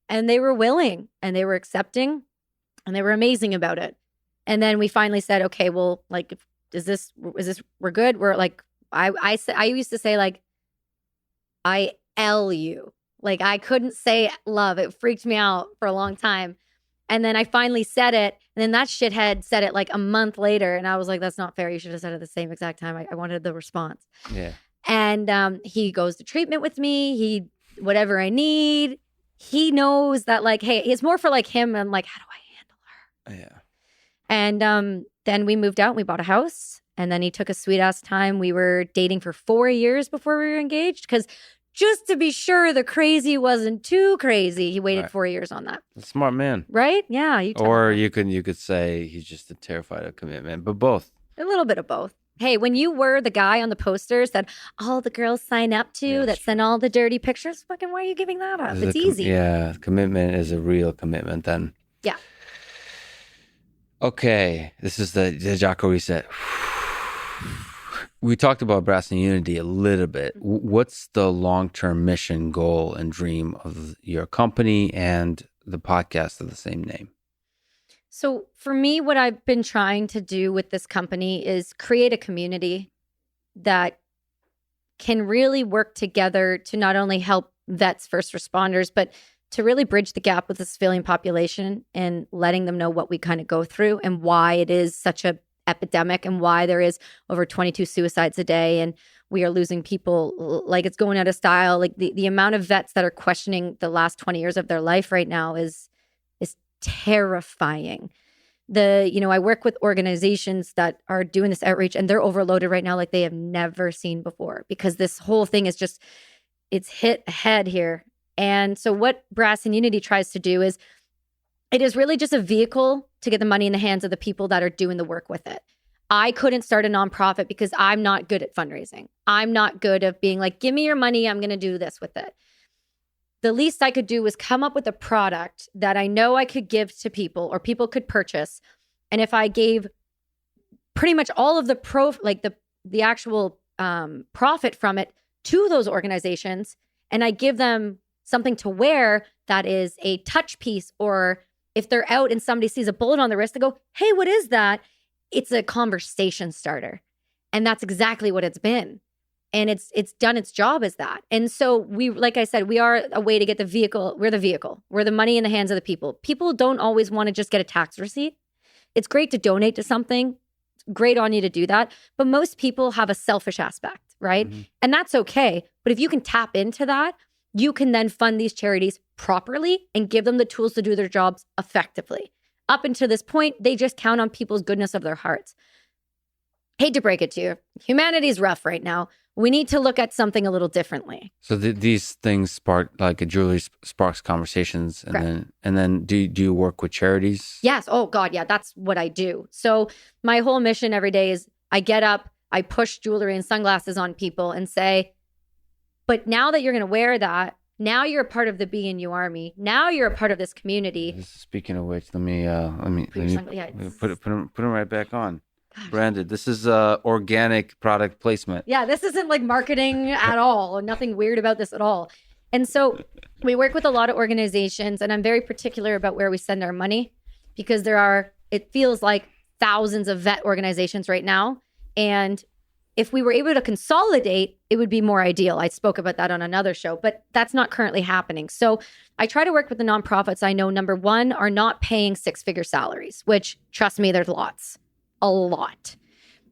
And they were willing and they were accepting and they were amazing about it. And then we finally said, okay, well, is this, we're good. We're like, I used to say I L you. I couldn't say love. It freaked me out for a long time. And then I finally said it. And then that shithead said it a month later. And I was like, that's not fair. You should have said it at the same exact time. I wanted the response. Yeah. And he goes to treatment with me. Whatever I need. He knows that hey, it's more for him. And how do I handle her? Yeah. And then we moved out and we bought a house. And then he took a sweet ass time. We were dating for 4 years before we were engaged because just to be sure the crazy wasn't too crazy, he waited 4 years on that. A smart man. Right? Yeah. Or you could say he's just terrified of commitment, but both. A little bit of both. Hey, when you were the guy on the posters that all the girls sign up to, that send all the dirty pictures, fucking why are you giving that up? It's easy. Commitment is a real commitment then. Yeah. Okay, this is the Jocko reset. We talked about Brass and Unity a little bit. What's the long-term mission, goal, and dream of your company and the podcast of the same name? So for me, what I've been trying to do with this company is create a community that can really work together to not only help vets, first responders, but to really bridge the gap with the civilian population and letting them know what we kind of go through and why it is such a epidemic and why there is over 22 suicides a day and we are losing people like it's going out of style. Like the amount of vets that are questioning the last 20 years of their life right now is terrifying. I work with organizations that are doing this outreach and they're overloaded right now like they have never seen before because this whole thing is just, it's hit ahead here. And so what Brass and Unity tries to do is it is really just a vehicle to get the money in the hands of the people that are doing the work with it. I couldn't start a nonprofit because I'm not good at fundraising. I'm not good at being like, give me your money, I'm going to do this with it. The least I could do was come up with a product that I know I could give to people or people could purchase. And if I gave pretty much all of the actual profit from it to those organizations, and I give them something to wear that is a touch piece, or if they're out and somebody sees a bullet on the wrist, they go, hey, what is that? It's a conversation starter. And that's exactly what it's been. And it's done its job as that. And so we, like I said, we are a way to get the vehicle. We're the vehicle. We're the money in the hands of the people. People don't always want to just get a tax receipt. It's great to donate to something. It's great on you to do that. But most people have a selfish aspect, right? Mm-hmm. And that's okay. But if you can tap into that, you can then fund these charities properly and give them the tools to do their jobs effectively. Up until this point, they just count on people's goodness of their hearts. Hate to break it to you. Humanity's rough right now. We need to look at something a little differently. So these things spark, like a jewelry sparks conversations, and then do you work with charities? Yes. Oh God, yeah. That's what I do. So my whole mission every day is I get up, I push jewelry and sunglasses on people and say, but now that you're going to wear that, now you're a part of the BNU Army. Now you're a part of this community. Speaking of which, let me put them right back on. Gosh. Branded. This is organic product placement. Yeah, this isn't like marketing at all. Nothing weird about this at all. And so we work with a lot of organizations, and I'm very particular about where we send our money because it feels like thousands of vet organizations right now. And if we were able to consolidate, it would be more ideal. I spoke about that on another show, but that's not currently happening. So I try to work with the nonprofits I know, number one, are not paying six-figure salaries, which, trust me, there's lots. A lot.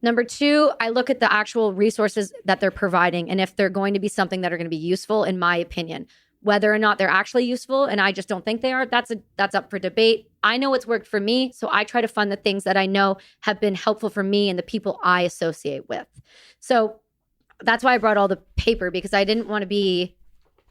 Number two, I look at the actual resources that they're providing and if they're going to be something that are going to be useful, in my opinion. Whether or not they're actually useful, and I just don't think they are, that's up for debate. I know what's worked for me, so I try to fund the things that I know have been helpful for me and the people I associate with. So that's why I brought all the paper, because I didn't want to be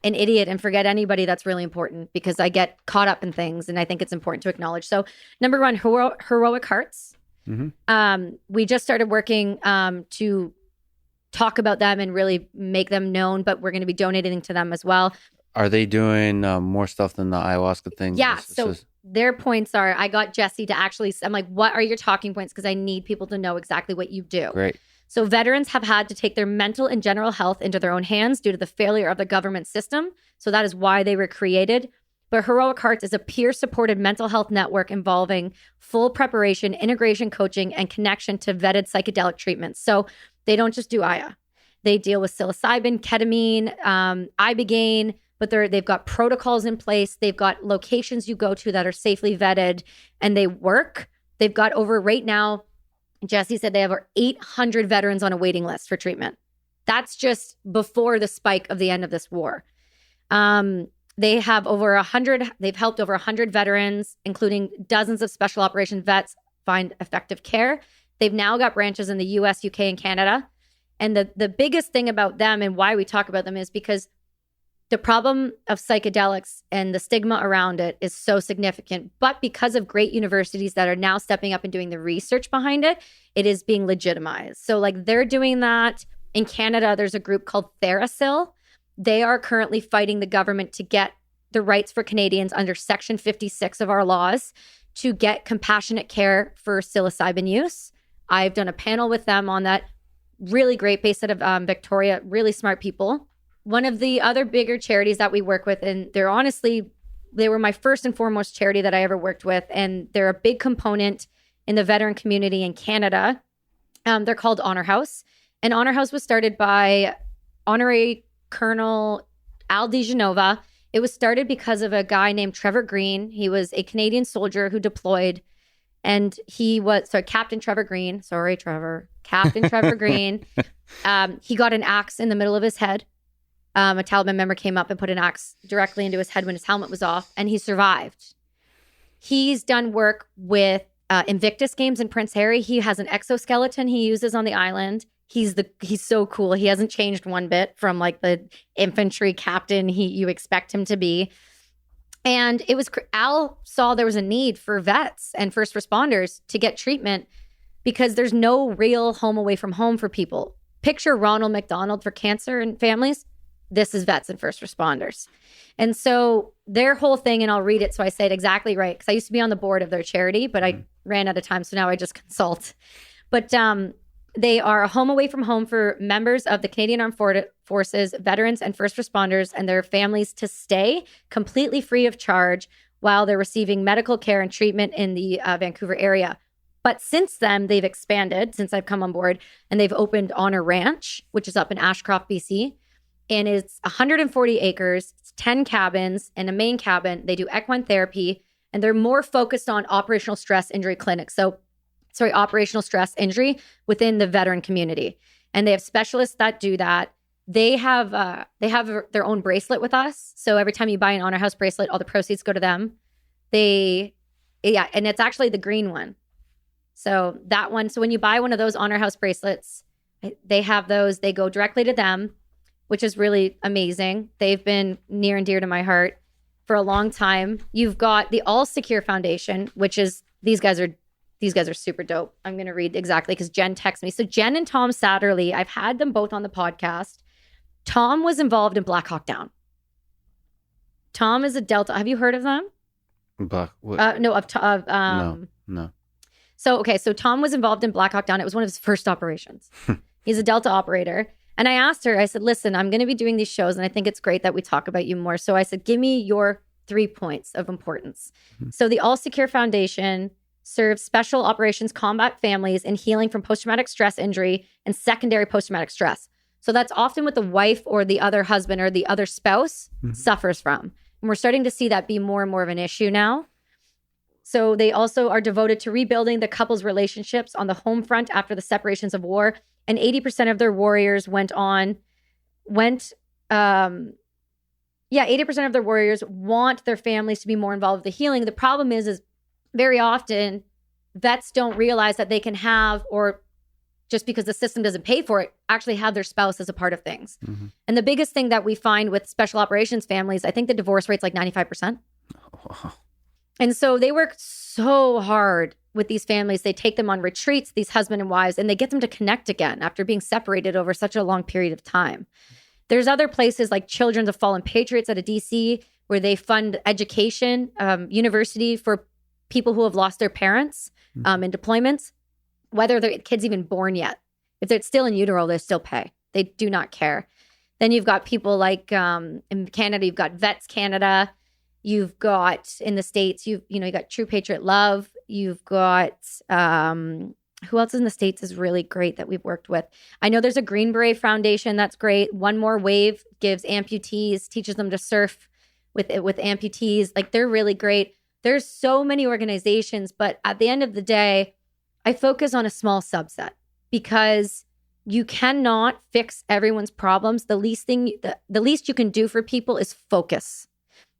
an idiot and forget anybody that's really important, because I get caught up in things and I think it's important to acknowledge. So number one, Heroic Hearts. Mm-hmm. We just started working to talk about them and really make them known, but we're going to be donating to them as well. Are they doing more stuff than the ayahuasca thing? Yeah. So their points are, I got Jesse to actually, I'm like, what are your talking points? Because I need people to know exactly what you do. Great. So veterans have had to take their mental and general health into their own hands due to the failure of the government system. So that is why they were created. But Heroic Hearts is a peer-supported mental health network involving full preparation, integration, coaching, and connection to vetted psychedelic treatments. So they don't just do Aya. They deal with psilocybin, ketamine, ibogaine, but they've got protocols in place. They've got locations you go to that are safely vetted, and they work. They've got right now, Jesse said they have over 800 veterans on a waiting list for treatment. That's just before the spike of the end of this war. They have they've helped over 100 veterans, including dozens of special operations vets, find effective care. They've now got branches in the US, UK, and Canada. And the biggest thing about them and why we talk about them is because the problem of psychedelics and the stigma around it is so significant. But because of great universities that are now stepping up and doing the research behind it, it is being legitimized. So like they're doing that. In Canada, there's a group called TheraSil. They are currently fighting the government to get the rights for Canadians under Section 56 of our laws to get compassionate care for psilocybin use. I've done a panel with them on that. Really great, based out of Victoria, really smart people. One of the other bigger charities that we work with, and they were my first and foremost charity that I ever worked with, and they're a big component in the veteran community in Canada. They're called Honor House. And Honor House was started by Honorary Colonel Al DeGenova. It was started because of a guy named Trevor Green. He was a Canadian soldier who deployed. And Captain Trevor Green. Captain Trevor Green. He got an axe in the middle of his head. A Taliban member came up and put an axe directly into his head when his helmet was off, and he survived. He's done work with Invictus Games in Prince Harry. He has an exoskeleton he uses on the island. He's so cool. He hasn't changed one bit from like the infantry captain you expect him to be. And it was Al saw there was a need for vets and first responders to get treatment because there's no real home away from home for people. Picture Ronald McDonald for cancer and families. This is vets and first responders. And so their whole thing, and I'll read it so I say it exactly right, because I used to be on the board of their charity, but I ran out of time, so now I just consult. But they are a home away from home for members of the Canadian Armed Forces, veterans, and first responders and their families to stay completely free of charge while they're receiving medical care and treatment in the Vancouver area. But since then, they've expanded, since I've come on board, and they've opened Honor Ranch, which is up in Ashcroft, BC. And it's 140 acres, it's 10 cabins, and a main cabin. They do equine therapy, and they're more focused on operational stress injury clinics. Operational stress injury within the veteran community. And they have specialists that do that. They have their own bracelet with us. So every time you buy an Honor House bracelet, all the proceeds go to them. And it's actually the green one. So that one, so when you buy one of those Honor House bracelets, they have those, they go directly to them, which is really amazing. They've been near and dear to my heart for a long time. You've got the All Secure Foundation, which is, these guys are super dope. I'm going to read exactly because Jen texted me. So Jen and Tom Satterley, I've had them both on the podcast. Tom was involved in Black Hawk Down. Tom is a Delta. Have you heard of them? No. So Tom was involved in Black Hawk Down. It was one of his first operations. He's a Delta operator. And I asked her, I said, listen, I'm going to be doing these shows and I think it's great that we talk about you more. So I said, give me your 3 points of importance. So the All Secure Foundation serves special operations combat families in healing from post-traumatic stress injury and secondary post-traumatic stress. So that's often what the wife or the other husband or the other spouse suffers from. And we're starting to see that be more and more of an issue now. So they also are devoted to rebuilding the couple's relationships on the home front after the separations of war. And 80% of their warriors 80% of their warriors want their families to be more involved with the healing. The problem is very often vets don't realize that they can have, or just because the system doesn't pay for it, actually have their spouse as a part of things. And the biggest thing that we find with special operations families, I think the divorce rate's like 95%. Wow. And so they work so hard with these families. They take them on retreats, these husband and wives, and they get them to connect again after being separated over such a long period of time. There's other places like Children of Fallen Patriots out of DC where they fund education, university for people who have lost their parents in deployments, whether their kid's even born yet. If they're still in utero, they still pay. They do not care. Then you've got people like in Canada, you've got Vets Canada. You've got in the States, you got True Patriot Love. You've got who else in the States is really great that we've worked with? I know there's a Green Beret Foundation that's great. One More Wave gives amputees, teaches them to surf with amputees. Like, they're really great. There's so many organizations, but at the end of the day, I focus on a small subset because you cannot fix everyone's problems. The least you can do for people is focus.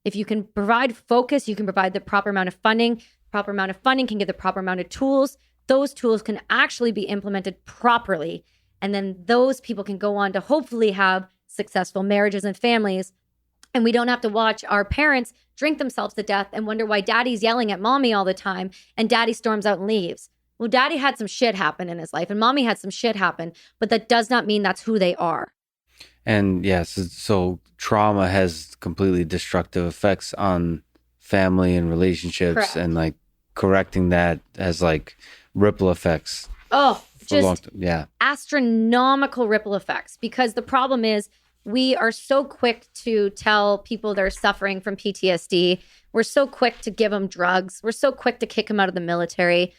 If you can provide focus, you can provide the proper amount of funding. Proper amount of funding can give the proper amount of tools. those tools can actually be implemented properly. And then those people can go on to hopefully have successful marriages and families. And we don't have to watch our parents drink themselves to death and wonder why daddy's yelling at mommy all the time and daddy storms out and leaves. Well, daddy had some shit happen in his life and mommy had some shit happen, but that does not mean that's who they are. And yes, so trauma has completely destructive effects on family and relationships. Correct. And like correcting that has like ripple effects. Oh, just yeah, astronomical ripple effects. Because the problem is we are so quick to tell people they're suffering from PTSD. We're so quick to give them drugs. We're so quick to kick them out of the military.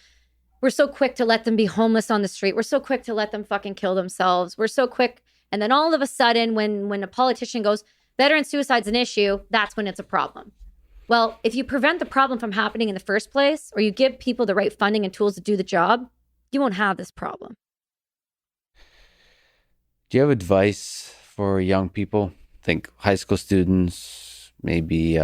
We're so quick to let them be homeless on the street. We're so quick to let them fucking kill themselves. We're so quick. And then all of a sudden, when a politician goes, veteran suicide's an issue, that's when it's a problem. Well, if you prevent the problem from happening in the first place, or you give people the right funding and tools to do the job, you won't have this problem. Do you have advice for young people? Think high school students, maybe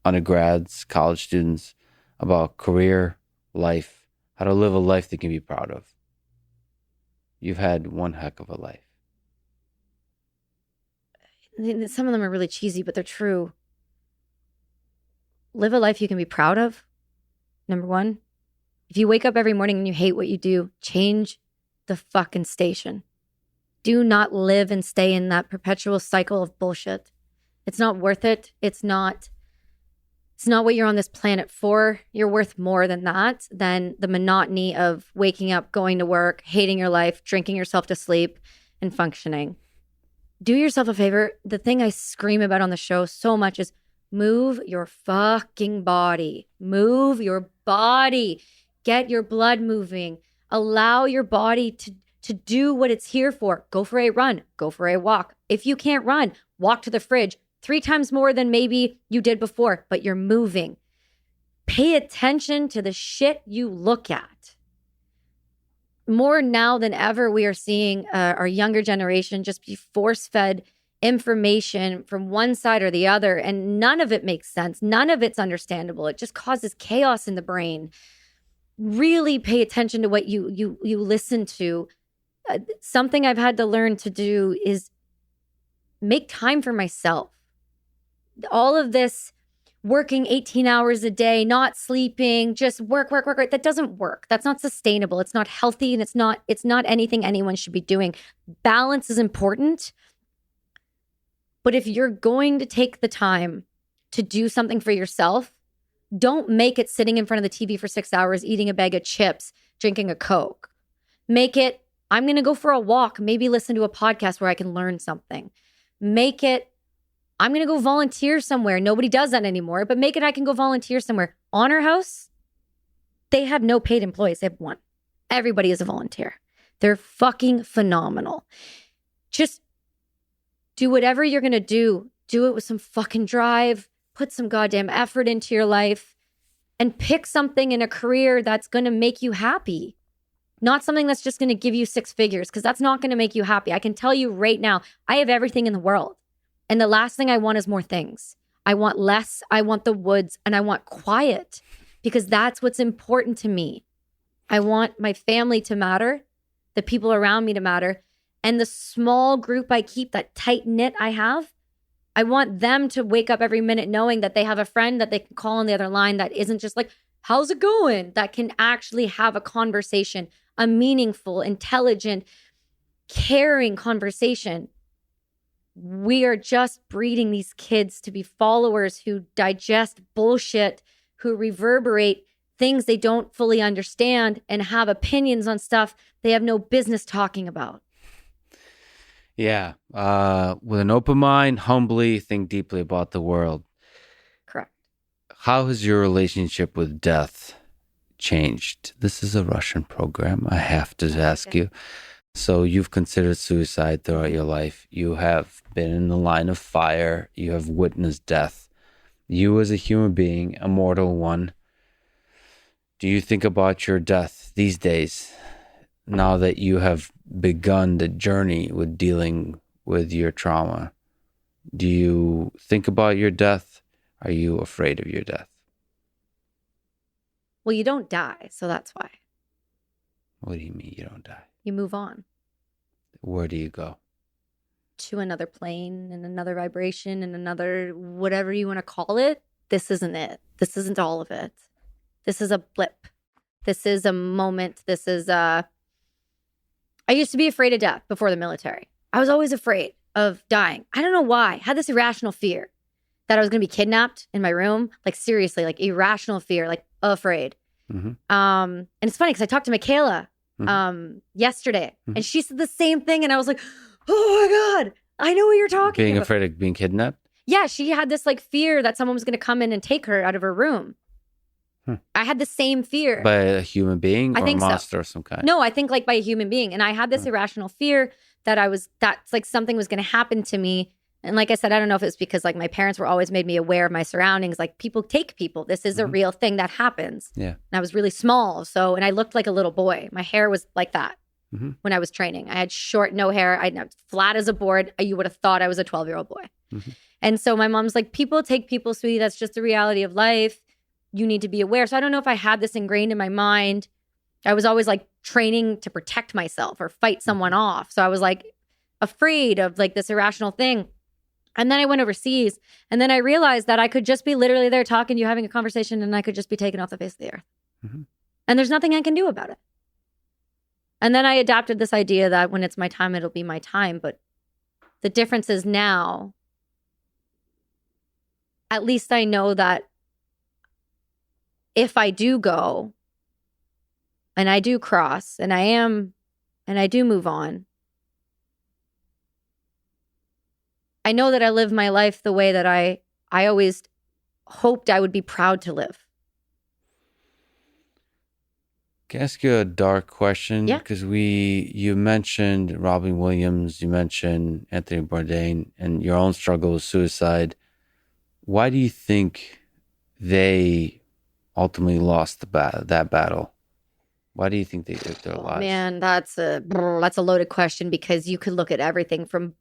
undergrads, college students, about career, life, how to live a life they can be proud of. You've had one heck of a life. Some of them are really cheesy, but they're true. Live a life you can be proud of. Number one, if you wake up every morning and you hate what you do, change the fucking station. Do not live and stay in that perpetual cycle of bullshit. It's not worth it. It's not what you're on this planet for. You're worth more than that, than the monotony of waking up, going to work, hating your life, drinking yourself to sleep, and functioning. Do yourself a favor. The thing I scream about on the show so much is move your fucking body. Move your body. Get your blood moving. Allow your body to do what it's here for. Go for a run. Go for a walk. If you can't run, walk to the fridge 3 times more than maybe you did before, but you're moving. Pay attention to the shit you look at. More now than ever, we are seeing our younger generation just be force-fed information from one side or the other, and none of it makes sense. None of it's understandable. It just causes chaos in the brain. Really pay attention to what you listen to. Something I've had to learn to do is make time for myself. All of this working 18 hours a day, not sleeping, just work. That doesn't work. That's not sustainable. It's not healthy, and it's not anything anyone should be doing. Balance is important. But if you're going to take the time to do something for yourself, don't make it sitting in front of the TV for 6 hours, eating a bag of chips, drinking a Coke. Make it, I'm going to go for a walk, maybe listen to a podcast where I can learn something. Make it, I'm going to go volunteer somewhere. Nobody does that anymore, but make it I can go volunteer somewhere. Honor House, they have no paid employees. They have one. Everybody is a volunteer. They're fucking phenomenal. Just do whatever you're going to do. Do it with some fucking drive. Put some goddamn effort into your life and pick something in a career that's going to make you happy. Not something that's just going to give you 6 figures, because that's not going to make you happy. I can tell you right now, I have everything in the world. And the last thing I want is more things. I want less. I want the woods, and I want quiet, because that's what's important to me. I want my family to matter, the people around me to matter, and the small group I keep, that tight knit I have, I want them to wake up every minute knowing that they have a friend that they can call on the other line that isn't just like, how's it going? That can actually have a conversation, a meaningful, intelligent, caring conversation. We are just breeding these kids to be followers who digest bullshit, who reverberate things they don't fully understand, and have opinions on stuff they have no business talking about. Yeah. With an open mind, humbly think deeply about the world. Correct. How has your relationship with death changed? This is a Russian program. I have to ask you. So you've considered suicide throughout your life. You have been in the line of fire. You have witnessed death. You as a human being, a mortal one, do you think about your death these days, now that you have begun the journey with dealing with your trauma? Do you think about your death? Are you afraid of your death? Well, you don't die, so that's why. What do you mean you don't die? You move on Where do you go? to another plane and another vibration and another whatever you want to call it. This isn't it. This isn't all of it. This is a blip. This is a moment. This is a... I used to be afraid of death before the military. I was always afraid of dying. I don't know why. I had this irrational fear that I was going to be kidnapped in my room. Like seriously, like irrational fear, like afraid. And it's funny because I talked to Michaela yesterday and she said the same thing. And I was like, oh my God, I know what you're talking Being about. afraid of being kidnapped? Yeah, she had this like fear that someone was going to come in and take her out of her room. I had the same fear. By a human being or I think a monster of some kind? No, I think like by a human being. And I had this irrational fear that that's like something was going to happen to me. And like I said, I don't know if it's because like my parents were always made me aware of my surroundings. Like people take people. This is a real thing that happens. Yeah. And I was really small. So, and I looked like a little boy. My hair was like that when I was training. I had short, no hair. I was flat as a board. You would have thought I was a 12-year-old boy. And so my mom's like, people take people, sweetie. That's just the reality of life. You need to be aware. So I don't know if I had this ingrained in my mind. I was always like training to protect myself or fight someone off. So I was like afraid of like this irrational thing. And then I went overseas and then I realized that I could just be literally there talking to you, having a conversation, and I could just be taken off the face of the earth. And there's nothing I can do about it. And then I adapted this idea that when it's my time, it'll be my time. But the difference is now, at least I know that if I do go and I do cross and I do move on, I know that I live my life the way that I always hoped I would be proud to live. Can I ask you a dark question? Yeah. Because you mentioned Robin Williams, you mentioned Anthony Bourdain, and your own struggle with suicide. Why do you think they ultimately lost that battle? Why do you think they took their lives? Man, that's a loaded question because you could look at everything from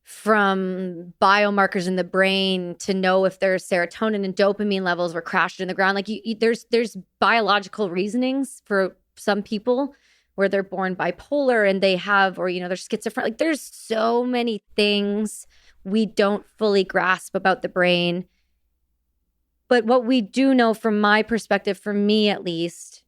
biomarkers in the brain to know if their serotonin and dopamine levels were crashed in the ground. Like there's biological reasonings for some people where they're born bipolar and they have, or they're schizophrenic. Like there's so many things we don't fully grasp about the brain. But what we do know from my perspective, for me at least,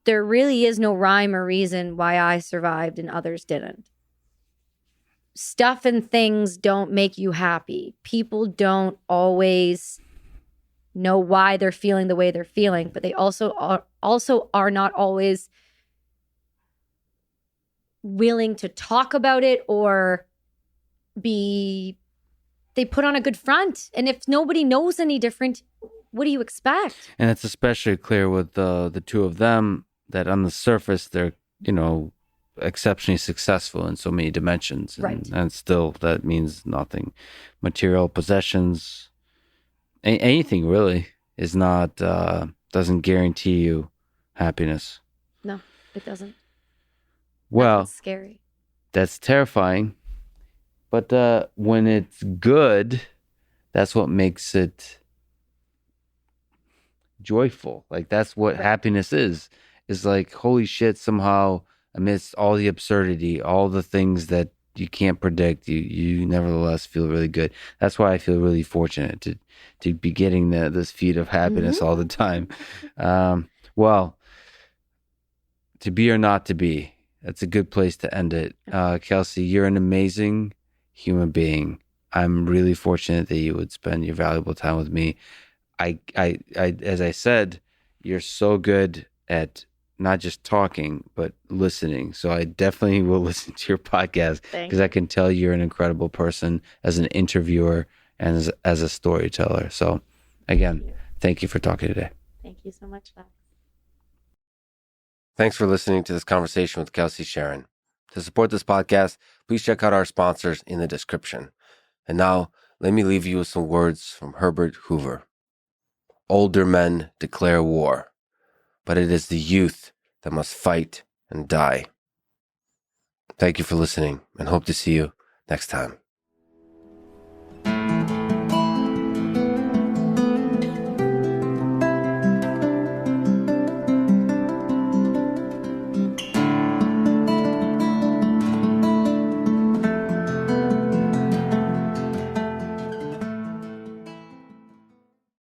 there really is no rhyme or reason why I survived and others didn't. Stuff and things don't make you happy. People don't always know why they're feeling the way they're feeling, but they also are not always willing to talk about it or they put on a good front. And if nobody knows any different, what do you expect? And it's especially clear with the two of them that on the surface, they're, exceptionally successful in so many dimensions. And still, that means nothing. Material possessions, anything really is not, doesn't guarantee you happiness. No, it doesn't. Well, that's scary. That's terrifying. But when it's good, that's what makes it joyful. Like that's what happiness is like, holy shit, somehow amidst all the absurdity, all the things that you can't predict, you nevertheless feel really good. That's why I feel really fortunate to be getting this feed of happiness all the time. Well, to be or not to be, that's a good place to end it. Kelsi, you're an amazing human being. I'm really fortunate that you would spend your valuable time with me. I as I said, you're so good at not just talking, but listening. So I definitely will listen to your podcast because I can tell you're an incredible person as an interviewer and as a storyteller. So again, thank you for talking today. Thank you so much, Lex. Thanks for listening to this conversation with Kelsi Sheren. To support this podcast, please check out our sponsors in the description. And now, let me leave you with some words from Herbert Hoover. Older men declare war, but it is the youth that must fight and die. Thank you for listening and hope to see you next time.